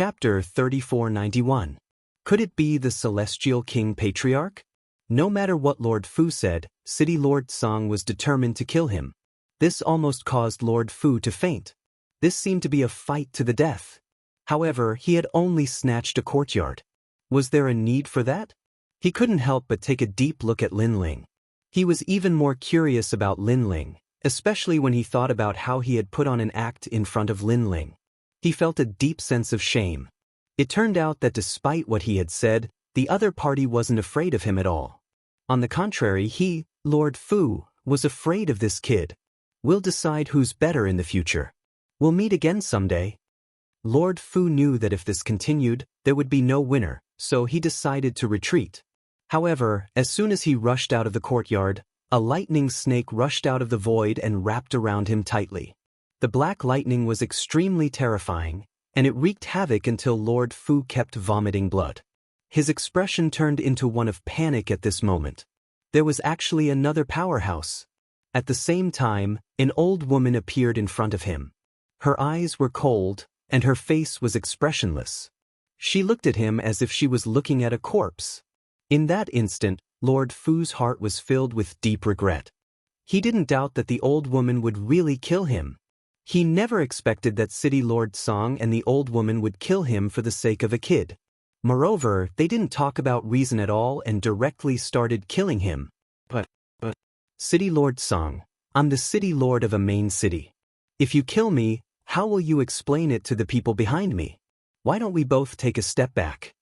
Chapter 3491. Could it be the Celestial King Patriarch? No matter what Lord Fu said, City Lord Song was determined to kill him. This almost caused Lord Fu to faint. This seemed to be a fight to the death. However, he had only snatched a courtyard. Was there a need for that? He couldn't help but take a deep look at Lin Ling. He was even more curious about Lin Ling, especially when he thought about how he had put on an act in front of Lin Ling. He felt a deep sense of shame. It turned out that despite what he had said, the other party wasn't afraid of him at all. On the contrary, he, Lord Fu, was afraid of this kid. We'll decide who's better in the future. We'll meet again someday. Lord Fu knew that if this continued, there would be no winner, so he decided to retreat. However, as soon as he rushed out of the courtyard, a lightning snake rushed out of the void and wrapped around him tightly. The black lightning was extremely terrifying, and it wreaked havoc until Lord Fu kept vomiting blood. His expression turned into one of panic at this moment. There was actually another powerhouse. At the same time, an old woman appeared in front of him. Her eyes were cold, and her face was expressionless. She looked at him as if she was looking at a corpse. In that instant, Lord Fu's heart was filled with deep regret. He didn't doubt that the old woman would really kill him. He never expected that City Lord Song and the old woman would kill him for the sake of a kid. Moreover, they didn't talk about reason at all and directly started killing him. But, City Lord Song, I'm the City Lord of a main city. If you kill me, how will you explain it to the people behind me? Why don't we both take a step back?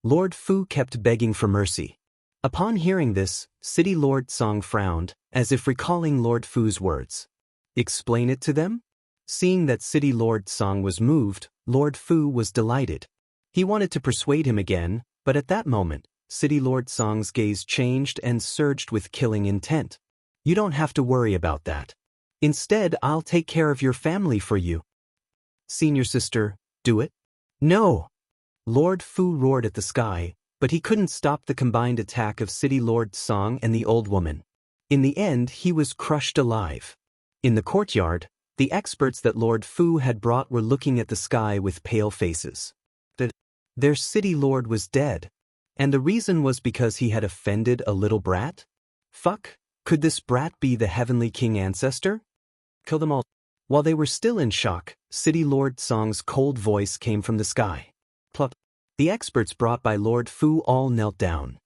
Lord Fu kept begging for mercy. Upon hearing this, City Lord Song frowned, as if recalling Lord Fu's words. Explain it to them? Seeing that City Lord Song was moved, Lord Fu was delighted. He wanted to persuade him again, but at that moment, City Lord Song's gaze changed and surged with killing intent. You don't have to worry about that. Instead, I'll take care of your family for you. Senior sister, do it? No! Lord Fu roared at the sky, but he couldn't stop the combined attack of City Lord Song and the old woman. In the end, he was crushed alive. In the courtyard, the experts that Lord Fu had brought were looking at the sky with pale faces. Their city lord was dead. And the reason was because he had offended a little brat? Fuck, could this brat be the heavenly king ancestor? Kill them all. While they were still in shock, City Lord Song's cold voice came from the sky. Pluck. The experts brought by Lord Fu all knelt down.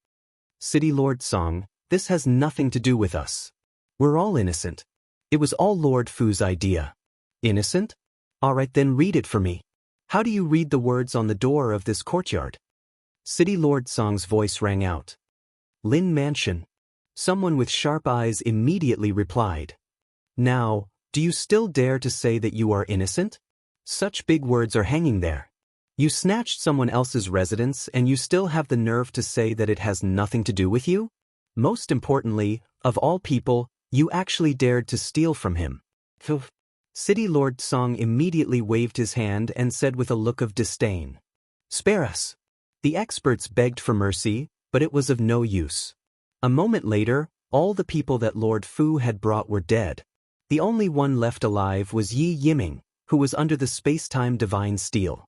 City Lord Song, this has nothing to do with us. We're all innocent. It was all Lord Fu's idea. Innocent? Alright then, read it for me. How do you read the words on the door of this courtyard? City Lord Song's voice rang out. Lin Mansion. Someone with sharp eyes immediately replied. Now, do you still dare to say that you are innocent? Such big words are hanging there. You snatched someone else's residence and you still have the nerve to say that it has nothing to do with you? Most importantly, of all people, you actually dared to steal from him. City Lord Song immediately waved his hand and said with a look of disdain. Spare us. The experts begged for mercy, but it was of no use. A moment later, all the people that Lord Fu had brought were dead. The only one left alive was Yi Yiming, who was under the space-time divine steel.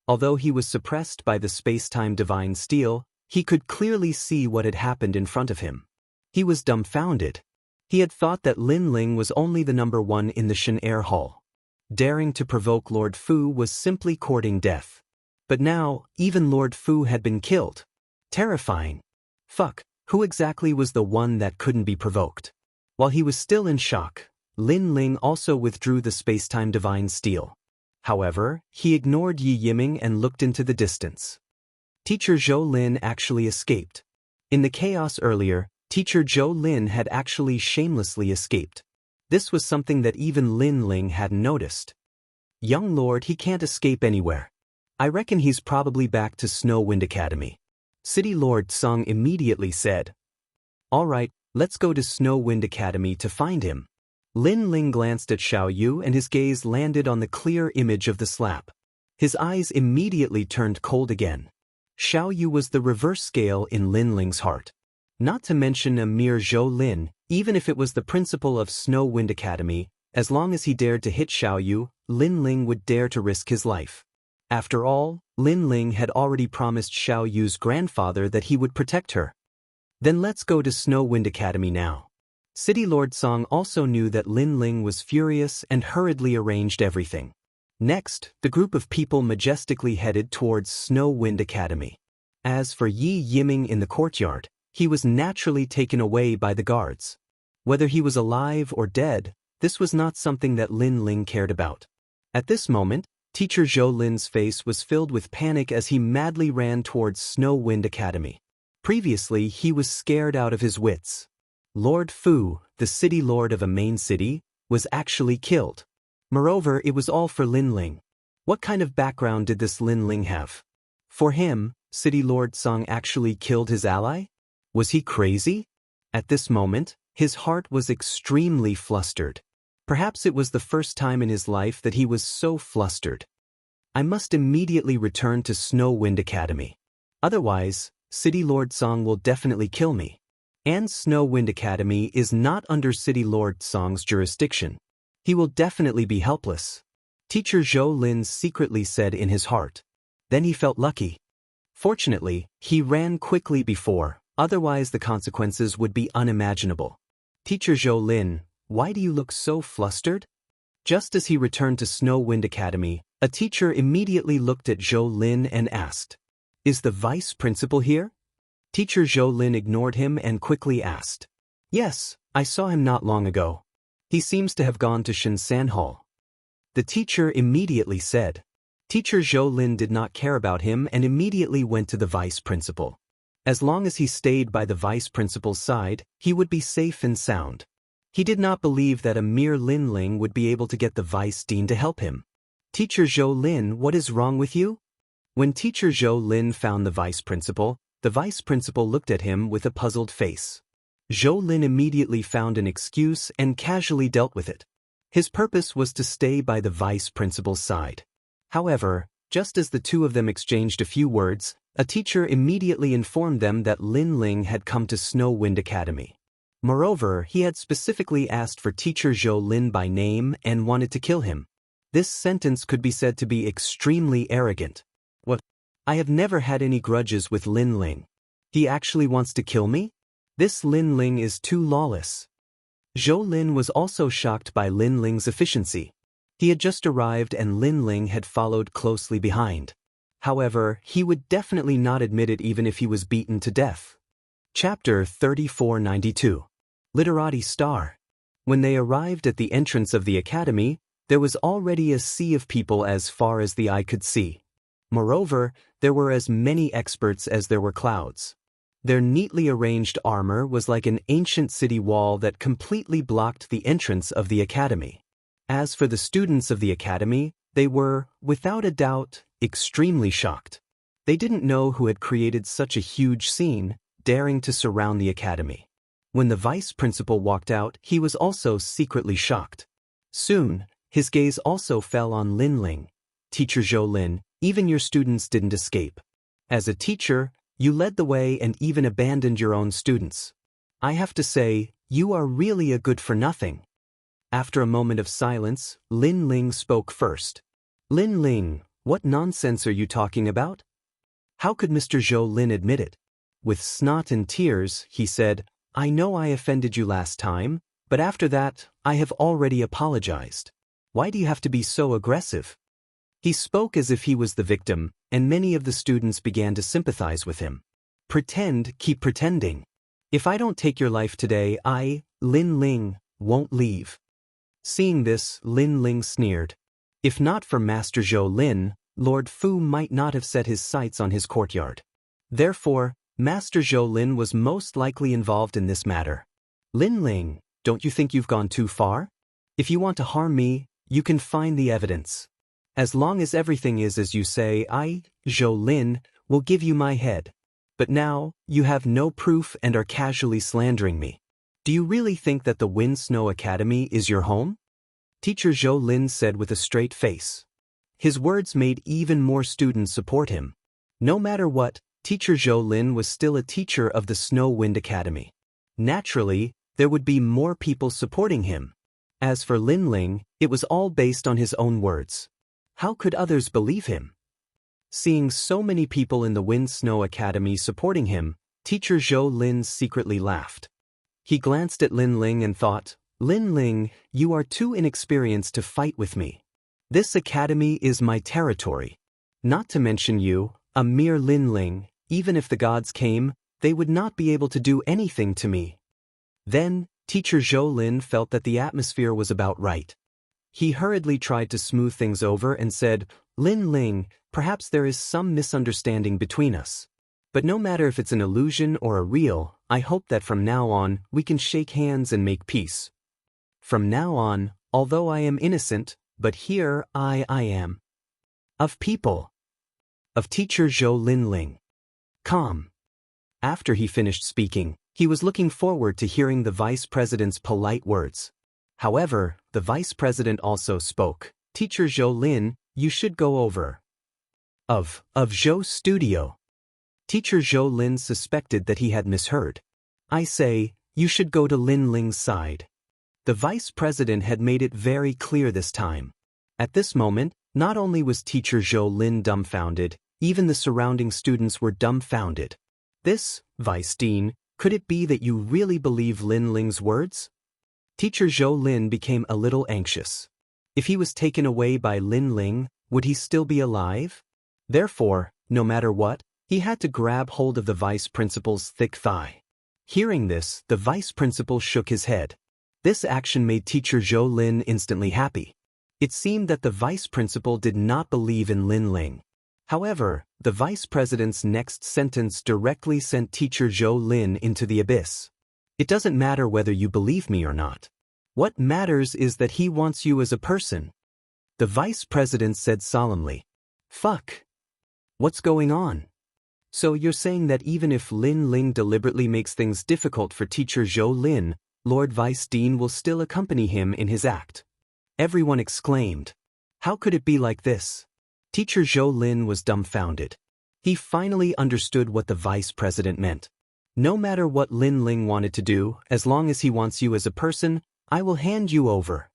Although he was suppressed by the space-time divine steel, he could clearly see what had happened in front of him. He was dumbfounded. He had thought that Lin Ling was only the number one in the Shen Air Hall. Daring to provoke Lord Fu was simply courting death. But now, even Lord Fu had been killed. Terrifying. Fuck, who exactly was the one that couldn't be provoked? While he was still in shock, Lin Ling also withdrew the space-time divine steel. However, he ignored Yi Yiming and looked into the distance. Teacher Zhou Lin actually escaped. In the chaos earlier, Teacher Zhou Lin had actually shamelessly escaped. This was something that even Lin Ling hadn't noticed. Young Lord, he can't escape anywhere. I reckon he's probably back to Snow Wind Academy. City Lord Song immediately said. Alright, let's go to Snow Wind Academy to find him. Lin Ling glanced at Xiao Yu and his gaze landed on the clear image of the slap. His eyes immediately turned cold again. Xiao Yu was the reverse scale in Lin Ling's heart. Not to mention a mere Zhou Lin, even if it was the principal of Snow Wind Academy, as long as he dared to hit Xiao Yu, Lin Ling would dare to risk his life. After all, Lin Ling had already promised Xiao Yu's grandfather that he would protect her. Then let's go to Snow Wind Academy now. City Lord Song also knew that Lin Ling was furious and hurriedly arranged everything. Next, the group of people majestically headed towards Snow Wind Academy. As for Yi Yiming in the courtyard, he was naturally taken away by the guards. Whether he was alive or dead, this was not something that Lin Ling cared about. At this moment, Teacher Zhou Lin's face was filled with panic as he madly ran towards Snow Wind Academy. Previously, he was scared out of his wits. Lord Fu, the city lord of a main city, was actually killed. Moreover, it was all for Lin Ling. What kind of background did this Lin Ling have? For him, City Lord Song actually killed his ally? Was he crazy? At this moment, his heart was extremely flustered. Perhaps it was the first time in his life that he was so flustered. I must immediately return to Snow Wind Academy. Otherwise, City Lord Song will definitely kill me. And Snow Wind Academy is not under City Lord Song's jurisdiction. He will definitely be helpless. Teacher Zhou Lin secretly said in his heart. Then he felt lucky. Fortunately, he ran quickly before, otherwise the consequences would be unimaginable. Teacher Zhou Lin, why do you look so flustered? Just as he returned to Snow Wind Academy, a teacher immediately looked at Zhou Lin and asked, "Is the vice principal here?" Teacher Zhou Lin ignored him and quickly asked, "Yes, I saw him not long ago. He seems to have gone to Shinsan Hall." The teacher immediately said. Teacher Zhou Lin did not care about him and immediately went to the vice principal. As long as he stayed by the vice principal's side, he would be safe and sound. He did not believe that a mere Lin Ling would be able to get the vice dean to help him. "Teacher Zhou Lin, what is wrong with you?" When Teacher Zhou Lin found the vice principal looked at him with a puzzled face. Zhou Lin immediately found an excuse and casually dealt with it. His purpose was to stay by the vice principal's side. However, just as the two of them exchanged a few words, a teacher immediately informed them that Lin Ling had come to Snow Wind Academy. Moreover, he had specifically asked for Teacher Zhou Lin by name and wanted to kill him. This sentence could be said to be extremely arrogant. What? I have never had any grudges with Lin Ling. He actually wants to kill me? This Lin Ling is too lawless. Zhou Lin was also shocked by Lin Ling's efficiency. He had just arrived and Lin Ling had followed closely behind. However, he would definitely not admit it even if he was beaten to death. Chapter 3492. Literati Star. When they arrived at the entrance of the academy, there was already a sea of people as far as the eye could see. Moreover, there were as many experts as there were clouds. Their neatly arranged armor was like an ancient city wall that completely blocked the entrance of the academy. As for the students of the academy, they were, without a doubt, extremely shocked. They didn't know who had created such a huge scene, daring to surround the academy. When the vice principal walked out, he was also secretly shocked. Soon, his gaze also fell on Lin Ling. "Teacher Zhou Lin, even your students didn't escape. As a teacher, you led the way and even abandoned your own students. I have to say, you are really a good-for-nothing." After a moment of silence, Lin Ling spoke first. "Lin Ling, what nonsense are you talking about? How could Mr. Zhou Lin admit it?" With snot and tears, he said, "I know I offended you last time, but after that, I have already apologized. Why do you have to be so aggressive?" He spoke as if he was the victim, and many of the students began to sympathize with him. Keep pretending. If I don't take your life today, I, Lin Ling, won't leave." Seeing this, Lin Ling sneered. If not for Master Zhou Lin, Lord Fu might not have set his sights on his courtyard. Therefore, Master Zhou Lin was most likely involved in this matter. "Lin Ling, don't you think you've gone too far? If you want to harm me, you can find the evidence. As long as everything is as you say, I, Zhou Lin, will give you my head. But now, you have no proof and are casually slandering me. Do you really think that the Wind Snow Academy is your home?" Teacher Zhou Lin said with a straight face. His words made even more students support him. No matter what, Teacher Zhou Lin was still a teacher of the Snow Wind Academy. Naturally, there would be more people supporting him. As for Lin Ling, it was all based on his own words. How could others believe him? Seeing so many people in the Wind Snow Academy supporting him, teacher Zhou Lin secretly laughed. He glanced at Lin Ling and thought, Lin Ling, you are too inexperienced to fight with me. This academy is my territory. Not to mention you, a mere Lin Ling, even if the gods came, they would not be able to do anything to me. Then, teacher Zhou Lin felt that the atmosphere was about right. He hurriedly tried to smooth things over and said, Lin Ling, perhaps there is some misunderstanding between us. But no matter if it's an illusion or a real, I hope that from now on, we can shake hands and make peace. From now on, although I am innocent, but here I am. Of people. Of teacher Zhou Lin Ling. Calm. After he finished speaking, he was looking forward to hearing the vice president's polite words. However, the vice president also spoke. Teacher Zhou Lin, you should go over. Of Zhou's studio. Teacher Zhou Lin suspected that he had misheard. I say, you should go to Lin Ling's side. The vice president had made it very clear this time. At this moment, not only was teacher Zhou Lin dumbfounded, even the surrounding students were dumbfounded. This, Vice Dean, could it be that you really believe Lin Ling's words? Teacher Zhou Lin became a little anxious. If he was taken away by Lin Ling, would he still be alive? Therefore, no matter what, he had to grab hold of the vice principal's thick thigh. Hearing this, the vice principal shook his head. This action made teacher Zhou Lin instantly happy. It seemed that the vice principal did not believe in Lin Ling. However, the vice president's next sentence directly sent teacher Zhou Lin into the abyss. It doesn't matter whether you believe me or not. What matters is that he wants you as a person. The vice president said solemnly. Fuck. What's going on? So you're saying that even if Lin Ling deliberately makes things difficult for teacher Zhou Lin, Lord Vice Dean will still accompany him in his act? Everyone exclaimed. How could it be like this? Teacher Zhou Lin was dumbfounded. He finally understood what the vice president meant. No matter what Lin Ling wanted to do, as long as he wants you as a person, I will hand you over.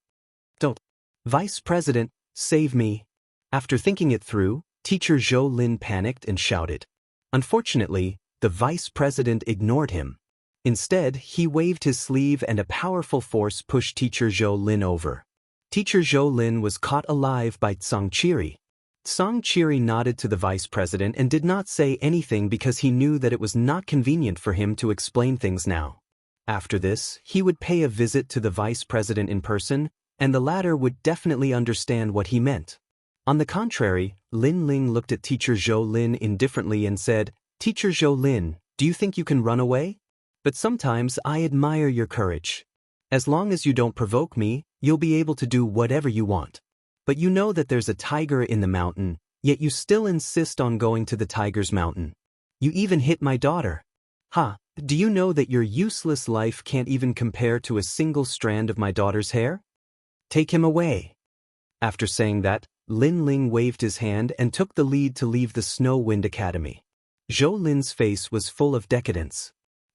Don't. Vice President, save me. After thinking it through, teacher Zhou Lin panicked and shouted. Unfortunately, the vice president ignored him. Instead, he waved his sleeve and a powerful force pushed teacher Zhou Lin over. Teacher Zhou Lin was caught alive by Tsang Qiri. Tsang Qiri nodded to the vice president and did not say anything because he knew that it was not convenient for him to explain things now. After this, he would pay a visit to the vice president in person, and the latter would definitely understand what he meant. On the contrary, Lin Ling looked at teacher Zhou Lin indifferently and said, Teacher Zhou Lin, do you think you can run away? But sometimes I admire your courage. As long as you don't provoke me, you'll be able to do whatever you want. But you know that there's a tiger in the mountain, yet you still insist on going to the tiger's mountain. You even hit my daughter. Ha, do you know that your useless life can't even compare to a single strand of my daughter's hair? Take him away. After saying that, Lin Ling waved his hand and took the lead to leave the Snow Wind Academy. Zhou Lin's face was full of decadence.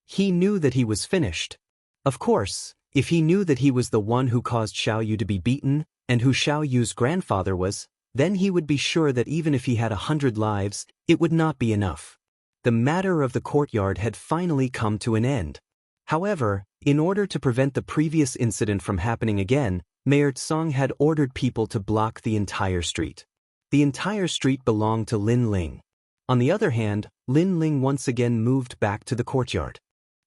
He knew that he was finished. Of course, if he knew that he was the one who caused Xiao Yu to be beaten, and who Xiao Yu's grandfather was, then he would be sure that even if he had 100 lives, it would not be enough. The matter of the courtyard had finally come to an end. However, in order to prevent the previous incident from happening again, Mayor Tsang had ordered people to block the entire street. The entire street belonged to Lin Ling. On the other hand, Lin Ling once again moved back to the courtyard.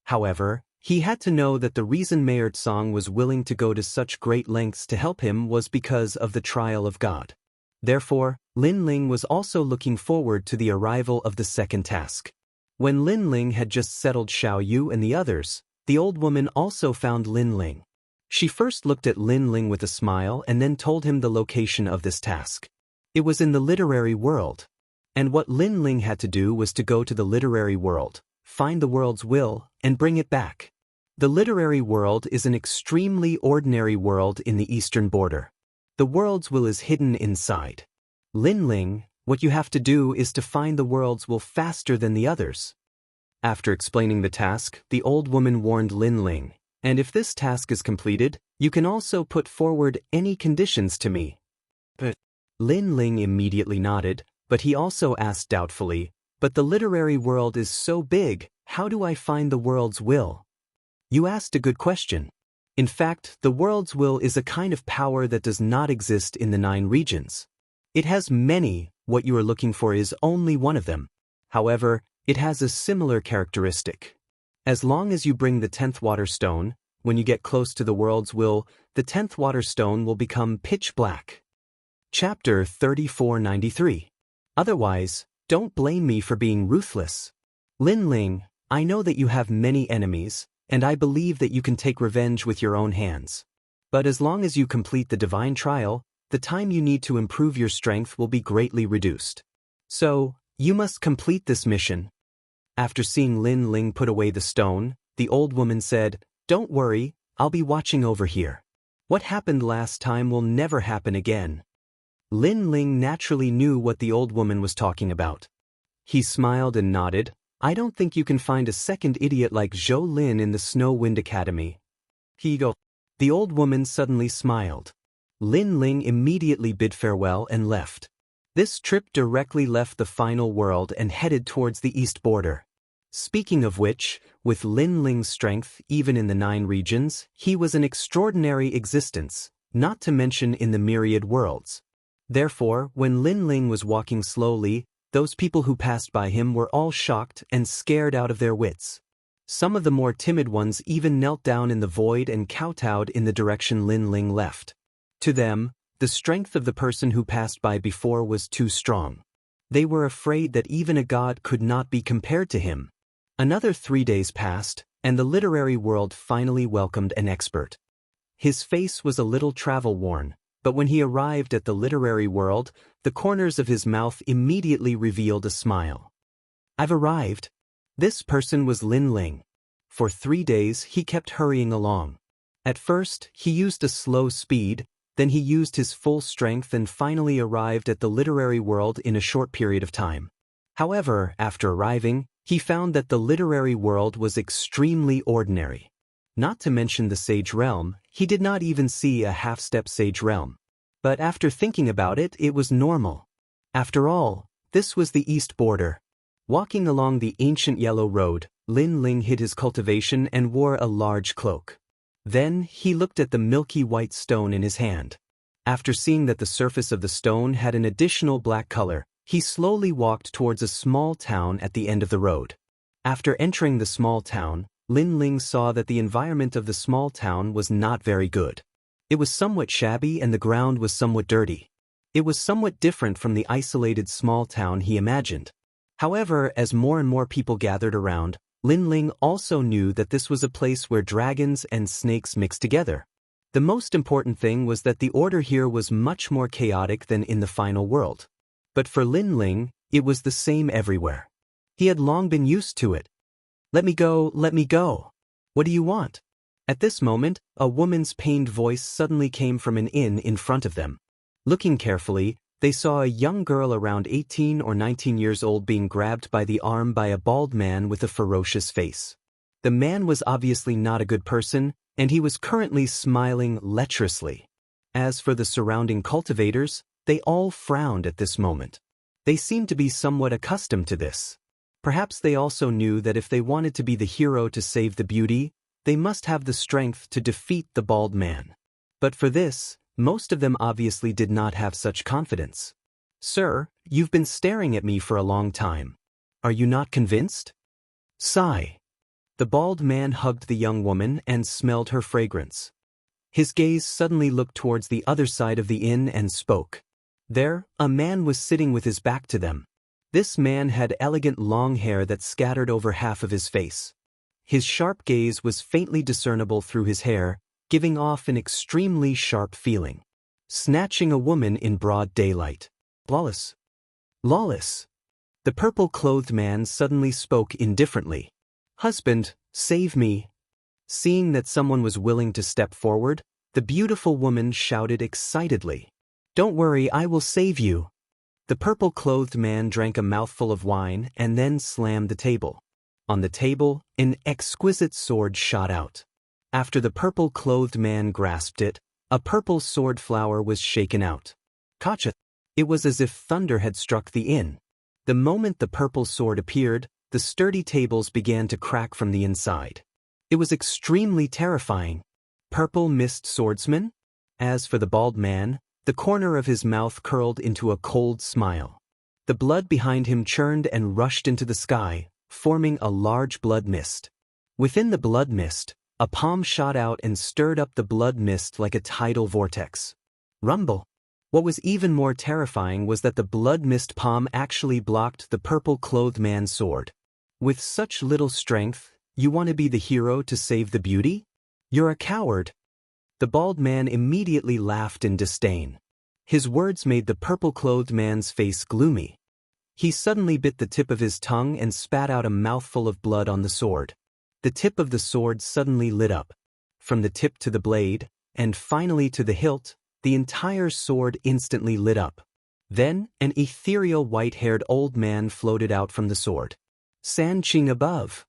However, he had to know that the reason Mayor Tsang was willing to go to such great lengths to help him was because of the trial of God. Therefore, Lin Ling was also looking forward to the arrival of the second task. When Lin Ling had just settled Xiao Yu and the others, the old woman also found Lin Ling. She first looked at Lin Ling with a smile and then told him the location of this task. It was in the literary world. And what Lin Ling had to do was to go to the literary world, find the world's will, and bring it back. The literary world is an extremely ordinary world in the eastern border. The world's will is hidden inside. Lin Ling, what you have to do is to find the world's will faster than the others. After explaining the task, the old woman warned Lin Ling, and if this task is completed, you can also put forward any conditions to me. But Lin Ling immediately nodded, But he also asked doubtfully, "But the literary world is so big, how do I find the world's will?" You asked a good question. In fact, the world's will is a kind of power that does not exist in the 9 regions. It has many, what you are looking for is only one of them. However, it has a similar characteristic. As long as you bring the 10th water stone, when you get close to the world's will, the 10th water stone will become pitch black. Chapter 3493. Otherwise, don't blame me for being ruthless. Lin Ling, I know that you have many enemies, and I believe that you can take revenge with your own hands. But as long as you complete the divine trial, the time you need to improve your strength will be greatly reduced. So, you must complete this mission. After seeing Lin Ling put away the stone, the old woman said, "Don't worry, I'll be watching over here. What happened last time will never happen again." Lin Ling naturally knew what the old woman was talking about. He smiled and nodded. "I don't think you can find a second idiot like Zhou Lin in the Snow Wind Academy." The old woman suddenly smiled. Lin Ling immediately bid farewell and left. This trip directly left the final world and headed towards the east border. Speaking of which, with Lin Ling's strength, even in the 9 regions, he was an extraordinary existence, not to mention in the myriad worlds. Therefore, when Lin Ling was walking slowly, those people who passed by him were all shocked and scared out of their wits. Some of the more timid ones even knelt down in the void and kowtowed in the direction Lin Ling left. To them, the strength of the person who passed by before was too strong. They were afraid that even a god could not be compared to him. Another 3 days passed, and the literary world finally welcomed an expert. His face was a little travel-worn, but when he arrived at the literary world, the corners of his mouth immediately revealed a smile. "I've arrived." This person was Lin Ling. For 3 days he kept hurrying along. At first, he used a slow speed, then he used his full strength and finally arrived at the literary world in a short period of time. However, after arriving, he found that the literary world was extremely ordinary. Not to mention the sage realm, he did not even see a half-step sage realm. But after thinking about it, it was normal. After all, this was the east border. Walking along the ancient yellow road, Lin Ling hid his cultivation and wore a large cloak. Then he looked at the milky white stone in his hand. After seeing that the surface of the stone had an additional black color, he slowly walked towards a small town at the end of the road. After entering the small town, Lin Ling saw that the environment of the small town was not very good. It was somewhat shabby and the ground was somewhat dirty. It was somewhat different from the isolated small town he imagined. However, as more and more people gathered around, Lin Ling also knew that this was a place where dragons and snakes mixed together. The most important thing was that the order here was much more chaotic than in the final world. But for Lin Ling, it was the same everywhere. He had long been used to it. "Let me go, let me go. What do you want?" At this moment, a woman's pained voice suddenly came from an inn in front of them. Looking carefully, they saw a young girl around 18 or 19 years old being grabbed by the arm by a bald man with a ferocious face. The man was obviously not a good person, and he was currently smiling lecherously. As for the surrounding cultivators, they all frowned at this moment. They seemed to be somewhat accustomed to this. Perhaps they also knew that if they wanted to be the hero to save the beauty, they must have the strength to defeat the bald man. But for this, most of them obviously did not have such confidence. "Sir, you've been staring at me for a long time. Are you not convinced?" Sigh. The bald man hugged the young woman and smelled her fragrance. His gaze suddenly looked towards the other side of the inn and spoke. There, a man was sitting with his back to them. This man had elegant long hair that scattered over half of his face. His sharp gaze was faintly discernible through his hair, giving off an extremely sharp feeling. Snatching a woman in broad daylight. Lawless. Lawless. The purple-clothed man suddenly spoke indifferently. "Husband, save me." Seeing that someone was willing to step forward, the beautiful woman shouted excitedly. "Don't worry, I will save you." The purple-clothed man drank a mouthful of wine and then slammed the table. On the table, an exquisite sword shot out. After the purple-clothed man grasped it, a purple sword flower was shaken out. "Gotcha." It was as if thunder had struck the inn. The moment the purple sword appeared, the sturdy tables began to crack from the inside. It was extremely terrifying. Purple mist swordsman? As for the bald man, the corner of his mouth curled into a cold smile. The blood behind him churned and rushed into the sky, forming a large blood mist. Within the blood mist, a palm shot out and stirred up the blood mist like a tidal vortex. Rumble. What was even more terrifying was that the blood mist palm actually blocked the purple-clothed man's sword. With such little strength, you want to be the hero to save the beauty? You're a coward. The bald man immediately laughed in disdain. His words made the purple-clothed man's face gloomy. He suddenly bit the tip of his tongue and spat out a mouthful of blood on the sword. The tip of the sword suddenly lit up. From the tip to the blade, and finally to the hilt, the entire sword instantly lit up. Then, an ethereal white-haired old man floated out from the sword. Sanqing above.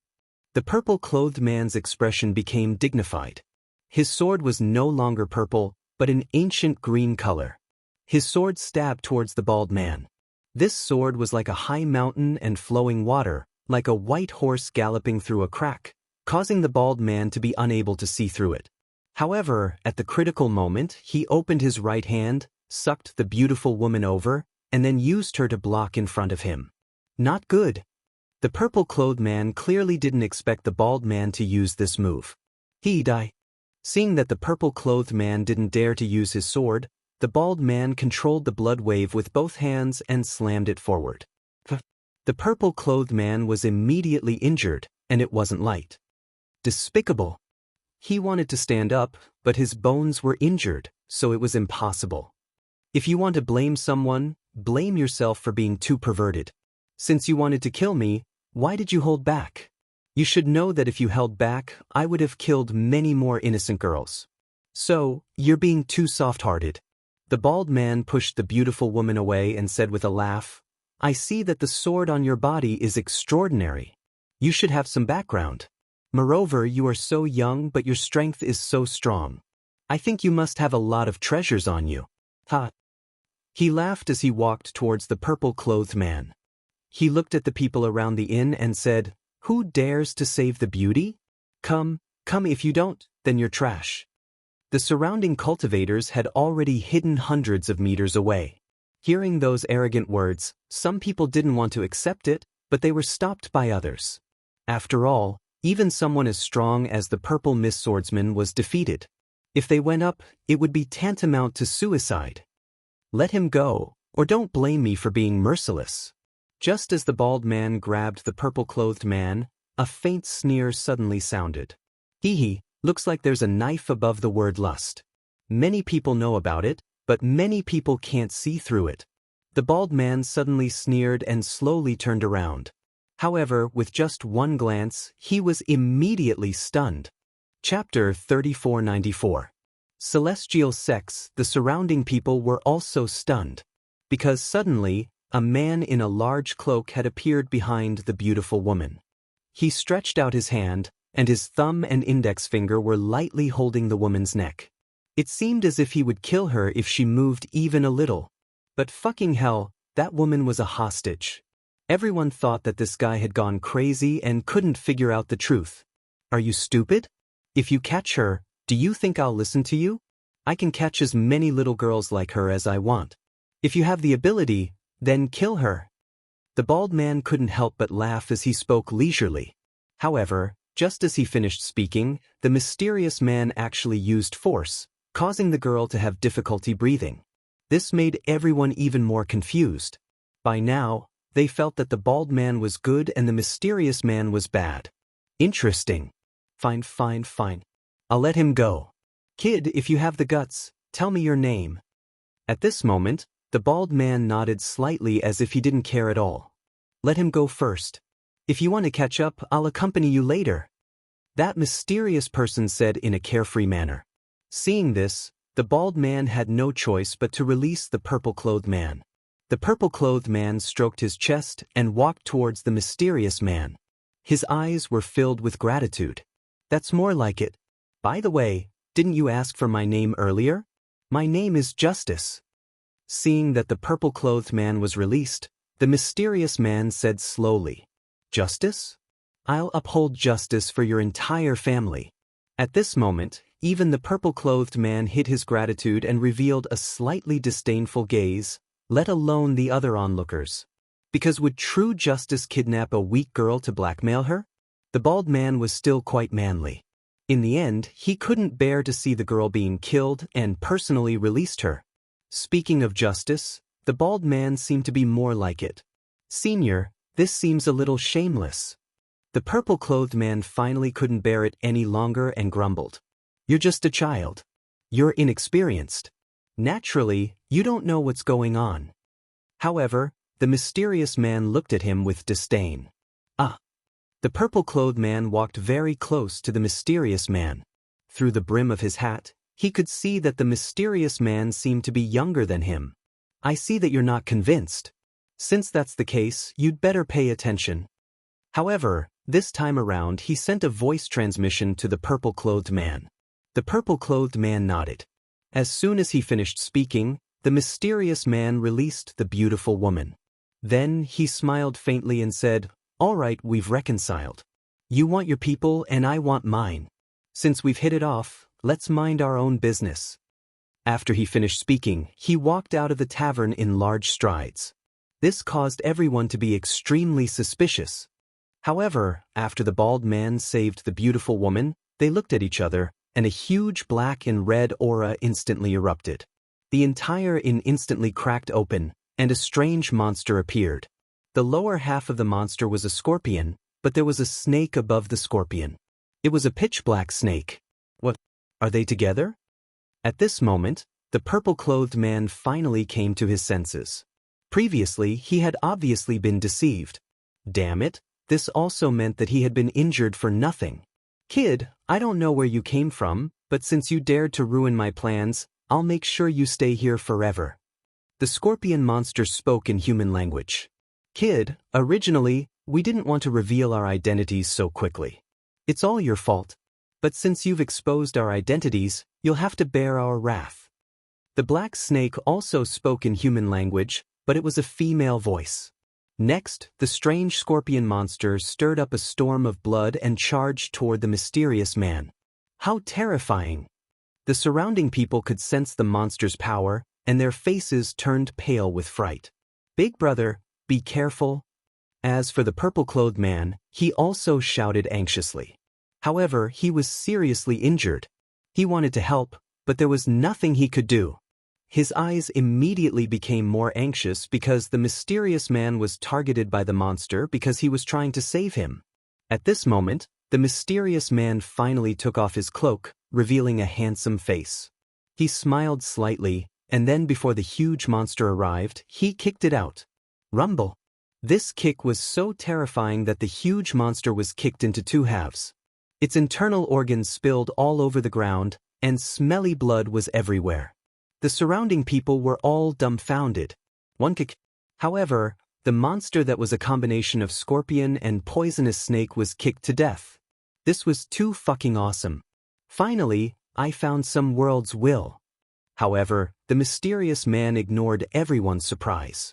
The purple-clothed man's expression became dignified. His sword was no longer purple, but an ancient green color. His sword stabbed towards the bald man. This sword was like a high mountain and flowing water, like a white horse galloping through a crack, causing the bald man to be unable to see through it. However, at the critical moment, he opened his right hand, sucked the beautiful woman over, and then used her to block in front of him. Not good. The purple-clothed man clearly didn't expect the bald man to use this move. He died. Seeing that the purple-clothed man didn't dare to use his sword, the bald man controlled the blood wave with both hands and slammed it forward. The purple-clothed man was immediately injured, and it wasn't light. Despicable. He wanted to stand up, but his bones were injured, so it was impossible. If you want to blame someone, blame yourself for being too perverted. Since you wanted to kill me, why did you hold back? You should know that if you held back, I would have killed many more innocent girls. So, you're being too soft-hearted. The bald man pushed the beautiful woman away and said with a laugh, I see that the sword on your body is extraordinary. You should have some background. Moreover, you are so young but your strength is so strong. I think you must have a lot of treasures on you. Ha! He laughed as he walked towards the purple-clothed man. He looked at the people around the inn and said, Who dares to save the beauty? Come, if you don't, then you're trash. The surrounding cultivators had already hidden hundreds of meters away. Hearing those arrogant words, some people didn't want to accept it, but they were stopped by others. After all, even someone as strong as the purple mist swordsman was defeated. If they went up, it would be tantamount to suicide. Let him go, or don't blame me for being merciless. Just as the bald man grabbed the purple-clothed man, a faint sneer suddenly sounded. Hee, looks like there's a knife above the word lust. Many people know about it, but many people can't see through it. The bald man suddenly sneered and slowly turned around. However, with just one glance, he was immediately stunned. Chapter 3494. Celestial sects. The surrounding people were also stunned. Because suddenly, a man in a large cloak had appeared behind the beautiful woman. He stretched out his hand, and his thumb and index finger were lightly holding the woman's neck. It seemed as if he would kill her if she moved even a little. But fucking hell, that woman was a hostage. Everyone thought that this guy had gone crazy and couldn't figure out the truth. Are you stupid? If you catch her, do you think I'll listen to you? I can catch as many little girls like her as I want. If you have the ability, then kill her. The bald man couldn't help but laugh as he spoke leisurely. However, just as he finished speaking, the mysterious man actually used force, causing the girl to have difficulty breathing. This made everyone even more confused. By now, they felt that the bald man was good and the mysterious man was bad. Interesting. Fine. I'll let him go. Kid, if you have the guts, tell me your name. At this moment, the bald man nodded slightly as if he didn't care at all. Let him go first. If you want to catch up, I'll accompany you later. That mysterious person said in a carefree manner. Seeing this, the bald man had no choice but to release the purple-clothed man. The purple-clothed man stroked his chest and walked towards the mysterious man. His eyes were filled with gratitude. That's more like it. By the way, didn't you ask for my name earlier? My name is Justice. Seeing that the purple-clothed man was released, the mysterious man said slowly, "Justice? I'll uphold justice for your entire family." At this moment, even the purple-clothed man hid his gratitude and revealed a slightly disdainful gaze, let alone the other onlookers. Because would true justice kidnap a weak girl to blackmail her? The bald man was still quite manly. In the end, he couldn't bear to see the girl being killed and personally released her. Speaking of justice, the bald man seemed to be more like it. "Senior, this seems a little shameless." The purple-clothed man finally couldn't bear it any longer and grumbled. "You're just a child. You're inexperienced. Naturally, you don't know what's going on." However, the mysterious man looked at him with disdain. "Ah." The purple-clothed man walked very close to the mysterious man. Through the brim of his hat, he could see that the mysterious man seemed to be younger than him. "I see that you're not convinced. Since that's the case, you'd better pay attention." However, this time around he sent a voice transmission to the purple-clothed man. The purple-clothed man nodded. As soon as he finished speaking, the mysterious man released the beautiful woman. Then he smiled faintly and said, "All right, we've reconciled. You want your people and I want mine. Since we've hit it off, let's mind our own business." After he finished speaking, he walked out of the tavern in large strides. This caused everyone to be extremely suspicious. However, after the bald man saved the beautiful woman, they looked at each other, and a huge black and red aura instantly erupted. The entire inn instantly cracked open, and a strange monster appeared. The lower half of the monster was a scorpion, but there was a snake above the scorpion. It was a pitch-black snake. What? Are they together? At this moment, the purple-clothed man finally came to his senses. Previously, he had obviously been deceived. Damn it, this also meant that he had been injured for nothing. "Kid, I don't know where you came from, but since you dared to ruin my plans, I'll make sure you stay here forever." The scorpion monster spoke in human language. "Kid, originally, we didn't want to reveal our identities so quickly. It's all your fault. But since you've exposed our identities, you'll have to bear our wrath." The black snake also spoke in human language, but it was a female voice. Next, the strange scorpion monster stirred up a storm of blood and charged toward the mysterious man. How terrifying! The surrounding people could sense the monster's power, and their faces turned pale with fright. "Big brother, be careful." As for the purple-clothed man, he also shouted anxiously. However, he was seriously injured. He wanted to help, but there was nothing he could do. His eyes immediately became more anxious because the mysterious man was targeted by the monster because he was trying to save him. At this moment, the mysterious man finally took off his cloak, revealing a handsome face. He smiled slightly, and then before the huge monster arrived, he kicked it out. Rumble. This kick was so terrifying that the huge monster was kicked into two halves. Its internal organs spilled all over the ground, and smelly blood was everywhere. The surrounding people were all dumbfounded. One kick. However, the monster that was a combination of scorpion and poisonous snake was kicked to death. This was too fucking awesome. Finally, I found some world's will. However, the mysterious man ignored everyone's surprise.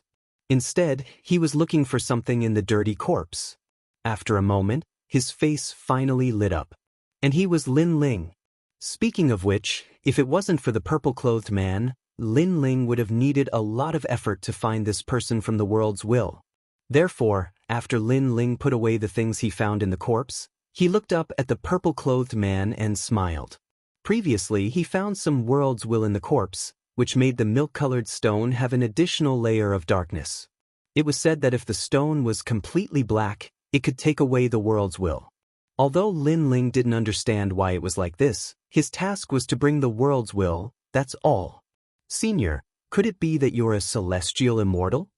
Instead, he was looking for something in the dirty corpse. After a moment, his face finally lit up. And he was Lin Ling. Speaking of which, if it wasn't for the purple-clothed man, Lin Ling would have needed a lot of effort to find this person from the world's will. Therefore, after Lin Ling put away the things he found in the corpse, he looked up at the purple-clothed man and smiled. Previously, he found some world's will in the corpse, which made the milk-colored stone have an additional layer of darkness. It was said that if the stone was completely black, it could take away the world's will. Although Lin Ling didn't understand why it was like this, his task was to bring the world's will, that's all. "Senior, could it be that you're a celestial immortal?"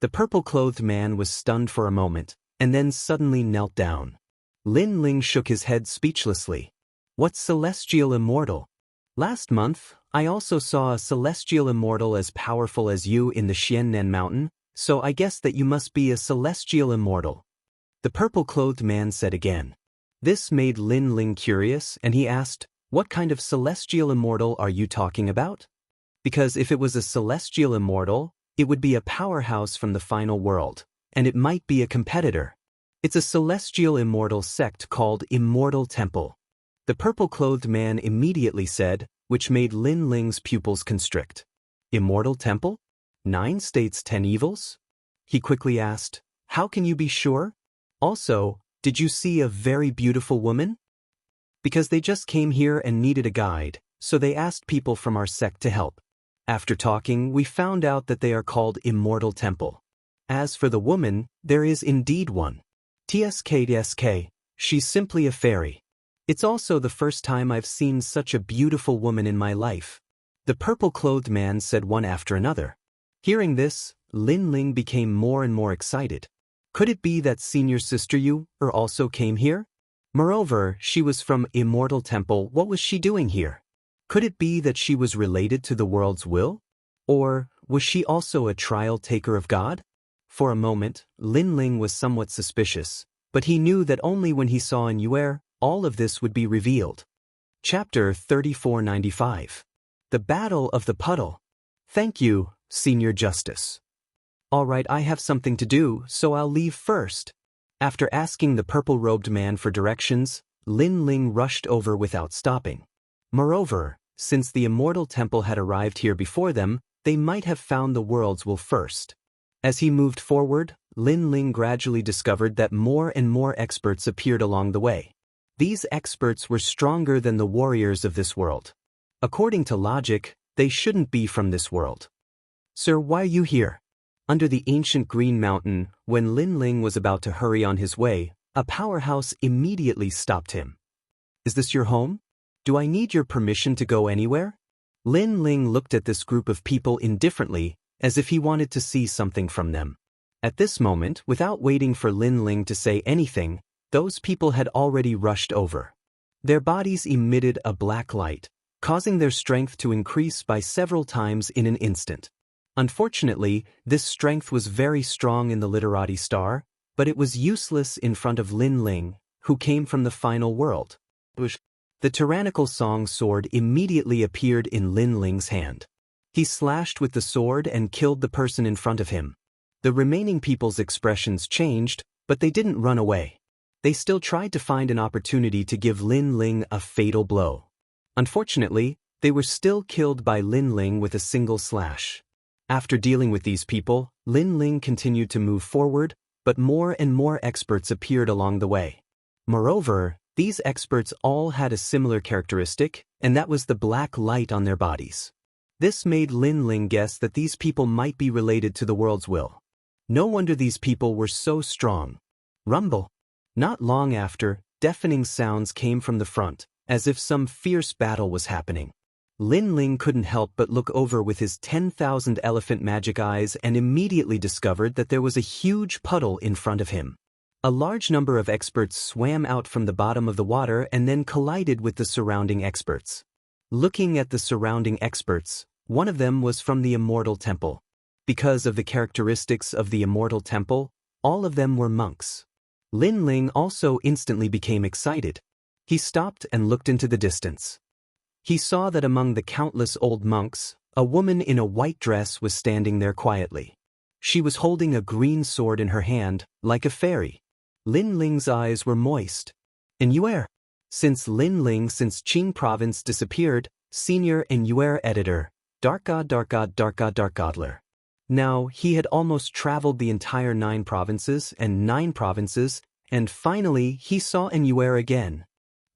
The purple-clothed man was stunned for a moment, and then suddenly knelt down. Lin Ling shook his head speechlessly. "What's celestial immortal? Last month, I also saw a celestial immortal as powerful as you in the Xianxia mountain, so I guess that you must be a celestial immortal," the purple-clothed man said again. This made Lin Ling curious, and he asked, "What kind of celestial immortal are you talking about?" Because if it was a celestial immortal, it would be a powerhouse from the final world, and it might be a competitor. It's a celestial immortal sect called Immortal Temple. The purple-clothed man immediately said, which made Lin Ling's pupils constrict. Immortal Temple? 9 states 10 evils? He quickly asked, how can you be sure? Also, did you see a very beautiful woman? Because they just came here and needed a guide, so they asked people from our sect to help. After talking, we found out that they are called Immortal Temple. As for the woman, there is indeed one. TSK, she's simply a fairy. It's also the first time I've seen such a beautiful woman in my life. The purple-clothed man said one after another. Hearing this, Lin Ling became more and more excited. Could it be that senior sister Yu also came here? Moreover, she was from Immortal Temple. What was she doing here? Could it be that she was related to the world's will? Or was she also a trial taker of God? For a moment, Lin Ling was somewhat suspicious, but he knew that only when he saw in Yuer, all of this would be revealed. Chapter 3495. The Battle of the Puddle. Thank you, Senior Justice. Alright, I have something to do, so I'll leave first. After asking the purple-robed man for directions, Lin Ling rushed over without stopping. Moreover, since the Immortal Temple had arrived here before them, they might have found the world's will first. As he moved forward, Lin Ling gradually discovered that more and more experts appeared along the way. These experts were stronger than the warriors of this world. According to logic, they shouldn't be from this world. Sir, why are you here? Under the ancient green mountain, when Lin Ling was about to hurry on his way, a powerhouse immediately stopped him. Is this your home? Do I need your permission to go anywhere? Lin Ling looked at this group of people indifferently, as if he wanted to see something from them. At this moment, without waiting for Lin Ling to say anything, those people had already rushed over. Their bodies emitted a black light, causing their strength to increase by several times in an instant. Unfortunately, this strength was very strong in the literati star, but it was useless in front of Lin Ling, who came from the final world. The tyrannical song sword immediately appeared in Lin Ling's hand. He slashed with the sword and killed the person in front of him. The remaining people's expressions changed, but they didn't run away. They still tried to find an opportunity to give Lin Ling a fatal blow. Unfortunately, they were still killed by Lin Ling with a single slash. After dealing with these people, Lin Ling continued to move forward, but more and more experts appeared along the way. Moreover, these experts all had a similar characteristic, and that was the black light on their bodies. This made Lin Ling guess that these people might be related to the world's will. No wonder these people were so strong. Rumble. Not long after, deafening sounds came from the front, as if some fierce battle was happening. Lin Ling couldn't help but look over with his 10,000 elephant magic eyes and immediately discovered that there was a huge puddle in front of him. A large number of experts swam out from the bottom of the water and then collided with the surrounding experts. Looking at the surrounding experts, one of them was from the Immortal Temple. Because of the characteristics of the Immortal Temple, all of them were monks. Lin Ling also instantly became excited. He stopped and looked into the distance. He saw that among the countless old monks, a woman in a white dress was standing there quietly. She was holding a green sword in her hand, like a fairy. Lin Ling's eyes were moist. And Yuer. Since Qing province disappeared, senior and Yuer editor, Dark Godler. Now, he had almost traveled the entire 9 provinces, and finally he saw Yuer again.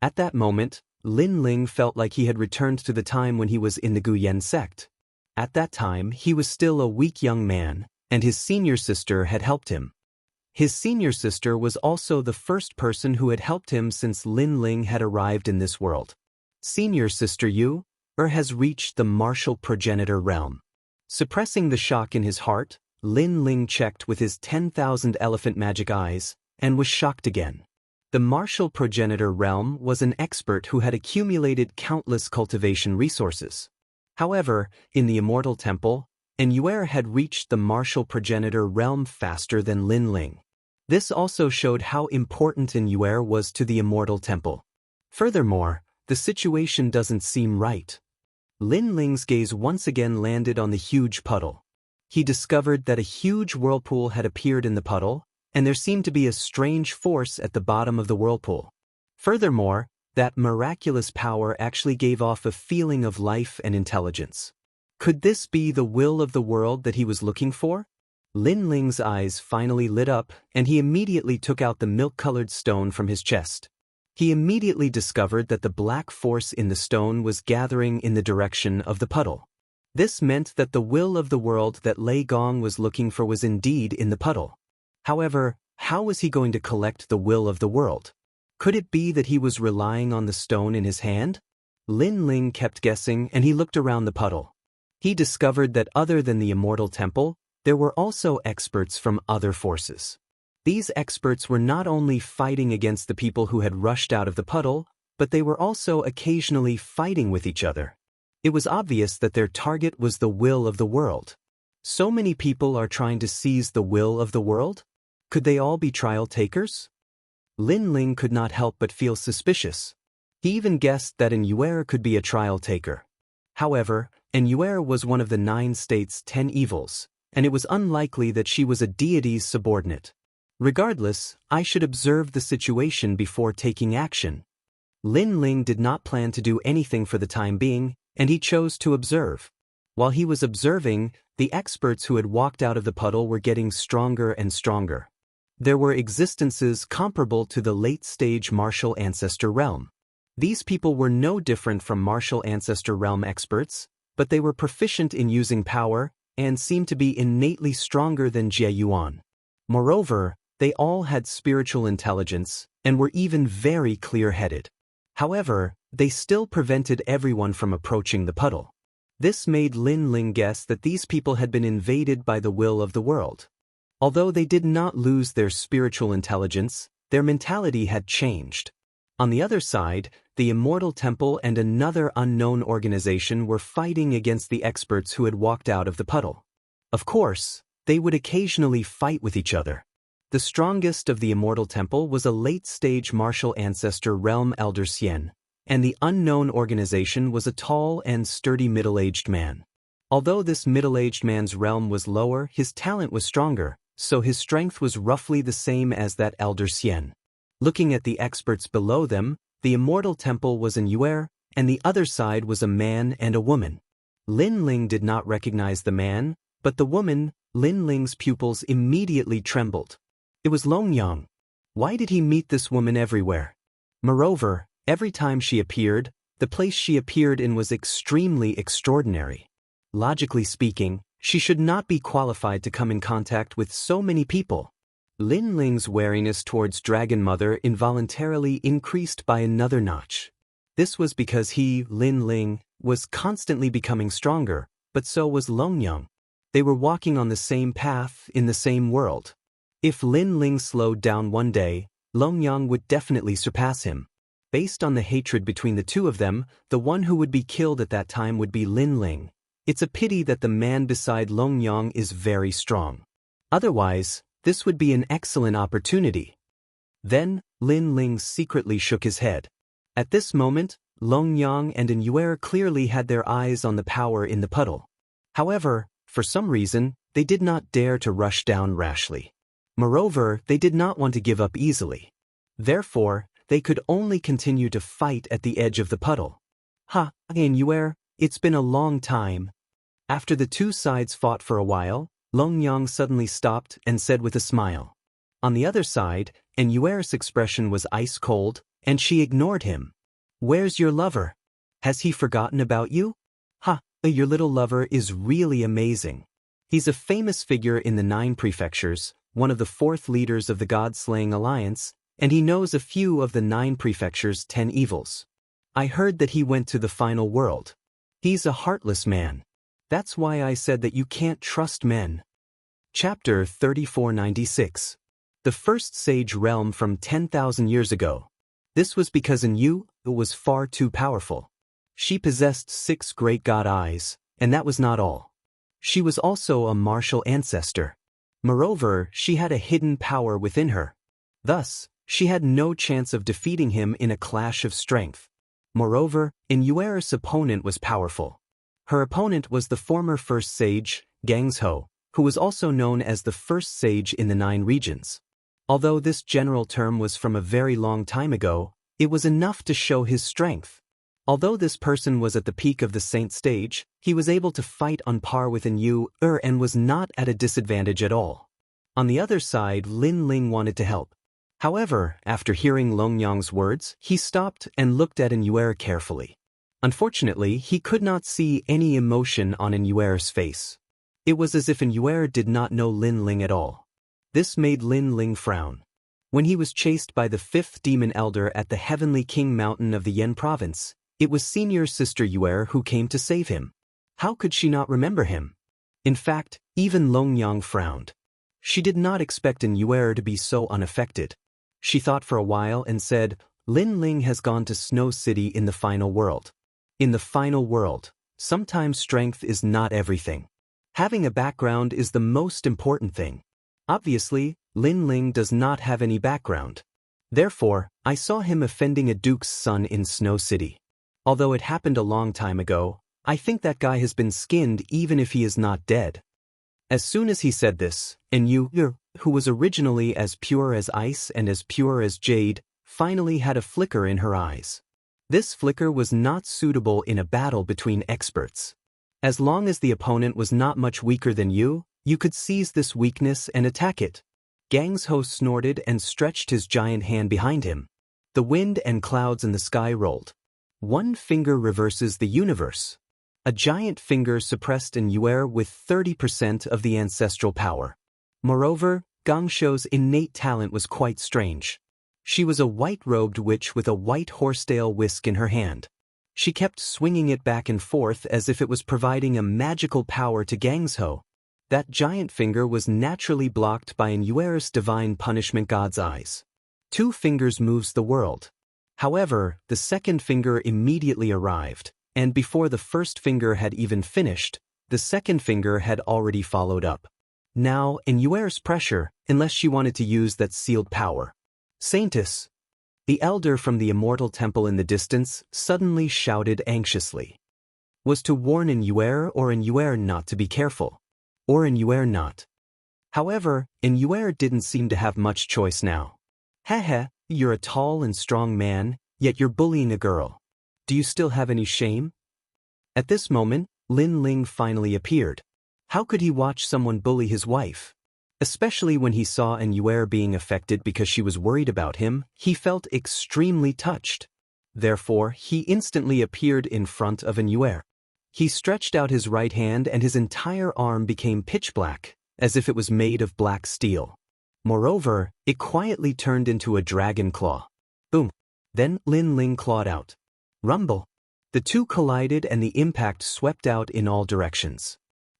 At that moment, Lin Ling felt like he had returned to the time when he was in the Guyan sect. At that time, he was still a weak young man, and his senior sister had helped him. His senior sister was also the first person who had helped him since Lin Ling had arrived in this world. Senior sister Yu has reached the martial progenitor realm. Suppressing the shock in his heart, Lin Ling checked with his 10,000 elephant magic eyes, and was shocked again. The martial progenitor realm was an expert who had accumulated countless cultivation resources. However, in the Immortal Temple, Yuer had reached the martial progenitor realm faster than Lin Ling. This also showed how important Yuer was to the Immortal Temple. Furthermore, the situation doesn't seem right. Lin Ling's gaze once again landed on the huge puddle. He discovered that a huge whirlpool had appeared in the puddle, and there seemed to be a strange force at the bottom of the whirlpool. Furthermore, that miraculous power actually gave off a feeling of life and intelligence. Could this be the will of the world that he was looking for? Lin Ling's eyes finally lit up, and he immediately took out the milk-colored stone from his chest. He immediately discovered that the black force in the stone was gathering in the direction of the puddle. This meant that the will of the world that Lei Gong was looking for was indeed in the puddle. However, how was he going to collect the will of the world? Could it be that he was relying on the stone in his hand? Lin Ling kept guessing, and he looked around the puddle. He discovered that other than the immortal temple, there were also experts from other forces. These experts were not only fighting against the people who had rushed out of the puddle, but they were also occasionally fighting with each other. It was obvious that their target was the will of the world. So many people are trying to seize the will of the world? Could they all be trial takers? Lin Ling could not help but feel suspicious. He even guessed that an Yuer could be a trial taker. However, an Yuer was one of the 9 states' 10 evils, and it was unlikely that she was a deity's subordinate. Regardless, I should observe the situation before taking action. Lin Ling did not plan to do anything for the time being, and he chose to observe. While he was observing, the experts who had walked out of the puddle were getting stronger and stronger. There were existences comparable to the late-stage martial ancestor realm. These people were no different from martial ancestor realm experts, but they were proficient in using power and seemed to be innately stronger than Jie Yuan. Moreover, they all had spiritual intelligence and were even very clear-headed. However, they still prevented everyone from approaching the puddle. This made Lin Ling guess that these people had been invaded by the will of the world. Although they did not lose their spiritual intelligence, their mentality had changed. On the other side, the Immortal Temple and another unknown organization were fighting against the experts who had walked out of the puddle. Of course, they would occasionally fight with each other. The strongest of the Immortal Temple was a late-stage martial ancestor realm elder Xian, and the unknown organization was a tall and sturdy middle-aged man. Although this middle-aged man's realm was lower, his talent was stronger, so his strength was roughly the same as that elder Xian. Looking at the experts below them, the Immortal Temple was an Yuer, and the other side was a man and a woman. Lin Ling did not recognize the man, but the woman. Lin Ling's pupils immediately trembled. It was Longyang. Why did he meet this woman everywhere? Moreover, every time she appeared, the place she appeared in was extremely extraordinary. Logically speaking, she should not be qualified to come in contact with so many people. Lin Ling's wariness towards Dragon Mother involuntarily increased by another notch. This was because he, Lin Ling, was constantly becoming stronger, but so was Longyang. They were walking on the same path in the same world. If Lin Ling slowed down one day, Longyang would definitely surpass him. Based on the hatred between the two of them, the one who would be killed at that time would be Lin Ling. It's a pity that the man beside Longyang is very strong. Otherwise, this would be an excellent opportunity. Then, Lin Ling secretly shook his head. At this moment, Longyang and an Yuer clearly had their eyes on the power in the puddle. However, for some reason, they did not dare to rush down rashly. Moreover, they did not want to give up easily. Therefore, they could only continue to fight at the edge of the puddle. Ha, an Yuer, it's been a long time. After the two sides fought for a while, Longyang suddenly stopped and said with a smile. On the other side, an Yuer's expression was ice-cold, and she ignored him. Where's your lover? Has he forgotten about you? Ha, your little lover is really amazing. He's a famous figure in the 9 prefectures, one of the 4th leaders of the God-slaying alliance, and he knows a few of the 9 prefectures' 10 evils. I heard that he went to the final world. He's a heartless man. That's why I said that you can't trust men. Chapter 3496. The first sage realm from 10,000 years ago. This was because in Yu was far too powerful. She possessed 6 great god eyes, and that was not all. She was also a martial ancestor. Moreover, she had a hidden power within her. Thus, she had no chance of defeating him in a clash of strength. Moreover, Inuer's opponent was powerful. Her opponent was the former first sage, Xianxia, who was also known as the first sage in the 9 regions. Although this general term was from a very long time ago, it was enough to show his strength. Although this person was at the peak of the saint stage, he was able to fight on par with Yu and was not at a disadvantage at all. On the other side, Lin Ling wanted to help. However, after hearing Long Yang's words, he stopped and looked at Yu carefully. Unfortunately, he could not see any emotion on Yu's face. It was as if Yu did not know Lin Ling at all. This made Lin Ling frown. When he was chased by the 5th demon elder at the Heavenly King Mountain of the Yan province, it was senior sister Yu who came to save him. How could she not remember him? In fact, even Long Yang frowned. She did not expect Yu to be so unaffected. She thought for a while and said, Lin Ling has gone to Snow City in the final world. In the final world, sometimes strength is not everything. Having a background is the most important thing. Obviously, Lin Ling does not have any background. Therefore, I saw him offending a duke's son in Snow City. Although it happened a long time ago, I think that guy has been skinned even if he is not dead. As soon as he said this, Yu, who was originally as pure as ice and as pure as jade, finally had a flicker in her eyes. This flicker was not suitable in a battle between experts. As long as the opponent was not much weaker than you could seize this weakness and attack it. Xianxia snorted and stretched his giant hand behind him. The wind and clouds in the sky rolled. One finger reverses the universe. A giant finger suppressed Yu with 30% of the ancestral power. Moreover, Xiaxia's innate talent was quite strange. She was a white-robed witch with a white horsetail whisk in her hand. She kept swinging it back and forth as if it was providing a magical power to Xianxia. That giant finger was naturally blocked by Yu's divine punishment god's eyes. 2 fingers moves the world. However, the second finger immediately arrived, and before the first finger had even finished, the second finger had already followed up. Now, in Yu's pressure, unless she wanted to use that sealed power. Saintess! The elder from the immortal temple in the distance suddenly shouted anxiously. Was to warn Yu or Yu not to be careful. Or Yu not. However, Yu didn't seem to have much choice now. Heh, you're a tall and strong man, yet you're bullying a girl. Do you still have any shame? At this moment, Lin Ling finally appeared. How could he watch someone bully his wife? Especially when he saw Yu being affected because she was worried about him, he felt extremely touched. Therefore, he instantly appeared in front of Yu. He stretched out his right hand and his entire arm became pitch black, as if it was made of black steel. Moreover, it quietly turned into a dragon claw. Boom! Then Lin Ling clawed out. Rumble! The two collided and the impact swept out in all directions.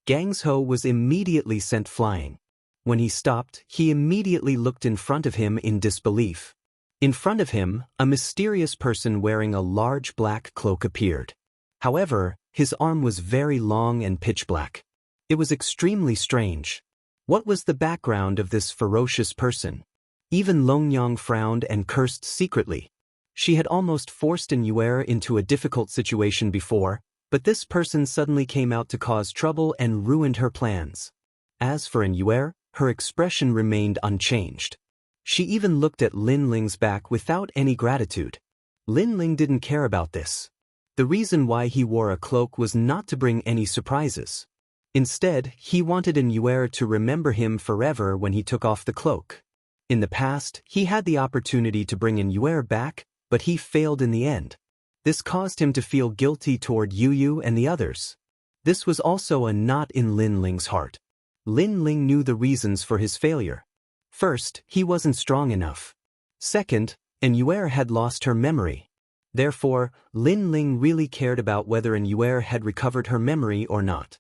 Xianxia was immediately sent flying. When he stopped, he immediately looked in front of him in disbelief. In front of him, a mysterious person wearing a large black cloak appeared. However, his arm was very long and pitch black. It was extremely strange. What was the background of this ferocious person? Even Long Yang frowned and cursed secretly. She had almost forced Yu into a difficult situation before, but this person suddenly came out to cause trouble and ruined her plans. As for Yu, her expression remained unchanged. She even looked at Lin Ling's back without any gratitude. Lin Ling didn't care about this. The reason why he wore a cloak was not to bring any surprises. Instead, he wanted Yu to remember him forever when he took off the cloak. In the past, he had the opportunity to bring Yu back, but he failed in the end. This caused him to feel guilty toward Yu and the others. This was also a knot in Lin Ling's heart. Lin Ling knew the reasons for his failure. First, he wasn't strong enough. Second, Yu had lost her memory. Therefore, Lin Ling really cared about whether Yu had recovered her memory or not.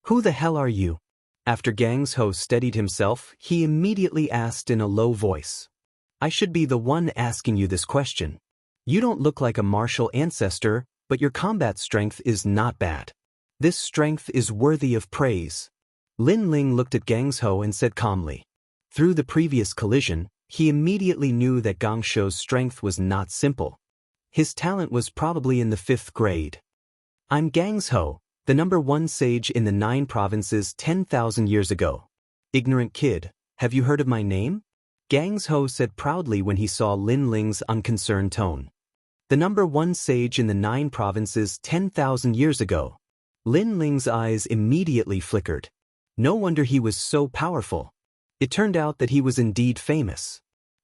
Who the hell are you? After Xianxia steadied himself, he immediately asked in a low voice. I should be the one asking you this question. You don't look like a martial ancestor, but your combat strength is not bad. This strength is worthy of praise. Lin Ling looked at Xianxia and said calmly. Through the previous collision, he immediately knew that Xiaxia's strength was not simple. His talent was probably in the 5th grade. I'm Xianxia, the number one sage in the 9 provinces 10,000 years ago. Ignorant kid, have you heard of my name? Gangs Ho said proudly when he saw Lin Ling's unconcerned tone. The number one sage in the 9 provinces 10,000 years ago. Lin Ling's eyes immediately flickered. No wonder he was so powerful. It turned out that he was indeed famous.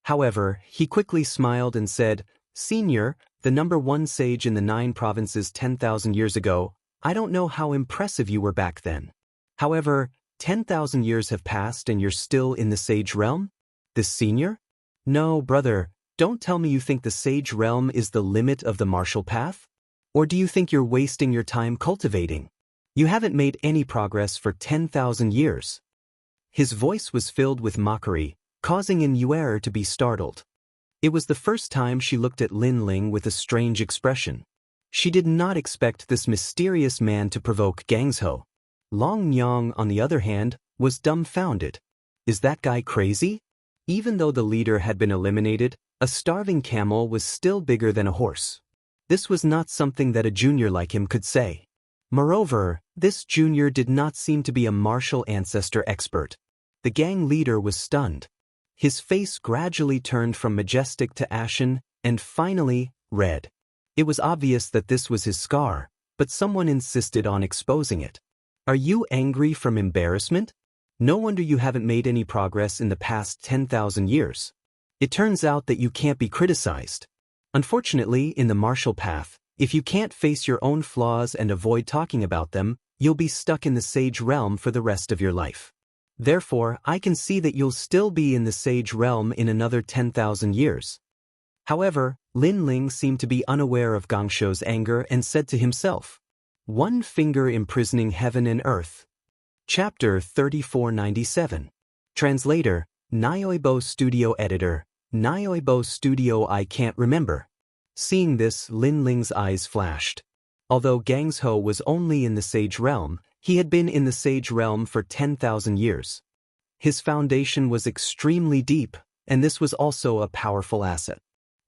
However, he quickly smiled and said, Senior, the number one sage in the 9 provinces 10,000 years ago, I don't know how impressive you were back then. However, 10,000 years have passed and you're still in the sage realm? This senior? No, brother, don't tell me you think the sage realm is the limit of the martial path? Or do you think you're wasting your time cultivating? You haven't made any progress for 10,000 years. His voice was filled with mockery, causing Yuer to be startled. It was the first time she looked at Lin Ling with a strange expression. She did not expect this mysterious man to provoke Gangsho. Long Nyang, on the other hand, was dumbfounded. Is that guy crazy? Even though the leader had been eliminated, a starving camel was still bigger than a horse. This was not something that a junior like him could say. Moreover, this junior did not seem to be a martial ancestor expert. The gang leader was stunned. His face gradually turned from majestic to ashen, and finally, red. It was obvious that this was his scar, but someone insisted on exposing it. Are you angry from embarrassment? No wonder you haven't made any progress in the past 10,000 years. It turns out that you can't be criticized. Unfortunately, in the martial path, if you can't face your own flaws and avoid talking about them, you'll be stuck in the sage realm for the rest of your life. Therefore, I can see that you'll still be in the sage realm in another 10,000 years. However, Lin Ling seemed to be unaware of Gangsho's anger and said to himself, One finger imprisoning heaven and earth. Chapter 3497. Translator, Nyoibo Studio Editor, Nyoibo Studio I can't remember. Seeing this, Lin Ling's eyes flashed. Although Gangsho was only in the sage realm, he had been in the sage realm for 10,000 years. His foundation was extremely deep, and this was also a powerful asset.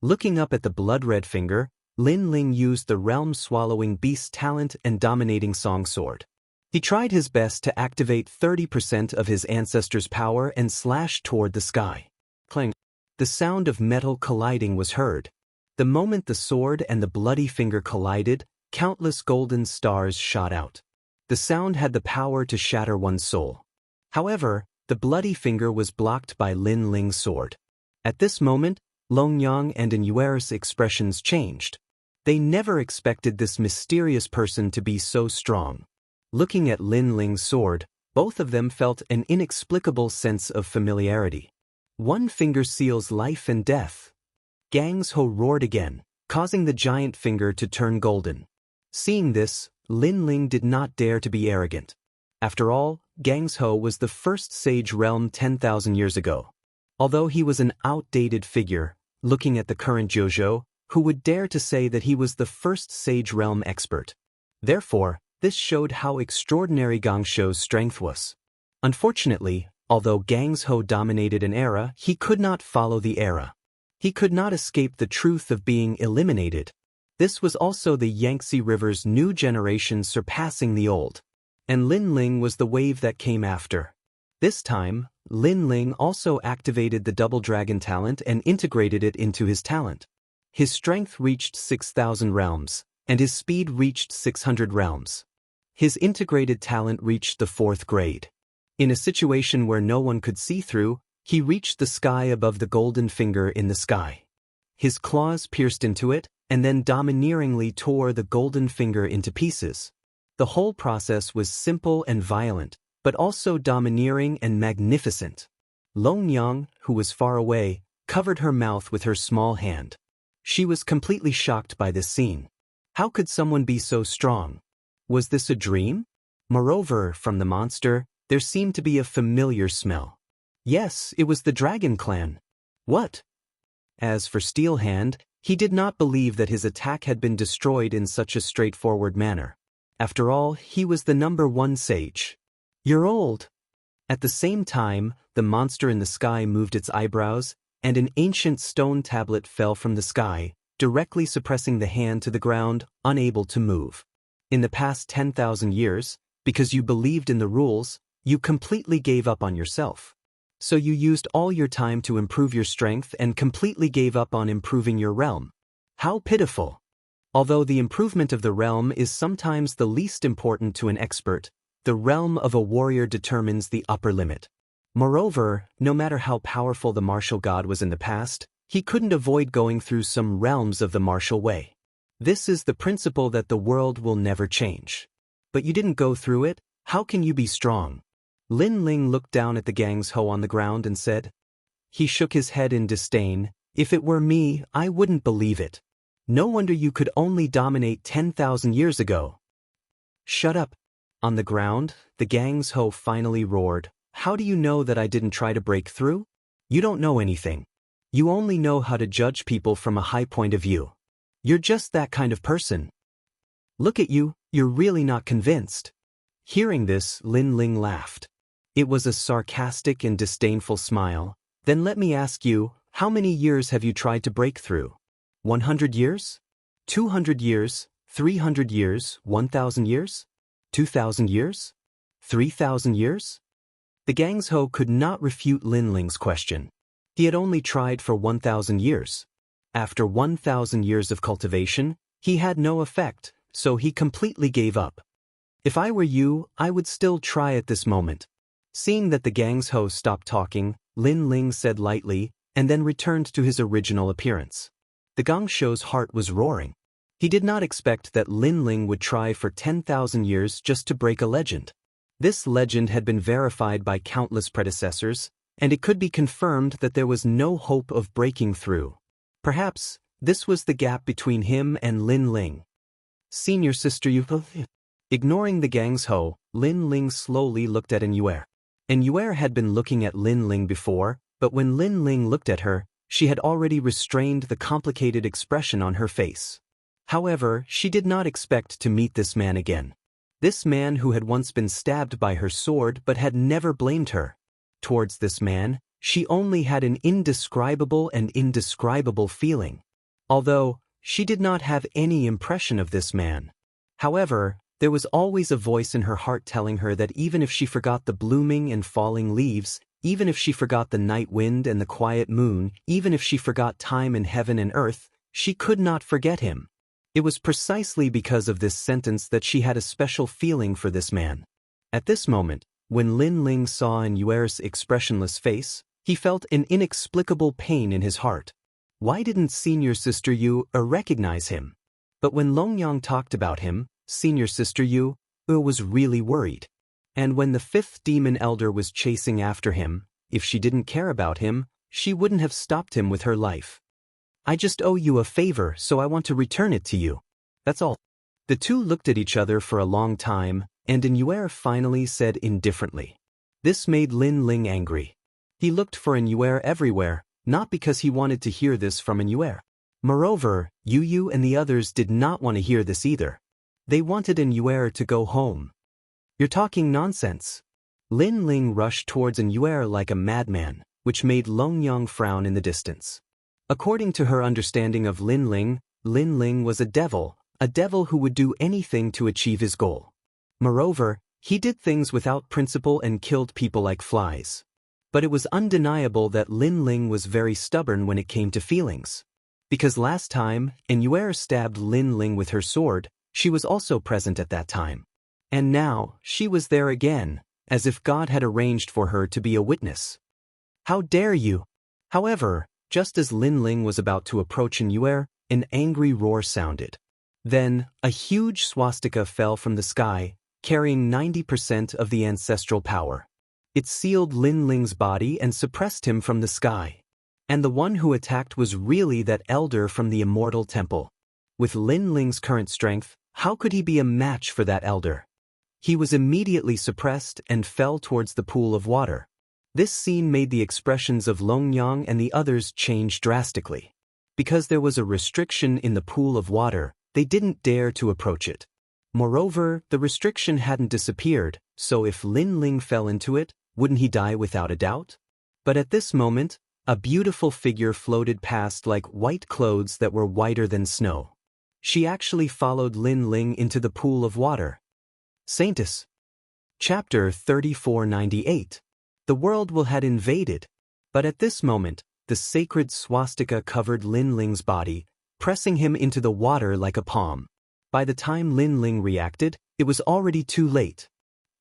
Looking up at the blood-red finger, Lin Ling used the realm-swallowing beast talent and dominating song sword. He tried his best to activate 30% of his ancestor's power and slashed toward the sky. Clang! The sound of metal colliding was heard. The moment the sword and the bloody finger collided, countless golden stars shot out. The sound had the power to shatter one's soul. However, the bloody finger was blocked by Lin Ling's sword. At this moment, Longyang and Yuer's expressions changed. They never expected this mysterious person to be so strong. Looking at Lin Ling's sword, both of them felt an inexplicable sense of familiarity. One finger seals life and death. Gangsho roared again, causing the giant finger to turn golden. Seeing this, Lin Ling did not dare to be arrogant. After all, Gangsho was the first sage realm 10,000 years ago. Although he was an outdated figure, looking at the current Jojo, who would dare to say that he was the first sage realm expert? Therefore, this showed how extraordinary Gangsho's strength was. Unfortunately, although Gangsho dominated an era, he could not follow the era. He could not escape the truth of being eliminated. This was also the Yangtze River's new generation surpassing the old. And Lin Ling was the wave that came after. This time, Lin Ling also activated the Double Dragon talent and integrated it into his talent. His strength reached 6,000 realms, and his speed reached 600 realms. His integrated talent reached the 4th grade. In a situation where no one could see through, he reached the sky above the golden finger in the sky. His claws pierced into it, and then domineeringly tore the golden finger into pieces. The whole process was simple and violent, but also domineering and magnificent. Longyang, who was far away, covered her mouth with her small hand. She was completely shocked by this scene. How could someone be so strong? Was this a dream? Moreover, from the monster, there seemed to be a familiar smell. Yes, it was the Dragon Clan. What? As for Steelhand, he did not believe that his attack had been destroyed in such a straightforward manner. After all, he was the number one sage. You're old. At the same time, the monster in the sky moved its eyebrows, and an ancient stone tablet fell from the sky, directly suppressing the hand to the ground, unable to move. In the past 10,000 years, because you believed in the rules, you completely gave up on yourself. So you used all your time to improve your strength and completely gave up on improving your realm. How pitiful! Although the improvement of the realm is sometimes the least important to an expert, the realm of a warrior determines the upper limit. Moreover, no matter how powerful the martial god was in the past, he couldn't avoid going through some realms of the martial way. This is the principle that the world will never change. But you didn't go through it, how can you be strong? Lin Ling looked down at the Gang's Ho on the ground and said. He shook his head in disdain. If it were me, I wouldn't believe it. No wonder you could only dominate 10,000 years ago. Shut up. On the ground, the Gang's Ho finally roared. How do you know that I didn't try to break through? You don't know anything. You only know how to judge people from a high point of view. You're just that kind of person. Look at you, you're really not convinced. Hearing this, Lin Ling laughed. It was a sarcastic and disdainful smile. Then let me ask you, how many years have you tried to break through? 100 years? 200 years? 300 years? 1,000 years? 2,000 years? 3,000 years? The Gang's Ho could not refute Lin Ling's question. He had only tried for 1,000 years. After 1,000 years of cultivation, he had no effect, so he completely gave up. If I were you, I would still try at this moment. Seeing that the Gang's Ho stopped talking, Lin Ling said lightly, and then returned to his original appearance. The Gangsho's heart was roaring. He did not expect that Lin Ling would try for 10,000 years just to break a legend. This legend had been verified by countless predecessors, and it could be confirmed that there was no hope of breaking through. Perhaps, this was the gap between him and Lin Ling. Senior sister Yu. Ignoring the Gang's Ho, Lin Ling slowly looked at Yuer. Yuer had been looking at Lin Ling before, but when Lin Ling looked at her, she had already restrained the complicated expression on her face. However, she did not expect to meet this man again. This man who had once been stabbed by her sword but had never blamed her. Towards this man, she only had an indescribable feeling. Although, she did not have any impression of this man. However, there was always a voice in her heart telling her that even if she forgot the blooming and falling leaves, even if she forgot the night wind and the quiet moon, even if she forgot time in heaven and earth, she could not forget him. It was precisely because of this sentence that she had a special feeling for this man. At this moment, when Lin Ling saw Yuer's expressionless face, he felt an inexplicable pain in his heart. Why didn't Senior Sister Yu recognize him? But when Longyang talked about him, Senior Sister Yu was really worried. And when the fifth demon elder was chasing after him, if she didn't care about him, she wouldn't have stopped him with her life. I just owe you a favor, so I want to return it to you. That's all. The two looked at each other for a long time, and Yuer finally said indifferently. This made Lin Ling angry. He looked for Yuer everywhere, not because he wanted to hear this from Yuer. Moreover, Yu and the others did not want to hear this either. They wanted Yuer to go home. You're talking nonsense. Lin Ling rushed towards Yuer like a madman, which made Longyang frown in the distance. According to her understanding of Lin Ling was a devil who would do anything to achieve his goal. Moreover, he did things without principle and killed people like flies. But it was undeniable that Lin Ling was very stubborn when it came to feelings. Because last time, Yuer stabbed Lin Ling with her sword, she was also present at that time. And now, she was there again, as if God had arranged for her to be a witness. How dare you! However, just as Lin Ling was about to approach Yuer, an angry roar sounded. Then, a huge swastika fell from the sky, carrying 90% of the ancestral power. It sealed Lin Ling's body and suppressed him from the sky. And the one who attacked was really that elder from the immortal temple. With Lin Ling's current strength, how could he be a match for that elder? He was immediately suppressed and fell towards the pool of water. This scene made the expressions of Longyang and the others change drastically. Because there was a restriction in the pool of water, they didn't dare to approach it. Moreover, the restriction hadn't disappeared, so if Lin Ling fell into it, wouldn't he die without a doubt? But at this moment, a beautiful figure floated past like white clothes that were whiter than snow. She actually followed Lin Ling into the pool of water. Saintus. Chapter 3498. The world will had invaded. But at this moment, the sacred swastika covered Lin Ling's body, pressing him into the water like a palm. By the time Lin Ling reacted, it was already too late.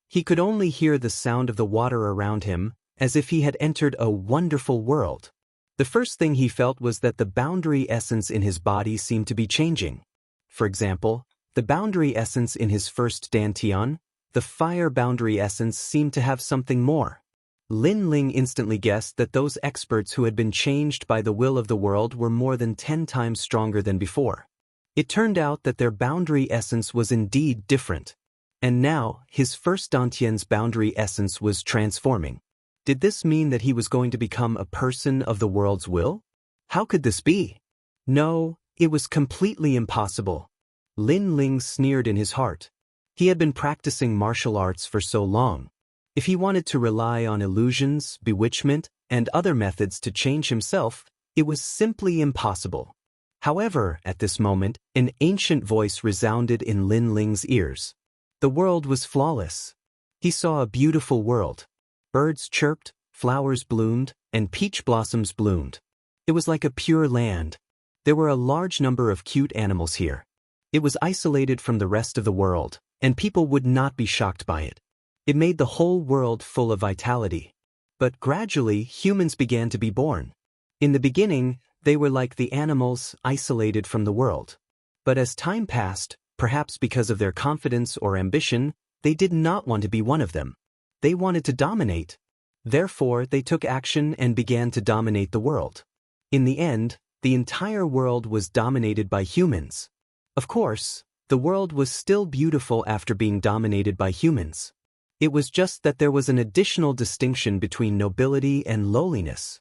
He could only hear the sound of the water around him, as if he had entered a wonderful world. The first thing he felt was that the boundary essence in his body seemed to be changing. For example, the boundary essence in his first dantian, the fire boundary essence, seemed to have something more. Lin Ling instantly guessed that those experts who had been changed by the will of the world were more than 10 times stronger than before. It turned out that their boundary essence was indeed different. And now, his first dantian's boundary essence was transforming. Did this mean that he was going to become a person of the world's will? How could this be? No, it was completely impossible. Lin Ling sneered in his heart. He had been practicing martial arts for so long. If he wanted to rely on illusions, bewitchment, and other methods to change himself, it was simply impossible. However, at this moment, an ancient voice resounded in Lin Ling's ears. The world was flawless. He saw a beautiful world. Birds chirped, flowers bloomed, and peach blossoms bloomed. It was like a pure land. There were a large number of cute animals here. It was isolated from the rest of the world, and people would not be shocked by it. It made the whole world full of vitality. But gradually, humans began to be born. In the beginning, they were like the animals, isolated from the world. But as time passed, perhaps because of their confidence or ambition, they did not want to be one of them. They wanted to dominate. Therefore, they took action and began to dominate the world. In the end, the entire world was dominated by humans. Of course, the world was still beautiful after being dominated by humans. It was just that there was an additional distinction between nobility and lowliness.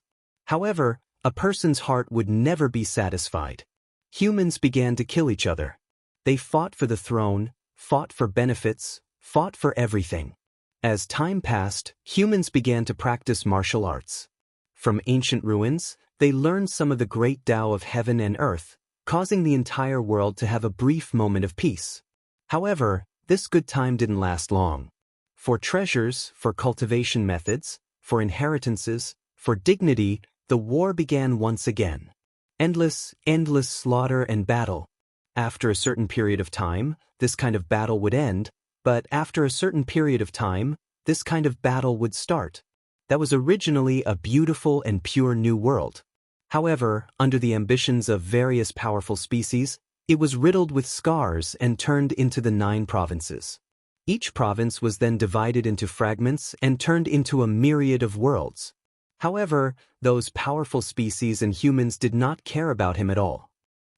However, a person's heart would never be satisfied. Humans began to kill each other. They fought for the throne, fought for benefits, fought for everything. As time passed, humans began to practice martial arts. From ancient ruins, they learned some of the great Tao of heaven and earth, causing the entire world to have a brief moment of peace. However, this good time didn't last long. For treasures, for cultivation methods, for inheritances, for dignity, the war began once again. Endless slaughter and battle. After a certain period of time, this kind of battle would end, but after a certain period of time, this kind of battle would start. That was originally a beautiful and pure new world. However, under the ambitions of various powerful species, it was riddled with scars and turned into the 9 provinces. Each province was then divided into fragments and turned into a myriad of worlds. However, those powerful species and humans did not care about him at all.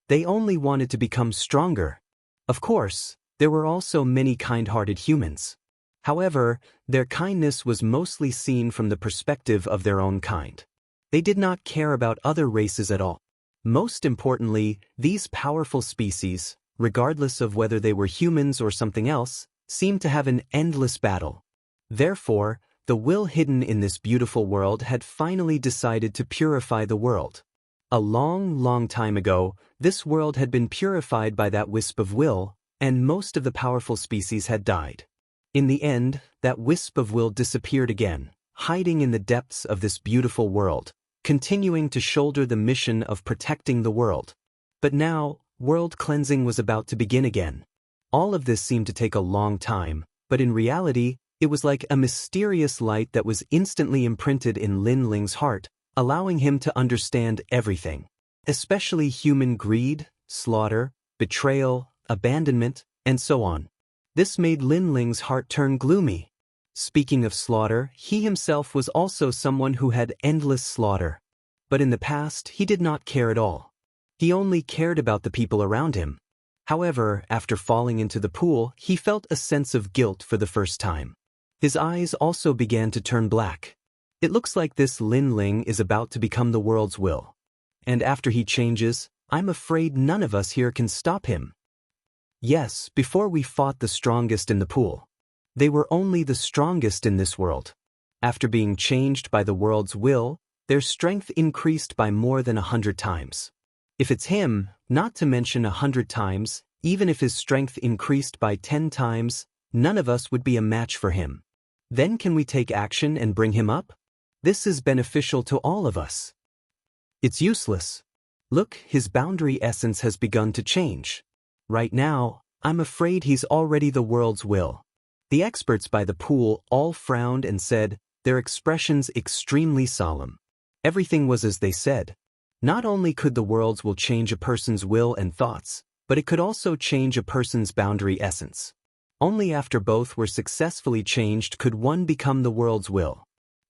They only wanted to become stronger. Of course, there were also many kind-hearted humans. However, their kindness was mostly seen from the perspective of their own kind. They did not care about other races at all. Most importantly, these powerful species, regardless of whether they were humans or something else, seemed to have an endless battle. Therefore, the will hidden in this beautiful world had finally decided to purify the world. A long time ago, this world had been purified by that wisp of will, and most of the powerful species had died. In the end, that wisp of will disappeared again, hiding in the depths of this beautiful world, continuing to shoulder the mission of protecting the world. But now, world cleansing was about to begin again. All of this seemed to take a long time, but in reality, it was like a mysterious light that was instantly imprinted in Lin Ling's heart, allowing him to understand everything, especially human greed, slaughter, betrayal, abandonment, and so on. This made Lin Ling's heart turn gloomy. Speaking of slaughter, he himself was also someone who had endless slaughter. But in the past, he did not care at all. He only cared about the people around him. However, after falling into the pool, he felt a sense of guilt for the first time. His eyes also began to turn black. It looks like this Lin Ling is about to become the world's will. And after he changes, I'm afraid none of us here can stop him. Yes, before we fought the strongest in the pool. They were only the strongest in this world. After being changed by the world's will, their strength increased by more than 100 times. If it's him, not to mention 100 times, even if his strength increased by 10 times, none of us would be a match for him. Then can we take action and bring him up? This is beneficial to all of us. It's useless. Look, his boundary essence has begun to change. Right now, I'm afraid he's already the world's will. The experts by the pool all frowned and said, their expressions extremely solemn. Everything was as they said. Not only could the world's will change a person's will and thoughts, but it could also change a person's boundary essence. Only after both were successfully changed could one become the world's will.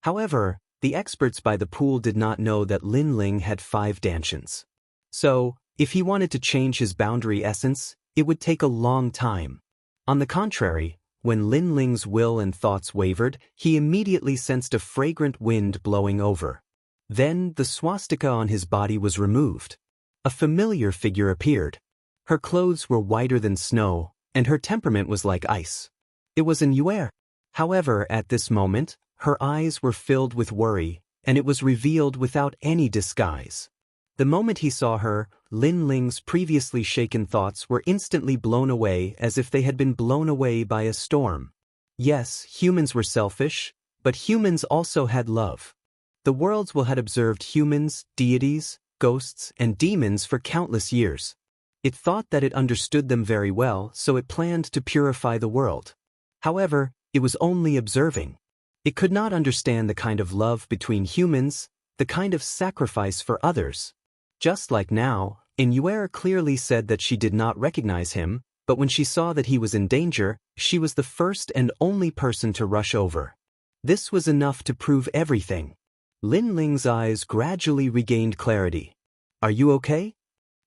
However, the experts by the pool did not know that Lin Ling had 5 dantians. So, if he wanted to change his boundary essence, it would take a long time. On the contrary, when Lin Ling's will and thoughts wavered, he immediately sensed a fragrant wind blowing over. Then, the swastika on his body was removed. A familiar figure appeared. Her clothes were whiter than snow, and her temperament was like ice. It was an Yuer. However, at this moment, her eyes were filled with worry, and it was revealed without any disguise. The moment he saw her, Lin Ling's previously shaken thoughts were instantly blown away as if they had been blown away by a storm. Yes, humans were selfish, but humans also had love. The world's will had observed humans, deities, ghosts, and demons for countless years. It thought that it understood them very well, so it planned to purify the world. However, it was only observing. It could not understand the kind of love between humans, the kind of sacrifice for others. Just like now, Inuera clearly said that she did not recognize him, but when she saw that he was in danger, she was the first and only person to rush over. This was enough to prove everything. Lin Ling's eyes gradually regained clarity. Are you okay?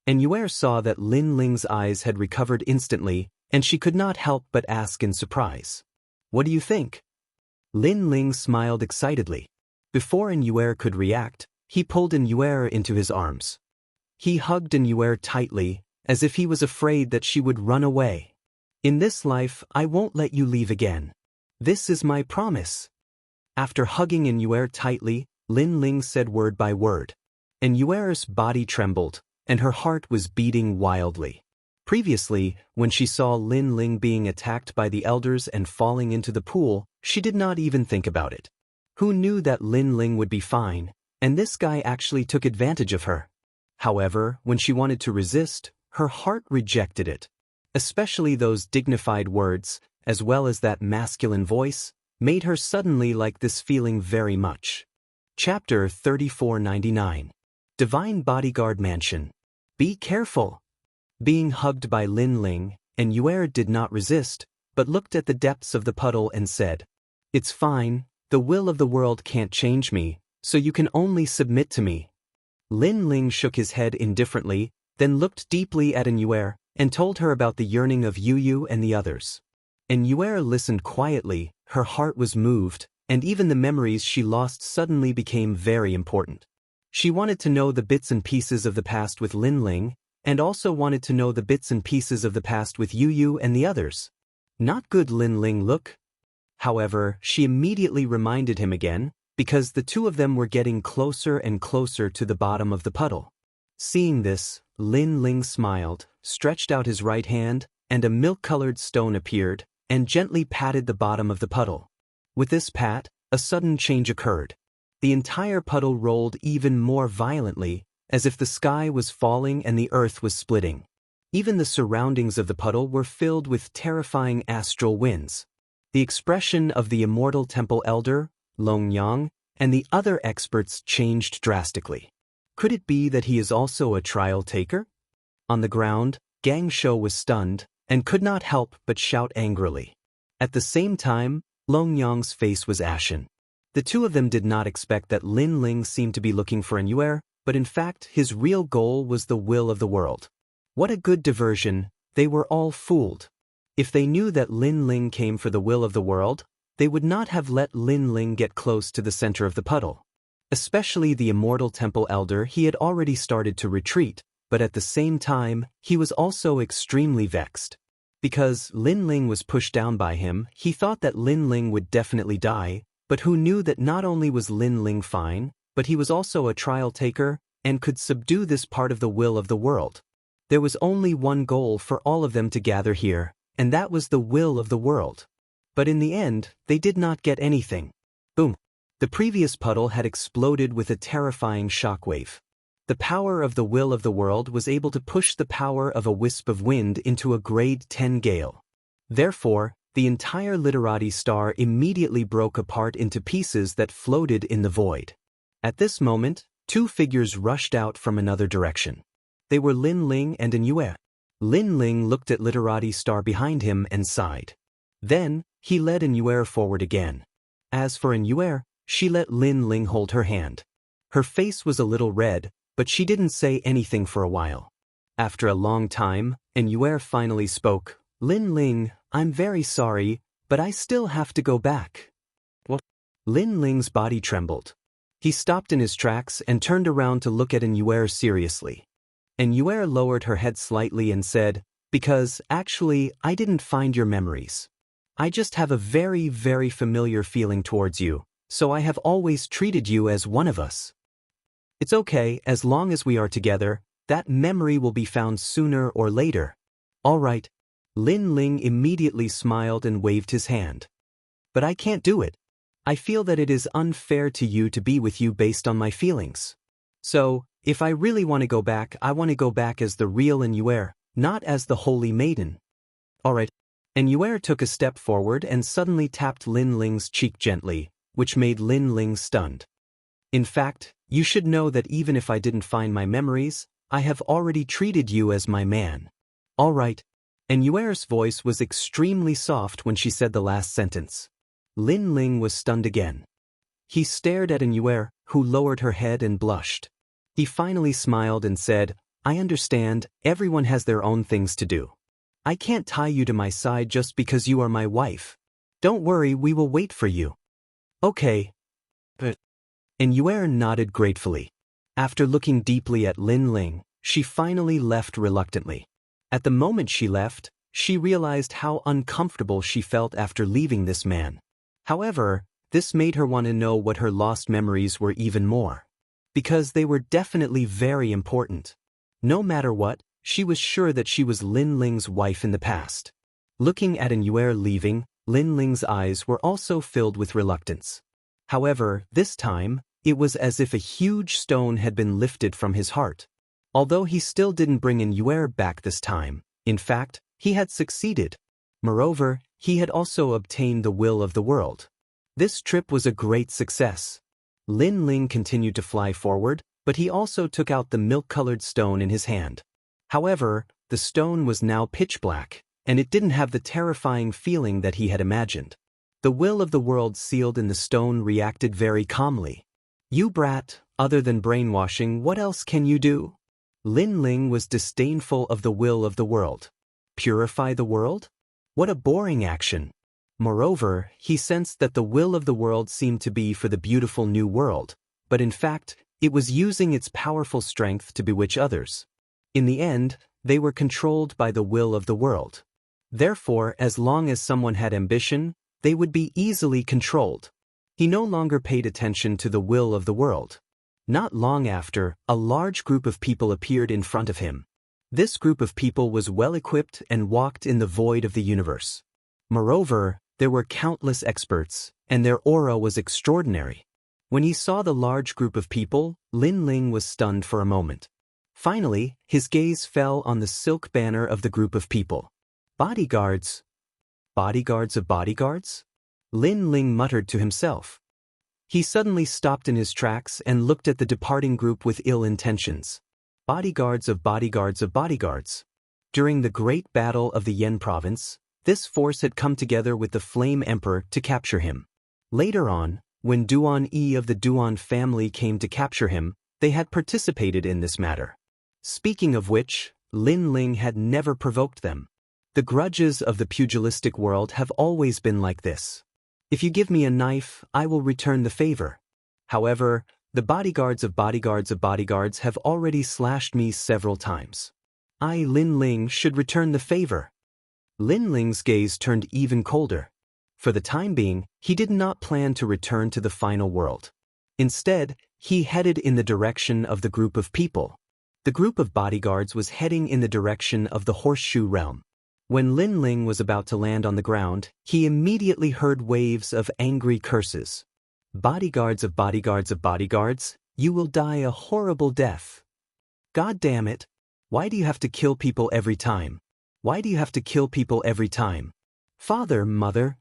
Inuera saw that Lin Ling's eyes had recovered instantly, and she could not help but ask in surprise. What do you think? Lin Ling smiled excitedly. Before Inuera could react, he pulled Inuera into his arms. He hugged Inuera tightly, as if he was afraid that she would run away. In this life, I won't let you leave again. This is my promise. After hugging Inuera tightly, Lin Ling said word by word. Inuera's body trembled, and her heart was beating wildly. Previously, when she saw Lin Ling being attacked by the elders and falling into the pool, she did not even think about it. Who knew that Lin Ling would be fine, and this guy actually took advantage of her? However, when she wanted to resist, her heart rejected it. Especially those dignified words, as well as that masculine voice, made her suddenly like this feeling very much. Chapter 3499. Divine Bodyguard Mansion. Be careful. Being hugged by Lin Ling, Inuera did not resist, but looked at the depths of the puddle and said, It's fine, the will of the world can't change me, so you can only submit to me. Lin Ling shook his head indifferently, then looked deeply at Inuera and told her about the yearning of Yu and the others. Inuera listened quietly, her heart was moved, and even the memories she lost suddenly became very important. She wanted to know the bits and pieces of the past with Lin Ling, and also wanted to know the bits and pieces of the past with Yu and the others. Not good, Lin Ling look. However, she immediately reminded him again, because the two of them were getting closer and closer to the bottom of the puddle. Seeing this, Lin Ling smiled, stretched out his right hand, and a milk-colored stone appeared, and gently patted the bottom of the puddle. With this pat, a sudden change occurred. The entire puddle rolled even more violently, as if the sky was falling and the earth was splitting. Even the surroundings of the puddle were filled with terrifying astral winds. The expression of the immortal temple elder, Long Yang, and the other experts changed drastically. Could it be that he is also a trial taker? On the ground, Gang Shou was stunned, and could not help but shout angrily. At the same time, Long Yang's face was ashen. The two of them did not expect that Lin Ling seemed to be looking for Inuera, but in fact his real goal was the will of the world. What a good diversion, they were all fooled. If they knew that Lin Ling came for the will of the world, they would not have let Lin Ling get close to the center of the puddle. Especially the immortal temple elder, he had already started to retreat, but at the same time, he was also extremely vexed. Because Lin Ling was pushed down by him, he thought that Lin Ling would definitely die, but who knew that not only was Lin Ling fine, but he was also a trial taker, and could subdue this part of the will of the world. There was only one goal for all of them to gather here, and that was the will of the world. But in the end, they did not get anything. Boom. The previous puddle had exploded with a terrifying shockwave. The power of the will of the world was able to push the power of a wisp of wind into a grade 10 gale. Therefore, the entire literati star immediately broke apart into pieces that floated in the void. At this moment, two figures rushed out from another direction. They were Lin Ling and An Yue. Lin Ling looked at literati star behind him and sighed. Then, he led An Yue forward again. As for An Yue, she let Lin Ling hold her hand. Her face was a little red, but she didn't say anything for a while. After a long time, An Yue finally spoke. Lin Ling, I'm very sorry, but I still have to go back. What? Lin Ling's body trembled. He stopped in his tracks and turned around to look at An Yue seriously. An Yue lowered her head slightly and said, because, actually, I didn't find your memories. I just have a very, very familiar feeling towards you, so I have always treated you as one of us. It's okay, as long as we are together, that memory will be found sooner or later. All right. Lin Ling immediately smiled and waved his hand. But I can't do it. I feel that it is unfair to you to be with you based on my feelings. So, if I really want to go back, I want to go back as the real An Yue, not as the holy maiden. All right. An Yue took a step forward and suddenly tapped Lin Ling's cheek gently, which made Lin Ling stunned. In fact, you should know that even if I didn't find my memories, I have already treated you as my man. All right. An Yue's voice was extremely soft when she said the last sentence. Lin Ling was stunned again. He stared at An Yue, who lowered her head and blushed. He finally smiled and said, I understand, everyone has their own things to do. I can't tie you to my side just because you are my wife. Don't worry, we will wait for you. Okay. But An Yue nodded gratefully. After looking deeply at Lin Ling, she finally left reluctantly. At the moment she left, she realized how uncomfortable she felt after leaving this man. However, this made her want to know what her lost memories were even more. Because they were definitely very important. No matter what, she was sure that she was Lin Ling's wife in the past. Looking at An Yue leaving, Lin Ling's eyes were also filled with reluctance. However, this time, it was as if a huge stone had been lifted from his heart. Although he still didn't bring An Yue back this time, in fact, he had succeeded. Moreover, he had also obtained the will of the world. This trip was a great success. Lin Ling continued to fly forward, but he also took out the milk-colored stone in his hand. However, the stone was now pitch black, and it didn't have the terrifying feeling that he had imagined. The will of the world sealed in the stone reacted very calmly. You brat, other than brainwashing, what else can you do? Lin Ling was disdainful of the will of the world. Purify the world? What a boring action. Moreover, he sensed that the will of the world seemed to be for the beautiful new world, but in fact, it was using its powerful strength to bewitch others. In the end, they were controlled by the will of the world. Therefore, as long as someone had ambition, they would be easily controlled. He no longer paid attention to the will of the world. Not long after, a large group of people appeared in front of him. This group of people was well-equipped and walked in the void of the universe. Moreover, there were countless experts, and their aura was extraordinary. When he saw the large group of people, Lin Ling was stunned for a moment. Finally, his gaze fell on the silk banner of the group of people. Bodyguards? Bodyguards of bodyguards? Lin Ling muttered to himself. He suddenly stopped in his tracks and looked at the departing group with ill intentions. Bodyguards of bodyguards of bodyguards. During the great battle of the Yan province, this force had come together with the Flame Emperor to capture him. Later on, when Duan Yi of the Duan family came to capture him, they had participated in this matter. Speaking of which, Lin Ling had never provoked them. The grudges of the pugilistic world have always been like this. If you give me a knife, I will return the favor. However, the bodyguards of bodyguards of bodyguards have already slashed me several times. I, Lin Ling, should return the favor. Lin Ling's gaze turned even colder. For the time being, he did not plan to return to the final world. Instead, he headed in the direction of the group of people. The group of bodyguards was heading in the direction of the horseshoe realm. When Lin Ling was about to land on the ground, he immediately heard waves of angry curses. Bodyguards of bodyguards of bodyguards, you will die a horrible death. God damn it. Why do you have to kill people every time? Why do you have to kill people every time? Father, mother.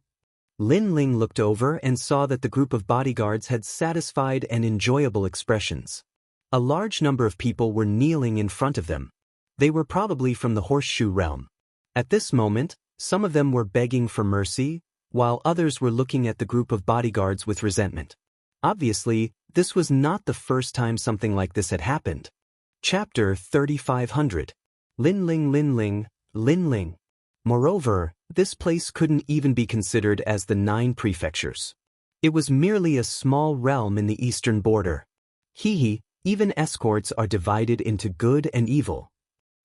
Lin Ling looked over and saw that the group of bodyguards had satisfied and enjoyable expressions. A large number of people were kneeling in front of them. They were probably from the horseshoe realm. At this moment, some of them were begging for mercy, while others were looking at the group of bodyguards with resentment. Obviously, this was not the first time something like this had happened. Chapter 3500. Lin Ling Lin Ling, Lin Ling. Moreover, this place couldn't even be considered as the 9 prefectures. It was merely a small realm in the eastern border. Hee, even escorts are divided into good and evil.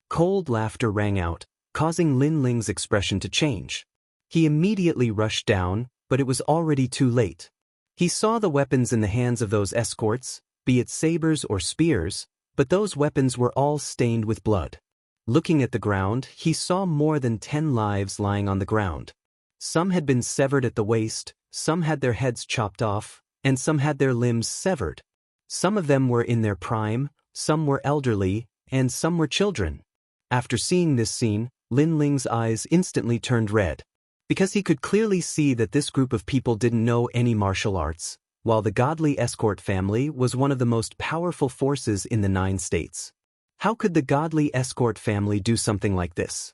Cold laughter rang out, causing Lin Ling's expression to change. He immediately rushed down, but it was already too late. He saw the weapons in the hands of those escorts, be it sabers or spears, but those weapons were all stained with blood. Looking at the ground, he saw more than 10 lives lying on the ground. Some had been severed at the waist, some had their heads chopped off, and some had their limbs severed. Some of them were in their prime, some were elderly, and some were children. After seeing this scene, Lin Ling's eyes instantly turned red. Because he could clearly see that this group of people didn't know any martial arts, while the godly escort family was one of the most powerful forces in the 9 states. How could the godly escort family do something like this?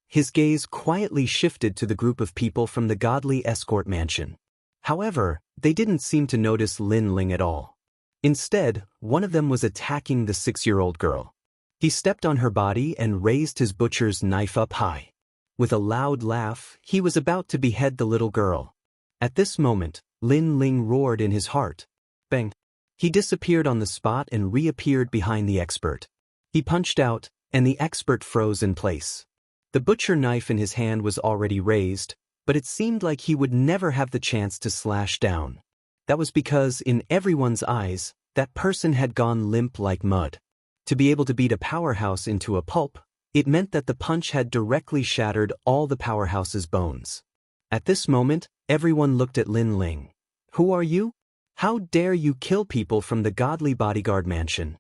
His gaze quietly shifted to the group of people from the godly escort mansion. However, they didn't seem to notice Lin Ling at all. Instead, one of them was attacking the 6-year-old girl. He stepped on her body and raised his butcher's knife up high. With a loud laugh, he was about to behead the little girl. At this moment, Lin Ling roared in his heart. Bang! He disappeared on the spot and reappeared behind the expert. He punched out, and the expert froze in place. The butcher knife in his hand was already raised, but it seemed like he would never have the chance to slash down. That was because, in everyone's eyes, that person had gone limp like mud. To be able to beat a powerhouse into a pulp, it meant that the punch had directly shattered all the powerhouse's bones. At this moment, everyone looked at Lin Ling. Who are you? How dare you kill people from the godly bodyguard mansion?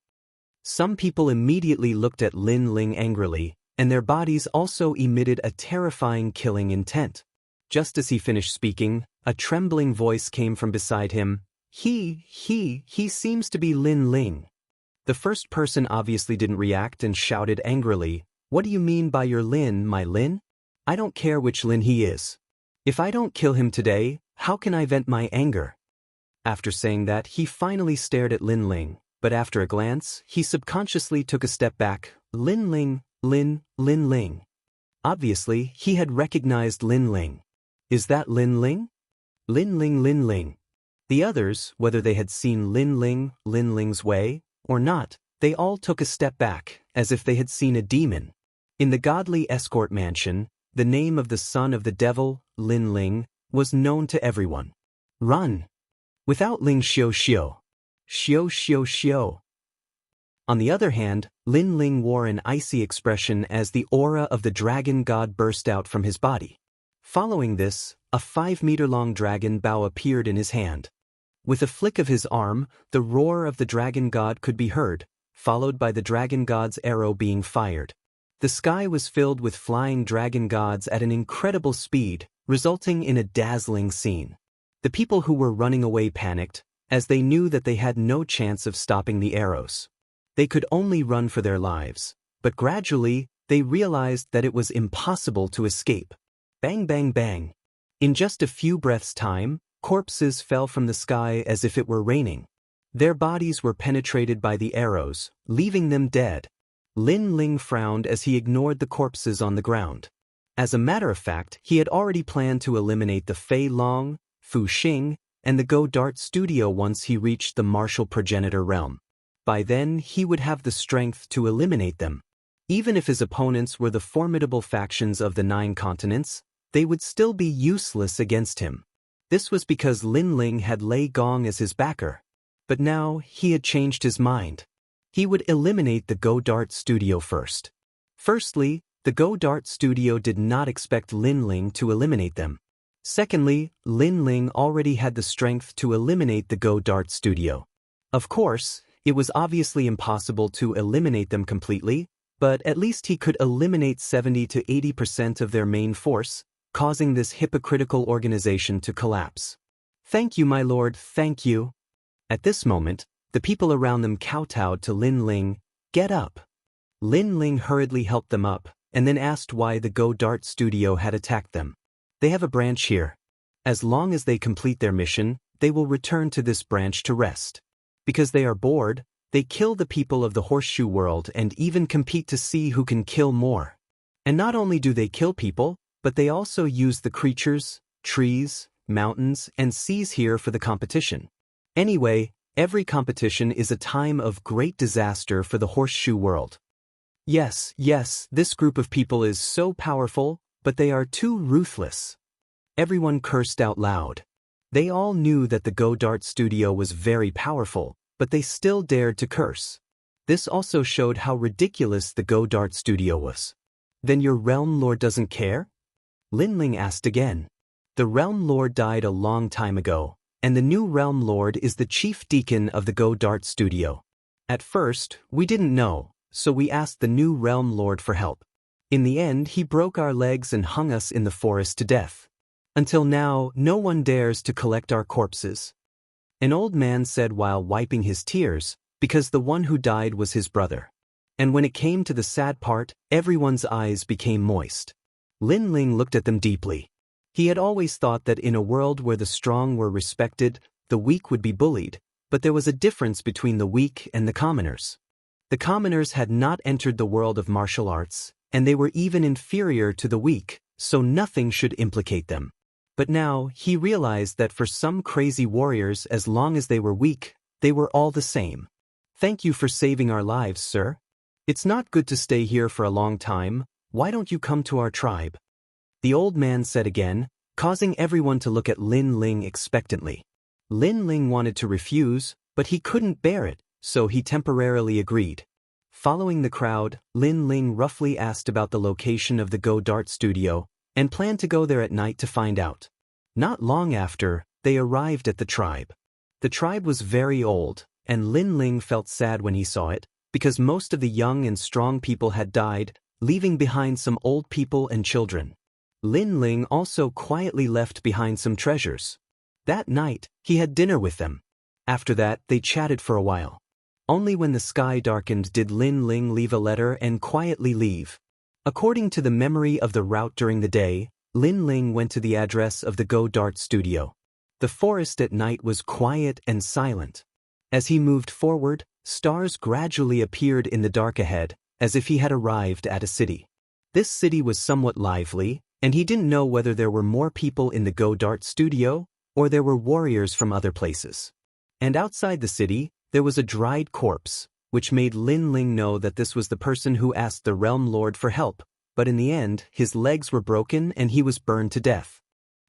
Some people immediately looked at Lin Ling angrily, and their bodies also emitted a terrifying killing intent. Just as he finished speaking, a trembling voice came from beside him. He seems to be Lin Ling. The first person obviously didn't react and shouted angrily, "What do you mean by your Lin, my Lin? I don't care which Lin he is. If I don't kill him today, how can I vent my anger?" After saying that, he finally stared at Lin Ling, but after a glance, he subconsciously took a step back. Lin Ling, Lin Ling. Obviously, he had recognized Lin Ling. Is that Lin Ling? Lin Ling. The others, whether they had seen Lin Ling's way, or not, they all took a step back, as if they had seen a demon. In the godly escort mansion, the name of the son of the devil, Lin Ling, was known to everyone. Run! Without Ling Xiu Xiu. Xiu. On the other hand, Lin Ling wore an icy expression as the aura of the dragon god burst out from his body. Following this, a 5-meter-long dragon bow appeared in his hand. With a flick of his arm, the roar of the dragon god could be heard, followed by the dragon god's arrow being fired. The sky was filled with flying dragon gods at an incredible speed, resulting in a dazzling scene. The people who were running away panicked, as they knew that they had no chance of stopping the arrows. They could only run for their lives, but gradually, they realized that it was impossible to escape. Bang bang bang. In just a few breaths' time, corpses fell from the sky as if it were raining. Their bodies were penetrated by the arrows, leaving them dead. Lin Ling frowned as he ignored the corpses on the ground. As a matter of fact, he had already planned to eliminate the Fei Long, Fu Xing, and the Go Dart studio once he reached the martial progenitor realm. By then, he would have the strength to eliminate them. Even if his opponents were the formidable factions of the 9 continents, they would still be useless against him. This was because Lin Ling had Lei Gong as his backer. But now, he had changed his mind. He would eliminate the Go Dart Studio first. Firstly, the Go Dart Studio did not expect Lin Ling to eliminate them. Secondly, Lin Ling already had the strength to eliminate the Go Dart Studio. Of course, it was obviously impossible to eliminate them completely, but at least he could eliminate 70 to 80% of their main force, causing this hypocritical organization to collapse. "Thank you, my lord, thank you." At this moment, the people around them kowtowed to Lin Ling. "Get up." Lin Ling hurriedly helped them up, and then asked why the Go Dart Studio had attacked them. "They have a branch here. As long as they complete their mission, they will return to this branch to rest. Because they are bored, they kill the people of the Horseshoe World and even compete to see who can kill more. And not only do they kill people, but they also use the creatures, trees, mountains, and seas here for the competition. Anyway, every competition is a time of great disaster for the Horseshoe World. Yes, this group of people is so powerful, but they are too ruthless." Everyone cursed out loud. They all knew that the Go Dart Studio was very powerful, but they still dared to curse. This also showed how ridiculous the Go Dart Studio was. "Then your realm lord doesn't care?" Lin Ling asked again. "The realm lord died a long time ago, and the new realm lord is the chief deacon of the Go Dart Studio. At first, we didn't know, so we asked the new realm lord for help. In the end, he broke our legs and hung us in the forest to death. Until now, no one dares to collect our corpses." An old man said while wiping his tears, because the one who died was his brother. And when it came to the sad part, everyone's eyes became moist. Lin Ling looked at them deeply. He had always thought that in a world where the strong were respected, the weak would be bullied, but there was a difference between the weak and the commoners. The commoners had not entered the world of martial arts, and they were even inferior to the weak, so nothing should implicate them. But now, he realized that for some crazy warriors, as long as they were weak, they were all the same. "Thank you for saving our lives, sir. It's not good to stay here for a long time. Why don't you come to our tribe?" The old man said again, causing everyone to look at Lin Ling expectantly. Lin Ling wanted to refuse, but he couldn't bear it, so he temporarily agreed. Following the crowd, Lin Ling roughly asked about the location of the Go Dart Studio, and planned to go there at night to find out. Not long after, they arrived at the tribe. The tribe was very old, and Lin Ling felt sad when he saw it, because most of the young and strong people had died, leaving behind some old people and children. Lin Ling also quietly left behind some treasures. That night, he had dinner with them. After that, they chatted for a while. Only when the sky darkened did Lin Ling leave a letter and quietly leave. According to the memory of the route during the day, Lin Ling went to the address of the Go Dart Studio. The forest at night was quiet and silent. As he moved forward, stars gradually appeared in the dark ahead, as if he had arrived at a city. This city was somewhat lively, and he didn't know whether there were more people in the Go Dart Studio, or there were warriors from other places. And outside the city, there was a dried corpse, which made Lin Ling know that this was the person who asked the realm lord for help, but in the end, his legs were broken and he was burned to death.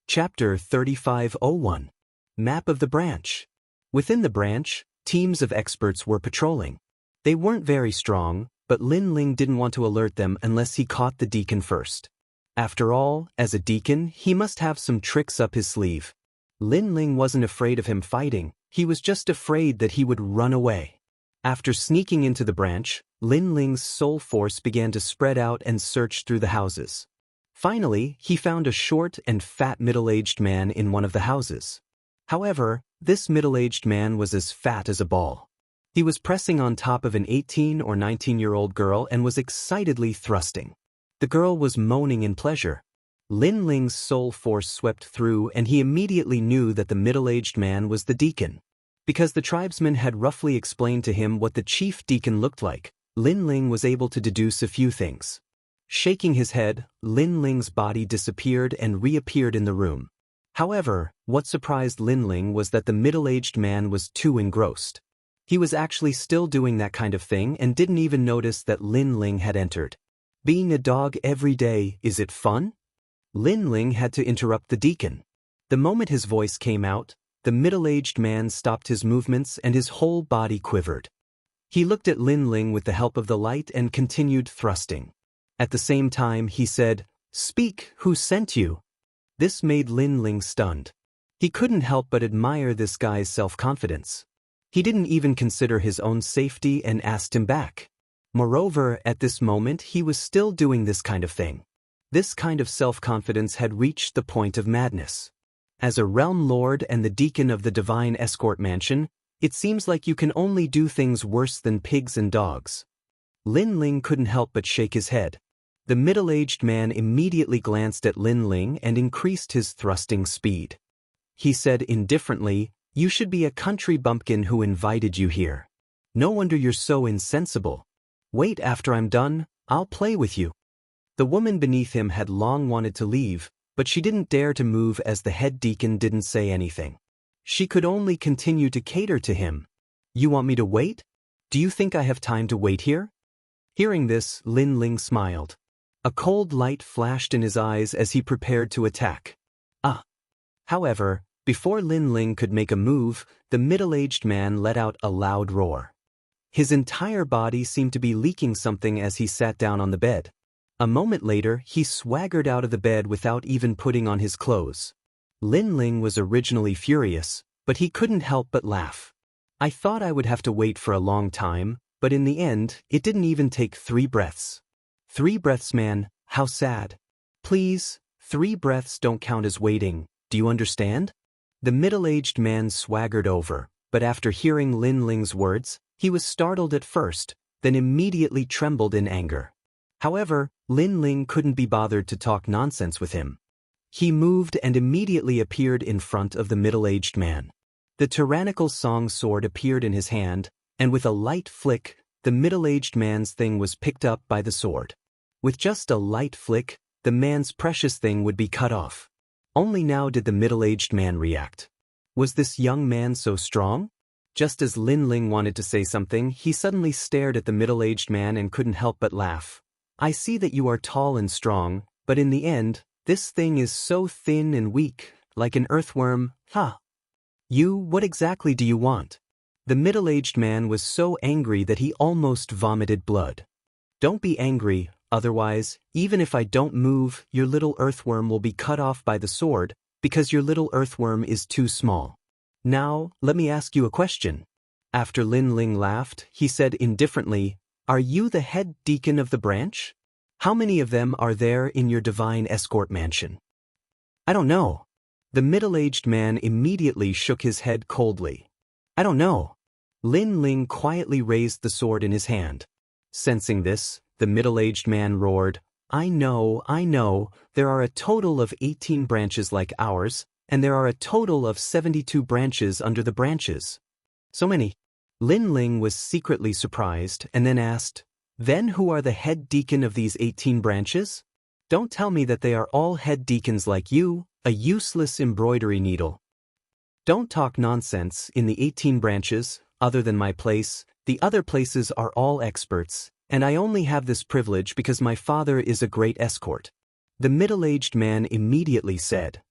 Chapter 3501. Map of the Branch. Within the branch, teams of experts were patrolling. They weren't very strong, but Lin Ling didn't want to alert them unless he caught the deacon first. After all, as a deacon, he must have some tricks up his sleeve. Lin Ling wasn't afraid of him fighting, he was just afraid that he would run away. After sneaking into the branch, Lin Ling's soul force began to spread out and search through the houses. Finally, he found a short and fat middle-aged man in one of the houses. However, this middle-aged man was as fat as a ball. He was pressing on top of an 18 or 19-year-old girl and was excitedly thrusting. The girl was moaning in pleasure. Lin Ling's soul force swept through and he immediately knew that the middle-aged man was the deacon. Because the tribesman had roughly explained to him what the chief deacon looked like, Lin Ling was able to deduce a few things. Shaking his head, Lin Ling's body disappeared and reappeared in the room. However, what surprised Lin Ling was that the middle-aged man was too engrossed. He was actually still doing that kind of thing and didn't even notice that Lin Ling had entered. Being a dog every day, is it fun? Lin Ling had to interrupt the deacon. The moment his voice came out, The middle-aged man stopped his movements and his whole body quivered. He looked at Lin Ling with the help of the light and continued thrusting. At the same time, he said, "Speak, who sent you?" This made Lin Ling stunned. He couldn't help but admire this guy's self-confidence. He didn't even consider his own safety and asked him back. Moreover, at this moment he was still doing this kind of thing. This kind of self-confidence had reached the point of madness. As a realm lord and the deacon of the divine escort mansion, it seems like you can only do things worse than pigs and dogs. Lin Ling couldn't help but shake his head. The middle-aged man immediately glanced at Lin Ling and increased his thrusting speed. He said indifferently, "You should be a country bumpkin who invited you here. No wonder you're so insensible. Wait, after I'm done, I'll play with you." The woman beneath him had long wanted to leave, but she didn't dare to move as the head deacon didn't say anything. She could only continue to cater to him. "You want me to wait? Do you think I have time to wait here?" Hearing this, Lin Ling smiled. A cold light flashed in his eyes as he prepared to attack. However, before Lin Ling could make a move, the middle-aged man let out a loud roar. His entire body seemed to be leaking something as he sat down on the bed. A moment later, he swaggered out of the bed without even putting on his clothes. Lin Ling was originally furious, but he couldn't help but laugh. "I thought I would have to wait for a long time, but in the end, it didn't even take 3 breaths. 3 breaths, man, how sad. Please, 3 breaths don't count as waiting, do you understand?" The middle-aged man swaggered over, but after hearing Lin Ling's words, he was startled at first, then immediately trembled in anger. However, Lin Ling couldn't be bothered to talk nonsense with him. He moved and immediately appeared in front of the middle-aged man. The tyrannical song sword appeared in his hand, and with a light flick, the middle-aged man's thing was picked up by the sword. With just a light flick, the man's precious thing would be cut off. Only now did the middle-aged man react. Was this young man so strong? Just as Lin Ling wanted to say something, he suddenly stared at the middle-aged man and couldn't help but laugh. "I see that you are tall and strong, but in the end, this thing is so thin and weak, like an earthworm, What exactly do you want?" The middle-aged man was so angry that he almost vomited blood. "Don't be angry, otherwise, even if I don't move, your little earthworm will be cut off by the sword, because your little earthworm is too small. Now, let me ask you a question." After Lin Ling laughed, he said indifferently, "Are you the head deacon of the branch? How many of them are there in your divine escort mansion?" "I don't know." The middle-aged man immediately shook his head coldly. "I don't know." Lin Ling quietly raised the sword in his hand. Sensing this, the middle-aged man roared, I know, there are a total of 18 branches like ours, and there are a total of 72 branches under the branches." "So many." Lin Ling was secretly surprised and then asked, "Then who are the head deacon of these 18 branches? Don't tell me that they are all head deacons like you, a useless embroidery needle." "Don't talk nonsense. In the 18 branches, other than my place, the other places are all experts, and I only have this privilege because my father is a great escort." The middle-aged man immediately said,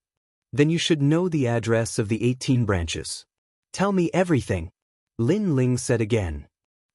"Then you should know the address of the 18 branches. Tell me everything." Lin Ling said again,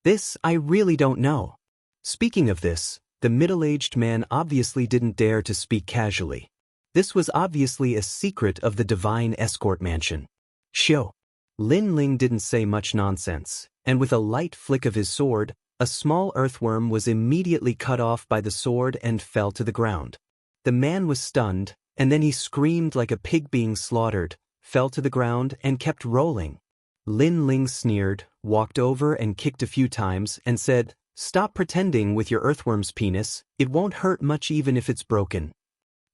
"This I really don't know." Speaking of this, the middle-aged man obviously didn't dare to speak casually. This was obviously a secret of the divine escort mansion. "Show." Lin Ling didn't say much nonsense, and with a light flick of his sword, a small earthworm was immediately cut off by the sword and fell to the ground. The man was stunned, and then he screamed like a pig being slaughtered, fell to the ground, and kept rolling. Lin Ling sneered, walked over and kicked a few times, and said, "Stop pretending with your earthworm's penis, it won't hurt much even if it's broken."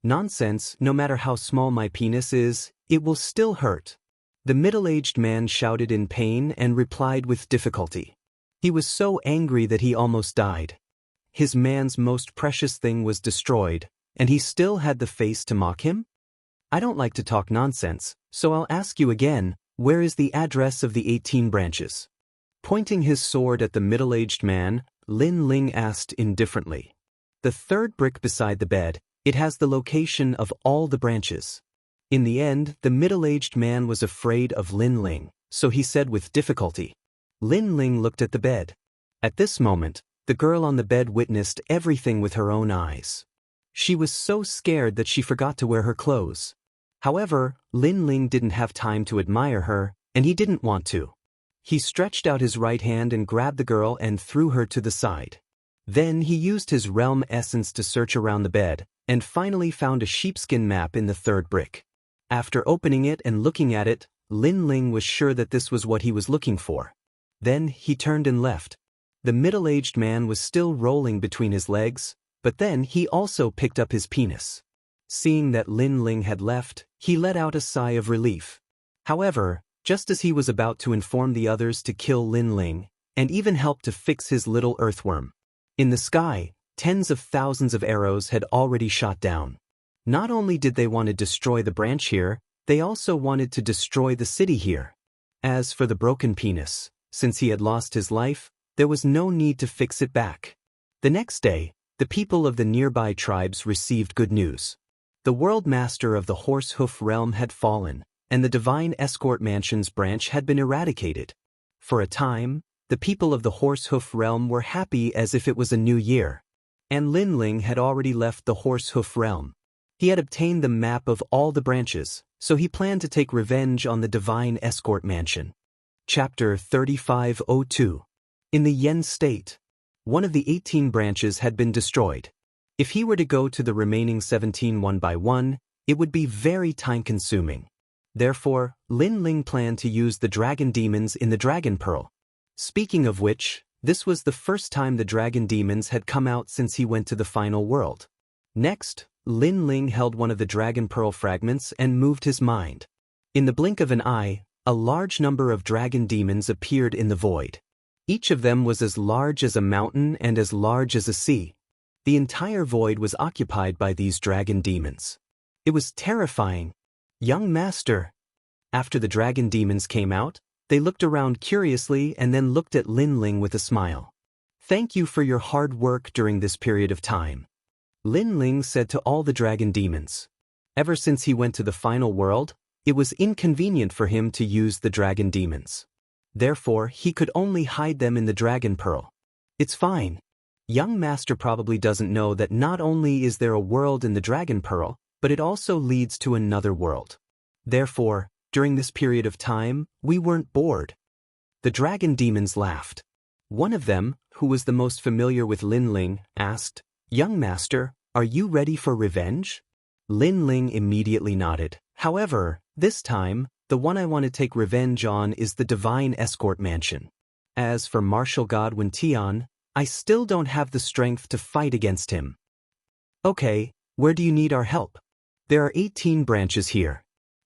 "Nonsense, no matter how small my penis is, it will still hurt." The middle-aged man shouted in pain and replied with difficulty. He was so angry that he almost died. His man's most precious thing was destroyed, and he still had the face to mock him? "I don't like to talk nonsense, so I'll ask you again, where is the address of the 18 branches?" Pointing his sword at the middle-aged man, Lin Ling asked indifferently. "The 3rd brick beside the bed, it has the location of all the branches." In the end, the middle-aged man was afraid of Lin Ling, so he said with difficulty. Lin Ling looked at the bed. At this moment, the girl on the bed witnessed everything with her own eyes. She was so scared that she forgot to wear her clothes. However, Lin Ling didn't have time to admire her, and he didn't want to. He stretched out his right hand and grabbed the girl and threw her to the side. Then he used his realm essence to search around the bed, and finally found a sheepskin map in the third brick. After opening it and looking at it, Lin Ling was sure that this was what he was looking for. Then he turned and left. The middle-aged man was still rolling between his legs, but then he also picked up his penis. Seeing that Lin Ling had left, he let out a sigh of relief. However, just as he was about to inform the others to kill Lin Ling, and even help to fix his little earthworm, in the sky, tens of thousands of arrows had already shot down. Not only did they want to destroy the branch here, they also wanted to destroy the city here. As for the broken penis, since he had lost his life, there was no need to fix it back. The next day, the people of the nearby tribes received good news. The world master of the horse hoof realm had fallen, and the divine escort mansion's branch had been eradicated. For a time, the people of the horse hoof realm were happy as if it was a new year. And Lin Ling had already left the horse hoof realm. He had obtained the map of all the branches, so he planned to take revenge on the divine escort mansion. Chapter 3502. In the Yen state, one of the 18 branches had been destroyed. If he were to go to the remaining 17 one by one, it would be very time-consuming. Therefore, Lin Ling planned to use the dragon demons in the Dragon Pearl. Speaking of which, this was the first time the dragon demons had come out since he went to the final world. Next, Lin Ling held one of the Dragon Pearl fragments and moved his mind. In the blink of an eye, a large number of dragon demons appeared in the void. Each of them was as large as a mountain and as large as a sea. The entire void was occupied by these dragon demons. It was terrifying. Young master. After the dragon demons came out, they looked around curiously and then looked at Lin Ling with a smile. Thank you for your hard work during this period of time. Lin Ling said to all the dragon demons. Ever since he went to the final world, it was inconvenient for him to use the dragon demons. Therefore, he could only hide them in the Dragon Pearl. It's fine. Young master probably doesn't know that not only is there a world in the Dragon Pearl, but it also leads to another world. Therefore, during this period of time, we weren't bored. The dragon demons laughed. One of them, who was the most familiar with Lin Ling, asked, Young master, are you ready for revenge? Lin Ling immediately nodded. However, this time, the one I want to take revenge on is the divine escort mansion. As for martial god Wen Tian, I still don't have the strength to fight against him. Okay, where do you need our help? There are 18 branches here.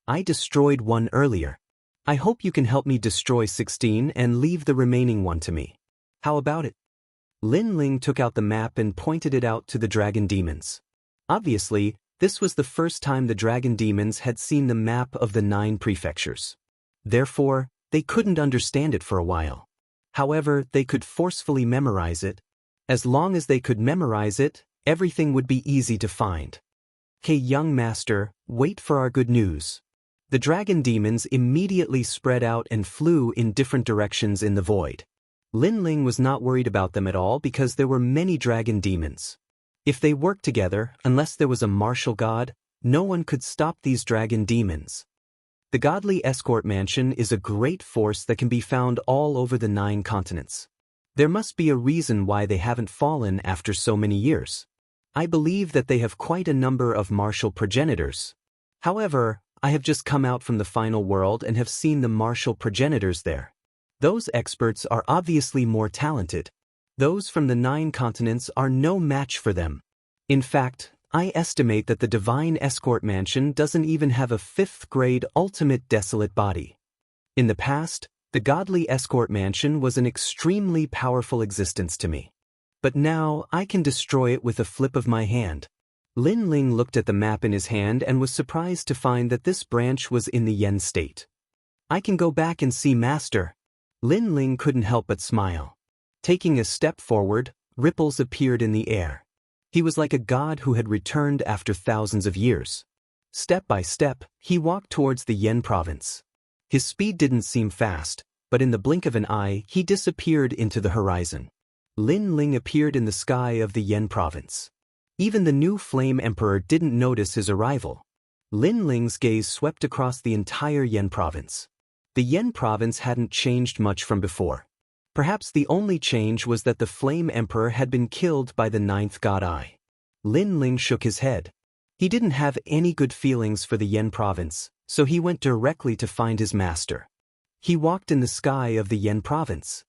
I destroyed one earlier. I hope you can help me destroy 16 and leave the remaining one to me. How about it? Lin Ling took out the map and pointed it out to the dragon demons. Obviously, this was the first time the dragon demons had seen the map of the 9 prefectures. Therefore, they couldn't understand it for a while. However, they could forcefully memorize it. As long as they could memorize it, everything would be easy to find. Okay, young master, wait for our good news. The dragon demons immediately spread out and flew in different directions in the void. Lin Ling was not worried about them at all because there were many dragon demons. If they worked together, unless there was a martial god, no one could stop these dragon demons. The godly escort mansion is a great force that can be found all over the 9 continents. There must be a reason why they haven't fallen after so many years. I believe that they have quite a number of martial progenitors. However, I have just come out from the final world and have seen the martial progenitors there. Those experts are obviously more talented. Those from the 9 continents are no match for them. In fact, I estimate that the divine escort mansion doesn't even have a 5th grade ultimate desolate body. In the past, the godly escort mansion was an extremely powerful existence to me. But now I can destroy it with a flip of my hand. Lin Ling looked at the map in his hand and was surprised to find that this branch was in the Yen state. I can go back and see master. Lin Ling couldn't help but smile. Taking a step forward, ripples appeared in the air. He was like a god who had returned after thousands of years. Step by step, he walked towards the Yen province. His speed didn't seem fast, but in the blink of an eye he disappeared into the horizon. Lin Ling appeared in the sky of the Yen province. Even the new Flame Emperor didn't notice his arrival. Lin Ling's gaze swept across the entire Yen province. The Yen province hadn't changed much from before. Perhaps the only change was that the Flame Emperor had been killed by the ninth god Eye. Lin Ling shook his head. He didn't have any good feelings for the Yen province, so he went directly to find his master. He walked in the sky of the Yen province.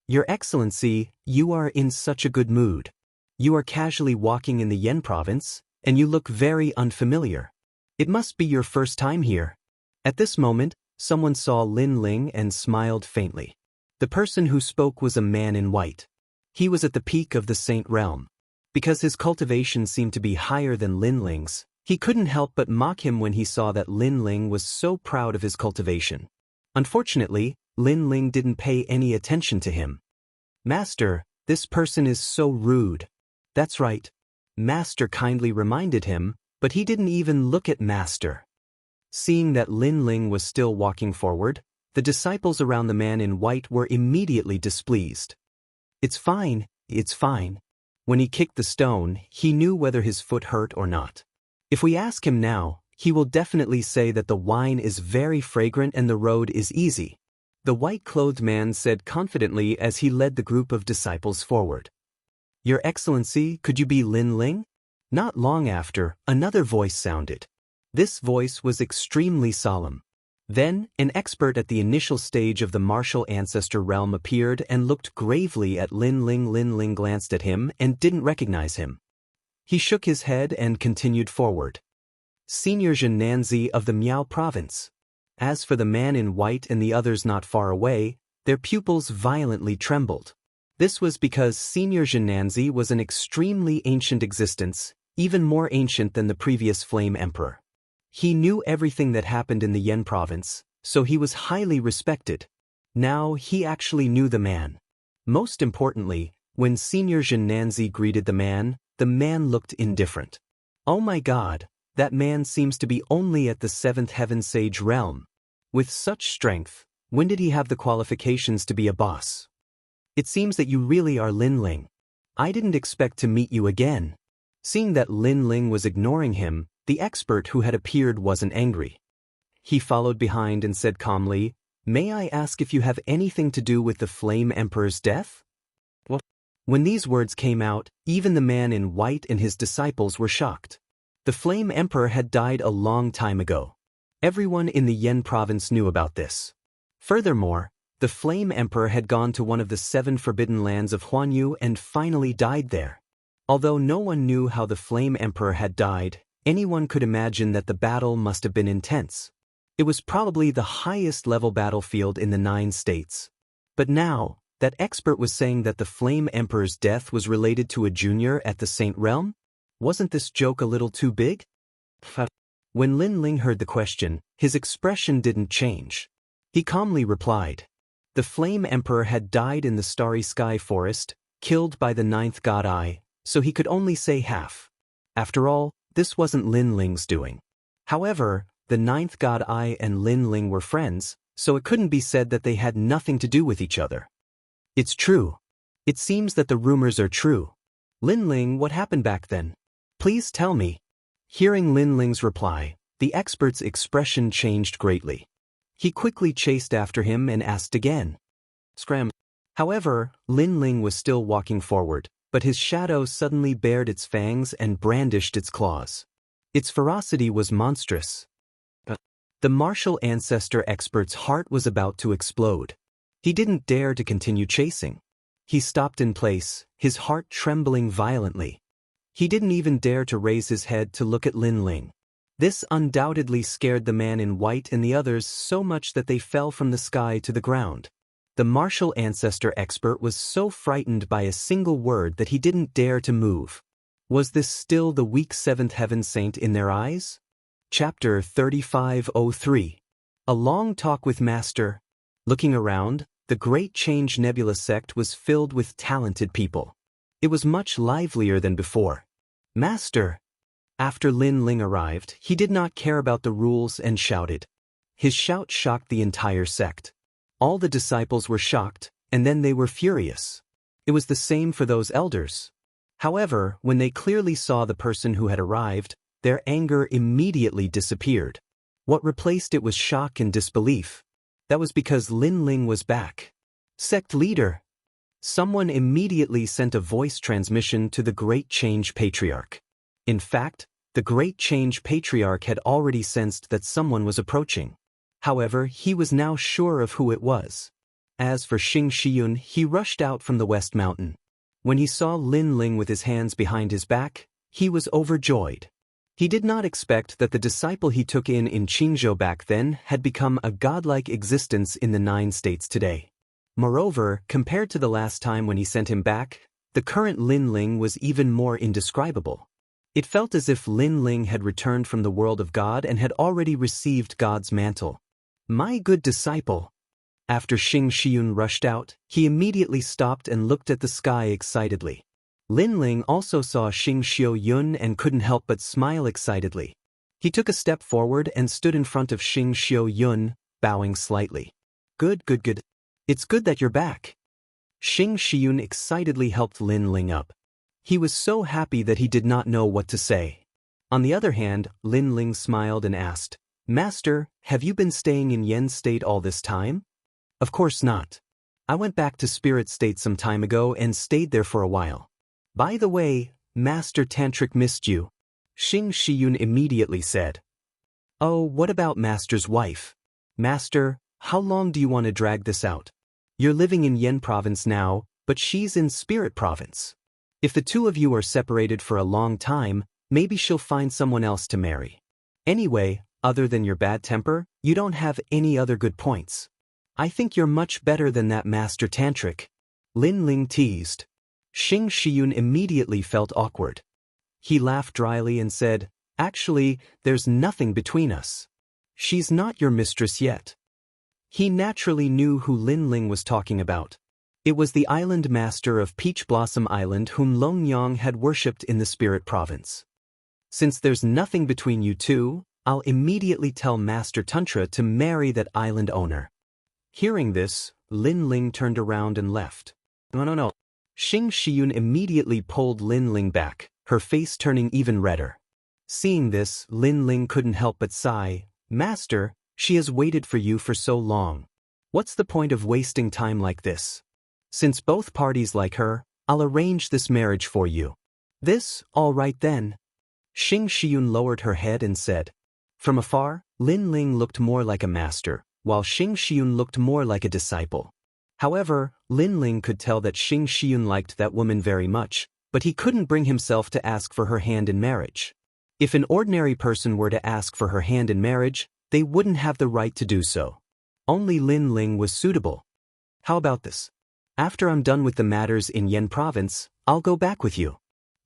"Your Excellency, you are in such a good mood. You are casually walking in the Yen province, and you look very unfamiliar. It must be your first time here." At this moment, someone saw Lin Ling and smiled faintly. The person who spoke was a man in white. He was at the peak of the Saint Realm. Because his cultivation seemed to be higher than Lin Ling's, he couldn't help but mock him when he saw that Lin Ling was so proud of his cultivation. Unfortunately, Lin Ling didn't pay any attention to him. "Master, this person is so rude." "That's right." Master kindly reminded him, but he didn't even look at Master. Seeing that Lin Ling was still walking forward, the disciples around the man in white were immediately displeased. It's fine. When he kicked the stone, he knew whether his foot hurt or not. If we ask him now, he will definitely say that the wine is very fragrant and the road is easy. The white-clothed man said confidently as he led the group of disciples forward. "Your Excellency, could you be Lin Ling?" Not long after, another voice sounded. This voice was extremely solemn. Then, an expert at the initial stage of the martial ancestor realm appeared and looked gravely at Lin Ling. Lin Ling glanced at him and didn't recognize him. He shook his head and continued forward. "Senior Xianxia of the Miao province." As for the man in white and the others not far away, their pupils violently trembled. This was because Senior Xianxia was an extremely ancient existence, even more ancient than the previous Flame Emperor. He knew everything that happened in the Yen province, so he was highly respected. Now he actually knew the man. Most importantly, when Senior Xianxia greeted the man looked indifferent. "Oh my God, that man seems to be only at the 7th Heaven Sage realm. With such strength, when did he have the qualifications to be a boss? It seems that you really are Lin Ling. I didn't expect to meet you again." Seeing that Lin Ling was ignoring him, the expert who had appeared wasn't angry. He followed behind and said calmly, "May I ask if you have anything to do with the Flame Emperor's death?" What? When these words came out, even the man in white and his disciples were shocked. The Flame Emperor had died a long time ago. Everyone in the Yen province knew about this. Furthermore, the Flame Emperor had gone to one of the 7 forbidden lands of Huanyu and finally died there. Although no one knew how the Flame Emperor had died, anyone could imagine that the battle must have been intense. It was probably the highest level battlefield in the 9 states. But now, that expert was saying that the Flame Emperor's death was related to a junior at the Saint Realm? Wasn't this joke a little too big? When Lin Ling heard the question, his expression didn't change. He calmly replied. The Flame Emperor had died in the Starry Sky Forest, killed by the 9th god Eye, so he could only say half. After all, this wasn't Lin Ling's doing. However, the 9th god Eye and Lin Ling were friends, so it couldn't be said that they had nothing to do with each other. "It's true. It seems that the rumors are true. Lin Ling, what happened back then? Please tell me." Hearing Lin Ling's reply, the expert's expression changed greatly. He quickly chased after him and asked again. Scram. However, Lin Ling was still walking forward, but his shadow suddenly bared its fangs and brandished its claws. Its ferocity was monstrous. The martial ancestor expert's heart was about to explode. He didn't dare to continue chasing. He stopped in place, his heart trembling violently. He didn't even dare to raise his head to look at Lin Ling. This undoubtedly scared the man in white and the others so much that they fell from the sky to the ground. The martial ancestor expert was so frightened by a single word that he didn't dare to move. Was this still the weak 7th Heaven Saint in their eyes? Chapter 3503. A Long Talk with Master. Looking around, the Great Change Nebula sect was filled with talented people. It was much livelier than before. "Master!" After Lin Ling arrived, he did not care about the rules and shouted. His shout shocked the entire sect. All the disciples were shocked, and then they were furious. It was the same for those elders. However, when they clearly saw the person who had arrived, their anger immediately disappeared. What replaced it was shock and disbelief. That was because Lin Ling was back. Sect leader. Someone immediately sent a voice transmission to the Great Change Patriarch. In fact, the Great Change Patriarch had already sensed that someone was approaching. However, he was now sure of who it was. As for Xianxia, he rushed out from the West Mountain. When he saw Lin Ling with his hands behind his back, he was overjoyed. He did not expect that the disciple he took in Qingzhou back then had become a godlike existence in the 9 states today. Moreover, compared to the last time when he sent him back, the current Lin Ling was even more indescribable. It felt as if Lin Ling had returned from the world of God and had already received God's mantle. My good disciple. After Xianxia rushed out, he immediately stopped and looked at the sky excitedly. Lin Ling also saw Xianxia and couldn't help but smile excitedly. He took a step forward and stood in front of Xianxia, bowing slightly. Good. It's good that you're back. Xianxia excitedly helped Lin Ling up. He was so happy that he did not know what to say. On the other hand, Lin Ling smiled and asked, Master, have you been staying in Yen State all this time? Of course not. I went back to Spirit State some time ago and stayed there for a while. By the way, Master Tantric missed you. Xianxia immediately said. Oh, what about Master's wife? Master, how long do you want to drag this out? You're living in Yen Province now, but she's in Spirit Province. If the two of you are separated for a long time, maybe she'll find someone else to marry. Anyway, other than your bad temper, you don't have any other good points. I think you're much better than that Master Tantric. Lin Ling teased. Xianxia immediately felt awkward. He laughed dryly and said, Actually, there's nothing between us. She's not your mistress yet. He naturally knew who Lin Ling was talking about. It was the island master of Peach Blossom Island whom Long Yang had worshipped in the Spirit Province. Since there's nothing between you two, I'll immediately tell Master Tantra to marry that island owner. Hearing this, Lin Ling turned around and left. No. Xianxia immediately pulled Lin Ling back, her face turning even redder. Seeing this, Lin Ling couldn't help but sigh, Master, she has waited for you for so long. What's the point of wasting time like this? Since both parties like her, I'll arrange this marriage for you. This, all right then. Xianxia lowered her head and said. From afar, Lin Ling looked more like a master, while Xianxia looked more like a disciple. However, Lin Ling could tell that Xianxia liked that woman very much, but he couldn't bring himself to ask for her hand in marriage. If an ordinary person were to ask for her hand in marriage, they wouldn't have the right to do so. Only Lin Ling was suitable. How about this? After I'm done with the matters in Yen Province, I'll go back with you.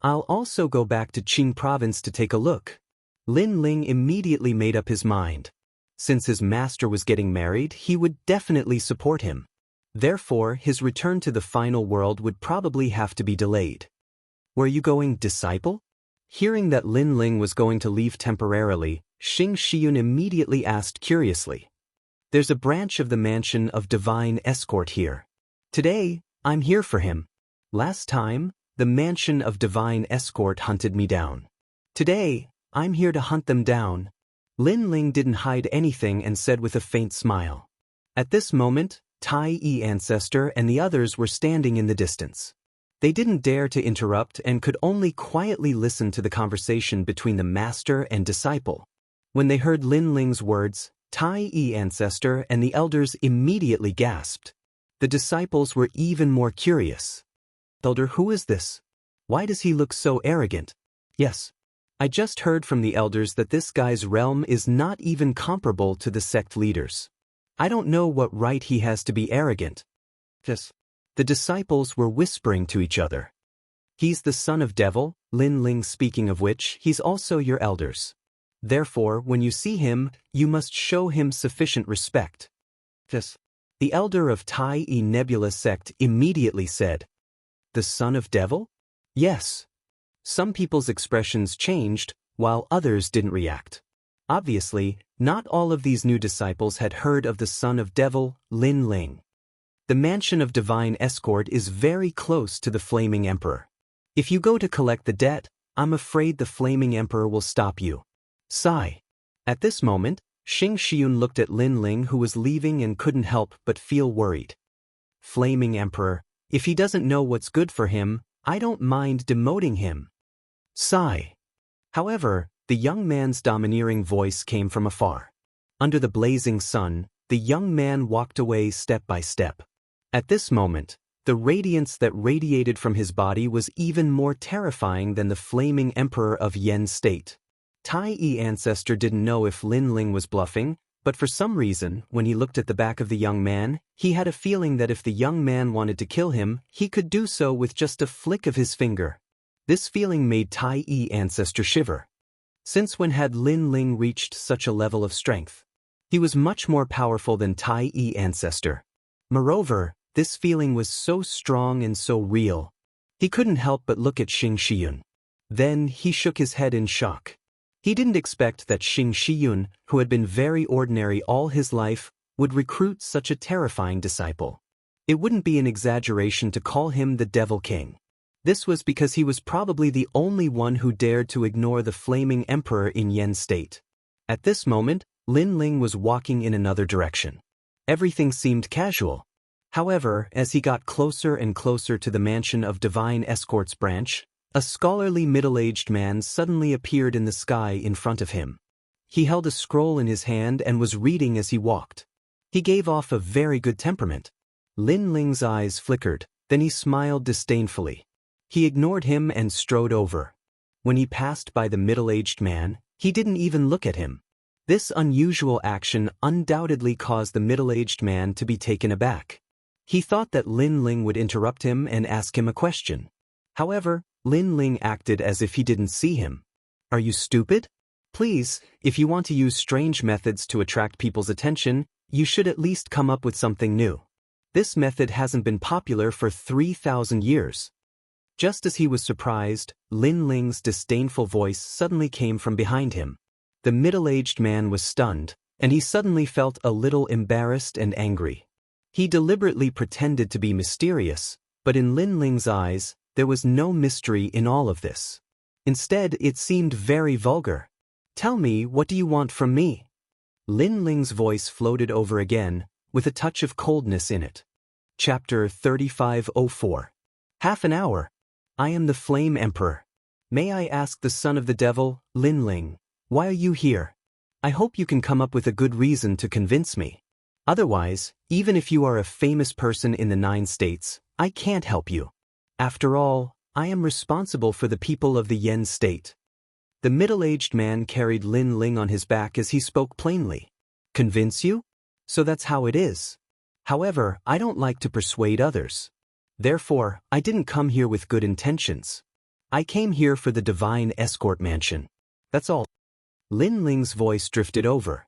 I'll also go back to Qing Province to take a look. Lin Ling immediately made up his mind. Since his master was getting married, he would definitely support him. Therefore, his return to the final world would probably have to be delayed. Where are you going, disciple? Hearing that Lin Ling was going to leave temporarily, Xianxia immediately asked curiously. There's a branch of the mansion of divine escort here. Today, I'm here for him. Last time, the mansion of divine escort hunted me down. Today, I'm here to hunt them down. Lin Ling didn't hide anything and said with a faint smile. At this moment, Tai Yi Ancestor and the others were standing in the distance. They didn't dare to interrupt and could only quietly listen to the conversation between the master and disciple. When they heard Lin Ling's words, Tai Yi Ancestor and the elders immediately gasped. The disciples were even more curious. Elder, who is this? Why does he look so arrogant? Yes. I just heard from the elders that this guy's realm is not even comparable to the sect leaders. I don't know what right he has to be arrogant. Yes. The disciples were whispering to each other. He's the son of devil, Lin Ling speaking of which, he's also your elders. Therefore, when you see him, you must show him sufficient respect. Yes. The elder of Tai Yi Nebula sect immediately said, The son of devil? Yes. Some people's expressions changed, while others didn't react. Obviously, not all of these new disciples had heard of the son of devil, Lin Ling. The mansion of divine escort is very close to the flaming emperor. If you go to collect the debt, I'm afraid the flaming emperor will stop you. Sigh. At this moment, Xianxia looked at Lin Ling, who was leaving, and couldn't help but feel worried. Flaming emperor, if he doesn't know what's good for him, I don't mind demoting him. Sigh. However, the young man's domineering voice came from afar. Under the blazing sun, the young man walked away step by step. At this moment, the radiance that radiated from his body was even more terrifying than the flaming emperor of Yen State. Tai Yi ancestor didn't know if Lin Ling was bluffing, but for some reason, when he looked at the back of the young man, he had a feeling that if the young man wanted to kill him, he could do so with just a flick of his finger. This feeling made Tai Yi ancestor shiver. Since when had Lin Ling reached such a level of strength? He was much more powerful than Tai Yi ancestor. Moreover, this feeling was so strong and so real. He couldn't help but look at Xianxia. Then he shook his head in shock. He didn't expect that Xianxia, who had been very ordinary all his life, would recruit such a terrifying disciple. It wouldn't be an exaggeration to call him the Devil King. This was because he was probably the only one who dared to ignore the flaming emperor in Yen State. At this moment, Lin Ling was walking in another direction. Everything seemed casual. However, as he got closer and closer to the mansion of Divine Escort's branch, a scholarly middle-aged man suddenly appeared in the sky in front of him. He held a scroll in his hand and was reading as he walked. He gave off a very good temperament. Lin Ling's eyes flickered, then he smiled disdainfully. He ignored him and strode over. When he passed by the middle-aged man, he didn't even look at him. This unusual action undoubtedly caused the middle-aged man to be taken aback. He thought that Lin Ling would interrupt him and ask him a question. However, Lin Ling acted as if he didn't see him. Are you stupid? Please, if you want to use strange methods to attract people's attention, you should at least come up with something new. This method hasn't been popular for 3,000 years. Just as he was surprised, Lin Ling's disdainful voice suddenly came from behind him. The middle-aged man was stunned, and he suddenly felt a little embarrassed and angry. He deliberately pretended to be mysterious, but in Lin Ling's eyes, there was no mystery in all of this. Instead, it seemed very vulgar. Tell me, what do you want from me? Lin Ling's voice floated over again, with a touch of coldness in it. Chapter 3504. Half an hour. I am the Flame Emperor. May I ask the son of the devil, Lin Ling, why are you here? I hope you can come up with a good reason to convince me. Otherwise, even if you are a famous person in the 9 states, I can't help you. After all, I am responsible for the people of the Yen State. The middle-aged man carried Lin Ling on his back as he spoke plainly. Convince you? So that's how it is. However, I don't like to persuade others. Therefore, I didn't come here with good intentions. I came here for the Divine Escort Mansion. That's all. Lin Ling's voice drifted over.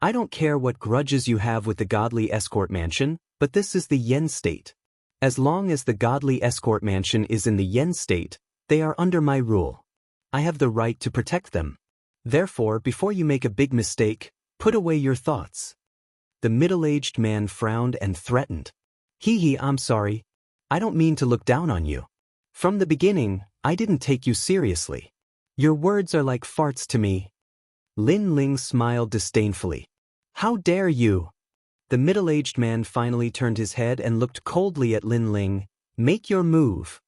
I don't care what grudges you have with the Godly Escort Mansion, but this is the Yen State. As long as the Godly Escort Mansion is in the Yen State, they are under my rule. I have the right to protect them. Therefore, before you make a big mistake, put away your thoughts. The middle-aged man frowned and threatened. I'm sorry. I don't mean to look down on you. From the beginning, I didn't take you seriously. Your words are like farts to me. Lin Ling smiled disdainfully. How dare you? The middle-aged man finally turned his head and looked coldly at Lin Ling. Make your move.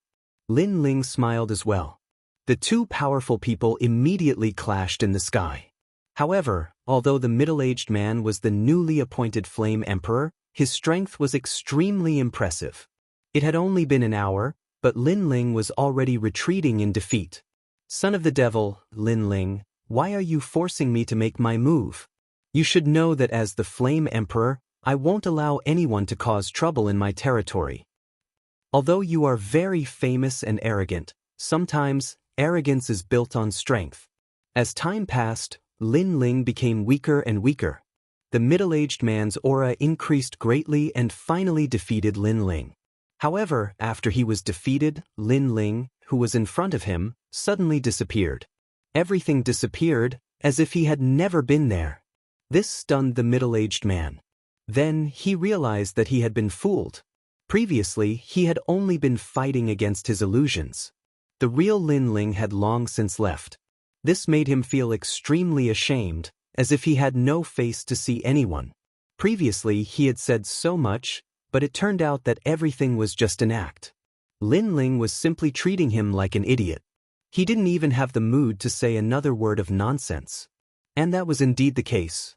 Lin Ling smiled as well. The two powerful people immediately clashed in the sky. However, although the middle-aged man was the newly appointed Flame Emperor, his strength was extremely impressive. It had only been an hour, but Lin Ling was already retreating in defeat. Son of the devil, Lin Ling, why are you forcing me to make my move? You should know that as the Flame Emperor, I won't allow anyone to cause trouble in my territory. Although you are very famous and arrogant, sometimes arrogance is built on strength. As time passed, Lin Ling became weaker and weaker. The middle-aged man's aura increased greatly and finally defeated Lin Ling. However, after he was defeated, Lin Ling, who was in front of him, suddenly disappeared. Everything disappeared, as if he had never been there. This stunned the middle-aged man. Then he realized that he had been fooled. Previously, he had only been fighting against his illusions. The real Lin Ling had long since left. This made him feel extremely ashamed, as if he had no face to see anyone. Previously, he had said so much, but it turned out that everything was just an act. Lin Ling was simply treating him like an idiot. He didn't even have the mood to say another word of nonsense. And that was indeed the case.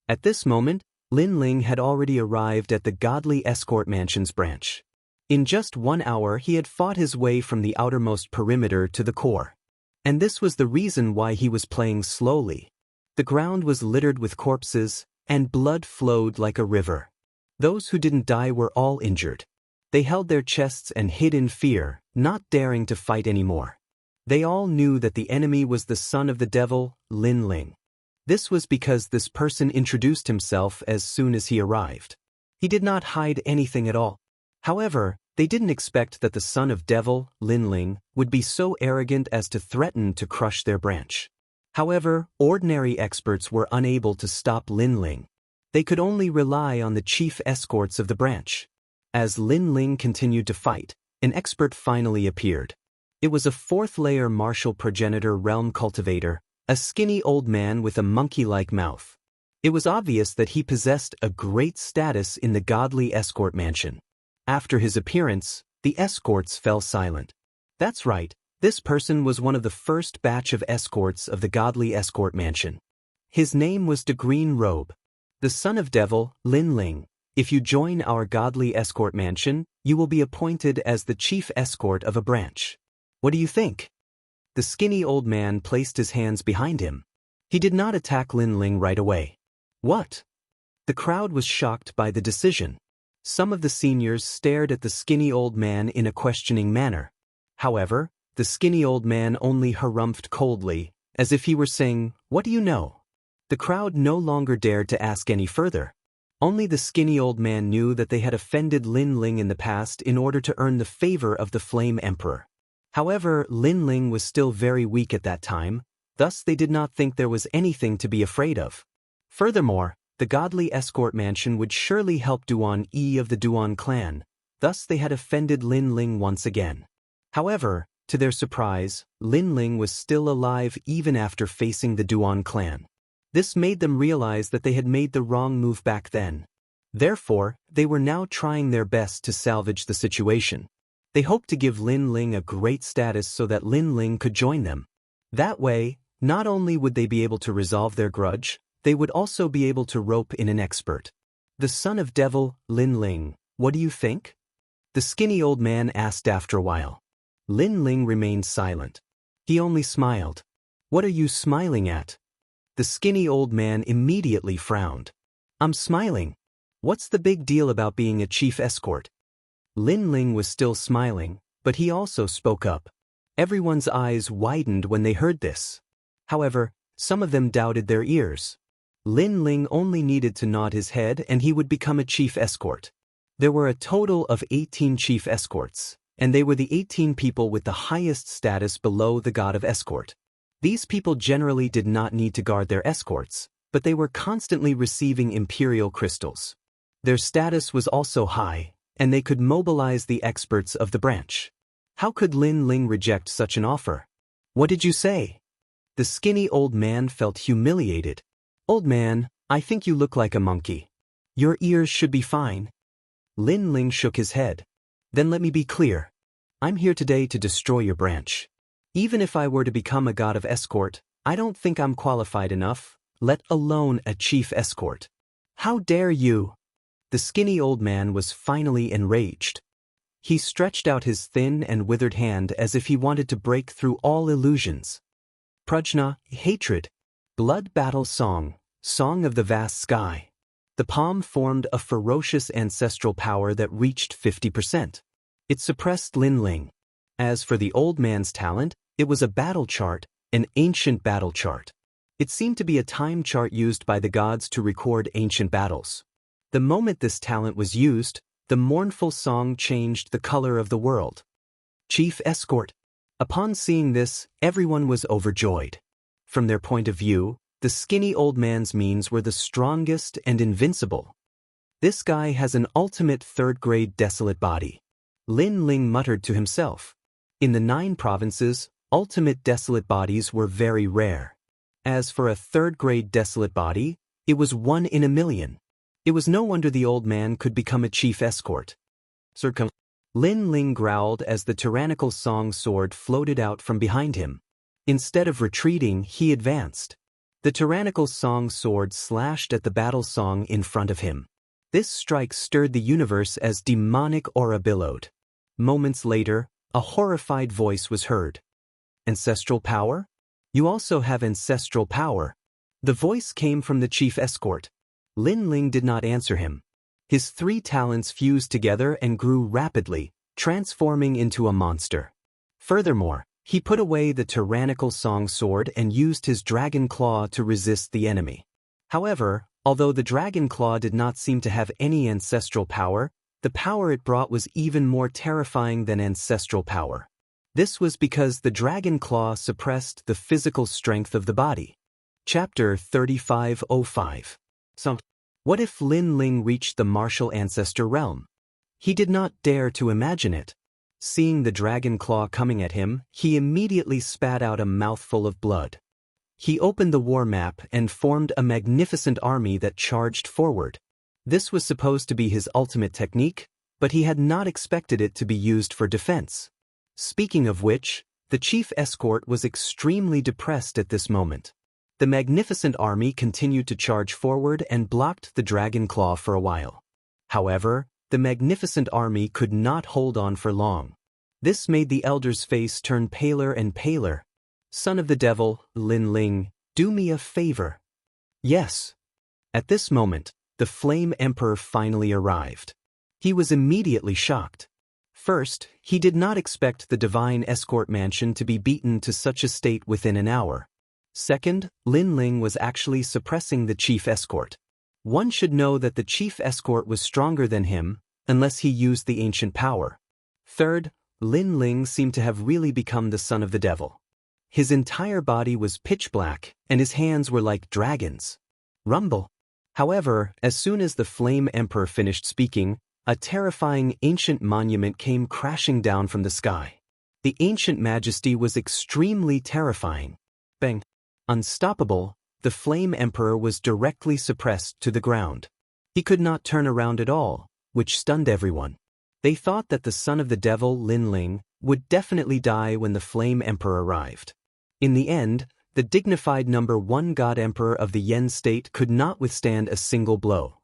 At this moment, Lin Ling had already arrived at the Godly Escort Mansion's branch. In just 1 hour he had fought his way from the outermost perimeter to the core. And this was the reason why he was playing slowly. The ground was littered with corpses, and blood flowed like a river. Those who didn't die were all injured. They held their chests and hid in fear, not daring to fight anymore. They all knew that the enemy was the son of the devil, Lin Ling. This was because this person introduced himself as soon as he arrived. He did not hide anything at all. However, they didn't expect that the son of devil, Lin Ling, would be so arrogant as to threaten to crush their branch. However, ordinary experts were unable to stop Lin Ling. They could only rely on the chief escorts of the branch. As Lin Ling continued to fight, an expert finally appeared. It was a 4th-layer martial progenitor realm cultivator, a skinny old man with a monkey-like mouth. It was obvious that he possessed a great status in the Godly Escort Mansion. After his appearance, the escorts fell silent. That's right, this person was one of the first batch of escorts of the Godly Escort Mansion. His name was the Green Robe. The son of devil, Lin Ling. If you join our Godly Escort Mansion, you will be appointed as the chief escort of a branch. What do you think? The skinny old man placed his hands behind him. He did not attack Lin Ling right away. What? The crowd was shocked by the decision. Some of the seniors stared at the skinny old man in a questioning manner. However, the skinny old man only harumphed coldly, as if he were saying, "What do you know?" The crowd no longer dared to ask any further. Only the skinny old man knew that they had offended Lin Ling in the past in order to earn the favor of the Flame Emperor. However, Lin Ling was still very weak at that time, thus they did not think there was anything to be afraid of. Furthermore, the Godly Escort Mansion would surely help Duan Yi of the Duan clan, thus they had offended Lin Ling once again. However, to their surprise, Lin Ling was still alive even after facing the Duan clan. This made them realize that they had made the wrong move back then. Therefore, they were now trying their best to salvage the situation. They hoped to give Lin Ling a great status so that Lin Ling could join them. That way, not only would they be able to resolve their grudge, they would also be able to rope in an expert. The son of devil, Lin Ling, what do you think? The skinny old man asked after a while. Lin Ling remained silent. He only smiled. What are you smiling at? The skinny old man immediately frowned. I'm smiling. What's the big deal about being a chief escort? Lin Ling was still smiling, but he also spoke up. Everyone's eyes widened when they heard this. However, some of them doubted their ears. Lin Ling only needed to nod his head and he would become a chief escort. There were a total of 18 chief escorts, and they were the 18 people with the highest status below the god of escort. These people generally did not need to guard their escorts, but they were constantly receiving imperial crystals. Their status was also high, and they could mobilize the experts of the branch. How could Lin Ling reject such an offer? What did you say? The skinny old man felt humiliated. Old man, I think you look like a monkey. Your ears should be fine. Lin Ling shook his head. Then let me be clear. I'm here today to destroy your branch. Even if I were to become a god of escort, I don't think I'm qualified enough, let alone a chief escort. How dare you? The skinny old man was finally enraged. He stretched out his thin and withered hand as if he wanted to break through all illusions. Prajna, hatred. Blood battle song, song of the vast sky. The palm formed a ferocious ancestral power that reached 50%. It suppressed Lin Ling. As for the old man's talent, it was a battle chart, an ancient battle chart. It seemed to be a time chart used by the gods to record ancient battles. The moment this talent was used, the mournful song changed the color of the world. Chief escort. Upon seeing this, everyone was overjoyed. From their point of view, the skinny old man's means were the strongest and invincible. This guy has an ultimate third-grade desolate body. Lin Ling muttered to himself. In the 9 provinces, ultimate desolate bodies were very rare. As for a third-grade desolate body, it was 1 in a million. It was no wonder the old man could become a chief escort. Lin Ling growled as the tyrannical song sword floated out from behind him. Instead of retreating, he advanced. The tyrannical song sword slashed at the battle song in front of him. This strike stirred the universe as demonic aura billowed. Moments later, a horrified voice was heard. Ancestral power? You also have ancestral power. The voice came from the chief escort. Lin Ling did not answer him. His 3 talents fused together and grew rapidly, transforming into a monster. Furthermore, he put away the tyrannical song sword and used his dragon claw to resist the enemy. However, although the dragon claw did not seem to have any ancestral power, the power it brought was even more terrifying than ancestral power. This was because the dragon claw suppressed the physical strength of the body. Chapter 3505. What if Lin Ling reached the martial ancestor realm? He did not dare to imagine it. Seeing the dragon claw coming at him, he immediately spat out a mouthful of blood. He opened the war map and formed a magnificent army that charged forward. This was supposed to be his ultimate technique, but he had not expected it to be used for defense. Speaking of which, the chief escort was extremely depressed at this moment. The magnificent army continued to charge forward and blocked the dragon claw for a while. However, the magnificent army could not hold on for long. This made the elder's face turn paler and paler. Son of the devil, Lin Ling, do me a favor. Yes. At this moment, the Flame Emperor finally arrived. He was immediately shocked. First, he did not expect the divine escort mansion to be beaten to such a state within an hour. Second, Lin Ling was actually suppressing the chief escort. One should know that the chief escort was stronger than him, unless he used the ancient power. Third, Lin Ling seemed to have really become the son of the devil. His entire body was pitch black, and his hands were like dragons. Rumble. However, as soon as the Flame Emperor finished speaking, a terrifying ancient monument came crashing down from the sky. The ancient majesty was extremely terrifying. Bang! Unstoppable, the Flame Emperor was directly suppressed to the ground. He could not turn around at all, which stunned everyone. They thought that the son of the devil, Lin Ling, would definitely die when the Flame Emperor arrived. In the end, the dignified number 1 God Emperor of the Yen state could not withstand a single blow.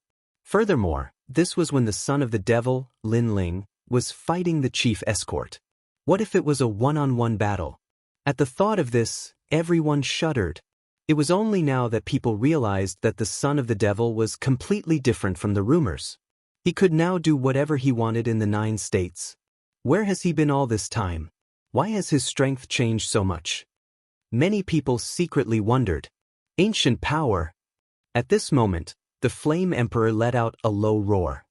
Furthermore, this was when the son of the devil, Lin Ling, was fighting the chief escort. What if it was a one-on-one battle? At the thought of this, everyone shuddered. It was only now that people realized that the son of the devil was completely different from the rumors. He could now do whatever he wanted in the 9 states. Where has he been all this time? Why has his strength changed so much? Many people secretly wondered. Ancient power. At this moment, the Flame Emperor let out a low roar.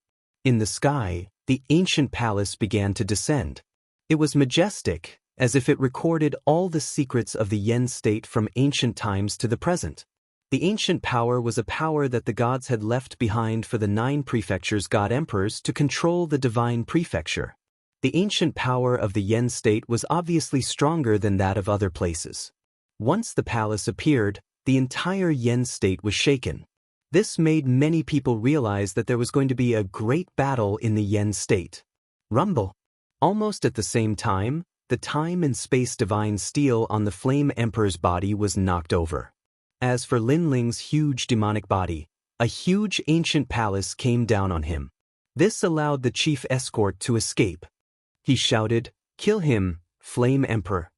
In the sky, the ancient palace began to descend. It was majestic, as if it recorded all the secrets of the Yen state from ancient times to the present. The ancient power was a power that the gods had left behind for the 9 prefectures' god emperors to control the divine prefecture. The ancient power of the Yen state was obviously stronger than that of other places. Once the palace appeared, the entire Yen state was shaken. This made many people realize that there was going to be a great battle in the Yen state. Rumble. Almost at the same time, the time and space divine steel on the Flame Emperor's body was knocked over. As for Lin Ling's huge demonic body, a huge ancient palace came down on him. This allowed the chief escort to escape. He shouted, "Kill him, Flame Emperor."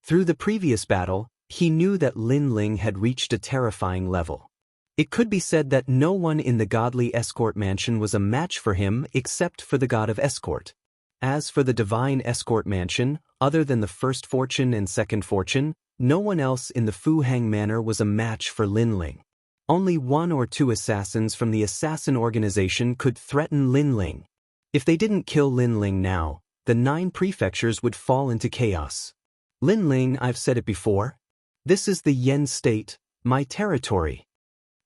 Through the previous battle, he knew that Lin Ling had reached a terrifying level. It could be said that no one in the godly escort mansion was a match for him except for the god of escort. As for the divine escort mansion, other than the first fortune and second fortune, no one else in the Fu Hang Manor was a match for Lin Ling. Only 1 or 2 assassins from the assassin organization could threaten Lin Ling. If they didn't kill Lin Ling now, the 9 prefectures would fall into chaos. Lin Ling, I've said it before. This is the Yen state, my territory.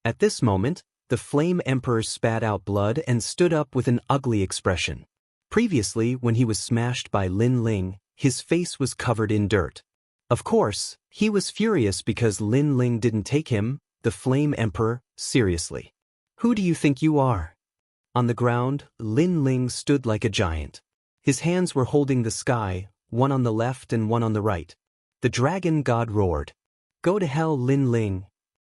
At this moment, the Flame Emperor spat out blood and stood up with an ugly expression. Previously, when he was smashed by Lin Ling, his face was covered in dirt. Of course, he was furious because Lin Ling didn't take him, the Flame Emperor, seriously. Who do you think you are? On the ground, Lin Ling stood like a giant. His hands were holding the sky, one on the left and one on the right. The dragon god roared. Go to hell, Lin Ling.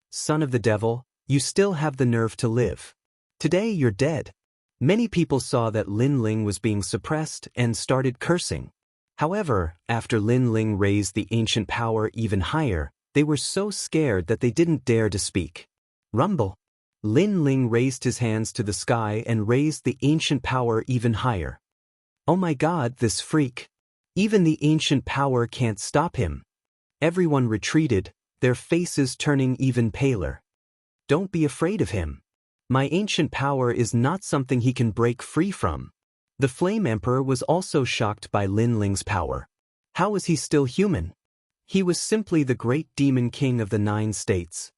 Son of the devil, you still have the nerve to live. Today you're dead. Many people saw that Lin Ling was being suppressed and started cursing. However, after Lin Ling raised the ancient power even higher, they were so scared that they didn't dare to speak. Rumble. Lin Ling raised his hands to the sky and raised the ancient power even higher. Oh my God, this freak. Even the ancient power can't stop him. Everyone retreated, their faces turning even paler. Don't be afraid of him. My ancient power is not something he can break free from. The Flame Emperor was also shocked by Lin Ling's power. How was he still human? He was simply the great demon king of the 9 states.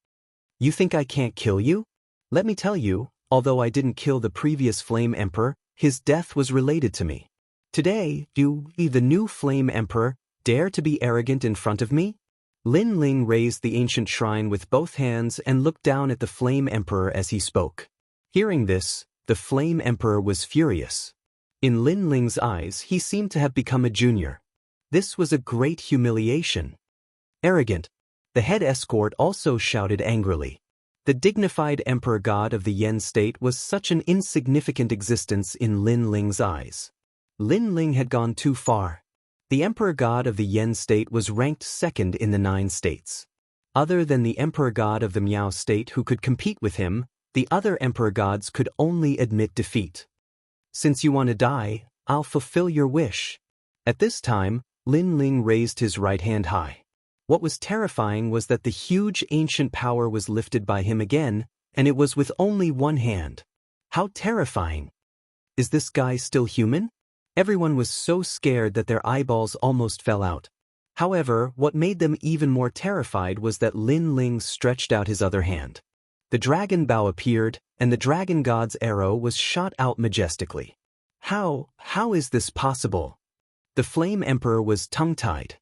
You think I can't kill you? Let me tell you, although I didn't kill the previous Flame Emperor, his death was related to me. Today, you, the new Flame Emperor, dare to be arrogant in front of me? Lin Ling raised the ancient shrine with both hands and looked down at the Flame Emperor as he spoke. Hearing this, the Flame Emperor was furious. In Lin Ling's eyes, he seemed to have become a junior. This was a great humiliation. Arrogant. The head escort also shouted angrily. The dignified Emperor God of the Yen state was such an insignificant existence in Lin Ling's eyes. Lin Ling had gone too far. The Emperor God of the Yen state was ranked second in the 9 states. Other than the Emperor God of the Miao state who could compete with him, the other Emperor Gods could only admit defeat. Since you want to die, I'll fulfill your wish. At this time, Lin Ling raised his right hand high. What was terrifying was that the huge ancient power was lifted by him again, and it was with only one hand. How terrifying! Is this guy still human? Everyone was so scared that their eyeballs almost fell out. However, what made them even more terrified was that Lin Ling stretched out his other hand. The dragon bow appeared, and the dragon god's arrow was shot out majestically. How is this possible? The Flame Emperor was tongue-tied.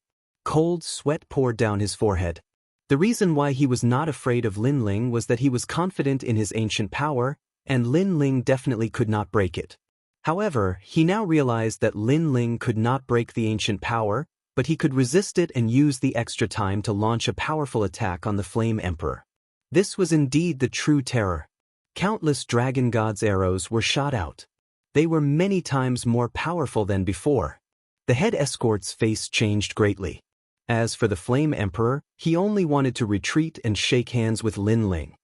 Cold sweat poured down his forehead. The reason why he was not afraid of Lin Ling was that he was confident in his ancient power, and Lin Ling definitely could not break it. However, he now realized that Lin Ling could not break the ancient power, but he could resist it and use the extra time to launch a powerful attack on the Flame Emperor. This was indeed the true terror. Countless dragon god's arrows were shot out. They were many times more powerful than before. The head escort's face changed greatly. As for the Flame Emperor, he only wanted to retreat and shake hands with Lin Ling.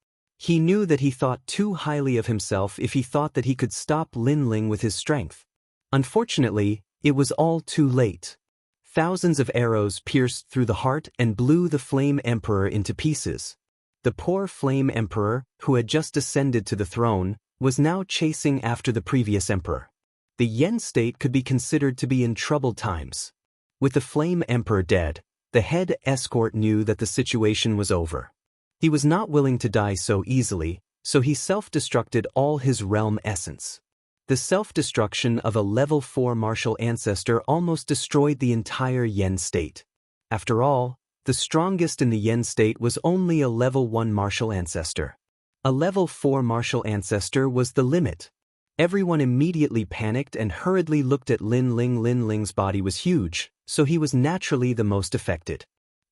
He knew that he thought too highly of himself if he thought that he could stop Lin Ling with his strength. Unfortunately, it was all too late. Thousands of arrows pierced through the heart and blew the Flame Emperor into pieces. The poor Flame Emperor, who had just ascended to the throne, was now chasing after the previous emperor. The Yen state could be considered to be in troubled times. With the Flame Emperor dead, the head escort knew that the situation was over. He was not willing to die so easily, so he self-destructed all his realm essence. The self-destruction of a level 4 martial ancestor almost destroyed the entire Yen state. After all, the strongest in the Yen state was only a level 1 martial ancestor. A level 4 martial ancestor was the limit. Everyone immediately panicked and hurriedly looked at Lin Ling. Lin Ling's body was huge, so he was naturally the most affected.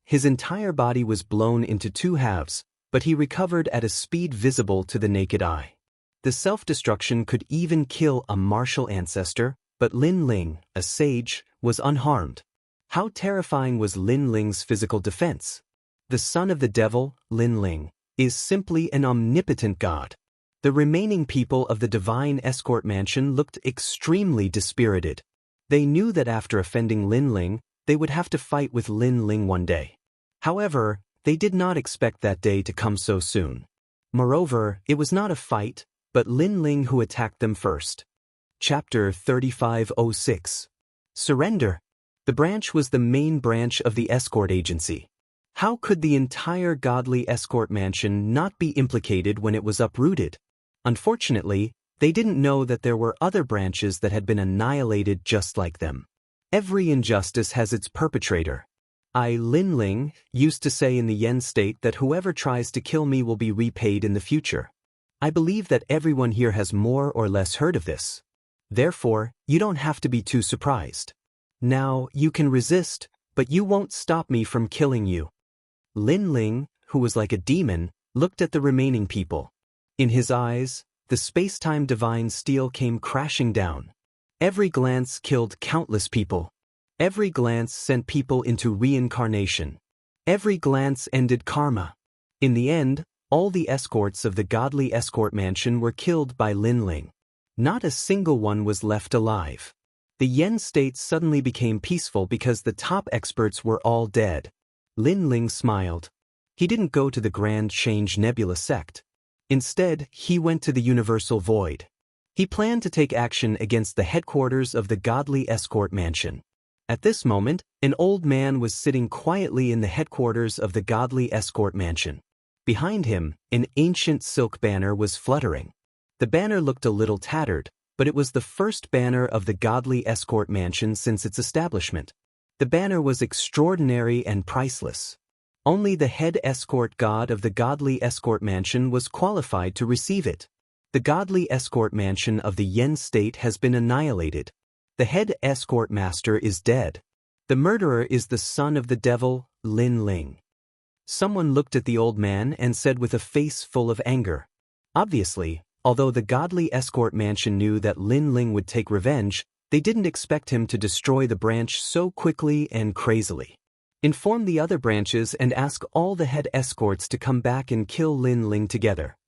His entire body was blown into 2 halves, but he recovered at a speed visible to the naked eye. The self-destruction could even kill a martial ancestor, but Lin Ling, a sage, was unharmed. How terrifying was Lin Ling's physical defense? The son of the devil, Lin Ling, is simply an omnipotent god. The remaining people of the divine escort mansion looked extremely dispirited. They knew that after offending Lin Ling, they would have to fight with Lin Ling one day. However, they did not expect that day to come so soon. Moreover, it was not a fight, but Lin Ling who attacked them first. Chapter 3506. Surrender. The branch was the main branch of the escort agency. How could the entire godly escort mansion not be implicated when it was uprooted? Unfortunately, they didn't know that there were other branches that had been annihilated just like them. Every injustice has its perpetrator. Lin Ling used to say in the Yen state that whoever tries to kill me will be repaid in the future. I believe that everyone here has more or less heard of this. Therefore, you don't have to be too surprised. Now, you can resist, but you won't stop me from killing you. Lin Ling, who was like a demon, looked at the remaining people. In his eyes, the space-time divine steel came crashing down. Every glance killed countless people. Every glance sent people into reincarnation. Every glance ended karma. In the end, all the escorts of the godly escort mansion were killed by Lin Ling. Not a single one was left alive. The Yen state suddenly became peaceful because the top experts were all dead. Lin Ling smiled. He didn't go to the Grand Change Nebula sect. Instead, he went to the Universal Void. He planned to take action against the headquarters of the godly escort mansion. At this moment, an old man was sitting quietly in the headquarters of the godly escort mansion. Behind him, an ancient silk banner was fluttering. The banner looked a little tattered, but it was the first banner of the godly escort mansion since its establishment. The banner was extraordinary and priceless. Only the head escort god of the godly escort mansion was qualified to receive it. The godly escort mansion of the Yen state has been annihilated. The head escort master is dead. The murderer is the son of the devil, Lin Ling. Someone looked at the old man and said with a face full of anger. Obviously, although the godly escort mansion knew that Lin Ling would take revenge, they didn't expect him to destroy the branch so quickly and crazily. Inform the other branches and ask all the head escorts to come back and kill Lin Ling together.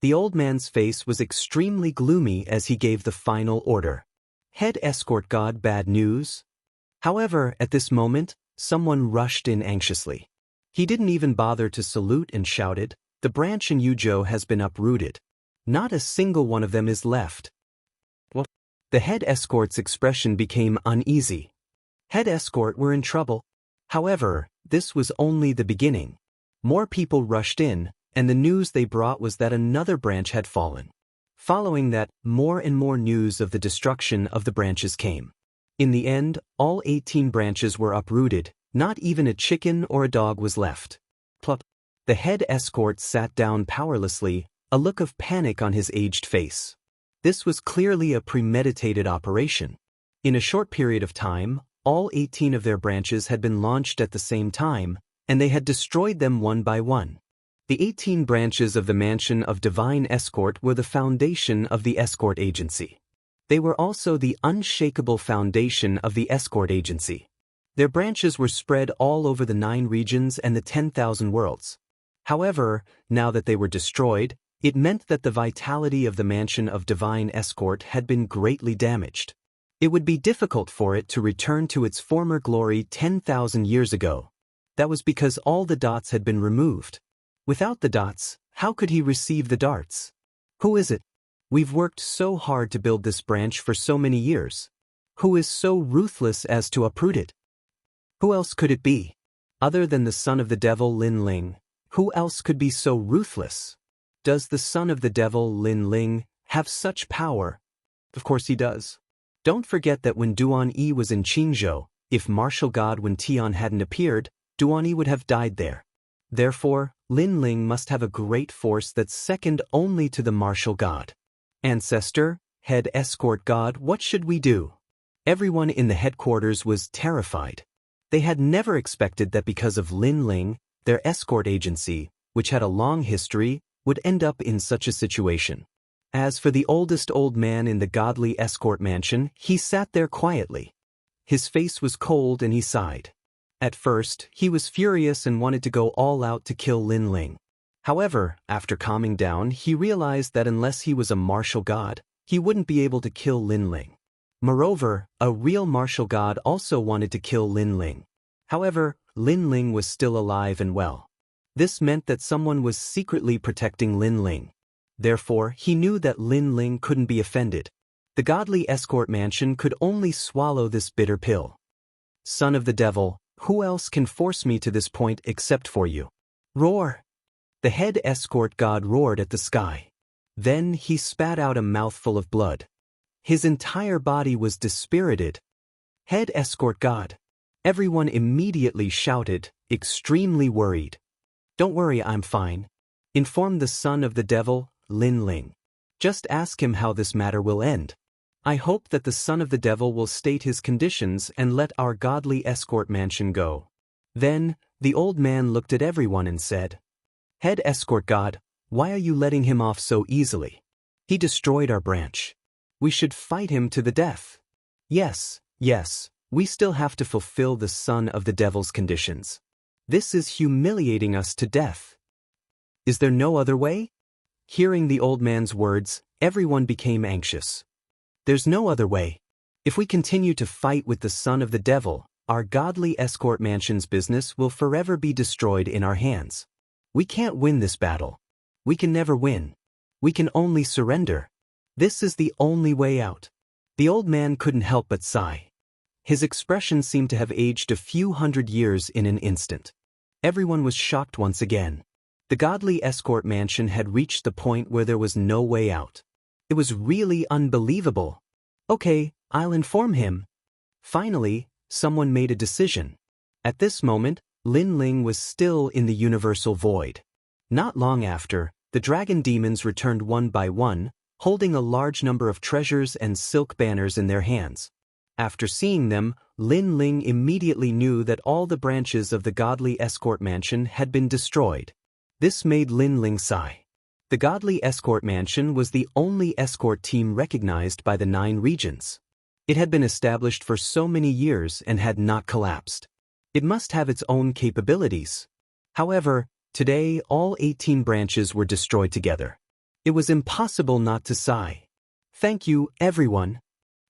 The old man's face was extremely gloomy as he gave the final order. Head escort god, bad news? However, at this moment, someone rushed in anxiously. He didn't even bother to salute and shouted, "The branch in Yuzhou has been uprooted. Not a single one of them is left." What? The head escort's expression became uneasy. Head escort were in trouble. However, this was only the beginning. More people rushed in, and the news they brought was that another branch had fallen. Following that, more and more news of the destruction of the branches came. In the end, all 18 branches were uprooted, not even a chicken or a dog was left. Plop. The head escort sat down powerlessly, a look of panic on his aged face. This was clearly a premeditated operation. In a short period of time, all 18 of their branches had been launched at the same time, and they had destroyed them one by one. The 18 branches of the Mansion of Divine Escort were the foundation of the escort agency. They were also the unshakable foundation of the escort agency. Their branches were spread all over the 9 regions and the 10,000 worlds. However, now that they were destroyed, it meant that the vitality of the Mansion of Divine Escort had been greatly damaged. It would be difficult for it to return to its former glory 10,000 years ago. That was because all the dots had been removed. Without the dots, how could he receive the darts? Who is it? We've worked so hard to build this branch for so many years. Who is so ruthless as to uproot it? Who else could it be? Other than the son of the devil Lin Ling, who else could be so ruthless? Does the son of the devil Lin Ling have such power? Of course he does. Don't forget that when Duan Yi was in Qingzhou, if martial god Wen Tian hadn't appeared, Duan Yi would have died there. Therefore, Lin Ling must have a great force that's second only to the martial god. Ancestor, head escort god, what should we do? Everyone in the headquarters was terrified. They had never expected that because of Lin Ling, their escort agency, which had a long history, would end up in such a situation. As for the oldest old man in the godly escort mansion, he sat there quietly. His face was cold and he sighed. At first, he was furious and wanted to go all out to kill Lin Ling. However, after calming down, he realized that unless he was a martial god, he wouldn't be able to kill Lin Ling. Moreover, a real martial god also wanted to kill Lin Ling. However, Lin Ling was still alive and well. This meant that someone was secretly protecting Lin Ling. Therefore, he knew that Lin Ling couldn't be offended. The godly escort mansion could only swallow this bitter pill. Son of the devil, Who else can force me to this point except for you? Roar! The head escort god roared at the sky. Then he spat out a mouthful of blood. His entire body was dispirited. Head escort god. Everyone immediately shouted, extremely worried. Don't worry, I'm fine. Inform the son of the devil, Lin Ling. Just ask him how this matter will end. I hope that the son of the devil will state his conditions and let our godly escort mansion go. Then, the old man looked at everyone and said, Head escort god, why are you letting him off so easily? He destroyed our branch. We should fight him to the death. Yes, we still have to fulfill the son of the devil's conditions. This is humiliating us to death. Is there no other way? Hearing the old man's words, everyone became anxious. There's no other way. If we continue to fight with the son of the devil, our godly escort mansion's business will forever be destroyed in our hands. We can't win this battle. We can never win. We can only surrender. This is the only way out. The old man couldn't help but sigh. His expression seemed to have aged a few hundred years in an instant. Everyone was shocked once again. The godly escort mansion had reached the point where there was no way out. It was really unbelievable. Okay, I'll inform him. Finally, someone made a decision. At this moment, Lin Ling was still in the universal void. Not long after, the dragon demons returned one by one, holding a large number of treasures and silk banners in their hands. After seeing them, Lin Ling immediately knew that all the branches of the godly escort mansion had been destroyed. This made Lin Ling sigh. The godly escort mansion was the only escort team recognized by the 9 regions. It had been established for so many years and had not collapsed. It must have its own capabilities. However, today all 18 branches were destroyed together. It was impossible not to sigh. Thank you, everyone.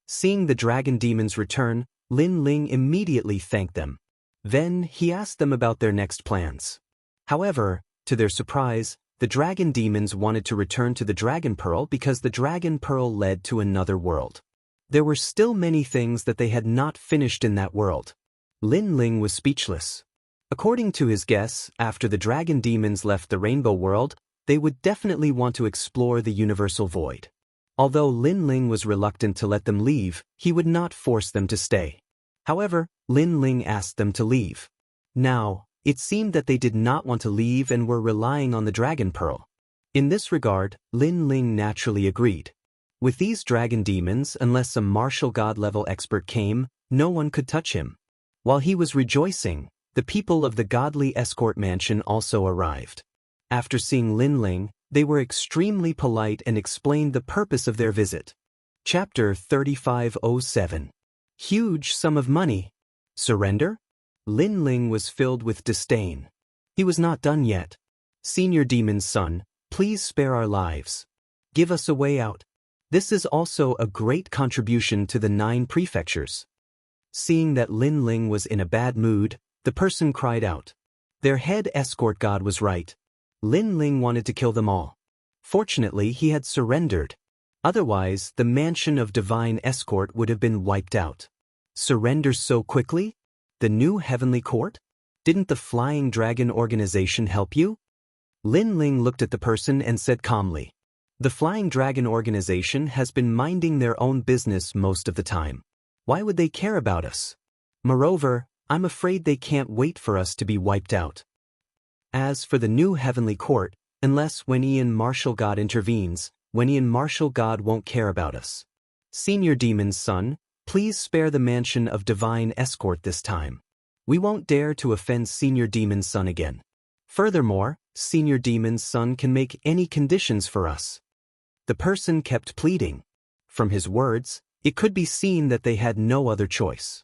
Seeing the dragon demons return, Lin Ling immediately thanked them. Then he asked them about their next plans. However, to their surprise, the dragon demons wanted to return to the Dragon Pearl because the Dragon Pearl led to another world. There were still many things that they had not finished in that world. Lin Ling was speechless. According to his guess, after the dragon demons left the Rainbow World, they would definitely want to explore the universal void. Although Lin Ling was reluctant to let them leave, he would not force them to stay. However, Lin Ling asked them to leave. Now, it seemed that they did not want to leave and were relying on the Dragon Pearl. In this regard, Lin Ling naturally agreed. With these dragon demons, unless a martial god level expert came, no one could touch him. While he was rejoicing, the people of the godly escort mansion also arrived. After seeing Lin Ling, they were extremely polite and explained the purpose of their visit. Chapter 3507. Huge sum of money. Surrender? Lin Ling was filled with disdain. He was not done yet. Senior Demon's son, please spare our lives. Give us a way out. This is also a great contribution to the 9 prefectures. Seeing that Lin Ling was in a bad mood, the person cried out. Their head escort god was right. Lin Ling wanted to kill them all. Fortunately, he had surrendered. Otherwise, the mansion of divine escort would have been wiped out. Surrender so quickly? The new heavenly court? Didn't the Flying Dragon organization help you? Lin Ling looked at the person and said calmly. The Flying Dragon organization has been minding their own business most of the time. Why would they care about us? Moreover, I'm afraid they can't wait for us to be wiped out. As for the new heavenly court, unless Wenian Martial God intervenes, Wenian Martial God won't care about us. Senior Demon's son, please spare the mansion of divine escort this time. We won't dare to offend Senior Demon's son again. Furthermore, Senior Demon's son can make any conditions for us. The person kept pleading. From his words, it could be seen that they had no other choice.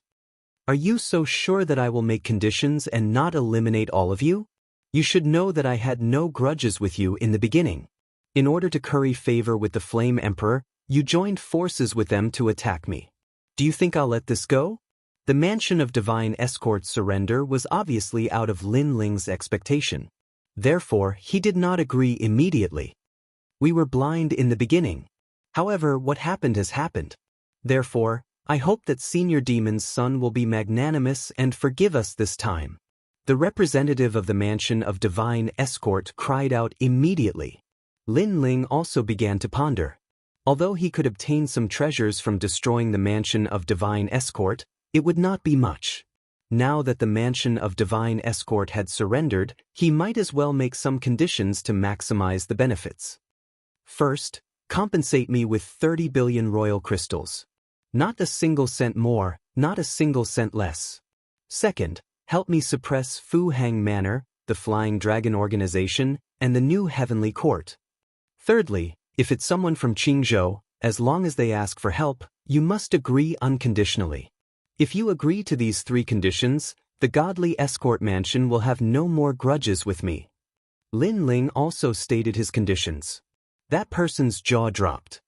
Are you so sure that I will make conditions and not eliminate all of you? You should know that I had no grudges with you in the beginning. In order to curry favor with the Flame Emperor, you joined forces with them to attack me. Do you think I'll let this go? The mansion of divine escort surrender was obviously out of Lin Ling's expectation. Therefore, he did not agree immediately. We were blind in the beginning. However, what happened has happened. Therefore, I hope that Senior Demon's son will be magnanimous and forgive us this time. The representative of the Mansion of Divine Escort cried out immediately. Lin Ling also began to ponder. Although he could obtain some treasures from destroying the Mansion of Divine Escort, it would not be much. Now that the Mansion of Divine Escort had surrendered, he might as well make some conditions to maximize the benefits. First, compensate me with 30 billion royal crystals. Not a single cent more, not a single cent less. Second, help me suppress Fu Hang Manor, the Flying Dragon Organization, and the new Heavenly Court. Thirdly, if it's someone from Qingzhou, as long as they ask for help, you must agree unconditionally. If you agree to these 3 conditions, the Godly Escort Mansion will have no more grudges with me. Lin Ling also stated his conditions. That person's jaw dropped.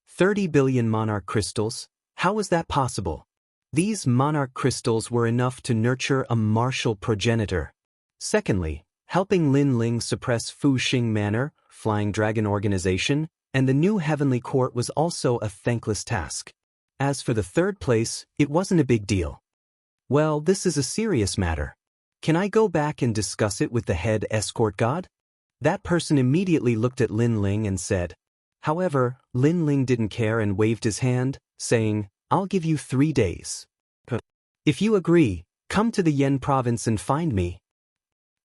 30 billion monarch crystals? How was that possible? These monarch crystals were enough to nurture a martial progenitor. Secondly, helping Lin Ling suppress Fu Xing Manor, Flying Dragon Organization, and the new Heavenly Court was also a thankless task. As for the third place, it wasn't a big deal. Well, this is a serious matter. Can I go back and discuss it with the head escort god? That person immediately looked at Lin Ling and said. However, Lin Ling didn't care and waved his hand, saying, I'll give you 3 days. If you agree, come to the Yen province and find me.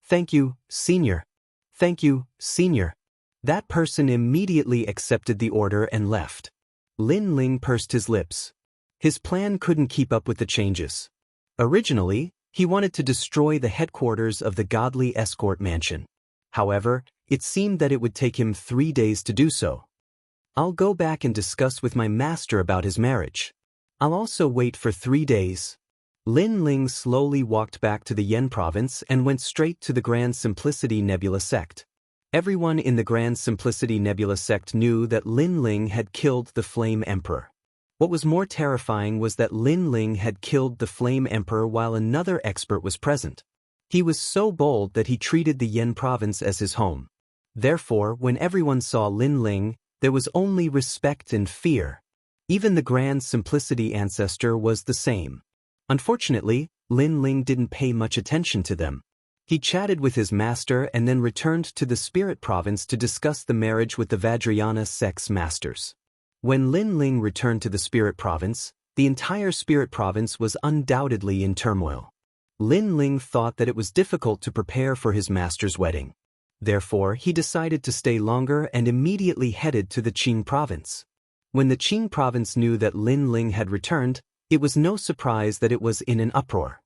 Thank you, Senior. Thank you, Senior. That person immediately accepted the order and left. Lin Ling pursed his lips. His plan couldn't keep up with the changes. Originally, he wanted to destroy the headquarters of the Godly Escort Mansion. However, it seemed that it would take him 3 days to do so. I'll go back and discuss with my master about his marriage. I'll also wait for 3 days. Lin Ling slowly walked back to the Yen province and went straight to the Grand Simplicity Nebula sect. Everyone in the Grand Simplicity Nebula sect knew that Lin Ling had killed the Flame Emperor. What was more terrifying was that Lin Ling had killed the Flame Emperor while another expert was present. He was so bold that he treated the Yen province as his home. Therefore, when everyone saw Lin Ling, there was only respect and fear. Even the Grand Simplicity ancestor was the same. Unfortunately, Lin Ling didn't pay much attention to them. He chatted with his master and then returned to the Spirit Province to discuss the marriage with the Vajrayana sect's masters. When Lin Ling returned to the Spirit Province, the entire Spirit Province was undoubtedly in turmoil. Lin Ling thought that it was difficult to prepare for his master's wedding. Therefore, he decided to stay longer and immediately headed to the Qing Province. When the Qing Province knew that Lin Ling had returned, it was no surprise that it was in an uproar.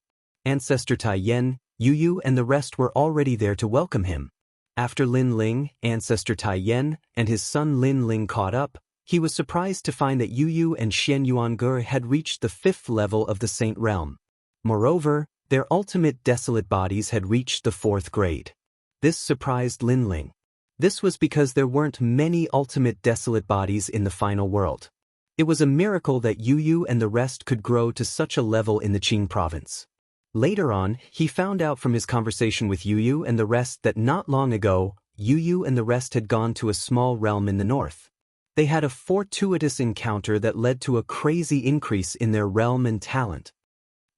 Ancestor Tai Yen, Yu Yu and the rest were already there to welcome him. After Lin Ling, Ancestor Tai Yen, and his son Lin Ling caught up, he was surprised to find that Yu Yu and Xian Yuange had reached the 5th level of the Saint Realm. Moreover, their ultimate desolate bodies had reached the 4th grade. This surprised Lin Ling. This was because there weren't many ultimate desolate bodies in the final world. It was a miracle that Yu Yu and the rest could grow to such a level in the Qing province. Later on, he found out from his conversation with Yu Yu and the rest that not long ago, Yu Yu and the rest had gone to a small realm in the north. They had a fortuitous encounter that led to a crazy increase in their realm and talent.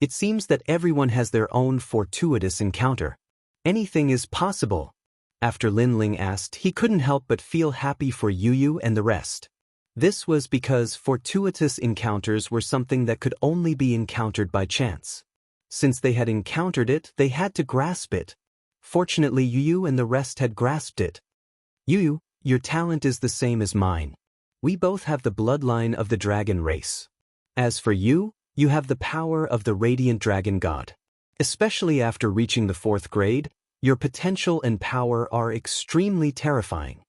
It seems that everyone has their own fortuitous encounter. Anything is possible. After Lin Ling asked, he couldn't help but feel happy for Yu Yu and the rest. This was because fortuitous encounters were something that could only be encountered by chance. Since they had encountered it, they had to grasp it. Fortunately, Yu Yu and the rest had grasped it. Yu Yu, your talent is the same as mine. We both have the bloodline of the dragon race. As for you, you have the power of the radiant dragon god. Especially after reaching the 4th grade, your potential and power are extremely terrifying.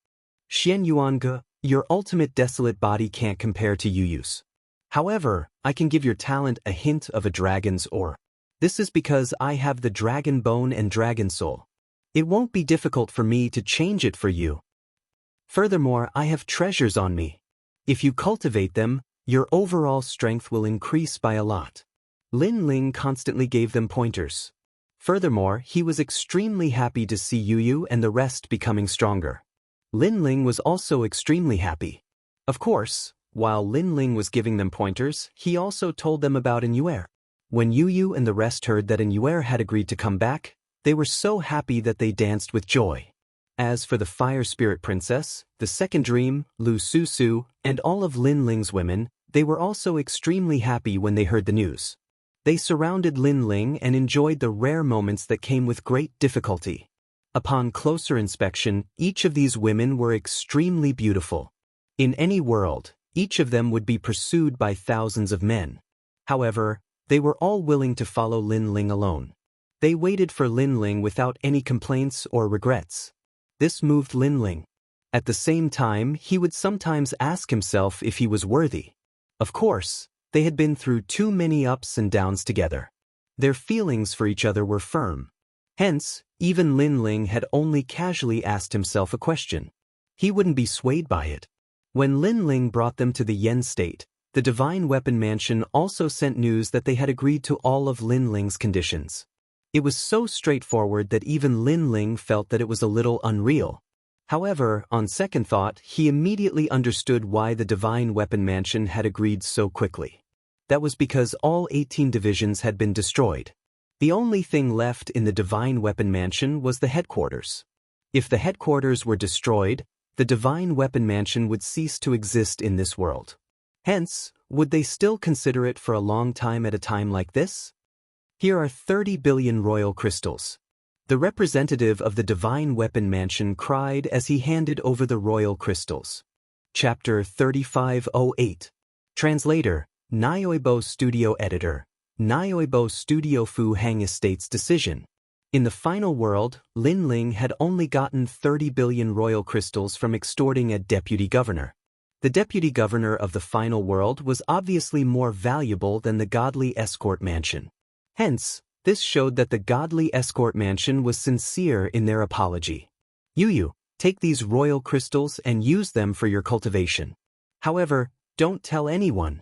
Xian Yuange, your ultimate desolate body can't compare to Yu Yu's. However, I can give your talent a hint of a dragon's ore. This is because I have the dragon bone and dragon soul. It won't be difficult for me to change it for you. Furthermore, I have treasures on me. If you cultivate them, your overall strength will increase by a lot. Lin Ling constantly gave them pointers. Furthermore, he was extremely happy to see Yu Yu and the rest becoming stronger. Lin Ling was also extremely happy. Of course, While Lin Ling was giving them pointers, he also told them about Anuer. When Yu and the rest heard that Anuer had agreed to come back, they were so happy that they danced with joy. As for the Fire Spirit Princess, the Second Dream, Lu Su, and all of Lin Ling's women, they were also extremely happy when they heard the news. They surrounded Lin Ling and enjoyed the rare moments that came with great difficulty. Upon closer inspection, each of these women were extremely beautiful. In any world, each of them would be pursued by thousands of men. However, they were all willing to follow Lin Ling alone. They waited for Lin Ling without any complaints or regrets. This moved Lin Ling. At the same time, he would sometimes ask himself if he was worthy. Of course, they had been through too many ups and downs together. Their feelings for each other were firm. Hence, even Lin Ling had only casually asked himself a question. He wouldn't be swayed by it. When Lin Ling brought them to the Yen State, the Divine Weapon Mansion also sent news that they had agreed to all of Lin Ling's conditions. It was so straightforward that even Lin Ling felt that it was a little unreal. However, on second thought, he immediately understood why the Divine Weapon Mansion had agreed so quickly. That was because all 18 divisions had been destroyed. The only thing left in the Divine Weapon Mansion was the headquarters. If the headquarters were destroyed, the Divine Weapon Mansion would cease to exist in this world. Hence, would they still consider it for a long time at a time like this? Here are 30 billion royal crystals. The representative of the Divine Weapon Mansion cried as he handed over the royal crystals. Chapter 3508. Translator, Nyoibo Studio Editor, Nyoibo Studio Fu Hang Estate's decision. In the final world, Lin Ling had only gotten 30 billion royal crystals from extorting a deputy governor. The deputy governor of the final world was obviously more valuable than the godly escort mansion. Hence, this showed that the godly escort mansion was sincere in their apology. Yu, take these royal crystals and use them for your cultivation. However, don't tell anyone.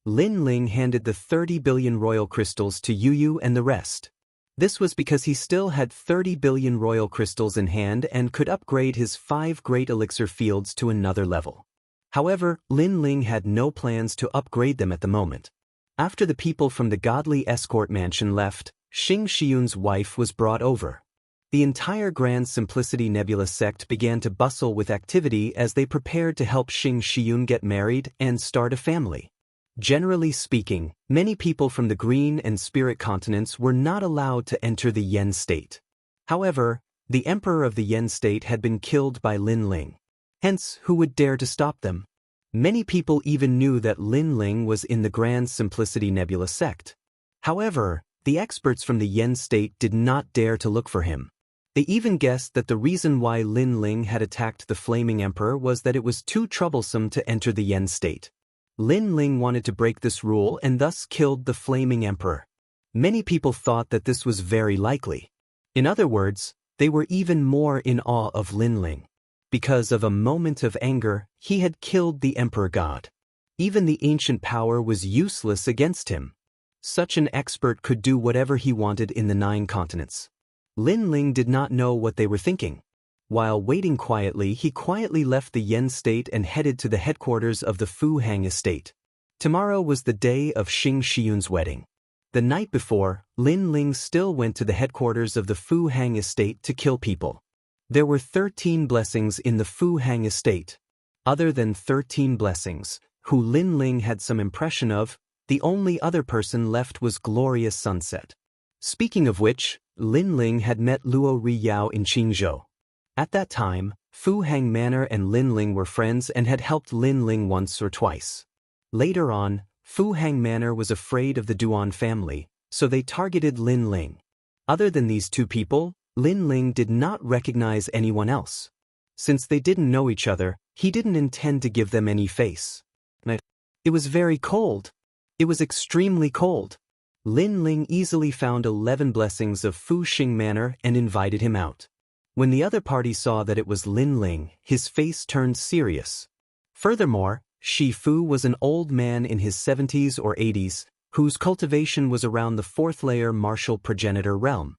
Lin Ling handed the 30 billion royal crystals to Yu and the rest. This was because he still had 30 billion royal crystals in hand and could upgrade his 5 great elixir fields to another level. However, Lin Ling had no plans to upgrade them at the moment. After the people from the godly escort mansion left, Xianxia's wife was brought over. The entire Grand Simplicity Nebula sect began to bustle with activity as they prepared to help Xianxia get married and start a family. Generally speaking, many people from the Green and Spirit continents were not allowed to enter the Yen State. However, the emperor of the Yen State had been killed by Lin Ling. Hence, who would dare to stop them? Many people even knew that Lin Ling was in the Grand Simplicity Nebula sect. However, the experts from the Yen State did not dare to look for him. They even guessed that the reason why Lin Ling had attacked the Flaming Emperor was that it was too troublesome to enter the Yen State. Lin Ling wanted to break this rule and thus killed the Flaming Emperor. Many people thought that this was very likely. In other words, they were even more in awe of Lin Ling. Because of a moment of anger, he had killed the Emperor God. Even the ancient power was useless against him. Such an expert could do whatever he wanted in the 9 continents. Lin Ling did not know what they were thinking. While waiting quietly, he quietly left the Yen State and headed to the headquarters of the Fu Hang Estate. Tomorrow was the day of Xianxia's wedding. The night before, Lin Ling still went to the headquarters of the Fu Hang Estate to kill people. There were 13 blessings in the Fu Hang Estate. Other than 13 blessings, who Lin Ling had some impression of, the only other person left was Glorious Sunset. Speaking of which, Lin Ling had met Luo Riyao in Qingzhou. At that time, Fu Hang Manor and Lin Ling were friends and had helped Lin Ling once or twice. Later on, Fu Hang Manor was afraid of the Duan family, so they targeted Lin Ling. Other than these 2 people, Lin Ling did not recognize anyone else. Since they didn't know each other, he didn't intend to give them any face. It was very cold. It was extremely cold. Lin Ling easily found 11 blessings of Fu Xing Manor and invited him out. When the other party saw that it was Lin Ling, his face turned serious. Furthermore, Shi Fu was an old man in his 70s or 80s, whose cultivation was around the 4th layer martial progenitor realm.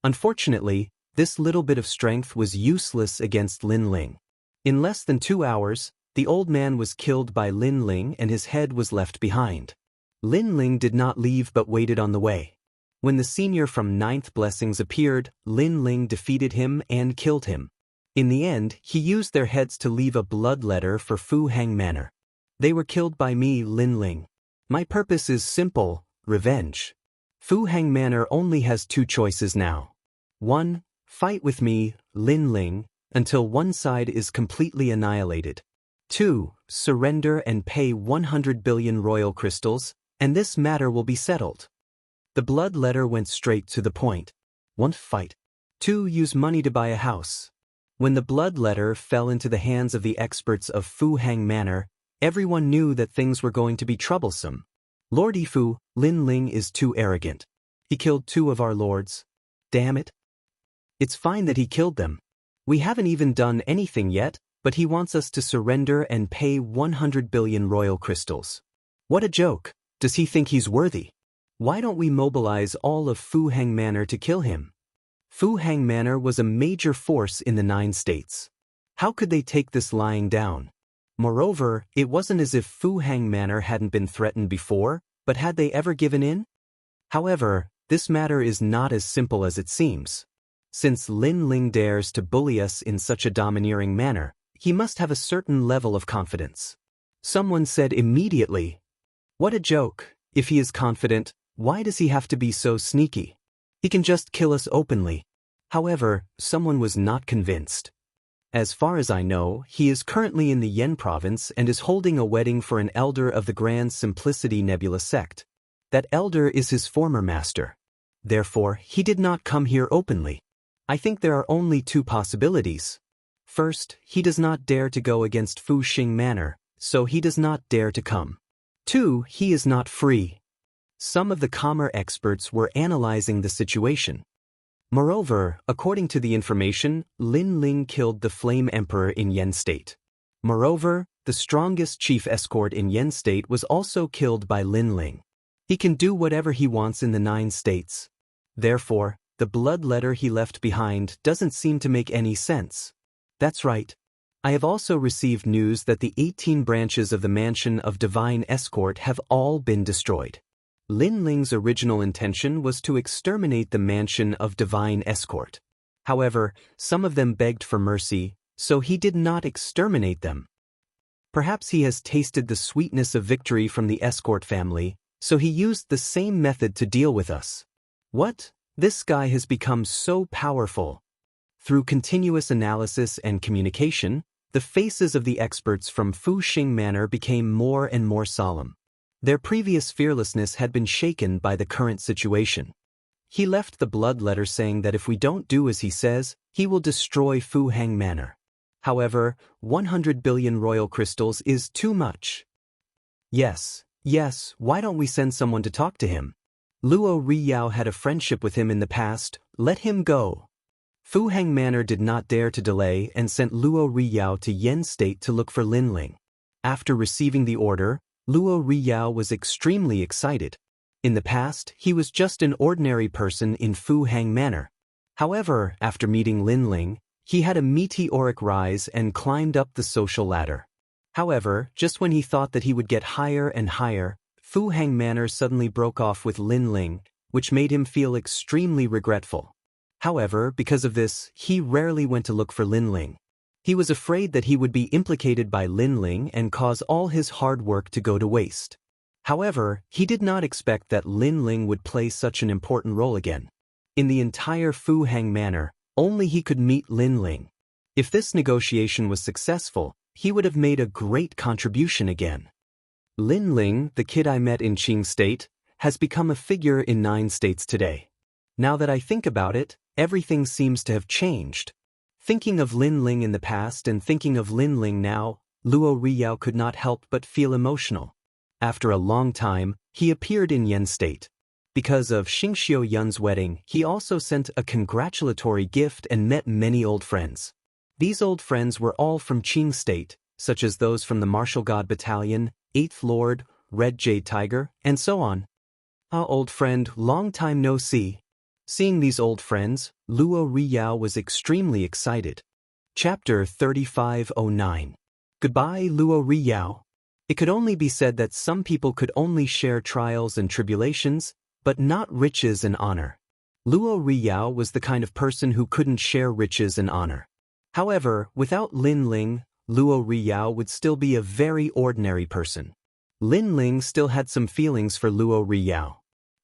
Unfortunately, this little bit of strength was useless against Lin Ling. In less than 2 hours, The old man was killed by Lin Ling and his head was left behind. Lin Ling did not leave but waited on the way. When the senior from Ninth Blessings appeared, Lin Ling defeated him and killed him. In the end, he used their heads to leave a blood letter for Fu Hang Manor. They were killed by me, Lin Ling. My purpose is simple, revenge. Fu Hang Manor only has two choices now. 1. Fight with me, Lin Ling, until one side is completely annihilated. 2. Surrender and pay 100 billion royal crystals, and this matter will be settled. The blood letter went straight to the point. 1. Fight. 2. Use money to buy a house. When the blood letter fell into the hands of the experts of Fu Hang Manor, everyone knew that things were going to be troublesome. Lord Yifu, Lin Ling is too arrogant. He killed 2 of our lords. Damn it. It's fine that he killed them. We haven't even done anything yet, but he wants us to surrender and pay 100 billion royal crystals. What a joke. Does he think he's worthy? Why don't we mobilize all of Fu Hang Manor to kill him? Fu Hang Manor was a major force in the 9 states. How could they take this lying down? Moreover, it wasn't as if Fu Hang Manor hadn't been threatened before, but had they ever given in? However, this matter is not as simple as it seems. Since Lin Ling dares to bully us in such a domineering manner, he must have a certain level of confidence. Someone said immediately, "What a joke. If he is confident, why does he have to be so sneaky? He can just kill us openly." However, someone was not convinced. As far as I know, he is currently in the Yen province and is holding a wedding for an elder of the Grand Simplicity Nebula sect. That elder is his former master. Therefore, he did not come here openly. I think there are only 2 possibilities. First, he does not dare to go against Fu Xing Manor, so he does not dare to come. 2. He is not free. Some of the calmer experts were analyzing the situation. Moreover, according to the information, Lin Ling killed the Flame Emperor in Yen State. Moreover, the strongest chief escort in Yen State was also killed by Lin Ling. He can do whatever he wants in the 9 states. Therefore, the blood letter he left behind doesn't seem to make any sense. That's right. I have also received news that the 18 branches of the Mansion of Divine Escort have all been destroyed. Lin Ling's original intention was to exterminate the Mansion of Divine Escort. However, some of them begged for mercy, so he did not exterminate them. Perhaps he has tasted the sweetness of victory from the Escort family, so he used the same method to deal with us. What? This guy has become so powerful. Through continuous analysis and communication, the faces of the experts from Fu Xing Manor became more and more solemn. Their previous fearlessness had been shaken by the current situation. He left the blood letter saying that if we don't do as he says, he will destroy Fu Hang Manor. However, 100 billion royal crystals is too much. Yes, why don't we send someone to talk to him? Luo Riyao had a friendship with him in the past, let him go. Fu Hang Manor did not dare to delay and sent Luo Riyao to Yen State to look for Lin Ling. After receiving the order, Luo Riyao was extremely excited. In the past, he was just an ordinary person in Fu Hang Manor. However, after meeting Lin Ling, he had a meteoric rise and climbed up the social ladder. However, just when he thought that he would get higher and higher, Fu Hang Manor suddenly broke off with Lin Ling, which made him feel extremely regretful. However, because of this, he rarely went to look for Lin Ling. He was afraid that he would be implicated by Lin Ling and cause all his hard work to go to waste. However, he did not expect that Lin Ling would play such an important role again. In the entire Fu Hang Manor, only he could meet Lin Ling. If this negotiation was successful, he would have made a great contribution again. Lin Ling, the kid I met in Qing State, has become a figure in 9 states today. Now that I think about it, everything seems to have changed. Thinking of Lin Ling in the past and thinking of Lin Ling now, Luo Riyao could not help but feel emotional. After a long time, he appeared in Yen State. Because of Xianxia Yun's wedding, he also sent a congratulatory gift and met many old friends. These old friends were all from Qing State, such as those from the Martial God Battalion, 8th Lord, Red Jade Tiger, and so on. Ah, old friend, long time no see. Seeing these old friends, Luo Riyao was extremely excited. Chapter 3509. Goodbye, Luo Riyao. It could only be said that some people could only share trials and tribulations, but not riches and honor. Luo Riyao was the kind of person who couldn't share riches and honor. However, without Lin Ling, Luo Riyao would still be a very ordinary person. Lin Ling still had some feelings for Luo Riyao.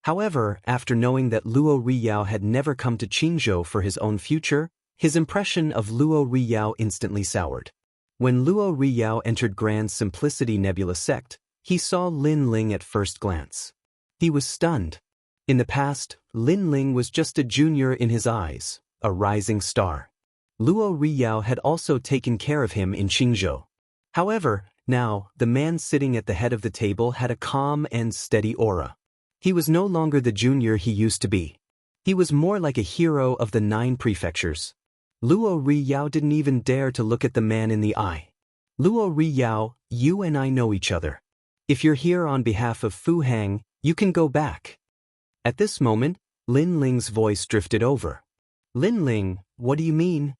However, after knowing that Luo Riyao had never come to Qingzhou for his own future, his impression of Luo Riyao instantly soured. When Luo Riyao entered Grand Simplicity Nebula sect, he saw Lin Ling at first glance. He was stunned. In the past, Lin Ling was just a junior in his eyes, a rising star. Luo Riyao had also taken care of him in Qingzhou. However, now, the man sitting at the head of the table had a calm and steady aura. He was no longer the junior he used to be. He was more like a hero of the 9 prefectures. Luo Riyao didn't even dare to look at the man in the eye. Luo Riyao, you and I know each other. If you're here on behalf of Fu Hang, you can go back. At this moment, Lin Ling's voice drifted over. Lin Ling, what do you mean?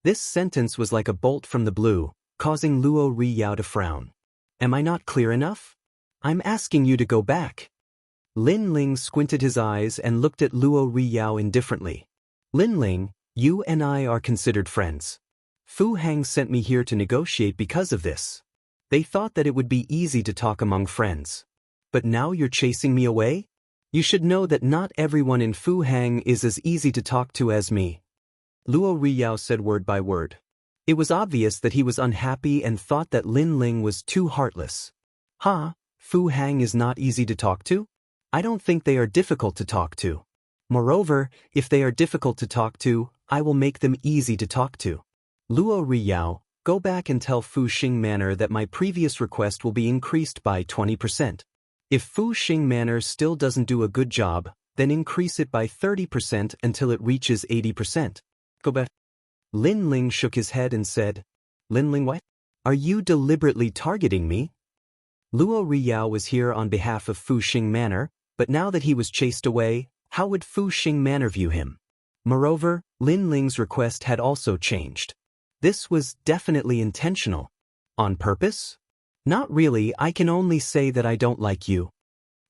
This sentence was like a bolt from the blue, causing Luo Riyao to frown. Am I not clear enough? I'm asking you to go back. Lin Ling squinted his eyes and looked at Luo Riyao indifferently. Lin Ling, you and I are considered friends. Fu Hang sent me here to negotiate because of this. They thought that it would be easy to talk among friends. But now you're chasing me away? You should know that not everyone in Fu Hang is as easy to talk to as me. Luo Riyao said word by word. It was obvious that he was unhappy and thought that Lin Ling was too heartless. Fu Hang is not easy to talk to? I don't think they are difficult to talk to. Moreover, if they are difficult to talk to, I will make them easy to talk to. Luo Riyao, go back and tell Fu Xing Manor that my previous request will be increased by 20%. If Fu Xing Manor still doesn't do a good job, then increase it by 30% until it reaches 80%. Go back. Lin Ling shook his head and said, Lin Ling what? Are you deliberately targeting me? Luo Riyao was here on behalf of Fu Xing Manor, but now that he was chased away, how would Fu Xing Manor view him? Moreover, Lin Ling's request had also changed. This was definitely intentional. On purpose? Not really, I can only say that I don't like you.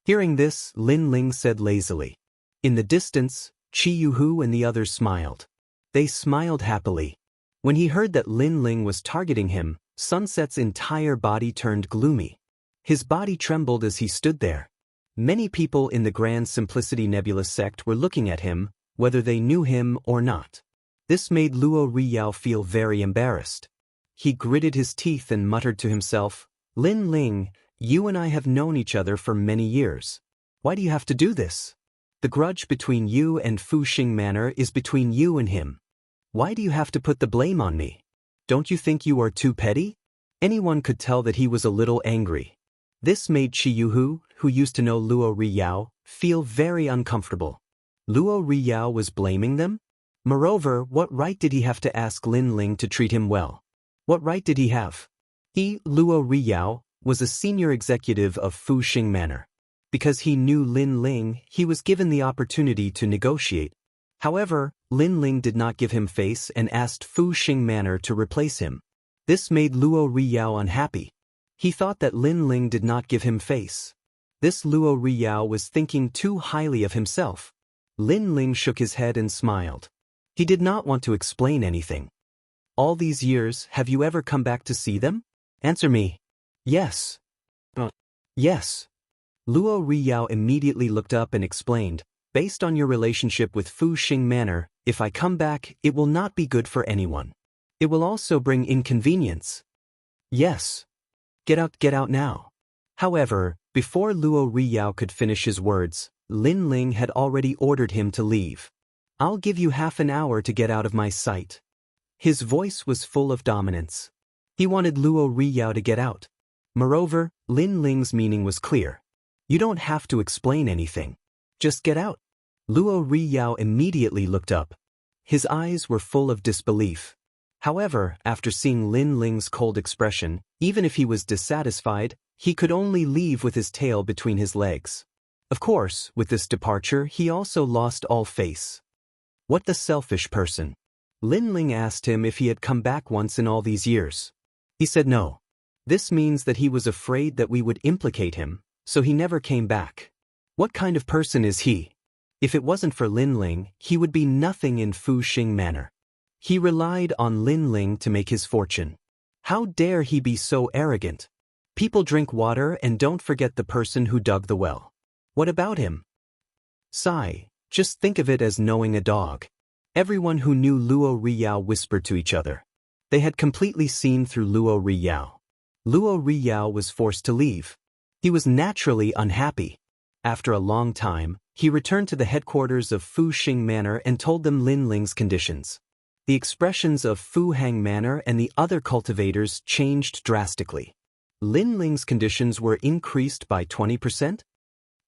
Hearing this, Lin Ling said lazily. In the distance, Qi Yuhu and the others smiled. They smiled happily. When he heard that Lin Ling was targeting him, Sunset's entire body turned gloomy. His body trembled as he stood there. Many people in the Grand Simplicity Nebula sect were looking at him, whether they knew him or not. This made Luo Riyao feel very embarrassed. He gritted his teeth and muttered to himself, Lin Ling, you and I have known each other for many years. Why do you have to do this? The grudge between you and Fu Xing Manor is between you and him. Why do you have to put the blame on me? Don't you think you are too petty? Anyone could tell that he was a little angry. This made Qi Yuhu, who used to know Luo Riyao, feel very uncomfortable. Luo Riyao was blaming them? Moreover, what right did he have to ask Lin Ling to treat him well? What right did he have? He, Luo Riyao, was a senior executive of Fu Xing Manor. Because he knew Lin Ling, he was given the opportunity to negotiate. However, Lin Ling did not give him face and asked Fu Xing Manor to replace him. This made Luo Riyao unhappy. He thought that Lin Ling did not give him face. This Luo Riyao was thinking too highly of himself. Lin Ling shook his head and smiled. He did not want to explain anything. All these years, have you ever come back to see them? Answer me. Yes. Yes. Luo Riyao immediately looked up and explained, based on your relationship with Fu Xing Manor, if I come back, it will not be good for anyone. It will also bring inconvenience. Yes. Get out now. However, before Luo Riyao could finish his words, Lin Ling had already ordered him to leave. I'll give you half an hour to get out of my sight. His voice was full of dominance. He wanted Luo Riyao to get out. Moreover, Lin Ling's meaning was clear. You don't have to explain anything. Just get out. Luo Riyao immediately looked up. His eyes were full of disbelief. However, after seeing Lin Ling's cold expression, even if he was dissatisfied, he could only leave with his tail between his legs. Of course, with this departure, he also lost all face. What the selfish person? Lin Ling asked him if he had come back once in all these years. He said no. This means that he was afraid that we would implicate him, so he never came back. What kind of person is he? If it wasn't for Lin Ling, he would be nothing in Fu Xing Manor. He relied on Lin Ling to make his fortune. How dare he be so arrogant? People drink water and don't forget the person who dug the well. What about him? Sigh, just think of it as knowing a dog. Everyone who knew Luo Riyao whispered to each other. They had completely seen through Luo Riyao. Luo Riyao was forced to leave. He was naturally unhappy. After a long time, he returned to the headquarters of Fu Xing Manor and told them Lin Ling's conditions. The expressions of Fu Hang Manor and the other cultivators changed drastically. Lin Ling's conditions were increased by 20%?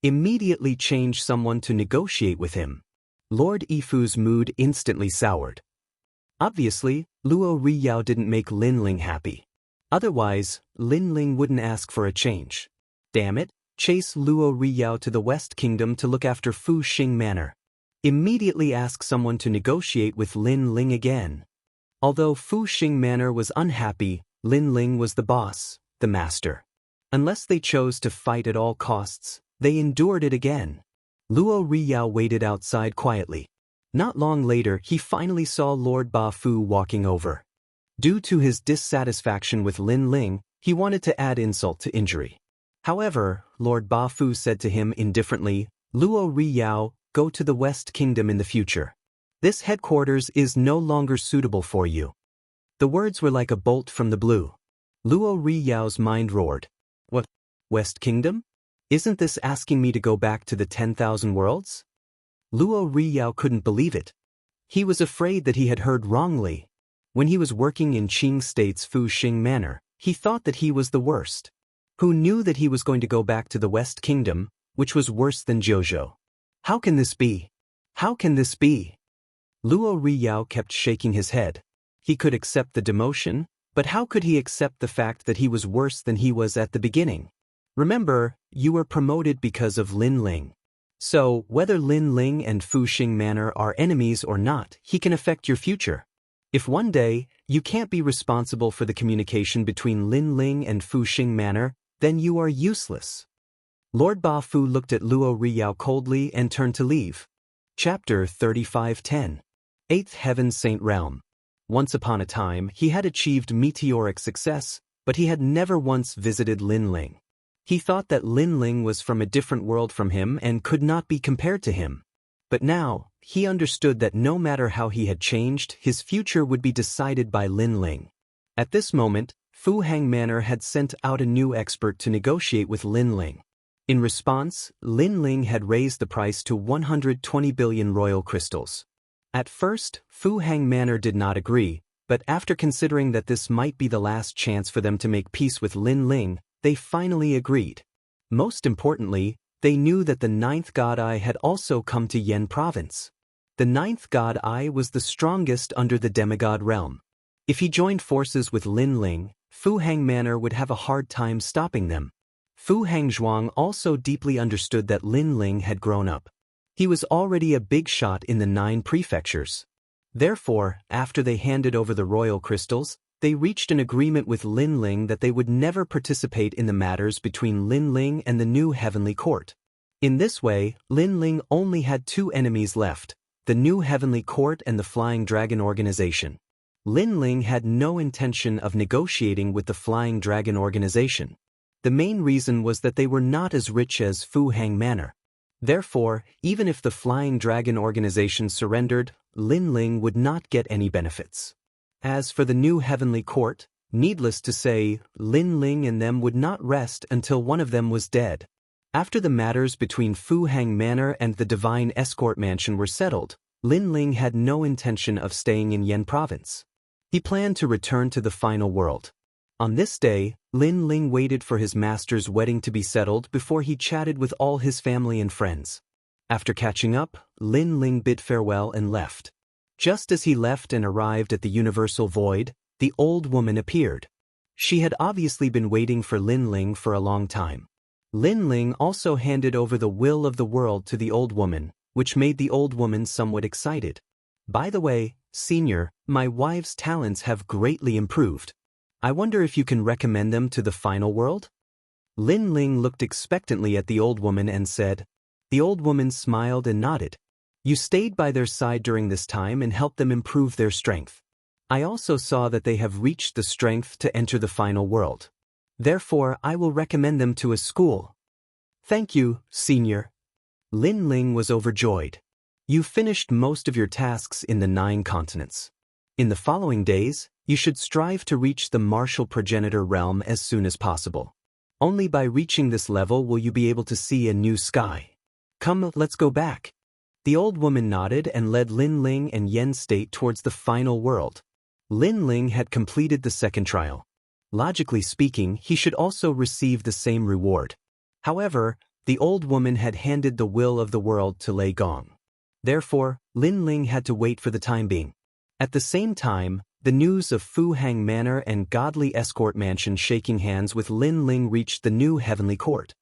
Immediately change someone to negotiate with him. Lord Yifu's mood instantly soured. Obviously, Luo Riyao didn't make Lin Ling happy. Otherwise, Lin Ling wouldn't ask for a change. Damn it, chase Luo Riyao to the West Kingdom to look after Fu Xing Manor. Immediately ask someone to negotiate with Lin Ling again. Although Fu Xing Manor was unhappy, Lin Ling was the boss, the master. Unless they chose to fight at all costs, they endured it again. Luo Riyao waited outside quietly. Not long later, he finally saw Lord Ba Fu walking over. Due to his dissatisfaction with Lin Ling, he wanted to add insult to injury. However, Lord Ba Fu said to him indifferently, Luo Riyao, go to the West Kingdom in the future. This headquarters is no longer suitable for you. The words were like a bolt from the blue. Luo Riyao's mind roared. What? West Kingdom? Isn't this asking me to go back to the 10,000 worlds? Luo Riyao couldn't believe it. He was afraid that he had heard wrongly. When he was working in Qing State's Fu Xing Manor, he thought that he was the worst. Who knew that he was going to go back to the West Kingdom, which was worse than Jojo? How can this be? How can this be? Luo Riyao kept shaking his head. He could accept the demotion, but how could he accept the fact that he was worse than he was at the beginning? Remember, you were promoted because of Lin Ling. So, whether Lin Ling and Fu Xing Manor are enemies or not, he can affect your future. If one day, you can't be responsible for the communication between Lin Ling and Fu Xing Manor, then you are useless. Lord Ba Fu looked at Luo Riyao coldly and turned to leave. Chapter 35:10. 8th Heaven Saint Realm. Once upon a time, he had achieved meteoric success, but he had never once visited Lin Ling. He thought that Lin Ling was from a different world from him and could not be compared to him. But now, he understood that no matter how he had changed, his future would be decided by Lin Ling. At this moment, Fu Hang Manor had sent out a new expert to negotiate with Lin Ling. In response, Lin Ling had raised the price to 120 billion royal crystals. At first, Fu Hang Manor did not agree, but after considering that this might be the last chance for them to make peace with Lin Ling, they finally agreed. Most importantly, they knew that the 9th God Eye had also come to Yen Province. The 9th God Eye was the strongest under the demigod realm. If he joined forces with Lin Ling, Fu Hang Manor would have a hard time stopping them. Fu Hangzhuang also deeply understood that Lin Ling had grown up. He was already a big shot in the 9 prefectures. Therefore, after they handed over the royal crystals, they reached an agreement with Lin Ling that they would never participate in the matters between Lin Ling and the new heavenly court. In this way, Lin Ling only had 2 enemies left, the new heavenly court and the Flying Dragon organization. Lin Ling had no intention of negotiating with the Flying Dragon organization. The main reason was that they were not as rich as Fu Hang Manor. Therefore, even if the Flying Dragon organization surrendered, Lin Ling would not get any benefits. As for the new heavenly court, needless to say, Lin Ling and them would not rest until one of them was dead. After the matters between Fu Hang Manor and the Divine Escort Mansion were settled, Lin Ling had no intention of staying in Yen Province. He planned to return to the final world. On this day, Lin Ling waited for his master's wedding to be settled before he chatted with all his family and friends. After catching up, Lin Ling bid farewell and left. Just as he left and arrived at the Universal Void, the old woman appeared. She had obviously been waiting for Lin Ling for a long time. Lin Ling also handed over the will of the world to the old woman, which made the old woman somewhat excited. By the way, Senior, my wife's talents have greatly improved. I wonder if you can recommend them to the final world? Lin Ling looked expectantly at the old woman and said. The old woman smiled and nodded. You stayed by their side during this time and helped them improve their strength. I also saw that they have reached the strength to enter the final world. Therefore, I will recommend them to a school. Thank you, senior. Lin Ling was overjoyed. You finished most of your tasks in the 9 continents. In the following days, you should strive to reach the martial progenitor realm as soon as possible. Only by reaching this level will you be able to see a new sky. Come, let's go back. The old woman nodded and led Lin Ling and Yen State towards the final world. Lin Ling had completed the second trial. Logically speaking, he should also receive the same reward. However, the old woman had handed the will of the world to Lei Gong. Therefore, Lin Ling had to wait for the time being. At the same time, the news of Fu Hang Manor and Godly Escort Mansion shaking hands with Lin Ling reached the new heavenly court.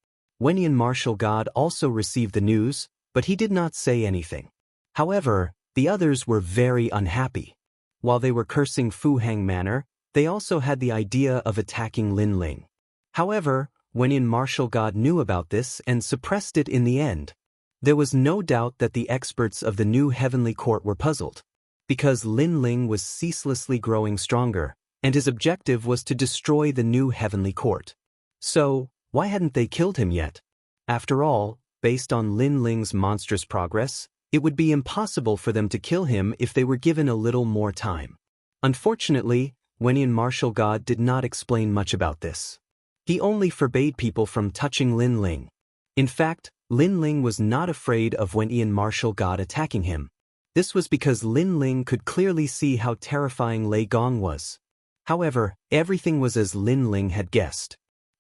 Wenyan Martial God also received the news, but he did not say anything. However, the others were very unhappy. While they were cursing Fu Hang Manor, they also had the idea of attacking Lin Ling. However, Wenyan Martial God knew about this and suppressed it in the end. There was no doubt that the experts of the new heavenly court were puzzled. Because Lin Ling was ceaselessly growing stronger, and his objective was to destroy the new heavenly court. So, why hadn't they killed him yet? After all, based on Lin Ling's monstrous progress, it would be impossible for them to kill him if they were given a little more time. Unfortunately, Wenyan Martial God did not explain much about this. He only forbade people from touching Lin Ling. In fact, Lin Ling was not afraid of Wenyan Martial God attacking him. This was because Lin Ling could clearly see how terrifying Lei Gong was. However, everything was as Lin Ling had guessed.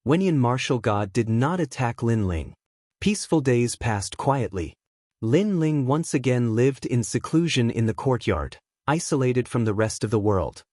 Wenyan Martial God did not attack Lin Ling. Peaceful days passed quietly. Lin Ling once again lived in seclusion in the courtyard, isolated from the rest of the world.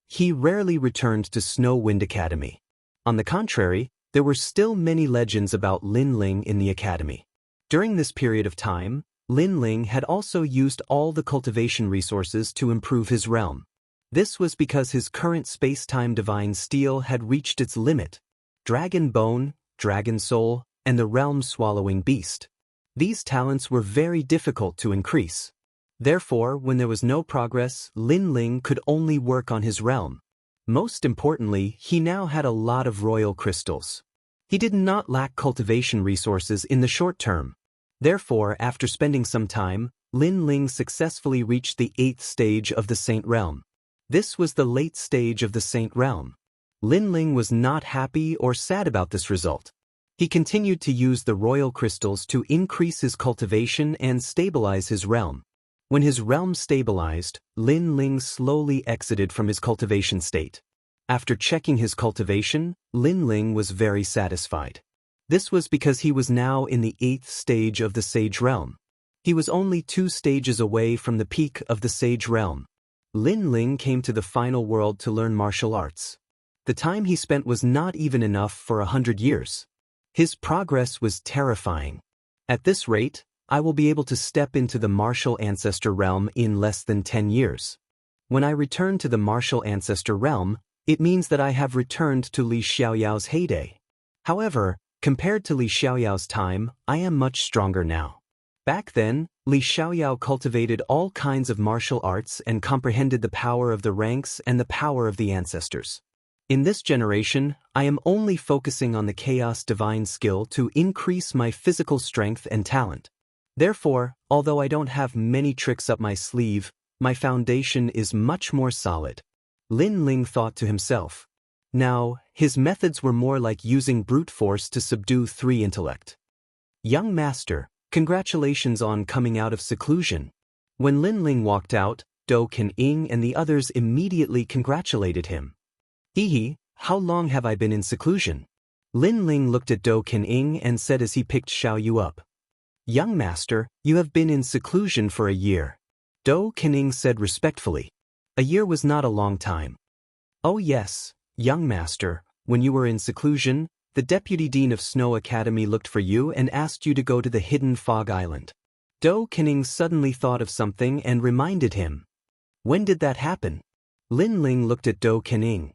He rarely returned to Snow Wind Academy. On the contrary, there were still many legends about Lin Ling in the academy. During this period of time, Lin Ling had also used all the cultivation resources to improve his realm. This was because his current space-time divine steel had reached its limit. Dragon Bone, Dragon Soul, and the realm-swallowing beast. These talents were very difficult to increase. Therefore, when there was no progress, Lin Ling could only work on his realm. Most importantly, he now had a lot of royal crystals. He did not lack cultivation resources in the short term. Therefore, after spending some time, Lin Ling successfully reached the 8th stage of the Saint Realm. This was the late stage of the Saint Realm. Lin Ling was not happy or sad about this result. He continued to use the royal crystals to increase his cultivation and stabilize his realm. When his realm stabilized, Lin Ling slowly exited from his cultivation state. After checking his cultivation, Lin Ling was very satisfied. This was because he was now in the 8th stage of the Sage Realm. He was only 2 stages away from the peak of the Sage Realm. Lin Ling came to the final world to learn martial arts. The time he spent was not even enough for 100 years. His progress was terrifying. At this rate, I will be able to step into the martial ancestor realm in less than 10 years. When I return to the martial ancestor realm, it means that I have returned to Li Xiaoyao's heyday. However, compared to Li Xiaoyao's time, I am much stronger now. Back then, Li Xiaoyao cultivated all kinds of martial arts and comprehended the power of the ranks and the power of the ancestors. In this generation, I am only focusing on the chaos divine skill to increase my physical strength and talent. Therefore, although I don't have many tricks up my sleeve, my foundation is much more solid. Lin Ling thought to himself. Now, his methods were more like using brute force to subdue 3 intellect. Young master, congratulations on coming out of seclusion. When Lin Ling walked out, Dou Kening and the others immediately congratulated him. Hehe, how long have I been in seclusion? Lin Ling looked at Dou Kening and said as he picked Xiao Yu up. Young master, you have been in seclusion for a year. Dou Kening said respectfully. A year was not a long time. Oh yes, young master, when you were in seclusion, the Deputy Dean of Snow Academy looked for you and asked you to go to the hidden Fog Island. Dou Kening suddenly thought of something and reminded him. When did that happen? Lin Ling looked at Dou Kening.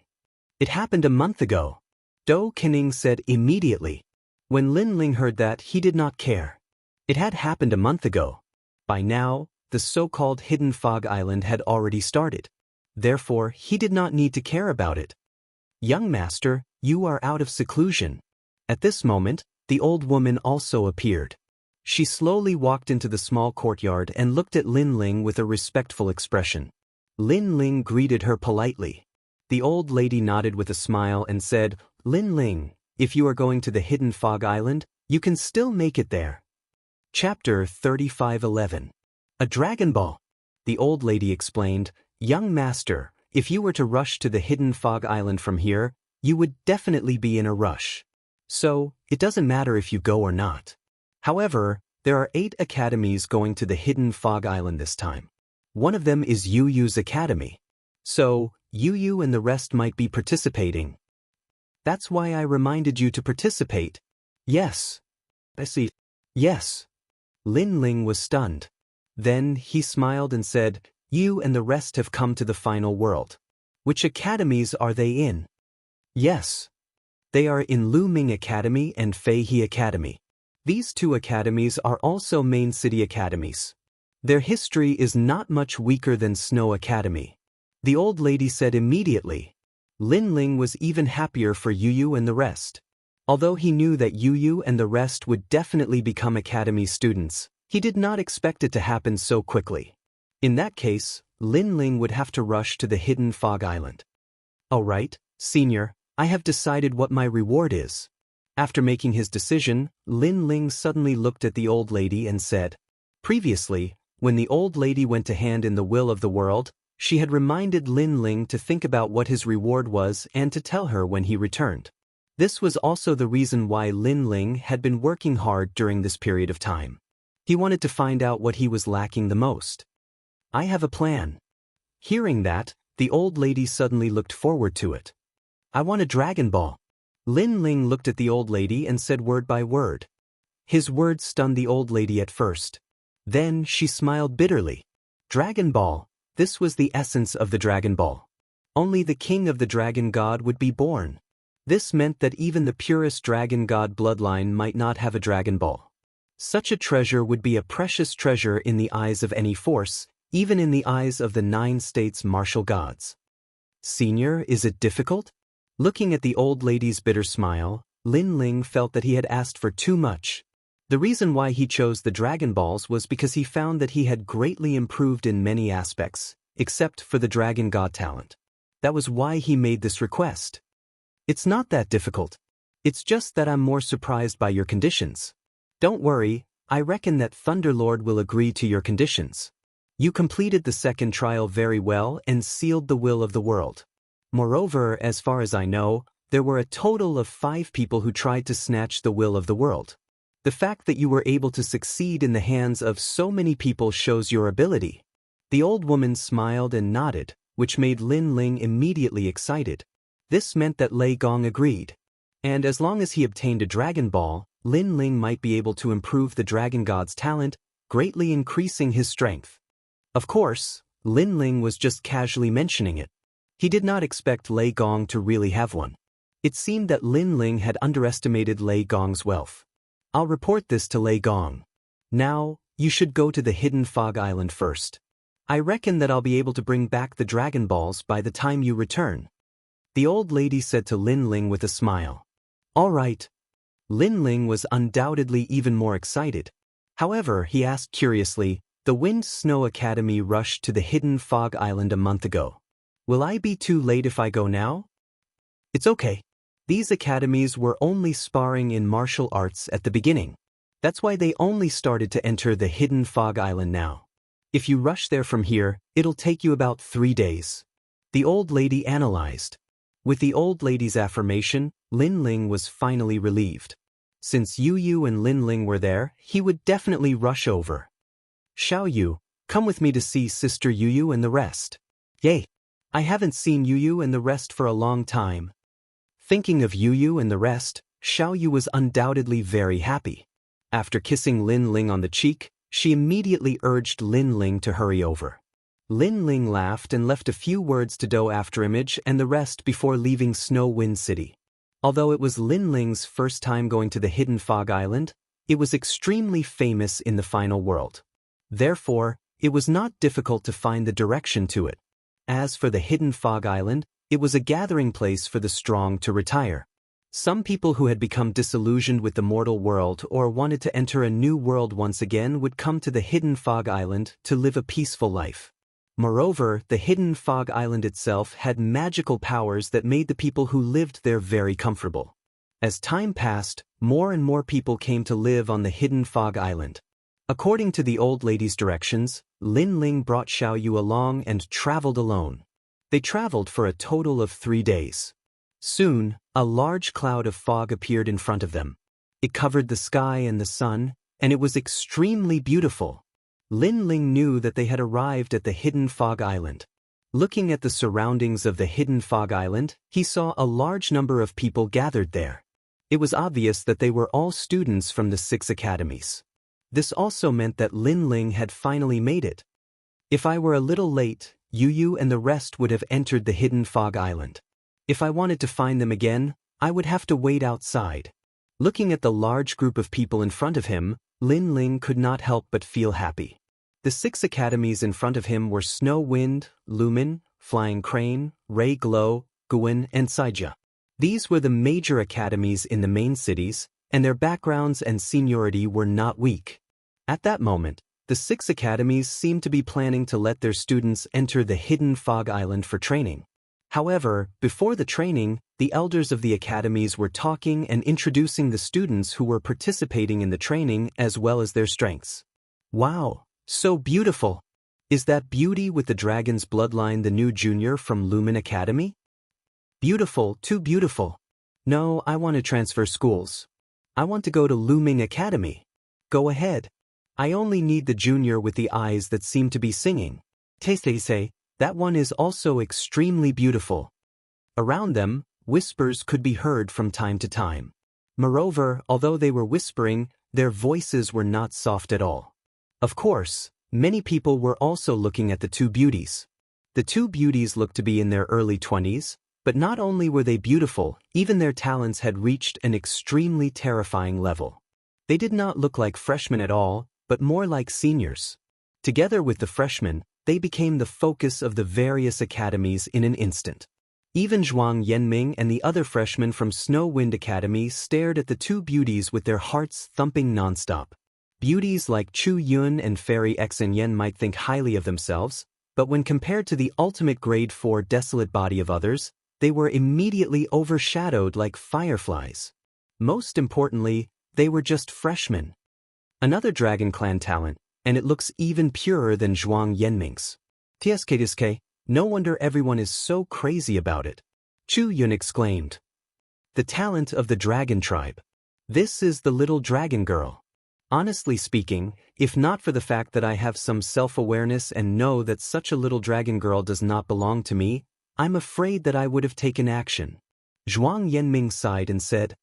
It happened a month ago. Do Kening said immediately. When Lin Ling heard that, he did not care. It had happened a month ago. By now, the so-called Hidden Fog Island had already started. Therefore, he did not need to care about it. Young master, you are out of seclusion. At this moment, the old woman also appeared. She slowly walked into the small courtyard and looked at Lin Ling with a respectful expression. Lin Ling greeted her politely. The old lady nodded with a smile and said, Lin Ling, if you are going to the Hidden Fog Island, you can still make it there. Chapter 35:11. A Dragon Ball. The old lady explained, Young master, if you were to rush to the Hidden Fog Island from here, you would definitely be in a rush. So, it doesn't matter if you go or not. However, there are 8 academies going to the Hidden Fog Island this time. One of them is Yu Yu's academy. So, Yu Yu and the rest might be participating. That's why I reminded you to participate. Yes. I see. Yes. Lin Ling was stunned. Then he smiled and said, You and the rest have come to the final world. Which academies are they in? Yes. They are in Lu Ming Academy and Fei He Academy. These 2 academies are also main city academies. Their history is not much weaker than Snow Academy. The old lady said immediately. Lin Ling was even happier for Yu Yu and the rest. Although he knew that Yu Yu and the rest would definitely become academy students, he did not expect it to happen so quickly. In that case, Lin Ling would have to rush to the Hidden Fog Island. All right, senior, I have decided what my reward is. After making his decision, Lin Ling suddenly looked at the old lady and said, Previously, when the old lady went to hand in the will of the world, she had reminded Lin Ling to think about what his reward was and to tell her when he returned. This was also the reason why Lin Ling had been working hard during this period of time. He wanted to find out what he was lacking the most. I have a plan. Hearing that, the old lady suddenly looked forward to it. I want a Dragon Ball. Lin Ling looked at the old lady and said word by word. His words stunned the old lady at first. Then she smiled bitterly. Dragon Ball, this was the essence of the Dragon Ball. Only the king of the Dragon God would be born. This meant that even the purest Dragon God bloodline might not have a Dragon Ball. Such a treasure would be a precious treasure in the eyes of any force, even in the eyes of the 9 states martial gods. Senior, is it difficult? Looking at the old lady's bitter smile, Lin Ling felt that he had asked for too much. The reason why he chose the Dragon Balls was because he found that he had greatly improved in many aspects, except for the Dragon God talent. That was why he made this request. It's not that difficult. It's just that I'm more surprised by your conditions. Don't worry, I reckon that Thunderlord will agree to your conditions. You completed the second trial very well and sealed the will of the world. Moreover, as far as I know, there were a total of 5 people who tried to snatch the will of the world. The fact that you were able to succeed in the hands of so many people shows your ability. The old woman smiled and nodded, which made Lin Ling immediately excited. This meant that Lei Gong agreed. And as long as he obtained a Dragon Ball, Lin Ling might be able to improve the Dragon God's talent, greatly increasing his strength. Of course, Lin Ling was just casually mentioning it. He did not expect Lei Gong to really have one. It seemed that Lin Ling had underestimated Lei Gong's wealth. I'll report this to Lei Gong. Now, you should go to the Hidden Fog Island first. I reckon that I'll be able to bring back the Dragon Balls by the time you return. The old lady said to Lin Ling with a smile. All right. Lin Ling was undoubtedly even more excited. However, he asked curiously, the Wind Snow Academy rushed to the Hidden Fog Island a month ago. Will I be too late if I go now? It's okay. These academies were only sparring in martial arts at the beginning. That's why they only started to enter the Hidden Fog Island now. If you rush there from here, it'll take you about 3 days. The old lady analyzed. With the old lady's affirmation, Lin Ling was finally relieved. Since Yu Yu and Lin Ling were there, he would definitely rush over. Xiao Yu, come with me to see Sister Yu Yu and the rest. Yay! I haven't seen Yu Yu and the rest for a long time. Thinking of Yu Yu and the rest, Xiao Yu was undoubtedly very happy. After kissing Lin Ling on the cheek, she immediately urged Lin Ling to hurry over. Lin Ling laughed and left a few words to Do after Image and the rest before leaving Snow Wind City. Although it was Lin Ling's first time going to the Hidden Fog Island, it was extremely famous in the final world. Therefore, it was not difficult to find the direction to it. As for the Hidden Fog Island, it was a gathering place for the strong to retire. Some people who had become disillusioned with the mortal world or wanted to enter a new world once again would come to the Hidden Fog Island to live a peaceful life. Moreover, the Hidden Fog Island itself had magical powers that made the people who lived there very comfortable. As time passed, more and more people came to live on the Hidden Fog Island. According to the old lady's directions, Lin Ling brought Xiaoyu along and traveled alone. They traveled for a total of 3 days. Soon, a large cloud of fog appeared in front of them. It covered the sky and the sun, and it was extremely beautiful. Lin Ling knew that they had arrived at the Hidden Fog Island. Looking at the surroundings of the Hidden Fog Island, he saw a large number of people gathered there. It was obvious that they were all students from the 6 academies. This also meant that Lin Ling had finally made it. If I were a little late, Yu and the rest would have entered the Hidden Fog Island. If I wanted to find them again, I would have to wait outside. Looking at the large group of people in front of him, Lin Ling could not help but feel happy. The 6 academies in front of him were Snow Wind, Lumen, Flying Crane, Ray Glow, Guan, and Saija. These were the major academies in the main cities, and their backgrounds and seniority were not weak. At that moment, the 6 academies seemed to be planning to let their students enter the Hidden Fog Island for training. However, before the training, the elders of the academies were talking and introducing the students who were participating in the training as well as their strengths. Wow, so beautiful! Is that Beauty with the Dragon's Bloodline the new junior from Lumen Academy? Beautiful, too beautiful. No, I want to transfer schools. I want to go to Luming Academy. Go ahead. I only need the junior with the eyes that seem to be singing. Say, that one is also extremely beautiful. Around them, whispers could be heard from time to time. Moreover, although they were whispering, their voices were not soft at all. Of course, many people were also looking at the 2 beauties. The 2 beauties looked to be in their early 20s, but not only were they beautiful, even their talents had reached an extremely terrifying level. They did not look like freshmen at all, but more like seniors. Together with the freshmen, they became the focus of the various academies in an instant. Even Zhuang Yanming and the other freshmen from Snow Wind Academy stared at the 2 beauties with their hearts thumping nonstop. Beauties like Chu Yun and Fairy Xen Yen might think highly of themselves, but when compared to the ultimate grade 4 desolate body of others, they were immediately overshadowed like fireflies. Most importantly, they were just freshmen. Another Dragon Clan talent, and it looks even purer than Zhuang Yanming's. Tsk, no wonder everyone is so crazy about it. Chu Yun exclaimed. The talent of the dragon tribe. This is the little dragon girl. Honestly speaking, if not for the fact that I have some self-awareness and know that such a little dragon girl does not belong to me, I'm afraid that I would have taken action. Zhuang Yanming sighed and said,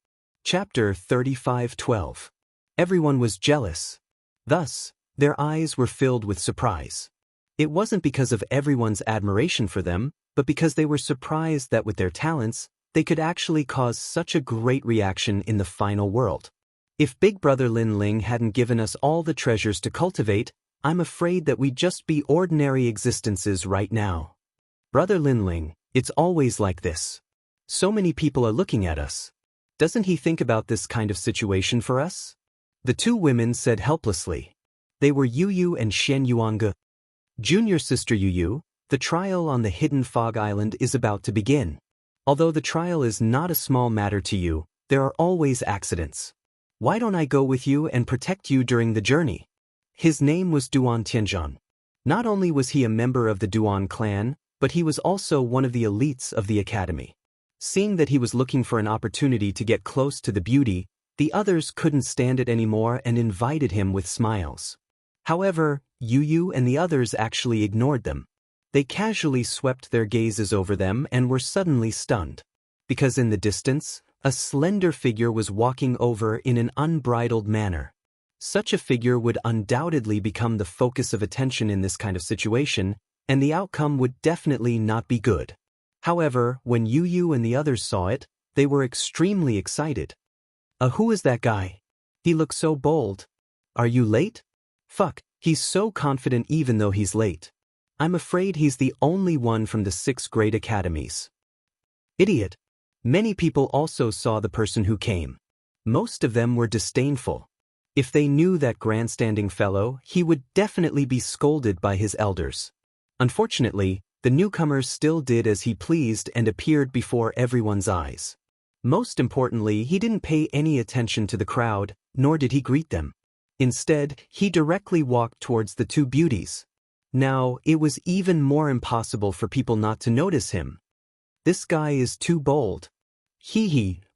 Chapter 35:12. Everyone was jealous. Thus, their eyes were filled with surprise. It wasn't because of everyone's admiration for them, but because they were surprised that with their talents, they could actually cause such a great reaction in the final world. If Big Brother Lin Ling hadn't given us all the treasures to cultivate, I'm afraid that we'd just be ordinary existences right now. Brother Lin Ling, it's always like this. So many people are looking at us. Doesn't he think about this kind of situation for us? The 2 women said helplessly. They were Yu and Shen Yuange. Junior sister Yu, the trial on the Hidden Fog Island is about to begin. Although the trial is not a small matter to you, there are always accidents. Why don't I go with you and protect you during the journey? His name was Duan Tianzhan. Not only was he a member of the Duan clan, but he was also one of the elites of the academy. Seeing that he was looking for an opportunity to get close to the beauty, the others couldn't stand it anymore and invited him with smiles. However, Yu and the others actually ignored them. They casually swept their gazes over them and were suddenly stunned. Because in the distance, a slender figure was walking over in an unbridled manner. Such a figure would undoubtedly become the focus of attention in this kind of situation, and the outcome would definitely not be good. However, when Yu and the others saw it, they were extremely excited. Who is that guy? He looks so bold. Are you late? Fuck, he's so confident even though he's late. I'm afraid he's the only one from the 6th grade academies. Idiot. Many people also saw the person who came. Most of them were disdainful. If they knew that grandstanding fellow, he would definitely be scolded by his elders. Unfortunately, the newcomer still did as he pleased and appeared before everyone's eyes. Most importantly, he didn't pay any attention to the crowd, nor did he greet them. Instead, he directly walked towards the two beauties. Now, it was even more impossible for people not to notice him. This guy is too bold.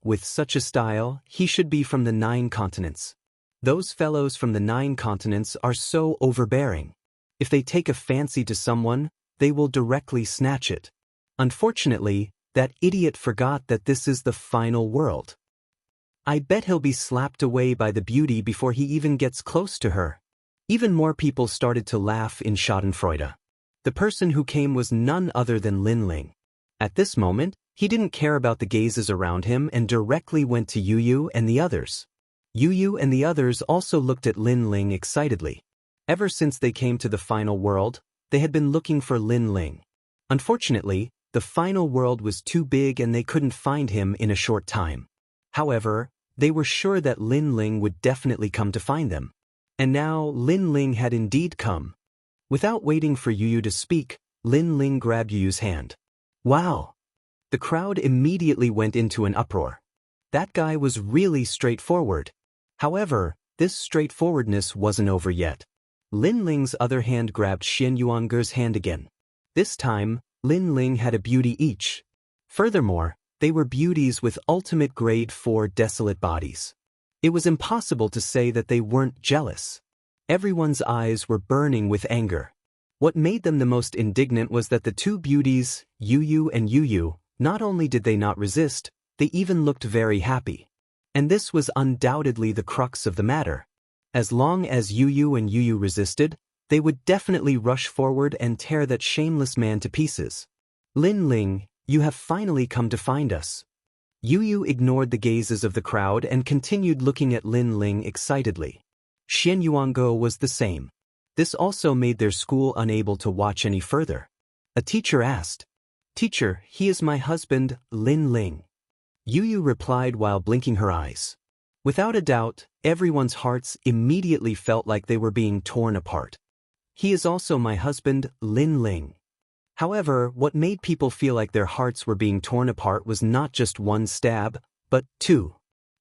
With such a style, he should be from the 9 continents. Those fellows from the 9 continents are so overbearing. If they take a fancy to someone, they will directly snatch it. Unfortunately, that idiot forgot that this is the final world. I bet he'll be slapped away by the beauty before he even gets close to her. Even more people started to laugh in schadenfreude. The person who came was none other than Lin Ling. At this moment, he didn't care about the gazes around him and directly went to Yu and the others. Yu and the others also looked at Lin Ling excitedly. Ever since they came to the final world, they had been looking for Lin Ling. Unfortunately, the final world was too big and they couldn't find him in a short time. However, they were sure that Lin Ling would definitely come to find them. And now Lin Ling had indeed come. Without waiting for Yu to speak, Lin Ling grabbed Yu's hand. Wow! The crowd immediately went into an uproar. That guy was really straightforward. However, this straightforwardness wasn't over yet. Lin Ling's other hand grabbed Xianxia's hand again. This time, Lin Ling had a beauty each. Furthermore, they were beauties with ultimate grade 4 desolate bodies. It was impossible to say that they weren't jealous. Everyone's eyes were burning with anger. What made them the most indignant was that the two beauties, Yu and Yu, not only did they not resist, they even looked very happy. And this was undoubtedly the crux of the matter. As long as Yu and Yu resisted, they would definitely rush forward and tear that shameless man to pieces. Lin Ling, you have finally come to find us. Yu ignored the gazes of the crowd and continued looking at Lin Ling excitedly. Xianxia was the same. This also made their school unable to watch any further. A teacher asked, "Teacher, he is my husband, Lin Ling." Yu replied while blinking her eyes. Without a doubt, everyone's hearts immediately felt like they were being torn apart. He is also my husband, Lin Ling. However, what made people feel like their hearts were being torn apart was not just one stab, but 2.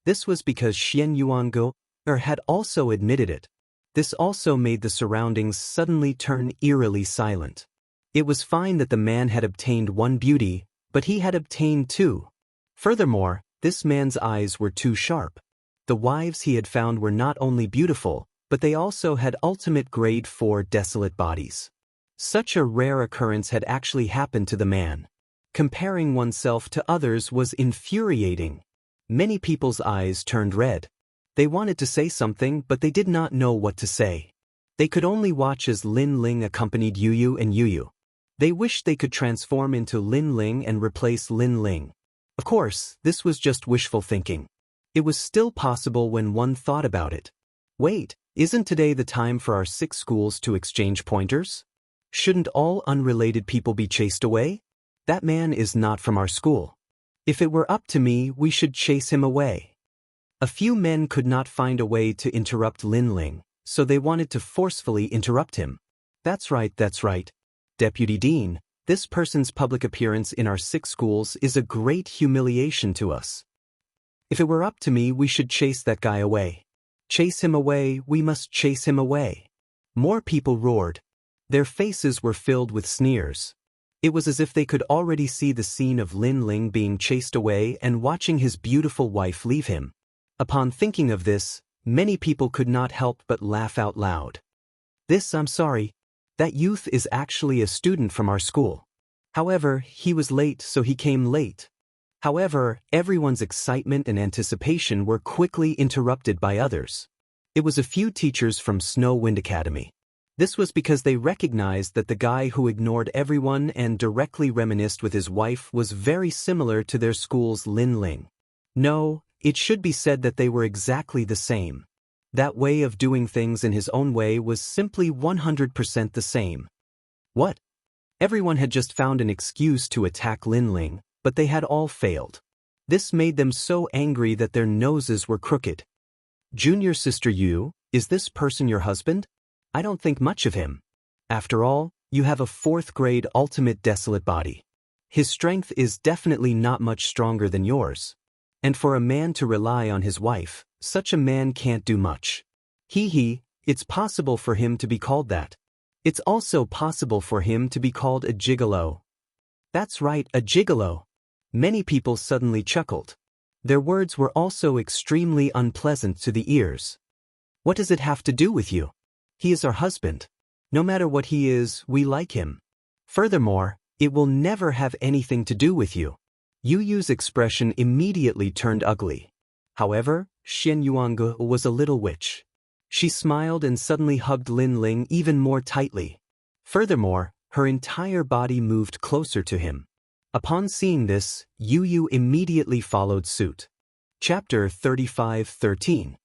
This was because Xianxia had also admitted it. This also made the surroundings suddenly turn eerily silent. It was fine that the man had obtained 1 beauty, but he had obtained 2. Furthermore, this man's eyes were too sharp. The wives he had found were not only beautiful, but they also had ultimate grade 4 desolate bodies. Such a rare occurrence had actually happened to the man. Comparing oneself to others was infuriating. Many people's eyes turned red. They wanted to say something, but they did not know what to say. They could only watch as Lin Ling accompanied Yu and Yu. They wished they could transform into Lin Ling and replace Lin Ling. Of course, this was just wishful thinking. It was still possible when one thought about it. Wait, isn't today the time for our 6 schools to exchange pointers? Shouldn't all unrelated people be chased away? That man is not from our school. If it were up to me, we should chase him away. A few men could not find a way to interrupt Lin Ling, so they wanted to forcefully interrupt him. That's right. Deputy Dean, this person's public appearance in our 6 schools is a great humiliation to us. If it were up to me, we should chase that guy away. Chase him away, we must chase him away. More people roared. Their faces were filled with sneers. It was as if they could already see the scene of Lin Ling being chased away and watching his beautiful wife leave him. Upon thinking of this, many people could not help but laugh out loud. I'm sorry. That youth is actually a student from our school. However, he was late, so he came late. However, everyone's excitement and anticipation were quickly interrupted by others. It was a few teachers from Snow Wind Academy. This was because they recognized that the guy who ignored everyone and directly reminisced with his wife was very similar to their school's Lin Ling. No, it should be said that they were exactly the same. That way of doing things in his own way was simply 100% the same. What? Everyone had just found an excuse to attack Lin Ling, but they had all failed. This made them so angry that their noses were crooked. Junior sister Yu, is this person your husband? I don't think much of him. After all, you have a 4th grade ultimate desolate body. His strength is definitely not much stronger than yours. And for a man to rely on his wife, such a man can't do much. It's possible for him to be called that. It's also possible for him to be called a gigolo. That's right, a gigolo. Many people suddenly chuckled. Their words were also extremely unpleasant to the ears. What does it have to do with you? He is our husband. No matter what he is, we like him. Furthermore, it will never have anything to do with you. Yu Yu's expression immediately turned ugly. However, Xianxia was a little witch. She smiled and suddenly hugged Lin Ling even more tightly. Furthermore, her entire body moved closer to him. Upon seeing this, Yu Yu immediately followed suit. Chapter 35:13.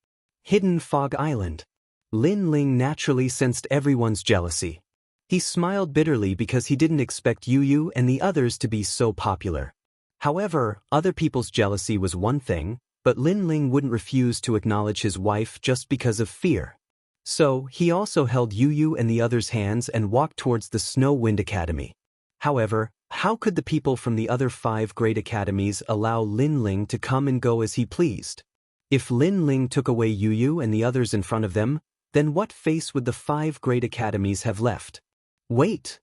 Hidden Fog Island. Lin Ling naturally sensed everyone's jealousy. He smiled bitterly because he didn't expect Yu Yu and the others to be so popular. However, other people's jealousy was one thing, but Lin Ling wouldn't refuse to acknowledge his wife just because of fear. So, he also held Yu Yu and the others' hands and walked towards the Snow Wind Academy. However, how could the people from the other 5 great academies allow Lin Ling to come and go as he pleased? If Lin Ling took away Yu Yu and the others in front of them, then what face would the 5 great academies have left? Wait!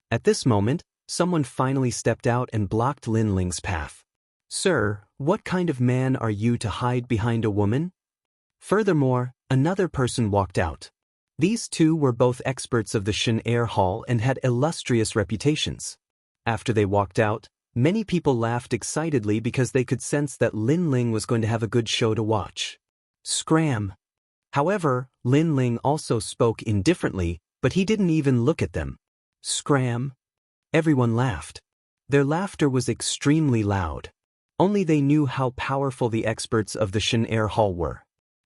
At this moment, someone finally stepped out and blocked Lin Ling's path. Sir, what kind of man are you to hide behind a woman? Furthermore, another person walked out. These two were both experts of the Shen Air Hall and had illustrious reputations. After they walked out, many people laughed excitedly because they could sense that Lin Ling was going to have a good show to watch. Scram! However, Lin Ling also spoke indifferently, but he didn't even look at them. Scram! Everyone laughed. Their laughter was extremely loud. Only they knew how powerful the experts of the Shen Air Hall were.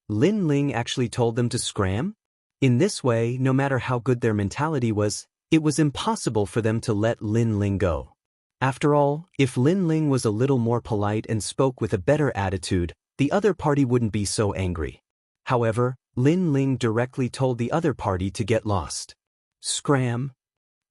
Lin Ling actually told them to scram? In this way, no matter how good their mentality was, it was impossible for them to let Lin Ling go. After all, if Lin Ling was a little more polite and spoke with a better attitude, the other party wouldn't be so angry. However, Lin Ling directly told the other party to get lost. Scram!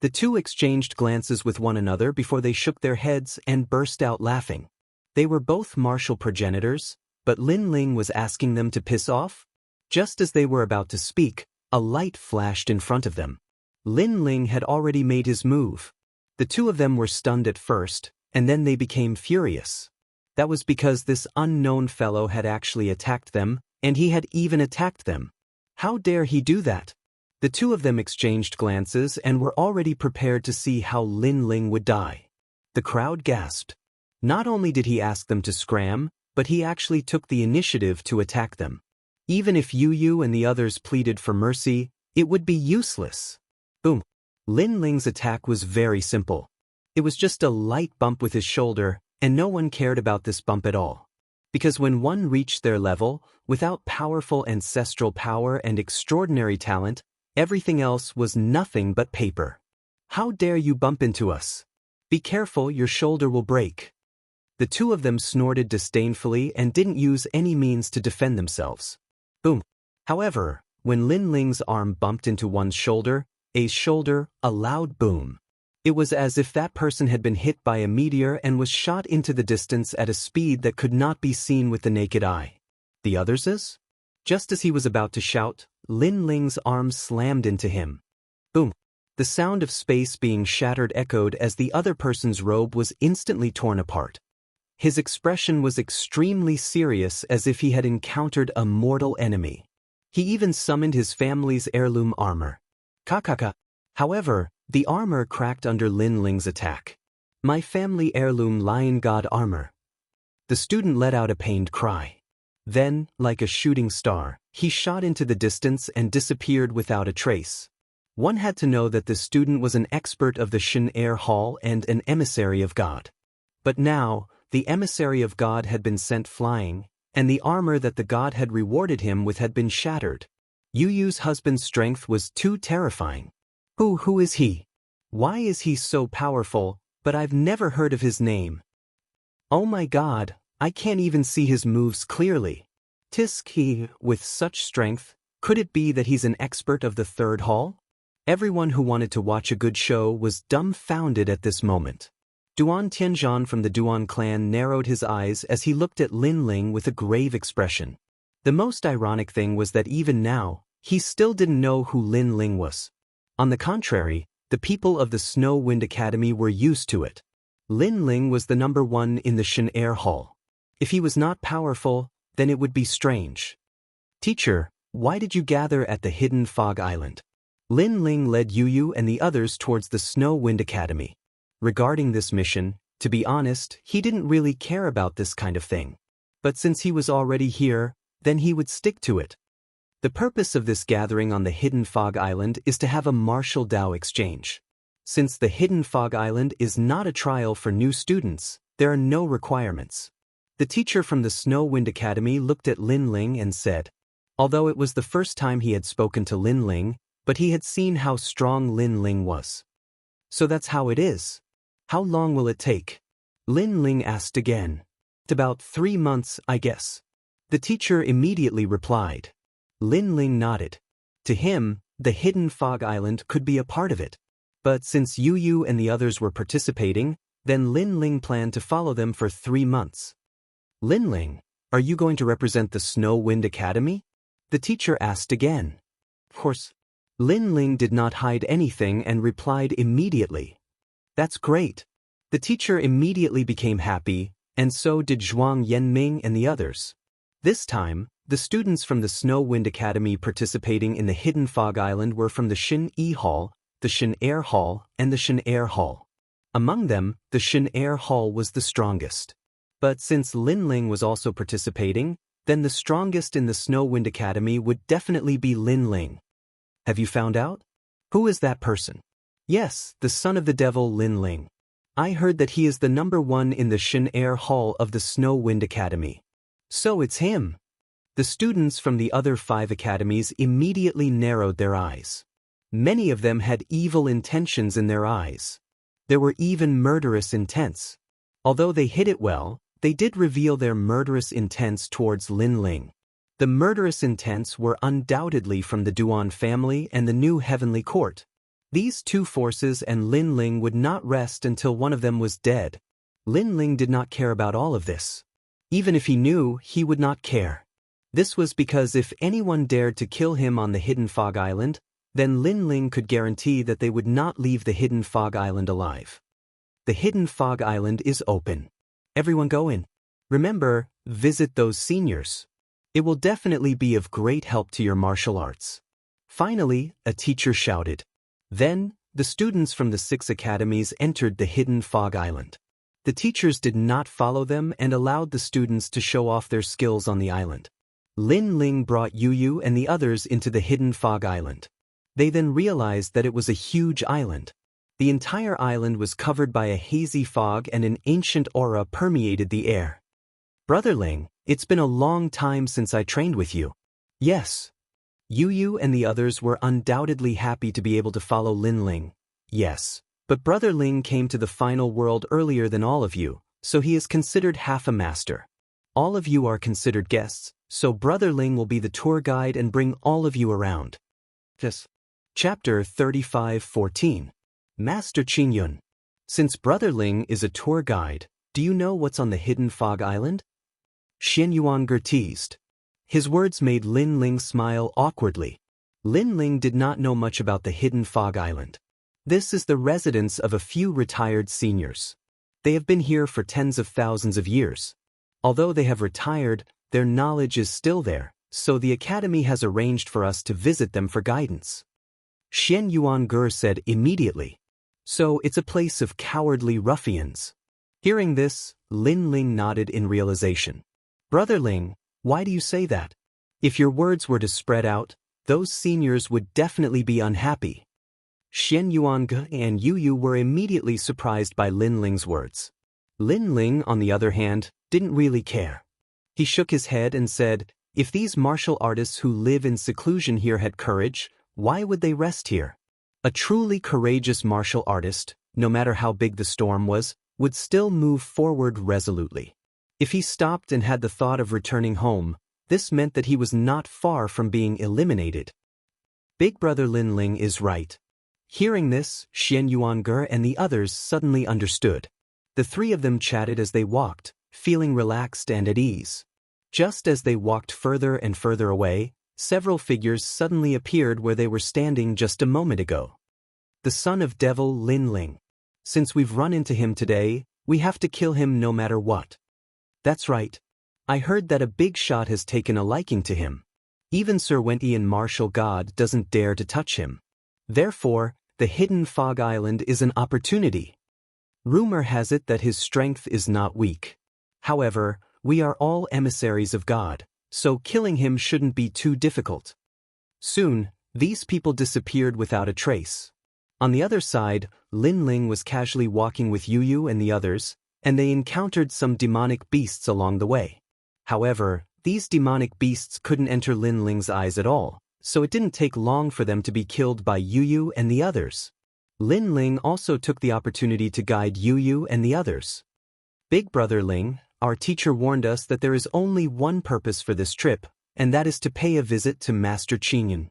The two exchanged glances with one another before they shook their heads and burst out laughing. They were both martial progenitors, but Lin Ling was asking them to piss off? Just as they were about to speak, a light flashed in front of them. Lin Ling had already made his move. The two of them were stunned at first, and then they became furious. That was because this unknown fellow had actually attacked them, and he had even attacked them. How dare he do that? The two of them exchanged glances and were already prepared to see how Lin Ling would die. The crowd gasped. Not only did he ask them to scram, but he actually took the initiative to attack them. Even if Yu Yu and the others pleaded for mercy, it would be useless. Boom! Lin Ling's attack was very simple. It was just a light bump with his shoulder, and no one cared about this bump at all. Because when one reached their level, without powerful ancestral power and extraordinary talent, everything else was nothing but paper. How dare you bump into us? Be careful, your shoulder will break. The two of them snorted disdainfully and didn't use any means to defend themselves. Boom. However, when Lin Ling's arm bumped into one's shoulder, a loud boom. It was as if that person had been hit by a meteor and was shot into the distance at a speed that could not be seen with the naked eye. The others? Just as he was about to shout, Lin Ling's arm slammed into him. Boom. The sound of space being shattered echoed as the other person's robe was instantly torn apart. His expression was extremely serious, as if he had encountered a mortal enemy. He even summoned his family's heirloom armor. Kakaka. However, the armor cracked under Lin Ling's attack. My family heirloom lion god armor. The student let out a pained cry. Then, like a shooting star, he shot into the distance and disappeared without a trace. One had to know that the student was an expert of the Xianxia Hall and an emissary of God. But now, the emissary of God had been sent flying, and the armor that the god had rewarded him with had been shattered. Yu Yu's husband's strength was too terrifying. Who is he? Why is he so powerful, but I've never heard of his name? Oh my god, I can't even see his moves clearly. He, with such strength, could it be that he's an expert of the third hall? Everyone who wanted to watch a good show was dumbfounded at this moment. Duan Tianzhan from the Duan clan narrowed his eyes as he looked at Lin Ling with a grave expression. The most ironic thing was that even now, he still didn't know who Lin Ling was. On the contrary, the people of the Snow Wind Academy were used to it. Lin Ling was the number one in the Xianxia Hall. If he was not powerful, then it would be strange. Teacher, why did you gather at the hidden fog island? Lin Ling led Yu Yu and the others towards the Snow Wind Academy. Regarding this mission, to be honest, he didn't really care about this kind of thing. But since he was already here, then he would stick to it. The purpose of this gathering on the Hidden Fog Island is to have a martial Dao exchange. Since the Hidden Fog Island is not a trial for new students, there are no requirements. The teacher from the Snow Wind Academy looked at Lin Ling and said, although it was the first time he had spoken to Lin Ling, but he had seen how strong Lin Ling was. So that's how it is. How long will it take? Lin Ling asked again. About 3 months, I guess. The teacher immediately replied. Lin Ling nodded. To him, the Hidden Fog Island could be a part of it. But since Yu Yu and the others were participating, then Lin Ling planned to follow them for 3 months. Lin Ling, are you going to represent the Snow Wind Academy? The teacher asked again. Of course. Lin Ling did not hide anything and replied immediately. That's great. The teacher immediately became happy, and so did Zhuang Yanming and the others. This time, the students from the Snow Wind Academy participating in the Hidden Fog Island were from the Xianxia Hall, the Xianxia Hall, and the Xianxia Hall. Among them, the Xianxia Hall was the strongest. But since Lin Ling was also participating, then the strongest in the Snow Wind Academy would definitely be Lin Ling. Have you found out? Who is that person? Yes, the son of the devil Lin Ling. I heard that he is the number one in the Xianxia Hall of the Snow Wind Academy. So it's him. The students from the other 5 academies immediately narrowed their eyes. Many of them had evil intentions in their eyes. There were even murderous intents. Although they hid it well, they did reveal their murderous intents towards Lin Ling. The murderous intents were undoubtedly from the Duan family and the new heavenly court. These 2 forces and Lin Ling would not rest until one of them was dead. Lin Ling did not care about all of this. Even if he knew, he would not care. This was because if anyone dared to kill him on the Hidden Fog Island, then Lin Ling could guarantee that they would not leave the Hidden Fog Island alive. The Hidden Fog Island is open. Everyone go in. Remember, visit those seniors. It will definitely be of great help to your martial arts. Finally, a teacher shouted. Then, the students from the 6 academies entered the Hidden Fog Island. The teachers did not follow them and allowed the students to show off their skills on the island. Lin Ling brought Yu Yu and the others into the Hidden Fog Island. They then realized that it was a huge island. The entire island was covered by a hazy fog and an ancient aura permeated the air. Brother Ling, it's been a long time since I trained with you. Yes. Yu Yu and the others were undoubtedly happy to be able to follow Lin Ling. Yes. But Brother Ling came to the final world earlier than all of you, so he is considered half a master. All of you are considered guests, so Brother Ling will be the tour guide and bring all of you around. Yes. Chapter 35:14. Master Qingyun. Since Brother Ling is a tour guide, do you know what's on the Hidden Fog Island? Xian Yuange teased. His words made Lin Ling smile awkwardly. Lin Ling did not know much about the Hidden Fog Island. This is the residence of a few retired seniors. They have been here for tens of thousands of years. Although they have retired, their knowledge is still there, so the academy has arranged for us to visit them for guidance. Xian Yuange said immediately. So it's a place of cowardly ruffians. Hearing this, Lin Ling nodded in realization. Brother Ling, why do you say that? If your words were to spread out, those seniors would definitely be unhappy. Xianxia and Yu were immediately surprised by Lin Ling's words. Lin Ling, on the other hand, didn't really care. He shook his head and said, "If these martial artists who live in seclusion here had courage, why would they rest here?" A truly courageous martial artist, no matter how big the storm was, would still move forward resolutely. If he stopped and had the thought of returning home, this meant that he was not far from being eliminated. Big Brother Lin Ling is right. Hearing this, Xianxia and the others suddenly understood. The three of them chatted as they walked, feeling relaxed and at ease. Just as they walked further and further away, several figures suddenly appeared where they were standing just a moment ago. The son of Devil Lin Ling. Since we've run into him today, we have to kill him no matter what. That's right. I heard that a big shot has taken a liking to him. Even Sir Wentian martial god doesn't dare to touch him. Therefore, the hidden fog island is an opportunity. Rumor has it that his strength is not weak. However, we are all emissaries of God, so killing him shouldn't be too difficult. Soon, these people disappeared without a trace. On the other side, Lin Ling was casually walking with Yu and the others, and they encountered some demonic beasts along the way. However, these demonic beasts couldn't enter Lin Ling's eyes at all, so it didn't take long for them to be killed by Yu and the others. Lin Ling also took the opportunity to guide Yu and the others. Big Brother Ling, our teacher warned us that there is only one purpose for this trip, and that is to pay a visit to Master Qingyun.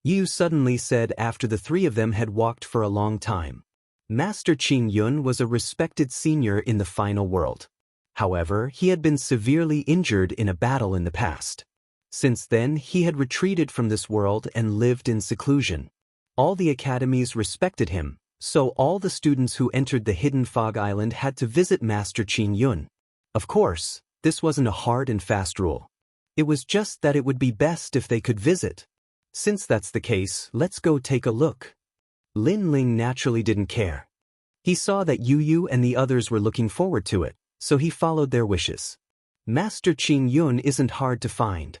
Yu suddenly said after the three of them had walked for a long time. Master Qingyun was a respected senior in the final world. However, he had been severely injured in a battle in the past. Since then, he had retreated from this world and lived in seclusion. All the academies respected him, so all the students who entered the hidden fog island had to visit Master Qingyun. Of course, this wasn't a hard and fast rule. It was just that it would be best if they could visit. Since that's the case, let's go take a look. Lin Ling naturally didn't care. He saw that Yu and the others were looking forward to it, so he followed their wishes. Master Qingyun isn't hard to find.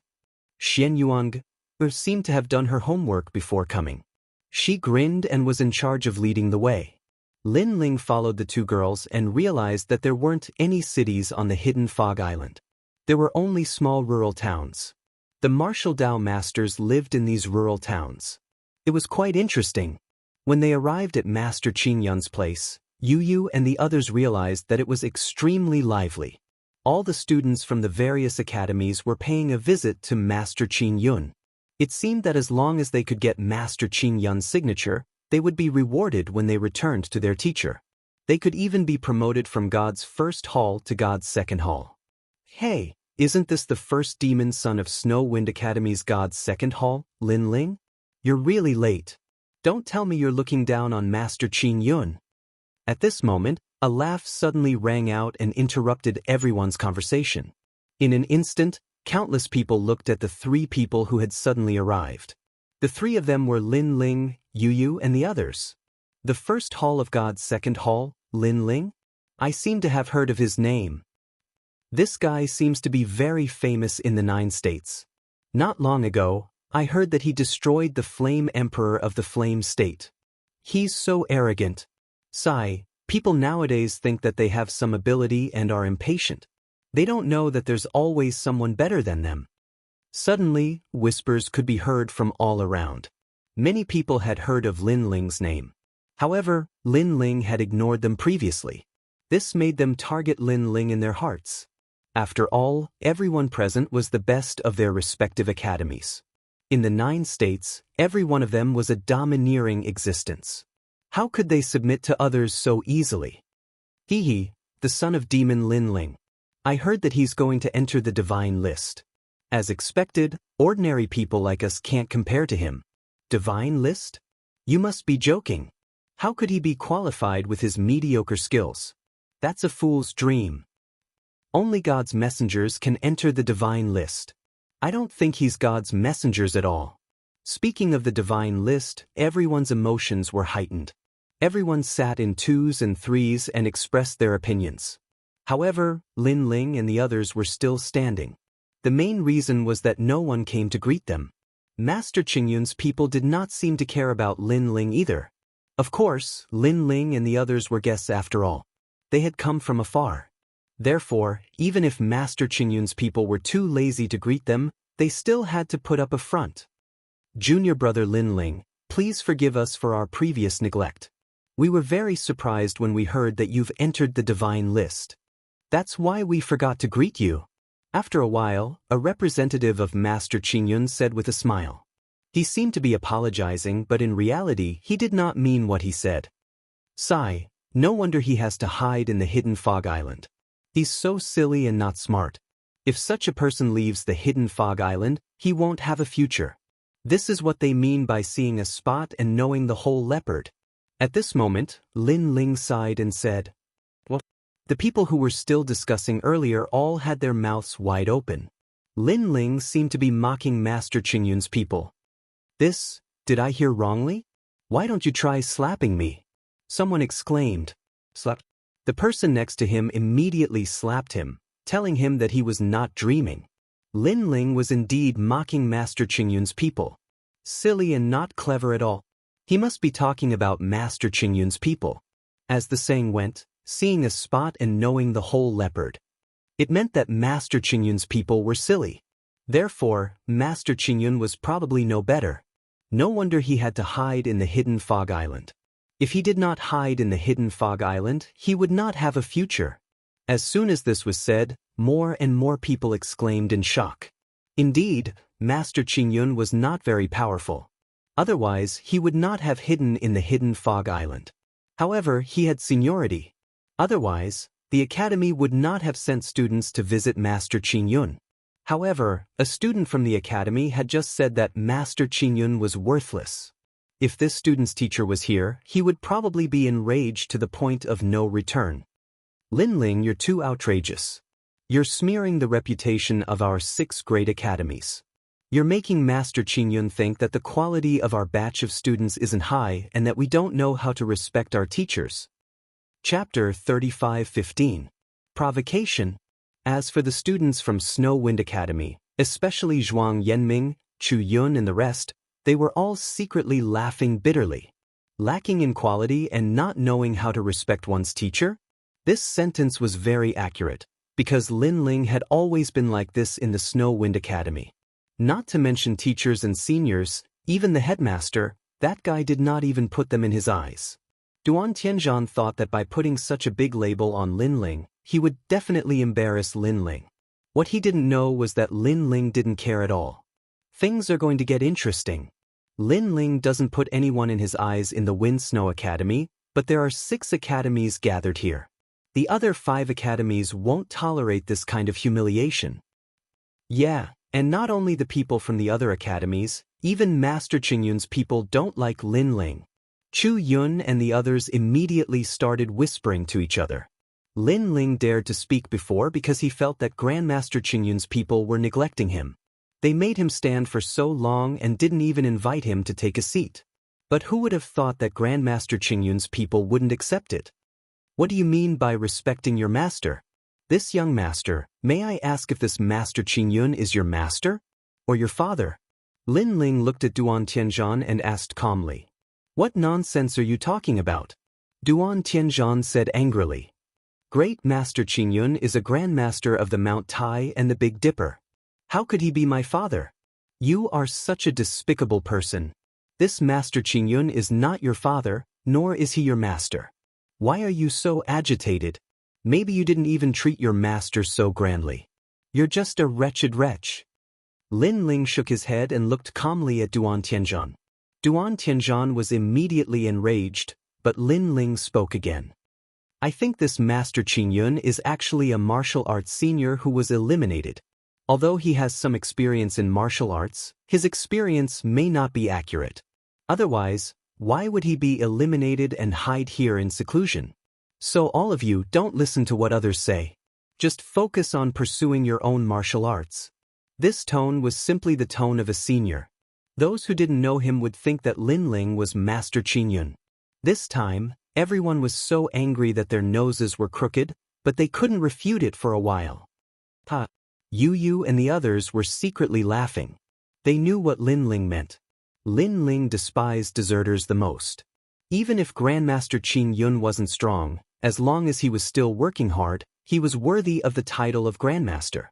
Xianxia seemed to have done her homework before coming. She grinned and was in charge of leading the way. Lin Ling followed the two girls and realized that there weren't any cities on the hidden fog island. There were only small rural towns. The martial Dao masters lived in these rural towns. It was quite interesting. When they arrived at Master Qingyun's place, Yu and the others realized that it was extremely lively. All the students from the various academies were paying a visit to Master Qingyun. It seemed that as long as they could get Master Qingyun's signature, they would be rewarded when they returned to their teacher. They could even be promoted from God's first hall to God's second hall. Hey, isn't this the first demon son of Snow Wind Academy's God's second hall, Lin Ling? You're really late. Don't tell me you're looking down on Master Qingyun. At this moment, a laugh suddenly rang out and interrupted everyone's conversation. In an instant, countless people looked at the three people who had suddenly arrived. The three of them were Lin Ling, Yu and the others. The first hall of God's second hall, Lin Ling? I seem to have heard of his name. This guy seems to be very famous in the 9 states. Not long ago, I heard that he destroyed the Flame Emperor of the Flame State. He's so arrogant. Sigh, people nowadays think that they have some ability and are impatient. They don't know that there's always someone better than them. Suddenly, whispers could be heard from all around. Many people had heard of Lin Ling's name. However, Lin Ling had ignored them previously. This made them target Lin Ling in their hearts. After all, everyone present was the best of their respective academies. In the 9 states, every one of them was a domineering existence. How could they submit to others so easily? He, the son of Demon Lin Ling. I heard that he's going to enter the divine list. As expected, ordinary people like us can't compare to him. Divine list? You must be joking. How could he be qualified with his mediocre skills? That's a fool's dream. Only God's messengers can enter the divine list. I don't think he's God's messengers at all. Speaking of the divine list, everyone's emotions were heightened. Everyone sat in 2s and 3s and expressed their opinions. However, Lin Ling and the others were still standing. The main reason was that no one came to greet them. Master Qingyun's people did not seem to care about Lin Ling either. Of course, Lin Ling and the others were guests after all. They had come from afar. Therefore, even if Master Qingyun's people were too lazy to greet them, they still had to put up a front. Junior brother Lin Ling, please forgive us for our previous neglect. We were very surprised when we heard that you've entered the divine list. That's why we forgot to greet you. After a while, a representative of Master Qingyun said with a smile. He seemed to be apologizing, but in reality he did not mean what he said. Sigh, no wonder he has to hide in the hidden fog island. He's so silly and not smart. If such a person leaves the hidden fog island, he won't have a future. This is what they mean by seeing a spot and knowing the whole leopard. At this moment, Lin Ling sighed and said, "What?" The people who were still discussing earlier all had their mouths wide open. Lin Ling seemed to be mocking Master Qingyun's people. Did I hear wrongly? Why don't you try slapping me? Someone exclaimed. Slap. The person next to him immediately slapped him, telling him that he was not dreaming. Lin Ling was indeed mocking Master Qingyun's people. Silly and not clever at all. He must be talking about Master Qingyun's people. As the saying went, seeing a spot and knowing the whole leopard. It meant that Master Qingyun's people were silly. Therefore, Master Qingyun was probably no better. No wonder he had to hide in the hidden fog island. If he did not hide in the hidden fog island, he would not have a future. As soon as this was said, more and more people exclaimed in shock. Indeed, Master Qingyun was not very powerful. Otherwise, he would not have hidden in the hidden fog island. However, he had seniority. Otherwise, the academy would not have sent students to visit Master Qingyun. However, a student from the academy had just said that Master Qingyun was worthless. If this student's teacher was here, he would probably be enraged to the point of no return. Lin Ling, you're too outrageous. You're smearing the reputation of our 6 great academies. You're making Master Qingyun think that the quality of our batch of students isn't high and that we don't know how to respect our teachers. Chapter 35:15. Provocation. As for the students from Snow Wind Academy, especially Zhuang Yanming, Chu Yun and the rest, they were all secretly laughing bitterly. Lacking in quality and not knowing how to respect one's teacher? This sentence was very accurate, because Lin Ling had always been like this in the Snow Wind Academy. Not to mention teachers and seniors, even the headmaster, that guy did not even put them in his eyes. Duan Tianzhan thought that by putting such a big label on Lin Ling, he would definitely embarrass Lin Ling. What he didn't know was that Lin Ling didn't care at all. Things are going to get interesting. Lin Ling doesn't put anyone in his eyes in the Wind Snow Academy, but there are 6 academies gathered here. The other 5 academies won't tolerate this kind of humiliation. Yeah, and not only the people from the other academies, even Master Qingyun's people don't like Lin Ling. Chu Yun and the others immediately started whispering to each other. Lin Ling dared to speak before because he felt that Grandmaster Qingyun's people were neglecting him. They made him stand for so long and didn't even invite him to take a seat. But who would have thought that Grandmaster Qingyun's people wouldn't accept it? What do you mean by respecting your master? This young master, may I ask if this Master Qingyun is your master? Or your father? Lin Ling looked at Duan Tianzhan and asked calmly. What nonsense are you talking about? Duan Tianzhan said angrily. Great Master Qingyun is a grandmaster of the Mount Tai and the Big Dipper. How could he be my father? You are such a despicable person. This Master Qingyun is not your father, nor is he your master. Why are you so agitated? Maybe you didn't even treat your master so grandly. You're just a wretched wretch. Lin Ling shook his head and looked calmly at Duan Tianzhan. Duan Tianzhan was immediately enraged, but Lin Ling spoke again. I think this Master Qingyun is actually a martial arts senior who was eliminated. Although he has some experience in martial arts, his experience may not be accurate. Otherwise, why would he be eliminated and hide here in seclusion? So all of you don't listen to what others say. Just focus on pursuing your own martial arts. This tone was simply the tone of a senior. Those who didn't know him would think that Lin Ling was Master Qingyun. This time, everyone was so angry that their noses were crooked, but they couldn't refute it for a while. Yu and the others were secretly laughing. They knew what Lin Ling meant. Lin Ling despised deserters the most. Even if Grandmaster Qin Yun wasn't strong, as long as he was still working hard, he was worthy of the title of Grandmaster.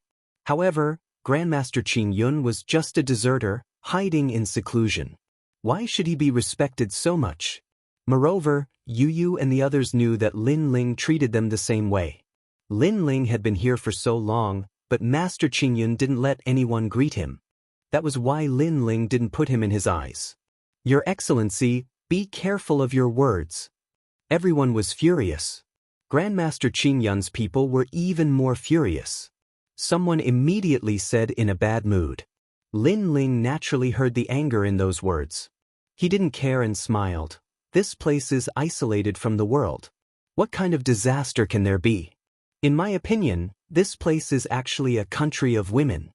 However, Grandmaster Qin Yun was just a deserter, hiding in seclusion. Why should he be respected so much? Moreover, Yu Yu and the others knew that Lin Ling treated them the same way. Lin Ling had been here for so long, but Master Qin Yun didn't let anyone greet him. That was why Lin Ling didn't put him in his eyes. Your Excellency, be careful of your words. Everyone was furious. Grandmaster Qin Yun's people were even more furious. Someone immediately said in a bad mood. Lin Ling naturally heard the anger in those words. He didn't care and smiled. This place is isolated from the world. What kind of disaster can there be? In my opinion, this place is actually a country of women.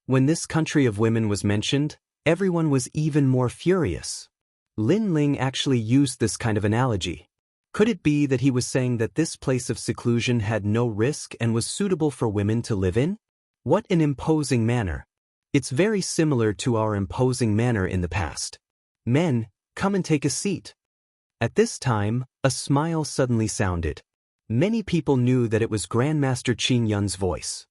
When this country of women was mentioned, everyone was even more furious. Lin Ling actually used this kind of analogy. Could it be that he was saying that this place of seclusion had no risk and was suitable for women to live in? What an imposing manner. It's very similar to our imposing manner in the past. Men, come and take a seat. At this time, a smile suddenly sounded. Many people knew that it was Grandmaster Qin Yun's voice.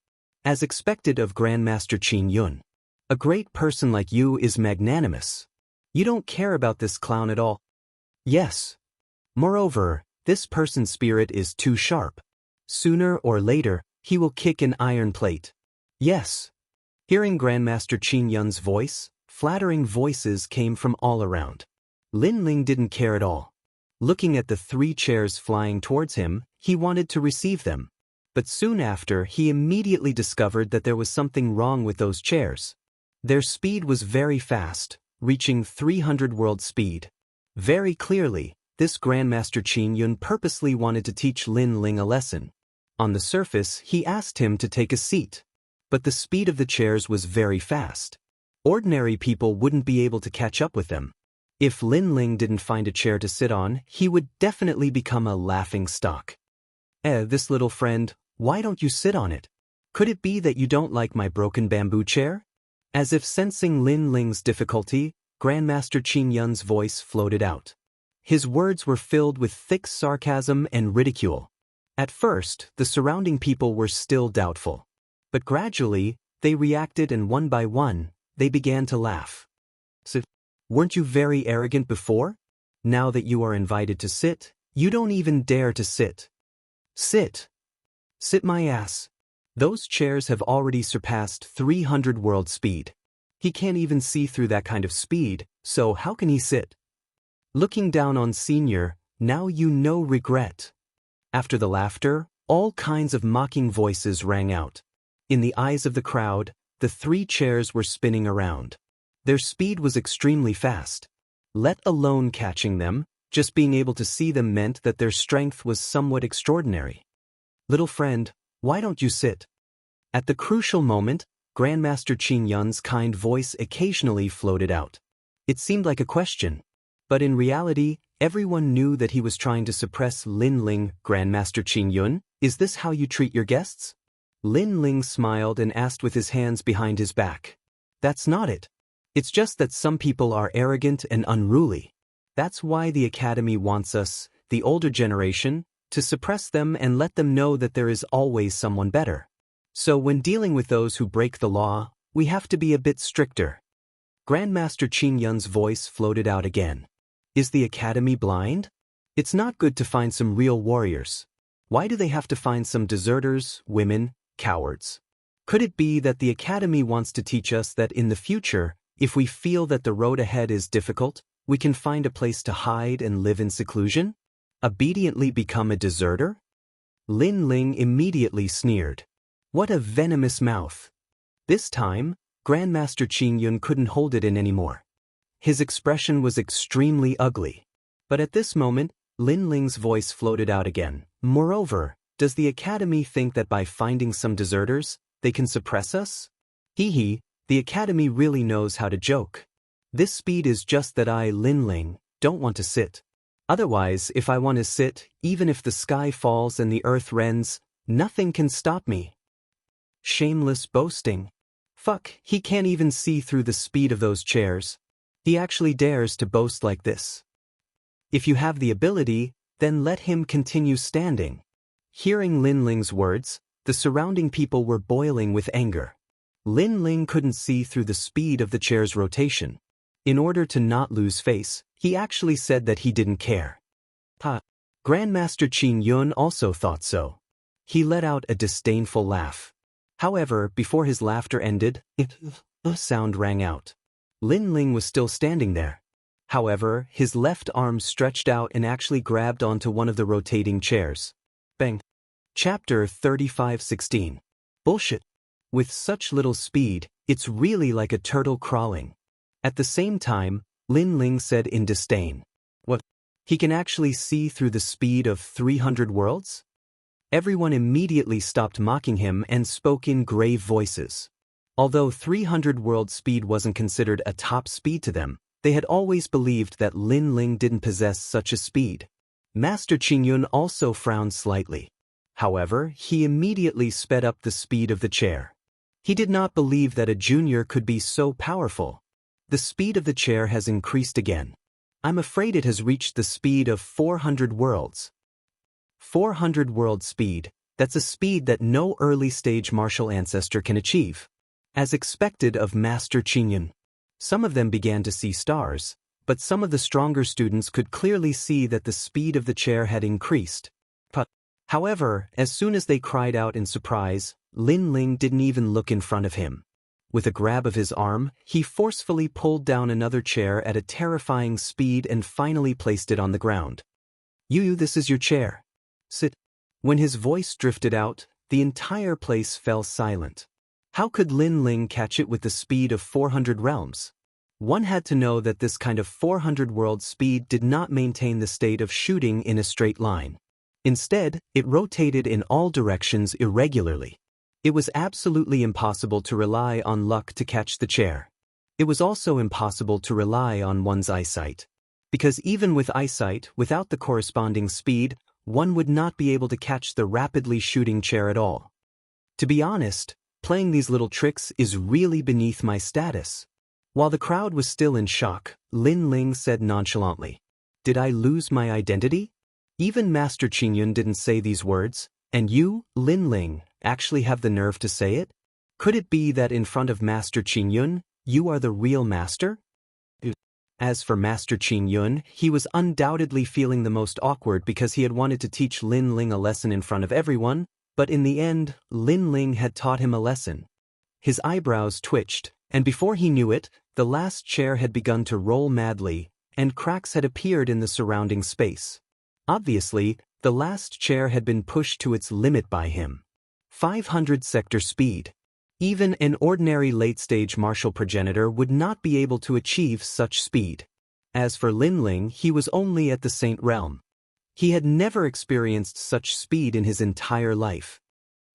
As expected of Grandmaster Qin Yun. A great person like you is magnanimous. You don't care about this clown at all. Yes. Moreover, this person's spirit is too sharp. Sooner or later, he will kick an iron plate. Yes. Hearing Grandmaster Qin Yun's voice, flattering voices came from all around. Lin Ling didn't care at all. Looking at the 3 chairs flying towards him, he wanted to receive them. But soon after, he immediately discovered that there was something wrong with those chairs. Their speed was very fast, reaching 300 world speed. Very clearly, this Grandmaster Qin Yun purposely wanted to teach Lin Ling a lesson. On the surface, he asked him to take a seat. But the speed of the chairs was very fast. Ordinary people wouldn't be able to catch up with them. If Lin Ling didn't find a chair to sit on, he would definitely become a laughing stock. This little friend, why don't you sit on it? Could it be that you don't like my broken bamboo chair? As if sensing Lin Ling's difficulty, Grandmaster Qin Yun's voice floated out. His words were filled with thick sarcasm and ridicule. At first, the surrounding people were still doubtful. But gradually, they reacted and one by one, they began to laugh. So, weren't you very arrogant before? Now that you are invited to sit, you don't even dare to sit. Sit. Sit my ass. Those chairs have already surpassed 300 world speed. He can't even see through that kind of speed, so how can he sit? Looking down on Senior, now you know regret. After the laughter, all kinds of mocking voices rang out. In the eyes of the crowd, the 3 chairs were spinning around. Their speed was extremely fast. Let alone catching them, just being able to see them meant that their strength was somewhat extraordinary. Little friend, why don't you sit? At the crucial moment, Grandmaster Qin Yun's kind voice occasionally floated out. It seemed like a question. But in reality, everyone knew that he was trying to suppress Lin Ling. Grandmaster Qin Yun, is this how you treat your guests? Lin Ling smiled and asked with his hands behind his back. That's not it. It's just that some people are arrogant and unruly. That's why the Academy wants us, the older generation, to suppress them and let them know that there is always someone better. So when dealing with those who break the law, we have to be a bit stricter. Grandmaster Qin Yun's voice floated out again. Is the Academy blind? It's not good to find some real warriors. Why do they have to find some deserters, women, cowards? Could it be that the Academy wants to teach us that in the future, if we feel that the road ahead is difficult, we can find a place to hide and live in seclusion? Obediently become a deserter? Lin Ling immediately sneered. What a venomous mouth. This time, Grandmaster Qin Yun couldn't hold it in anymore. His expression was extremely ugly. But at this moment, Lin Ling's voice floated out again. Moreover, does the Academy think that by finding some deserters, they can suppress us? Hee hee, the Academy really knows how to joke. This speed is just that I, Lin Ling, don't want to sit. Otherwise, if I want to sit, even if the sky falls and the earth rends, nothing can stop me. Shameless boasting. Fuck, he can't even see through the speed of those chairs. He actually dares to boast like this. If you have the ability, then let him continue standing. Hearing Lin Ling's words, the surrounding people were boiling with anger. Lin Ling couldn't see through the speed of the chair's rotation. In order to not lose face, he actually said that he didn't care. Grandmaster Qin Yun also thought so. He let out a disdainful laugh. However, before his laughter ended, a sound rang out. Lin Ling was still standing there. However, his left arm stretched out and actually grabbed onto one of the rotating chairs. Bang! Chapter 35:16. Bullshit. With such little speed, it's really like a turtle crawling. At the same time, Lin Ling said in disdain. What? He can actually see through the speed of 300 worlds? Everyone immediately stopped mocking him and spoke in grave voices. Although 300 world speed wasn't considered a top speed to them, they had always believed that Lin Ling didn't possess such a speed. Master Qingyun also frowned slightly. However, he immediately sped up the speed of the chair. He did not believe that a junior could be so powerful. The speed of the chair has increased again. I'm afraid it has reached the speed of 400 worlds. 400 world speed, that's a speed that no early-stage martial ancestor can achieve. As expected of Master Qingyun, some of them began to see stars, but some of the stronger students could clearly see that the speed of the chair had increased. However, as soon as they cried out in surprise, Lin Ling didn't even look in front of him. With a grab of his arm, he forcefully pulled down another chair at a terrifying speed and finally placed it on the ground. You, this is your chair. Sit. When his voice drifted out, the entire place fell silent. How could Lin Ling catch it with the speed of 400 realms? One had to know that this kind of 400 world speed did not maintain the state of shooting in a straight line. Instead, it rotated in all directions irregularly. It was absolutely impossible to rely on luck to catch the chair. It was also impossible to rely on one's eyesight. Because even with eyesight, without the corresponding speed, one would not be able to catch the rapidly shooting chair at all. To be honest, playing these little tricks is really beneath my status. While the crowd was still in shock, Lin Ling said nonchalantly, "Did I lose my identity?" Even Master Qingyun didn't say these words, and you, Lin Ling, actually have the nerve to say it? Could it be that in front of Master Qingyun, you are the real master? As for Master Qingyun, he was undoubtedly feeling the most awkward because he had wanted to teach Lin Ling a lesson in front of everyone, but in the end, Lin Ling had taught him a lesson. His eyebrows twitched, and before he knew it, the last chair had begun to roll madly, and cracks had appeared in the surrounding space. Obviously, the last chair had been pushed to its limit by him. 500 sector speed. Even an ordinary late-stage martial progenitor would not be able to achieve such speed. As for Lin Ling, he was only at the Saint Realm. He had never experienced such speed in his entire life.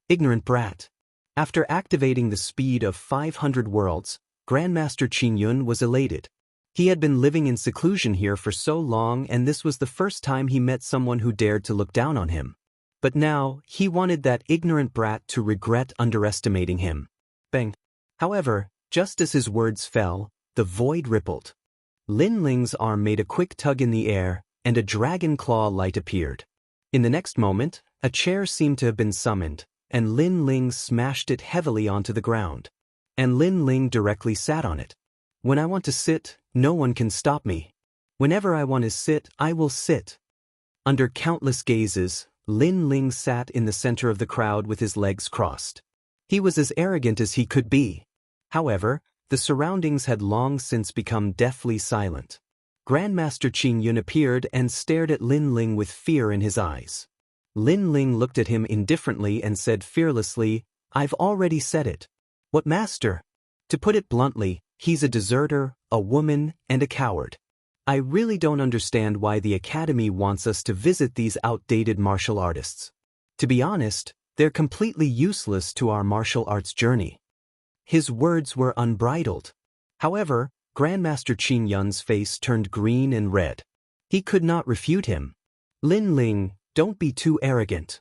Ignorant brat. After activating the speed of 500 worlds, Grandmaster Qingyun was elated. He had been living in seclusion here for so long, and this was the first time he met someone who dared to look down on him. But now, he wanted that ignorant brat to regret underestimating him. Bang. However, just as his words fell, the void rippled. Lin Ling's arm made a quick tug in the air, and a dragon claw light appeared. In the next moment, a chair seemed to have been summoned, and Lin Ling smashed it heavily onto the ground. And Lin Ling directly sat on it. When I want to sit, no one can stop me. Whenever I want to sit, I will sit. Under countless gazes, Lin Ling sat in the center of the crowd with his legs crossed. He was as arrogant as he could be. However, the surroundings had long since become deathly silent. Grandmaster Qingyun appeared and stared at Lin Ling with fear in his eyes. Lin Ling looked at him indifferently and said fearlessly, "I've already said it." "What, master?" "To put it bluntly, he's a deserter, a woman, and a coward. I really don't understand why the Academy wants us to visit these outdated martial artists. To be honest, they're completely useless to our martial arts journey." His words were unbridled. However, Grandmaster Qingyun's face turned green and red. He could not refute him. "Lin Ling, don't be too arrogant."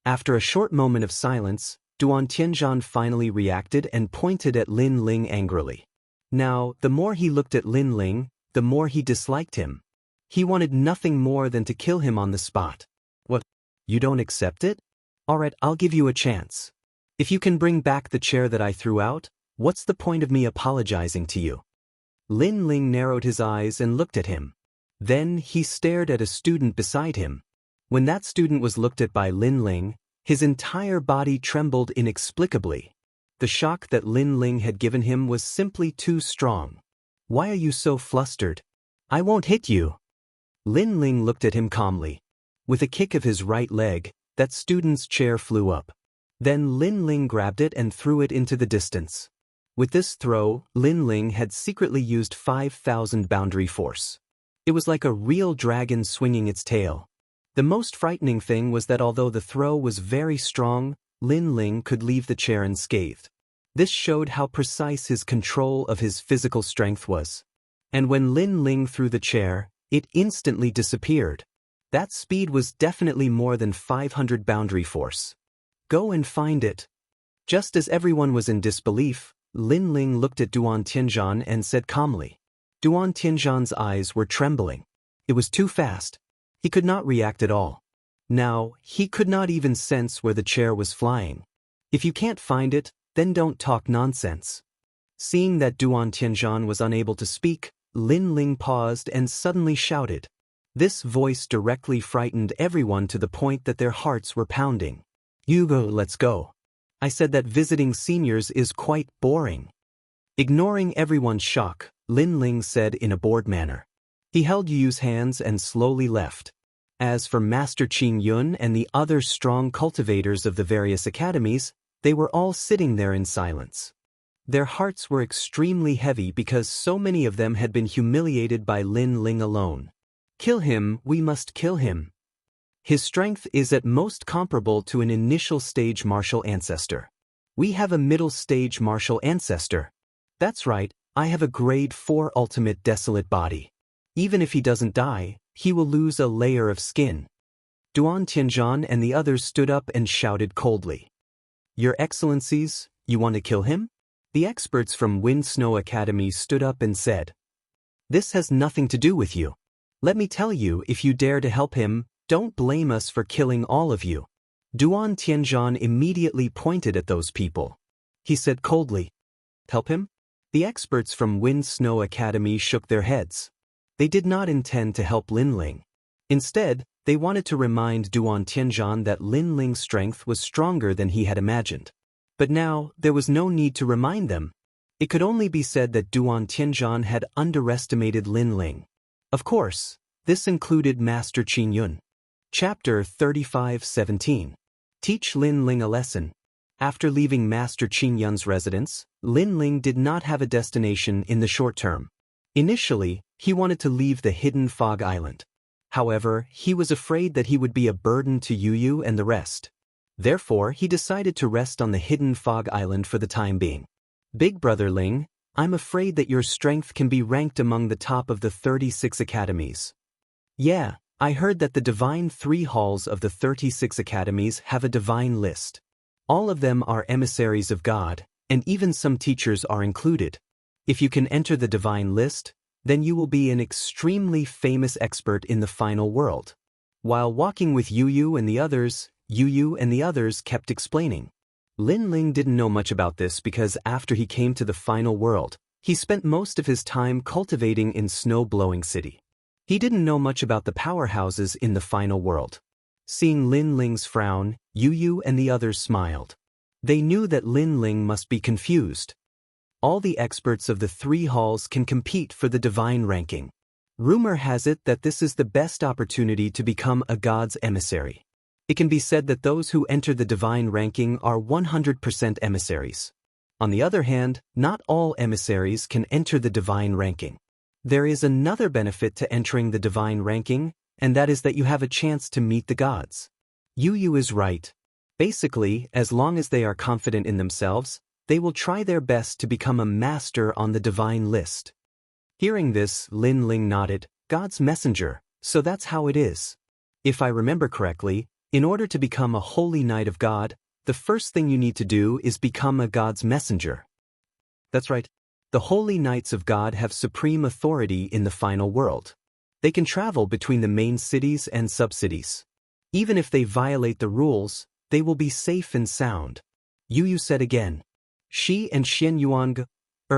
After a short moment of silence, Duan Tianzhan finally reacted and pointed at Lin Ling angrily. Now, the more he looked at Lin Ling, the more he disliked him. He wanted nothing more than to kill him on the spot. What? You don't accept it? Alright, I'll give you a chance. If you can bring back the chair that I threw out, what's the point of me apologizing to you? Lin Ling narrowed his eyes and looked at him. Then he stared at a student beside him. When that student was looked at by Lin Ling, his entire body trembled inexplicably. The shock that Lin Ling had given him was simply too strong. Why are you so flustered? I won't hit you. Lin Ling looked at him calmly. With a kick of his right leg, that student's chair flew up. Then Lin Ling grabbed it and threw it into the distance. With this throw, Lin Ling had secretly used 5,000 boundary force. It was like a real dragon swinging its tail. The most frightening thing was that although the throw was very strong, Lin Ling could leave the chair unscathed. This showed how precise his control of his physical strength was. And when Lin Ling threw the chair, it instantly disappeared. That speed was definitely more than 500 boundary force. Go and find it. Just as everyone was in disbelief, Lin Ling looked at Duan Tianzhan and said calmly. Duan Tianzhan's eyes were trembling. It was too fast. He could not react at all. Now, he could not even sense where the chair was flying. If you can't find it, then don't talk nonsense. Seeing that Duan Tianzhan was unable to speak, Lin Ling paused and suddenly shouted. This voice directly frightened everyone to the point that their hearts were pounding. Hugo, let's go. I said that visiting seniors is quite boring. Ignoring everyone's shock, Lin Ling said in a bored manner. He held Yu's hands and slowly left. As for Master Qing Yun and the other strong cultivators of the various academies, they were all sitting there in silence. Their hearts were extremely heavy because so many of them had been humiliated by Lin Ling alone. Kill him, we must kill him. His strength is at most comparable to an initial stage martial ancestor. We have a middle stage martial ancestor. That's right, I have a grade 4 ultimate desolate body. Even if he doesn't die, he will lose a layer of skin. Duan Tianzhan and the others stood up and shouted coldly. Your Excellencies, you want to kill him? The experts from Wind Snow Academy stood up and said. This has nothing to do with you. Let me tell you, if you dare to help him, don't blame us for killing all of you. Duan Tianzhan immediately pointed at those people. He said coldly. Help him? The experts from Wind Snow Academy shook their heads. They did not intend to help Lin Ling. Instead, they wanted to remind Duan Tianzhan that Lin Ling's strength was stronger than he had imagined. But now, there was no need to remind them. It could only be said that Duan Tianzhan had underestimated Lin Ling. Of course, this included Master Qing Yun. Chapter 35:17. Teach Lin Ling a lesson. After leaving Master Qing Yun's residence, Lin Ling did not have a destination in the short term. Initially, he wanted to leave the hidden fog island. However, he was afraid that he would be a burden to Yu and the rest. Therefore, he decided to rest on the hidden fog island for the time being. Big Brother Ling, I'm afraid that your strength can be ranked among the top of the 36 academies. Yeah, I heard that the divine 3 halls of the 36 academies have a divine list. All of them are emissaries of God, and even some teachers are included. If you can enter the divine list, then you will be an extremely famous expert in the final world. While walking with Yu and the others, kept explaining. Lin Ling didn't know much about this because after he came to the final world, he spent most of his time cultivating in Snow-Blowing City. He didn't know much about the powerhouses in the final world. Seeing Lin Ling's frown, Yu and the others smiled. They knew that Lin Ling must be confused. All the experts of the 3 halls can compete for the divine ranking. Rumor has it that this is the best opportunity to become a god's emissary. It can be said that those who enter the divine ranking are 100% emissaries. On the other hand, not all emissaries can enter the divine ranking. There is another benefit to entering the divine ranking, and that is that you have a chance to meet the gods. Yu is right. Basically, as long as they are confident in themselves, they will try their best to become a master on the divine list. Hearing this, Lin Ling nodded. God's messenger, so that's how it is. If I remember correctly, in order to become a holy knight of God, the first thing you need to do is become a God's messenger. That's right. The holy knights of God have supreme authority in the final world. They can travel between the main cities and sub-cities. Even if they violate the rules, they will be safe and sound. Yu said again. Shi and Xian Yuan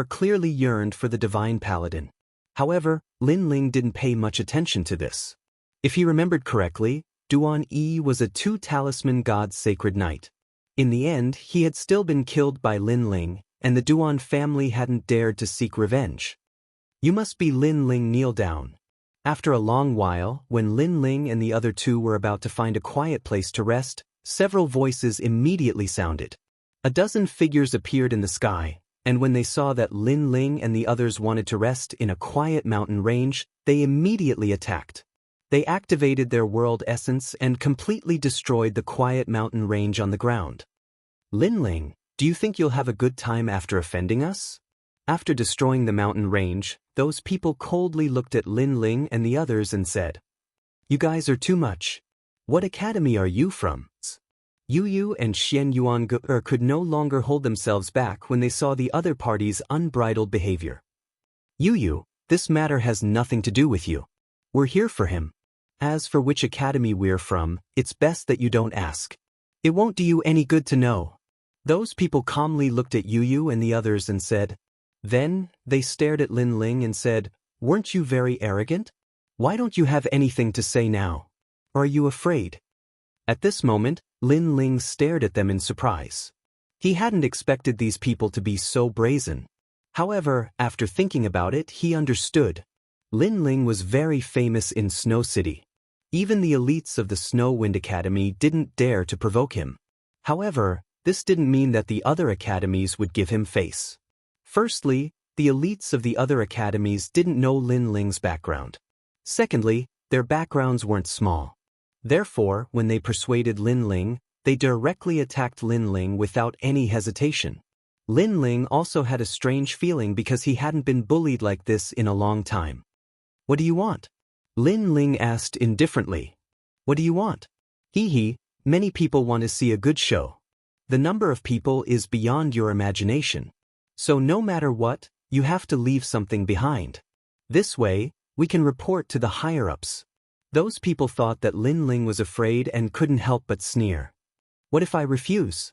clearly yearned for the divine paladin. However, Lin Ling didn't pay much attention to this. If he remembered correctly, Duan Yi was a two-talisman god's sacred knight. In the end, he had still been killed by Lin Ling, and the Duan family hadn't dared to seek revenge. You must be Lin Ling, kneel down. After a long while, when Lin Ling and the other two were about to find a quiet place to rest, several voices immediately sounded. A dozen figures appeared in the sky, and when they saw that Lin Ling and the others wanted to rest in a quiet mountain range, they immediately attacked. They activated their world essence and completely destroyed the quiet mountain range on the ground. Lin Ling, do you think you'll have a good time after offending us? After destroying the mountain range, those people coldly looked at Lin Ling and the others and said, You guys are too much. What academy are you from? Yu and Xian Yuan could no longer hold themselves back when they saw the other party's unbridled behavior. Yu, this matter has nothing to do with you. We're here for him. As for which academy we're from, it's best that you don't ask. It won't do you any good to know. Those people calmly looked at Yu and the others and said. Then, they stared at Lin Ling and said, Weren't you very arrogant? Why don't you have anything to say now? Or are you afraid? At this moment, Lin Ling stared at them in surprise. He hadn't expected these people to be so brazen. However, after thinking about it, he understood. Lin Ling was very famous in Snow City. Even the elites of the Snow Wind Academy didn't dare to provoke him. However, this didn't mean that the other academies would give him face. Firstly, the elites of the other academies didn't know Lin Ling's background. Secondly, their backgrounds weren't small. Therefore, when they persuaded Lin Ling, they directly attacked Lin Ling without any hesitation. Lin Ling also had a strange feeling because he hadn't been bullied like this in a long time. What do you want? Lin Ling asked indifferently. What do you want? Many people want to see a good show. The number of people is beyond your imagination. So no matter what, you have to leave something behind. This way, we can report to the higher-ups. Those people thought that Lin Ling was afraid and couldn't help but sneer. What if I refuse?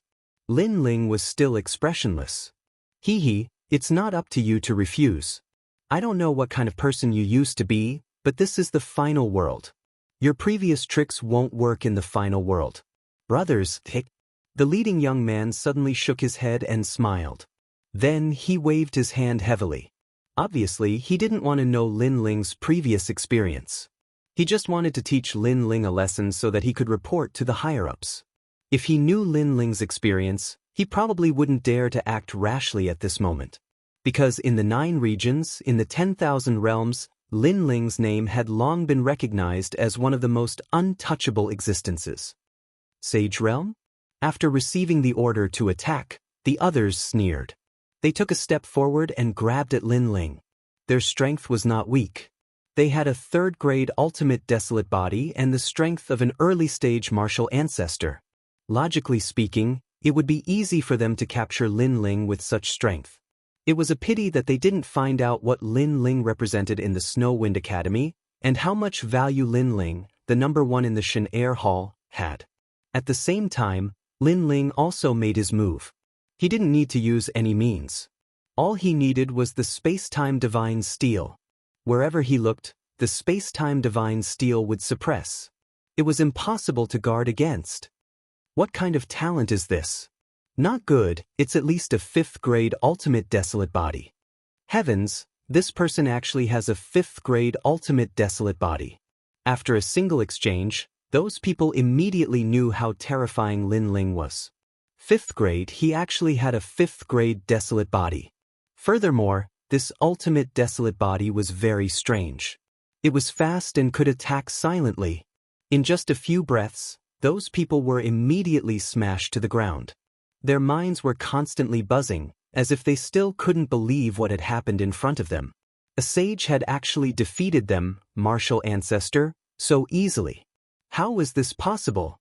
Lin Ling was still expressionless. It's not up to you to refuse. I don't know what kind of person you used to be, but this is the final world. Your previous tricks won't work in the final world. Brothers, the leading young man suddenly shook his head and smiled. Then he waved his hand heavily. Obviously, he didn't want to know Lin Ling's previous experience. He just wanted to teach Lin Ling a lesson so that he could report to the higher-ups. If he knew Lin Ling's experience, he probably wouldn't dare to act rashly at this moment. Because in the 9 regions, in the 10,000 realms, Lin Ling's name had long been recognized as one of the most untouchable existences. Sage Realm? After receiving the order to attack, the others sneered. They took a step forward and grabbed at Lin Ling. Their strength was not weak. They had a 3rd-grade ultimate desolate body and the strength of an early-stage martial ancestor. Logically speaking, it would be easy for them to capture Lin Ling with such strength. It was a pity that they didn't find out what Lin Ling represented in the Snow Wind Academy and how much value Lin Ling, the number 1 in the Shen Air Hall, had. At the same time, Lin Ling also made his move. He didn't need to use any means. All he needed was the space-time divine steel. Wherever he looked, the space-time divine steel would suppress. It was impossible to guard against. What kind of talent is this? Not good, it's at least a 5th-grade ultimate desolate body. Heavens, this person actually has a 5th-grade ultimate desolate body. After a single exchange, those people immediately knew how terrifying Lin Ling was. 5th grade, he actually had a 5th-grade desolate body. Furthermore, this ultimate desolate body was very strange. It was fast and could attack silently. In just a few breaths, those people were immediately smashed to the ground. Their minds were constantly buzzing, as if they still couldn't believe what had happened in front of them. A sage had actually defeated them, martial ancestor, so easily. How was this possible?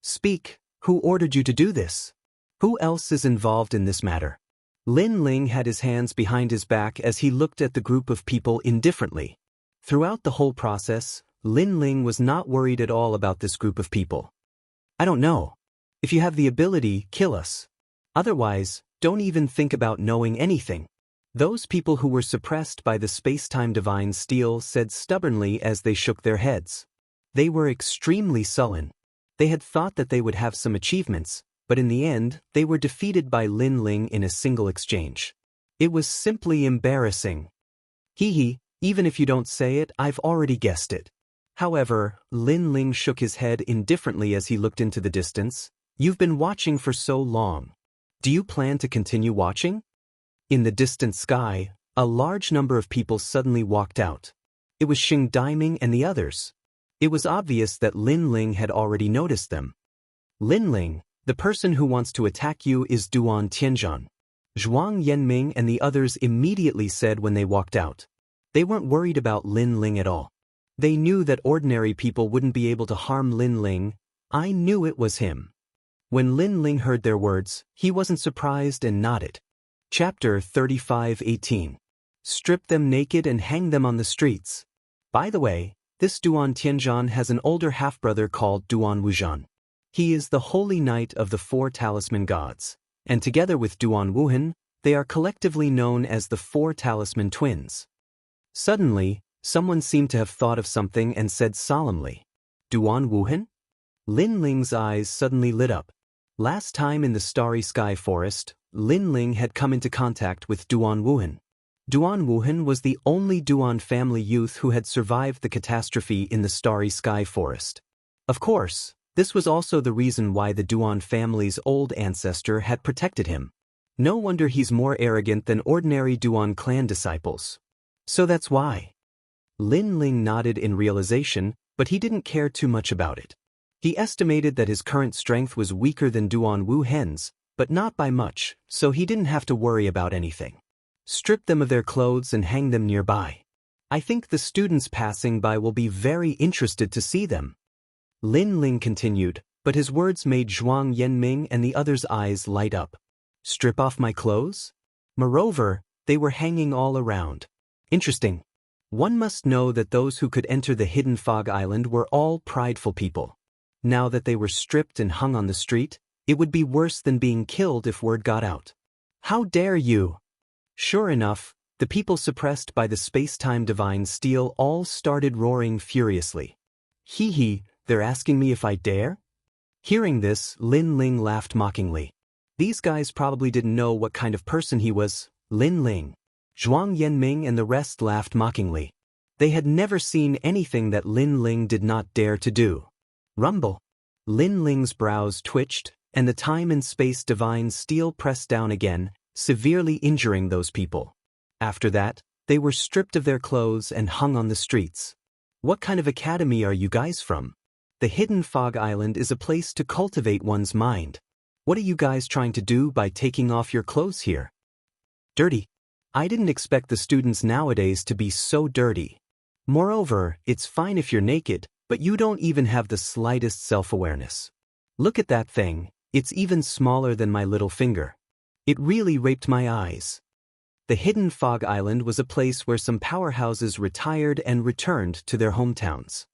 Speak. Who ordered you to do this? Who else is involved in this matter? Lin Ling had his hands behind his back as he looked at the group of people indifferently. Throughout the whole process, Lin Ling was not worried at all about this group of people. I don't know. If you have the ability, kill us. Otherwise, don't even think about knowing anything. Those people who were suppressed by the space-time divine steel said stubbornly as they shook their heads. They were extremely sullen. They had thought that they would have some achievements, but in the end, they were defeated by Lin Ling in a single exchange. It was simply embarrassing. Hee, even if you don't say it, I've already guessed it. However, Lin Ling shook his head indifferently as he looked into the distance. You've been watching for so long. Do you plan to continue watching? In the distant sky, a large number of people suddenly walked out. It was Xing Daiming and the others. It was obvious that Lin Ling had already noticed them. Lin Ling, the person who wants to attack you is Duan Tianzhan. Zhuang Yanming and the others immediately said when they walked out. They weren't worried about Lin Ling at all. They knew that ordinary people wouldn't be able to harm Lin Ling. I knew it was him. When Lin Ling heard their words, he wasn't surprised and nodded. Chapter 35:18. Strip them naked and hang them on the streets. By the way, this Duan Tianzhan has an older half-brother called Duan Wuzhan. He is the holy knight of the 4 talisman gods, and together with Duan Wuhan, they are collectively known as the 4 talisman twins. Suddenly, someone seemed to have thought of something and said solemnly, Duan Wuhan? Lin Ling's eyes suddenly lit up. Last time in the Starry Sky Forest, Lin Ling had come into contact with Duan Wuhan. Duan Wuhan was the only Duan family youth who had survived the catastrophe in the Starry Sky Forest. Of course, this was also the reason why the Duan family's old ancestor had protected him. No wonder he's more arrogant than ordinary Duan clan disciples. So that's why. Lin Ling nodded in realization, but he didn't care too much about it. He estimated that his current strength was weaker than Duan Wuhan's, but not by much, so he didn't have to worry about anything. Strip them of their clothes and hang them nearby. I think the students passing by will be very interested to see them. Lin Ling continued, but his words made Zhuang Yanming and the others' eyes light up. Strip off my clothes? Moreover, they were hanging all around. Interesting. One must know that those who could enter the hidden fog island were all prideful people. Now that they were stripped and hung on the street, it would be worse than being killed if word got out. How dare you? Sure enough, the people suppressed by the space-time divine steel all started roaring furiously. Hee, they're asking me if I dare? Hearing this, Lin Ling laughed mockingly. These guys probably didn't know what kind of person he was. Lin Ling, Zhuang Yanming and the rest laughed mockingly. They had never seen anything that Lin Ling did not dare to do. Rumble. Lin Ling's brows twitched, and the time and space divine steel pressed down again, severely injuring those people. After that, they were stripped of their clothes and hung on the streets. What kind of academy are you guys from? The hidden fog island is a place to cultivate one's mind. What are you guys trying to do by taking off your clothes here? Dirty. I didn't expect the students nowadays to be so dirty. Moreover, it's fine if you're naked, but you don't even have the slightest self-awareness. Look at that thing, it's even smaller than my little finger. It really raped my eyes. The hidden fog island was a place where some powerhouses retired and returned to their hometowns.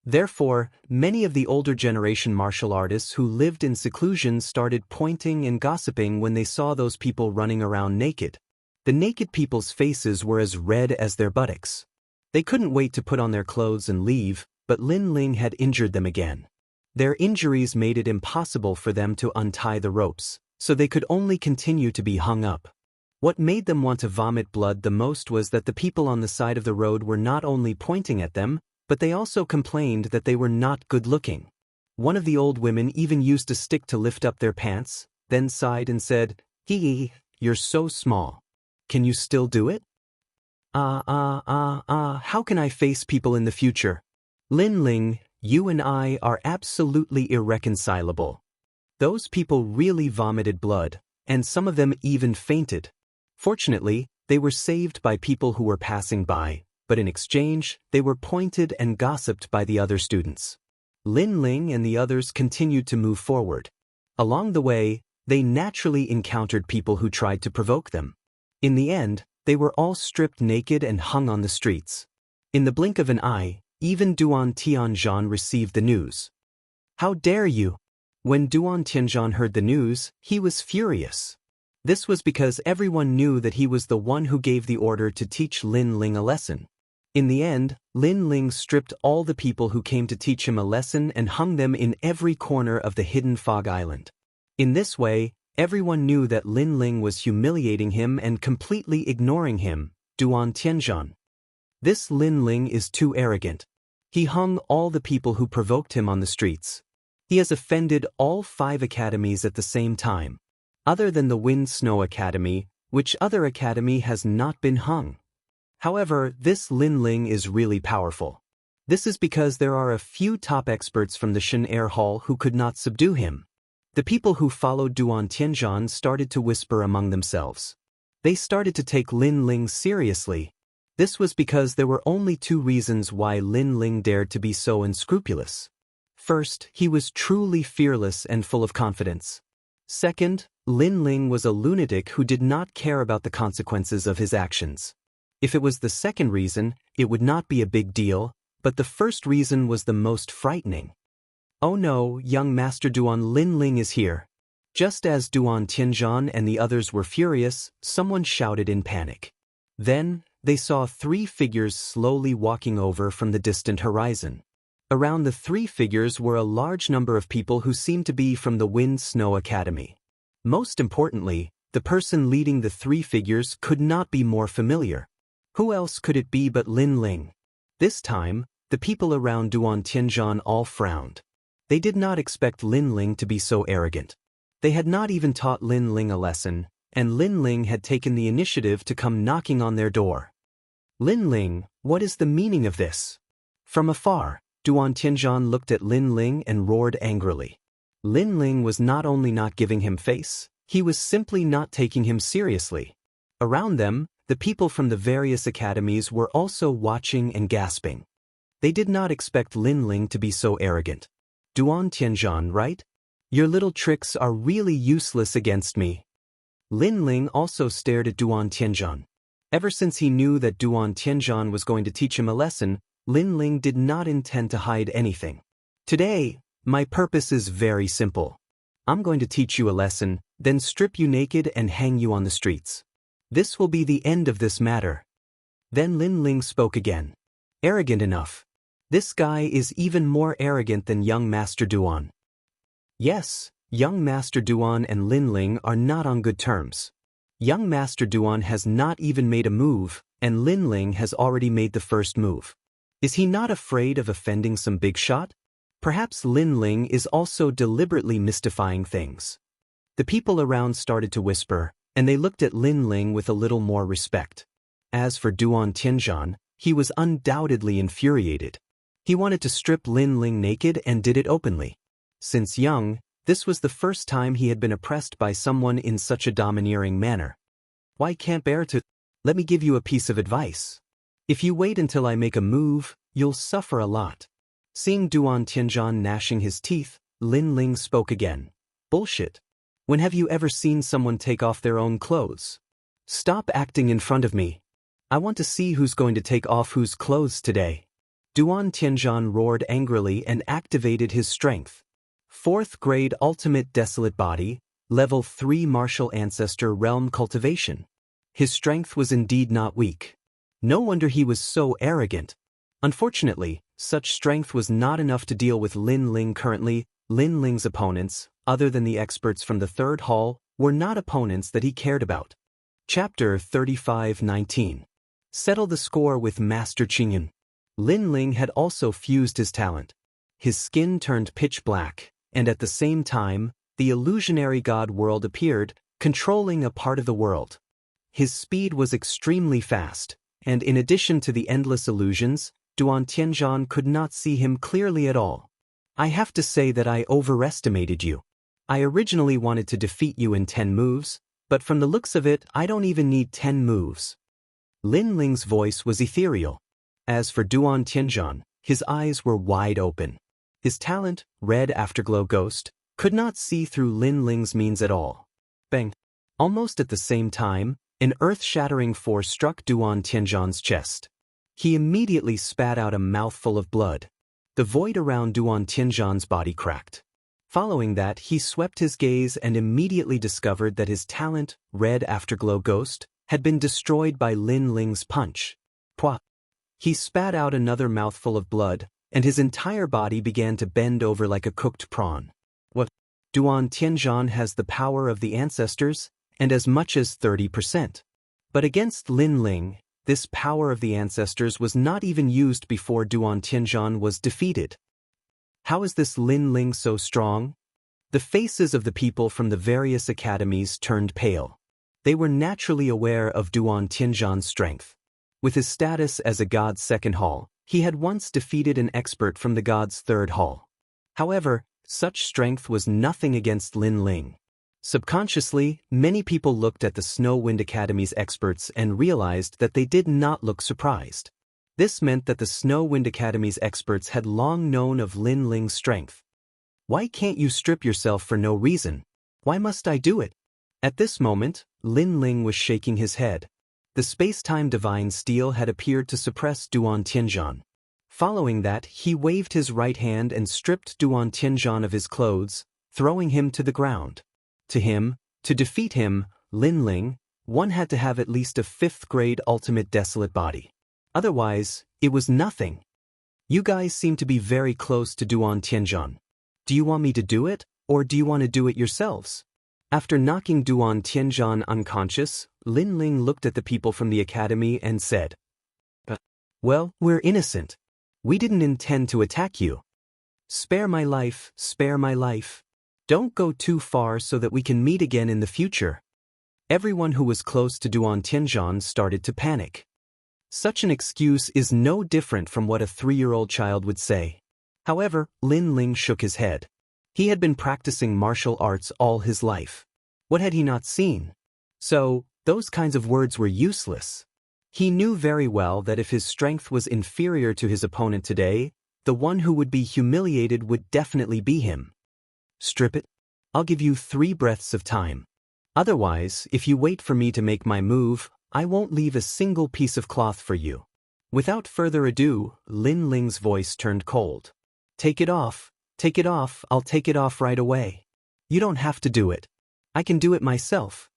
Therefore, many of the older generation martial artists who lived in seclusion started pointing and gossiping when they saw those people running around naked. The naked people's faces were as red as their buttocks. They couldn't wait to put on their clothes and leave, but Lin Ling had injured them again. Their injuries made it impossible for them to untie the ropes, so they could only continue to be hung up. What made them want to vomit blood the most was that the people on the side of the road were not only pointing at them, but they also complained that they were not good-looking. One of the old women even used a stick to lift up their pants, then sighed and said, "Hee, you're so small. Can you still do it?" How can I face people in the future? Lin Ling, you and I are absolutely irreconcilable. Those people really vomited blood, and some of them even fainted. Fortunately, they were saved by people who were passing by, but in exchange, they were pointed and gossiped by the other students. Lin Ling and the others continued to move forward. Along the way, they naturally encountered people who tried to provoke them. In the end, they were all stripped naked and hung on the streets. In the blink of an eye, even Duan Tianzhan received the news. How dare you! When Duan Tianzhan heard the news, he was furious. This was because everyone knew that he was the one who gave the order to teach Lin Ling a lesson. In the end, Lin Ling stripped all the people who came to teach him a lesson and hung them in every corner of the hidden fog island. In this way, everyone knew that Lin Ling was humiliating him and completely ignoring him, Duan Tianzhan. This Lin Ling is too arrogant. He hung all the people who provoked him on the streets. He has offended all 5 academies at the same time. Other than the Wind Snow Academy, which other academy has not been hung? However, this Lin Ling is really powerful. This is because there are a few top experts from the Shen Air Hall who could not subdue him. The people who followed Duan Tianzhan started to whisper among themselves. They started to take Lin Ling seriously. This was because there were only 2 reasons why Lin Ling dared to be so unscrupulous. First, he was truly fearless and full of confidence. Second, Lin Ling was a lunatic who did not care about the consequences of his actions. If it was the second reason, it would not be a big deal, but the first reason was the most frightening. Oh no, young Master Duan, Lin Ling is here. Just as Duan Tianzhan and the others were furious, someone shouted in panic. Then, they saw 3 figures slowly walking over from the distant horizon. Around the 3 figures were a large number of people who seemed to be from the Wind Snow Academy. Most importantly, the person leading the 3 figures could not be more familiar. Who else could it be but Lin Ling? This time, the people around Duan Tianzhan all frowned. They did not expect Lin Ling to be so arrogant. They had not even taught Lin Ling a lesson, and Lin Ling had taken the initiative to come knocking on their door. Lin Ling, what is the meaning of this? From afar, Duan Tianzhan looked at Lin Ling and roared angrily. Lin Ling was not only not giving him face, he was simply not taking him seriously. Around them, the people from the various academies were also watching and gasping. They did not expect Lin Ling to be so arrogant. Duan Tianzhan, right? Your little tricks are really useless against me. Lin Ling also stared at Duan Tianzhan. Ever since he knew that Duan Tianzhan was going to teach him a lesson, Lin Ling did not intend to hide anything. Today, my purpose is very simple. I'm going to teach you a lesson, then strip you naked and hang you on the streets. This will be the end of this matter. Then Lin Ling spoke again. Arrogant enough. This guy is even more arrogant than young Master Duan. Yes, young Master Duan and Lin Ling are not on good terms. Young Master Duan has not even made a move, and Lin Ling has already made the first move. Is he not afraid of offending some big shot? Perhaps Lin Ling is also deliberately mystifying things. The people around started to whisper, and they looked at Lin Ling with a little more respect. As for Duan Tianzhan, he was undoubtedly infuriated. He wanted to strip Lin Ling naked and did it openly. Since young, this was the first time he had been oppressed by someone in such a domineering manner. Why can't bear to? Let me give you a piece of advice. If you wait until I make a move, you'll suffer a lot. Seeing Duan Tianzhan gnashing his teeth, Lin Ling spoke again. Bullshit. When have you ever seen someone take off their own clothes? Stop acting in front of me. I want to see who's going to take off whose clothes today. Duan Tianzhan roared angrily and activated his strength. 4th grade Ultimate Desolate Body, Level 3 Martial Ancestor Realm Cultivation. His strength was indeed not weak. No wonder he was so arrogant. Unfortunately, such strength was not enough to deal with Lin Ling currently. Lin Ling's opponents, other than the experts from the 3rd hall, were not opponents that he cared about. Chapter 35-19. Settle the score with Master Qingyan. Lin Ling had also fused his talent. His skin turned pitch black, and at the same time, the illusionary god world appeared, controlling a part of the world. His speed was extremely fast, and in addition to the endless illusions, Duan Tianzhan could not see him clearly at all. I have to say that I overestimated you. I originally wanted to defeat you in 10 moves, but from the looks of it, I don't even need 10 moves. Lin Ling's voice was ethereal. As for Duan Tianzhan, his eyes were wide open. His talent, Red Afterglow Ghost, could not see through Lin Ling's means at all. Bang! Almost at the same time, an earth-shattering force struck Duan Tianzhan's chest. He immediately spat out a mouthful of blood. The void around Duan Tianzhan's body cracked. Following that, he swept his gaze and immediately discovered that his talent, Red Afterglow Ghost, had been destroyed by Lin Ling's punch. Pwah! He spat out another mouthful of blood, and his entire body began to bend over like a cooked prawn. What? Duan Tianzhan has the power of the ancestors, and as much as 30%. But against Lin Ling, this power of the ancestors was not even used before Duan Tianzhan was defeated. How is this Lin Ling so strong? The faces of the people from the various academies turned pale. They were naturally aware of Duan Tianzhan's strength. With his status as a god's second hall, he had once defeated an expert from the god's third hall. However, such strength was nothing against Lin Ling. Subconsciously, many people looked at the Snow Wind Academy's experts and realized that they did not look surprised. This meant that the Snow Wind Academy's experts had long known of Lin Ling's strength. Why can't you strip yourself for no reason? Why must I do it? At this moment, Lin Ling was shaking his head. The space-time divine steel had appeared to suppress Duan Tianzhan. Following that, he waved his right hand and stripped Duan Tianzhan of his clothes, throwing him to the ground. To defeat him, Lin Ling, one had to have at least a 5th-grade ultimate desolate body. Otherwise, it was nothing. You guys seem to be very close to Duan Tianzhan. Do you want me to do it, or do you want to do it yourselves? After knocking Duan Tianzhan unconscious, Lin Ling looked at the people from the academy and said, "Well, we're innocent. We didn't intend to attack you. Spare my life, spare my life. Don't go too far so that we can meet again in the future." Everyone who was close to Duan Tianzhan started to panic. Such an excuse is no different from what a 3-year-old child would say. However, Lin Ling shook his head. He had been practicing martial arts all his life. What had he not seen? So, those kinds of words were useless. He knew very well that if his strength was inferior to his opponent today, the one who would be humiliated would definitely be him. Strip it? I'll give you 3 breaths of time. Otherwise, if you wait for me to make my move, I won't leave a single piece of cloth for you. Without further ado, Lin Ling's voice turned cold. Take it off, I'll take it off right away. You don't have to do it. I can do it myself.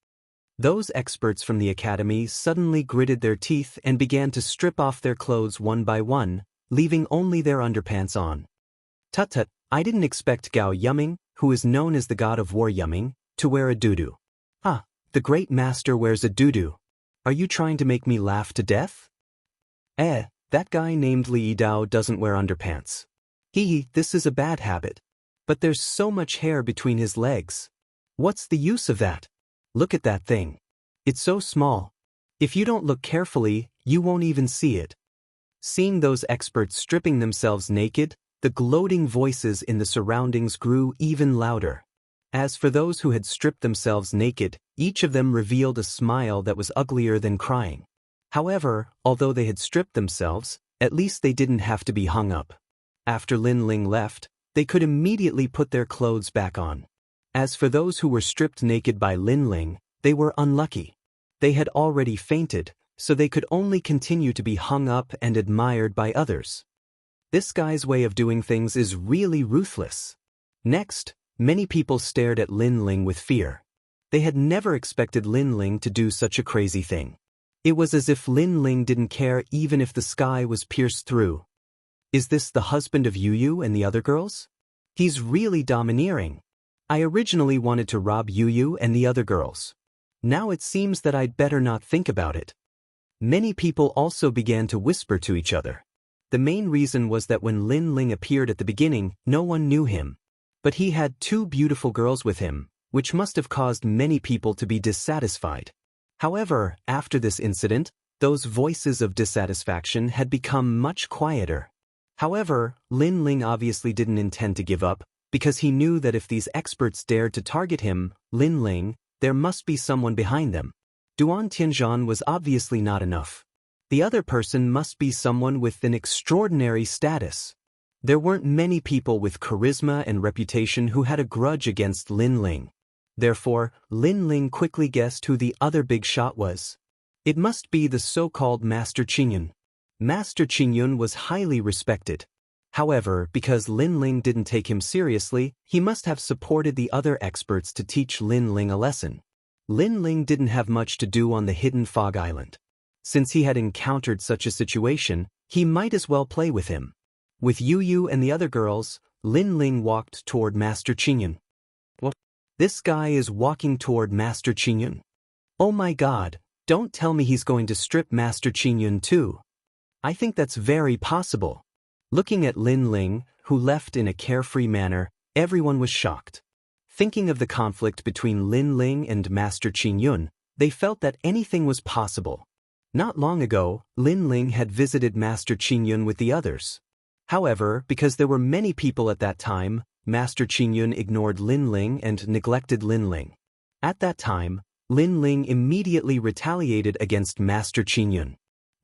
Those experts from the academy suddenly gritted their teeth and began to strip off their clothes one by one, leaving only their underpants on. Tut, I didn't expect Gao Yumming, who is known as the god of war Yumming, to wear a doo-doo. Ah, the great master wears a doo-doo. Are you trying to make me laugh to death? That guy named Li Dao doesn't wear underpants. This is a bad habit. But there's so much hair between his legs. What's the use of that? Look at that thing. It's so small. If you don't look carefully, you won't even see it. Seeing those experts stripping themselves naked, the gloating voices in the surroundings grew even louder. As for those who had stripped themselves naked, each of them revealed a smile that was uglier than crying. However, although they had stripped themselves, at least they didn't have to be hung up. After Lin Ling left, they could immediately put their clothes back on. As for those who were stripped naked by Lin Ling, they were unlucky. They had already fainted, so they could only continue to be hung up and admired by others. This guy's way of doing things is really ruthless. Next, many people stared at Lin Ling with fear. They had never expected Lin Ling to do such a crazy thing. It was as if Lin Ling didn't care even if the sky was pierced through. Is this the husband of Yu and the other girls? He's really domineering. I originally wanted to rob Yu and the other girls. Now it seems that I'd better not think about it. Many people also began to whisper to each other. The main reason was that when Lin Ling appeared at the beginning, no one knew him. But he had 2 beautiful girls with him, which must have caused many people to be dissatisfied. However, after this incident, those voices of dissatisfaction had become much quieter. However, Lin Ling obviously didn't intend to give up, because he knew that if these experts dared to target him, Lin Ling, there must be someone behind them. Duan Tianzhan was obviously not enough. The other person must be someone with an extraordinary status. There weren't many people with charisma and reputation who had a grudge against Lin Ling. Therefore, Lin Ling quickly guessed who the other big shot was. It must be the so-called Master Qingyun. Master Qingyun was highly respected. However, because Lin Ling didn't take him seriously, he must have supported the other experts to teach Lin Ling a lesson. Lin Ling didn't have much to do on the hidden fog island. Since he had encountered such a situation, he might as well play with him. With Yu Yu and the other girls, Lin Ling walked toward Master Qingyun. What? This guy is walking toward Master Qingyun. Oh my god, don't tell me he's going to strip Master Qingyun too. I think that's very possible. Looking at Lin Ling, who left in a carefree manner, everyone was shocked. Thinking of the conflict between Lin Ling and Master Qingyun, they felt that anything was possible. Not long ago, Lin Ling had visited Master Qingyun with the others. However, because there were many people at that time, Master Qingyun ignored Lin Ling and neglected Lin Ling. At that time, Lin Ling immediately retaliated against Master Qingyun.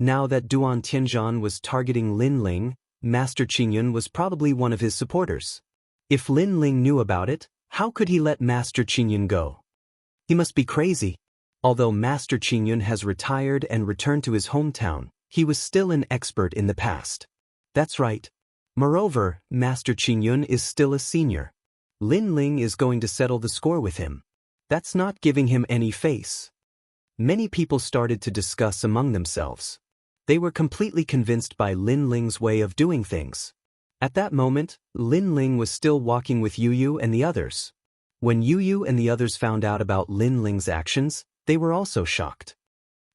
Now that Duan Tianzhan was targeting Lin Ling, Master Qingyun was probably one of his supporters. If Lin Ling knew about it, how could he let Master Qingyun go? He must be crazy. Although Master Qingyun has retired and returned to his hometown, he was still an expert in the past. That's right. Moreover, Master Qingyun is still a senior. Lin Ling is going to settle the score with him. That's not giving him any face. Many people started to discuss among themselves. They were completely convinced by Lin Ling's way of doing things. At that moment, Lin Ling was still walking with Yu Yu and the others. When Yu Yu and the others found out about Lin Ling's actions, they were also shocked.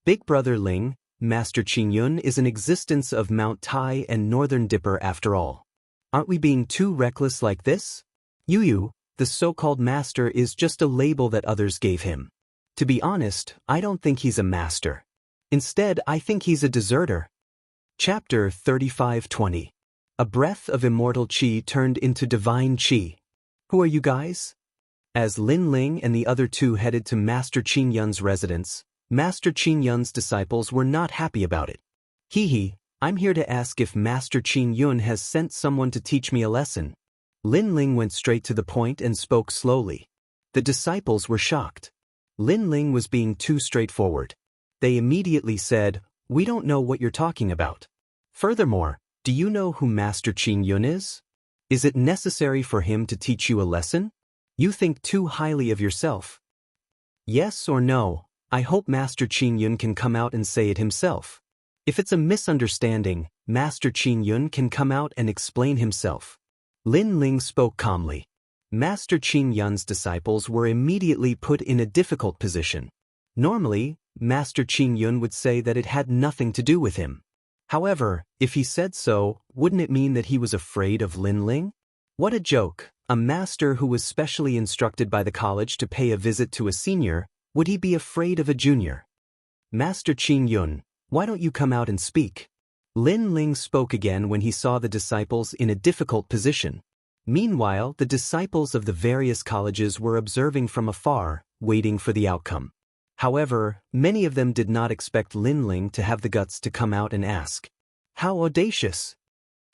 Big Brother Ling, Master Qingyun is an existence of Mount Tai and Northern Dipper after all. Aren't we being too reckless like this? Yu Yu, the so-called master, is just a label that others gave him. To be honest, I don't think he's a master. Instead, I think he's a deserter. Chapter 35:20. A breath of immortal qi turned into divine qi. Who are you guys? As Lin Ling and the other two headed to Master Qingyun's residence, Master Qingyun's disciples were not happy about it. Hee, I'm here to ask if Master Qingyun has sent someone to teach me a lesson. Lin Ling went straight to the point and spoke slowly. The disciples were shocked. Lin Ling was being too straightforward. They immediately said, "We don't know what you're talking about. Furthermore, do you know who Master Qingyun is? Is it necessary for him to teach you a lesson? You think too highly of yourself. Yes or no, I hope Master Qingyun can come out and say it himself. If it's a misunderstanding, Master Qingyun can come out and explain himself." Lin Ling spoke calmly. Master Qingyun's disciples were immediately put in a difficult position. Normally, Master Qingyun would say that it had nothing to do with him. However, if he said so, wouldn't it mean that he was afraid of Lin Ling? What a joke! A master who was specially instructed by the college to pay a visit to a senior, would he be afraid of a junior? Master Qingyun, why don't you come out and speak? Lin Ling spoke again when he saw the disciples in a difficult position. Meanwhile, the disciples of the various colleges were observing from afar, waiting for the outcome. However, many of them did not expect Lin Ling to have the guts to come out and ask. How audacious!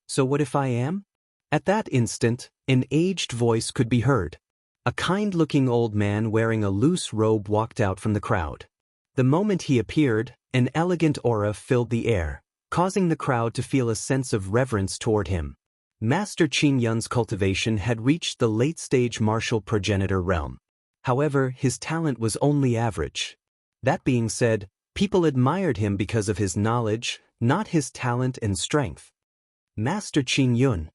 So what if I am? At that instant, an aged voice could be heard. A kind-looking old man wearing a loose robe walked out from the crowd. The moment he appeared, an elegant aura filled the air, causing the crowd to feel a sense of reverence toward him. Master Qingyun's cultivation had reached the late-stage martial progenitor realm. However, his talent was only average. That being said, people admired him because of his knowledge, not his talent and strength. Master Qingyun.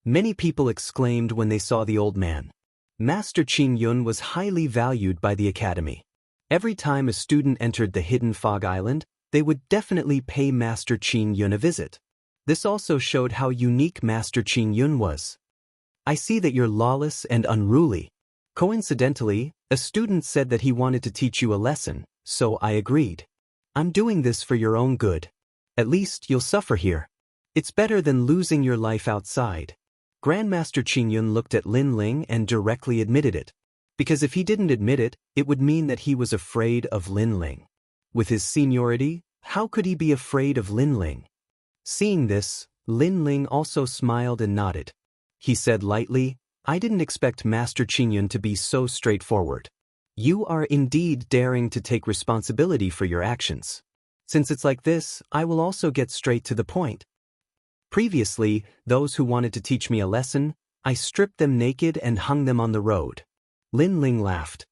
Many people exclaimed when they saw the old man. Master Qingyun was highly valued by the academy. Every time a student entered the hidden fog island, they would definitely pay Master Qingyun a visit. This also showed how unique Master Qingyun was. I see that you're lawless and unruly. Coincidentally, a student said that he wanted to teach you a lesson, so I agreed. I'm doing this for your own good. At least you'll suffer here. It's better than losing your life outside. Grandmaster Qingyun looked at Lin Ling and directly admitted it. Because if he didn't admit it, it would mean that he was afraid of Lin Ling. With his seniority, how could he be afraid of Lin Ling? Seeing this, Lin Ling also smiled and nodded. He said lightly, I didn't expect Master Qingyun to be so straightforward. You are indeed daring to take responsibility for your actions. Since it's like this, I will also get straight to the point. Previously, those who wanted to teach me a lesson, I stripped them naked and hung them on the road. Lin Ling laughed.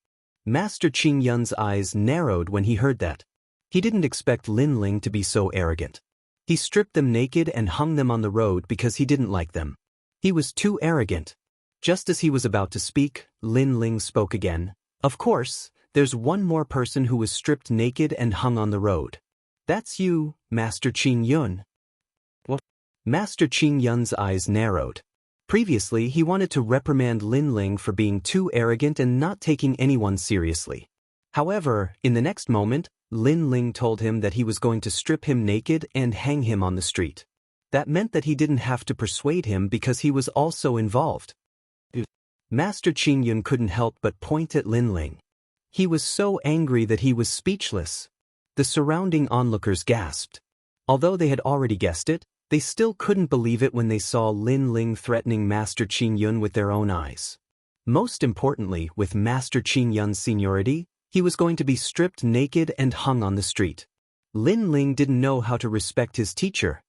Master Qing Yun's eyes narrowed when he heard that. He didn't expect Lin Ling to be so arrogant. He stripped them naked and hung them on the road because he didn't like them. He was too arrogant. Just as he was about to speak, Lin Ling spoke again. Of course, there's one more person who was stripped naked and hung on the road. That's you, Master Qing Yun. What? Master Qing Yun's eyes narrowed. Previously, he wanted to reprimand Lin Ling for being too arrogant and not taking anyone seriously. However, in the next moment, Lin Ling told him that he was going to strip him naked and hang him on the street. That meant that he didn't have to persuade him because he was also involved. Master Qing Yun couldn't help but point at Lin Ling. He was so angry that he was speechless. The surrounding onlookers gasped. Although they had already guessed it, they still couldn't believe it when they saw Lin Ling threatening Master Qing Yun with their own eyes. Most importantly, with Master Qing Yun's seniority, he was going to be stripped naked and hung on the street. Lin Ling didn't know how to respect his teacher.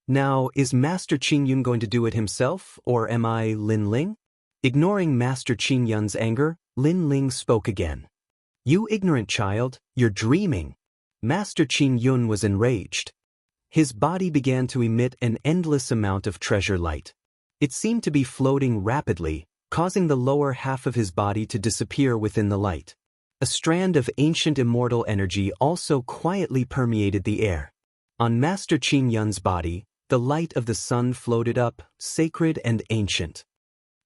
Now, is Master Qing Yun going to do it himself, or am I Lin Ling? Ignoring Master Qing Yun's anger, Lin Ling spoke again. You ignorant child, you're dreaming. Master Qing Yun was enraged. His body began to emit an endless amount of treasure light. It seemed to be floating rapidly, causing the lower half of his body to disappear within the light. A strand of ancient immortal energy also quietly permeated the air. On Master Qing Yun's body, the light of the sun floated up, sacred and ancient.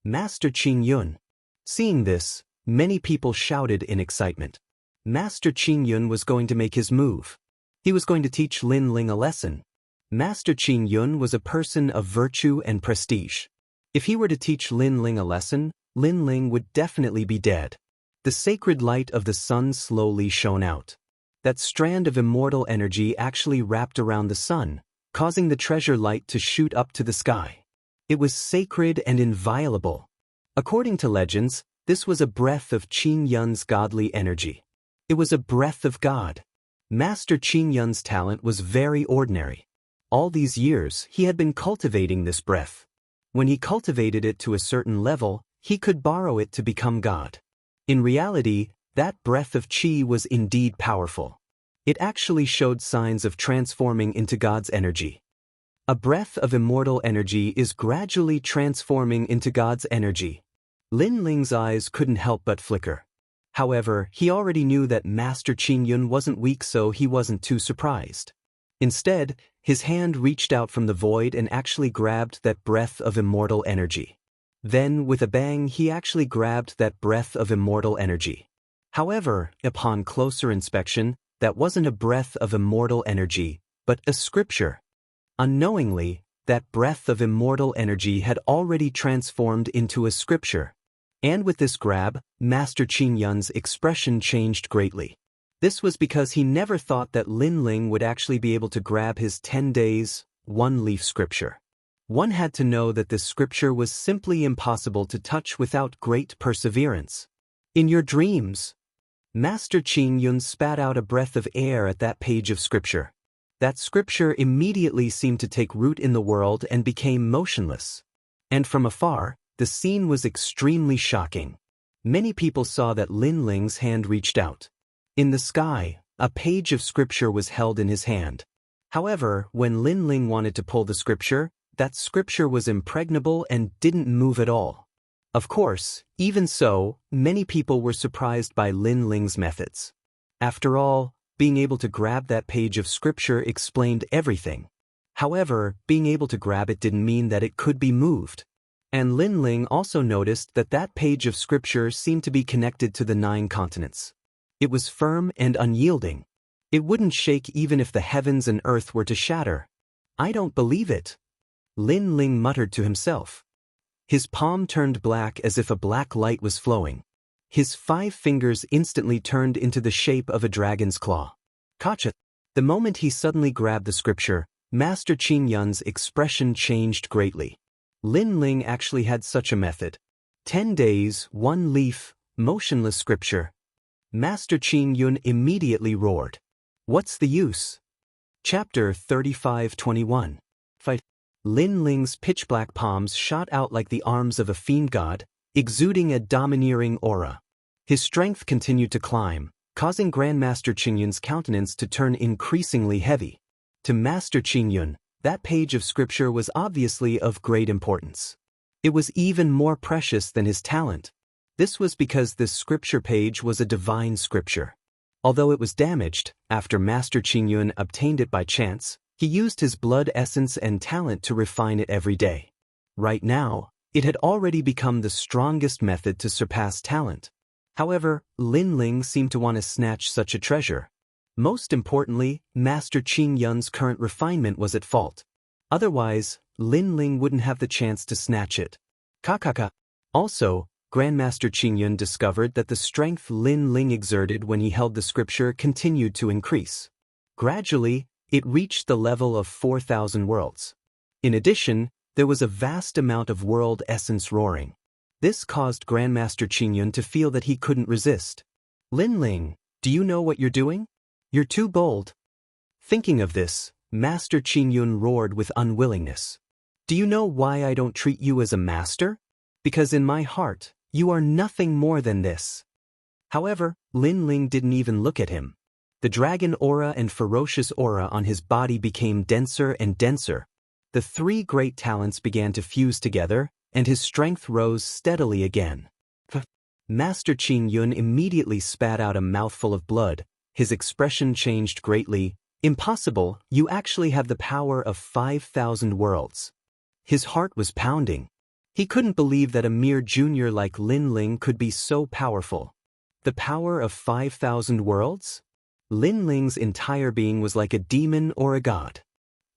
Master Qing Yun. Seeing this, many people shouted in excitement. Master Qing Yun was going to make his move. He was going to teach Lin Ling a lesson. Master Qing Yun was a person of virtue and prestige. If he were to teach Lin Ling a lesson, Lin Ling would definitely be dead. The sacred light of the sun slowly shone out. That strand of immortal energy actually wrapped around the sun, causing the treasure light to shoot up to the sky. It was sacred and inviolable. According to legends, this was a breath of Qing Yun's godly energy. It was a breath of God. Master Qing Yun's talent was very ordinary. All these years, he had been cultivating this breath. When he cultivated it to a certain level, he could borrow it to become God. In reality, that breath of Qi was indeed powerful. It actually showed signs of transforming into God's energy. A breath of immortal energy is gradually transforming into God's energy. Lin Ling's eyes couldn't help but flicker. However, he already knew that Master Qing Yun wasn't weak, so he wasn't too surprised. Instead, his hand reached out from the void and actually grabbed that breath of immortal energy. Then, with a bang, he actually grabbed that breath of immortal energy. However, upon closer inspection, that wasn't a breath of immortal energy, but a scripture. Unknowingly, that breath of immortal energy had already transformed into a scripture. And with this grab, Master Qing Yun's expression changed greatly. This was because he never thought that Lin Ling would actually be able to grab his 10 days, 1-leaf scripture. One had to know that this scripture was simply impossible to touch without great perseverance. In your dreams, Master Qing Yun spat out a breath of air at that page of scripture. That scripture immediately seemed to take root in the world and became motionless. And from afar, the scene was extremely shocking. Many people saw that Lin Ling's hand reached out. In the sky, a page of scripture was held in his hand. However, when Lin Ling wanted to pull the scripture, that scripture was impregnable and didn't move at all. Of course, even so, many people were surprised by Lin Ling's methods. After all, being able to grab that page of scripture explained everything. However, being able to grab it didn't mean that it could be moved. And Lin Ling also noticed that that page of scripture seemed to be connected to the 9 continents. It was firm and unyielding. It wouldn't shake even if the heavens and earth were to shatter. I don't believe it. Lin Ling muttered to himself. His palm turned black as if a black light was flowing. His 5 fingers instantly turned into the shape of a dragon's claw. Gotcha! The moment he suddenly grabbed the scripture, Master Qing Yun's expression changed greatly. Lin Ling actually had such a method. 10 days, 1 leaf, motionless scripture. Master Qing Yun immediately roared. What's the use? Chapter 35:21. Fight. Lin Ling's pitch-black palms shot out like the arms of a fiend god, exuding a domineering aura. His strength continued to climb, causing Grandmaster Qingyun's countenance to turn increasingly heavy. To Master Qingyun, that page of scripture was obviously of great importance. It was even more precious than his talent. This was because this scripture page was a divine scripture. Although it was damaged, after Master Qingyun obtained it by chance, he used his blood essence and talent to refine it every day. Right now, it had already become the strongest method to surpass talent. However, Lin Ling seemed to want to snatch such a treasure. Most importantly, Master Qingyun's current refinement was at fault. Otherwise, Lin Ling wouldn't have the chance to snatch it. Kakaka. Also, Grandmaster Qingyun discovered that the strength Lin Ling exerted when he held the scripture continued to increase. Gradually, it reached the level of 4,000 worlds. In addition, there was a vast amount of world essence roaring. This caused Grandmaster Qingyun to feel that he couldn't resist. Lin Ling, do you know what you're doing? You're too bold. Thinking of this, Master Qingyun roared with unwillingness. Do you know why I don't treat you as a master? Because in my heart, you are nothing more than this. However, Lin Ling didn't even look at him. The dragon aura and ferocious aura on his body became denser and denser. The three great talents began to fuse together, and his strength rose steadily again. Master Qingyun immediately spat out a mouthful of blood. His expression changed greatly. Impossible, you actually have the power of 5,000 worlds. His heart was pounding. He couldn't believe that a mere junior like Lin Ling could be so powerful. The power of 5,000 worlds? Lin Ling's entire being was like a demon or a god.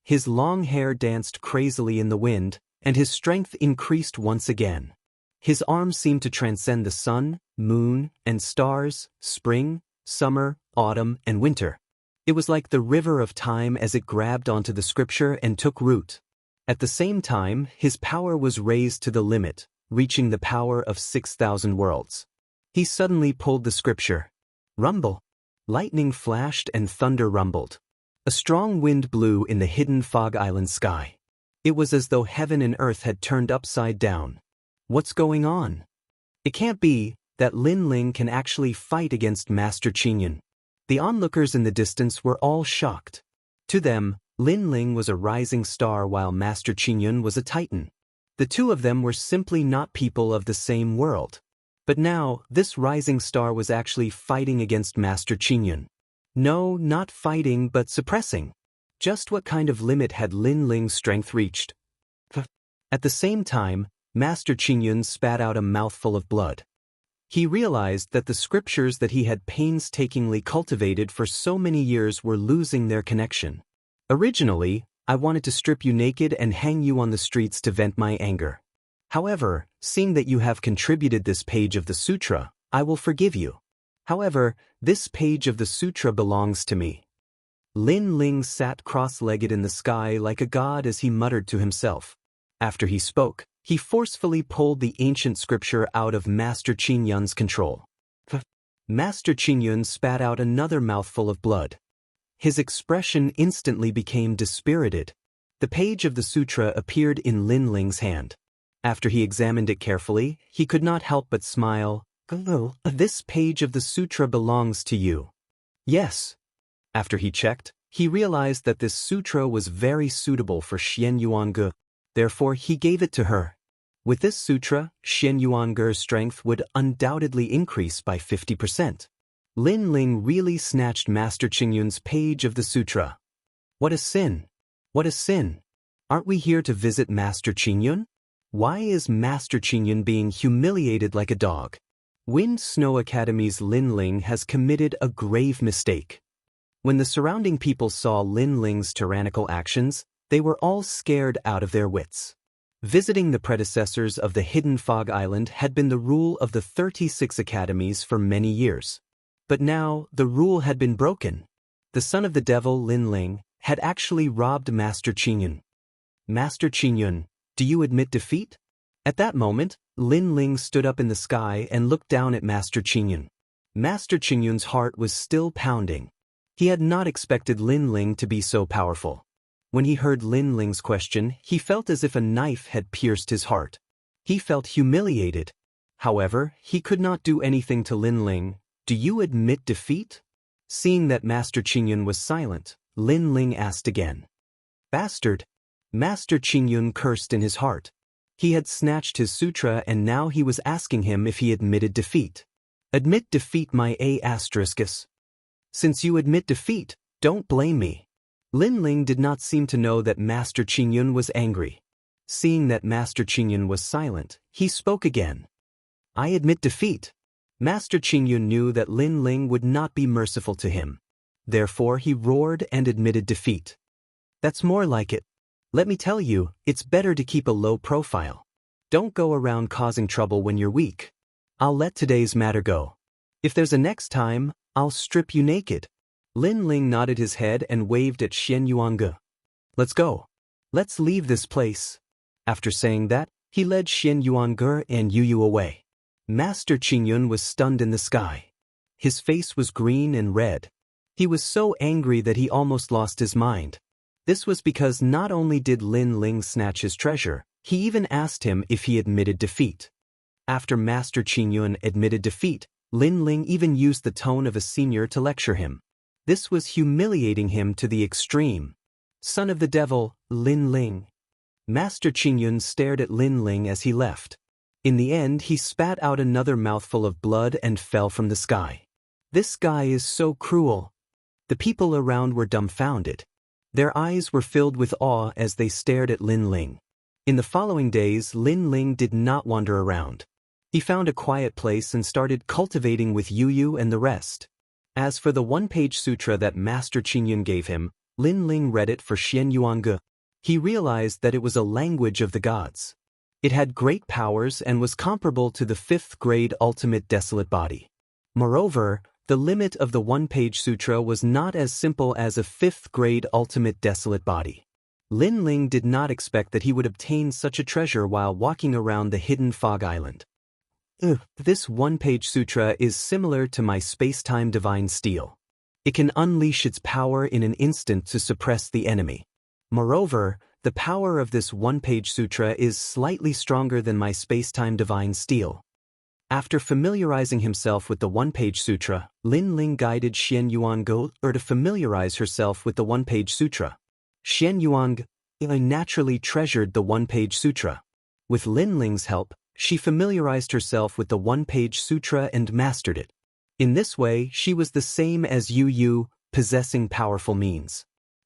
His long hair danced crazily in the wind, and his strength increased once again. His arms seemed to transcend the sun, moon, and stars, spring, summer, autumn, and winter. It was like the river of time as it grabbed onto the scripture and took root. At the same time, his power was raised to the limit, reaching the power of 6,000 worlds. He suddenly pulled the scripture. Rumble. Lightning flashed and thunder rumbled. A strong wind blew in the hidden Fog Island sky. It was as though heaven and earth had turned upside down. What's going on? It can't be that Lin Ling can actually fight against Master Qingyun. The onlookers in the distance were all shocked. To them, Lin Ling was a rising star while Master Qingyun was a titan. The two of them were simply not people of the same world. But now, this rising star was actually fighting against Master Qingyun. No, not fighting but suppressing. Just what kind of limit had Lin Ling's strength reached? At the same time, Master Qingyun spat out a mouthful of blood. He realized that the scriptures that he had painstakingly cultivated for so many years were losing their connection. Originally, I wanted to strip you naked and hang you on the streets to vent my anger. However, seeing that you have contributed this page of the sutra, I will forgive you. However, this page of the sutra belongs to me. Lin Ling sat cross-legged in the sky like a god as he muttered to himself. After he spoke, he forcefully pulled the ancient scripture out of Master Qingyun's control. Master Qingyun spat out another mouthful of blood. His expression instantly became dispirited. The page of the sutra appeared in Lin Ling's hand. After he examined it carefully, he could not help but smile. This page of the sutra belongs to you. Yes. After he checked, he realized that this sutra was very suitable for Xianxia. Therefore, he gave it to her. With this sutra, Xianxia's strength would undoubtedly increase by 50%. Lin Ling really snatched Master Qingyun's page of the sutra. What a sin! What a sin! Aren't we here to visit Master Qingyun? Why is Master Qingyun being humiliated like a dog? Wind Snow Academy's Lin Ling has committed a grave mistake. When the surrounding people saw Lin Ling's tyrannical actions, they were all scared out of their wits. Visiting the predecessors of the Hidden Fog Island had been the rule of the 36 academies for many years. But now, the rule had been broken. The son of the devil, Lin Ling, had actually robbed Master Qingyun. Master Qingyun, do you admit defeat? At that moment, Lin Ling stood up in the sky and looked down at Master Qingyun. Master Qingyun's heart was still pounding. He had not expected Lin Ling to be so powerful. When he heard Lin Ling's question, he felt as if a knife had pierced his heart. He felt humiliated. However, he could not do anything to Lin Ling. Do you admit defeat? Seeing that Master Qingyun was silent, Lin Ling asked again. Bastard! Master Qingyun cursed in his heart. He had snatched his sutra and now he was asking him if he admitted defeat. Admit defeat, my asterisk. Since you admit defeat, don't blame me. Lin Ling did not seem to know that Master Qingyun was angry. Seeing that Master Qingyun was silent, he spoke again. I admit defeat. Master Qingyun knew that Lin Ling would not be merciful to him. Therefore he roared and admitted defeat. That's more like it. Let me tell you, it's better to keep a low profile. Don't go around causing trouble when you're weak. I'll let today's matter go. If there's a next time, I'll strip you naked. Lin Ling nodded his head and waved at Xianxia. Let's go. Let's leave this place. After saying that, he led Xianxia and Yu away. Master Qingyun was stunned in the sky. His face was green and red. He was so angry that he almost lost his mind. This was because not only did Lin Ling snatch his treasure, he even asked him if he admitted defeat. After Master Qingyun admitted defeat, Lin Ling even used the tone of a senior to lecture him. This was humiliating him to the extreme. Son of the devil, Lin Ling. Master Qingyun stared at Lin Ling as he left. In the end, he spat out another mouthful of blood and fell from the sky. This guy is so cruel. The people around were dumbfounded. Their eyes were filled with awe as they stared at Lin Ling. In the following days, Lin Ling did not wander around. He found a quiet place and started cultivating with Yu and the rest. As for the one-page sutra that Master Qingyun gave him, Lin Ling read it for Xianxia. He realized that it was a language of the gods. It had great powers and was comparable to the 5th grade ultimate desolate body. Moreover, the limit of the one-page sutra was not as simple as a 5th grade ultimate desolate body. Lin Ling did not expect that he would obtain such a treasure while walking around the hidden fog island. This one-page sutra is similar to my space-time divine steel. It can unleash its power in an instant to suppress the enemy. Moreover, the power of this one-page sutra is slightly stronger than my space-time divine steel. After familiarizing himself with the one-page sutra, Lin Ling guided Xianxia to familiarize herself with the one-page sutra. Xianxia naturally treasured the one-page sutra. With Lin Ling's help, she familiarized herself with the one-page sutra and mastered it. In this way, she was the same as Yu, possessing powerful means.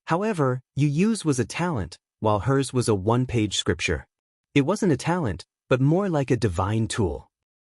However, Yu's was a talent, while hers was a one-page scripture. It wasn't a talent, but more like a divine tool.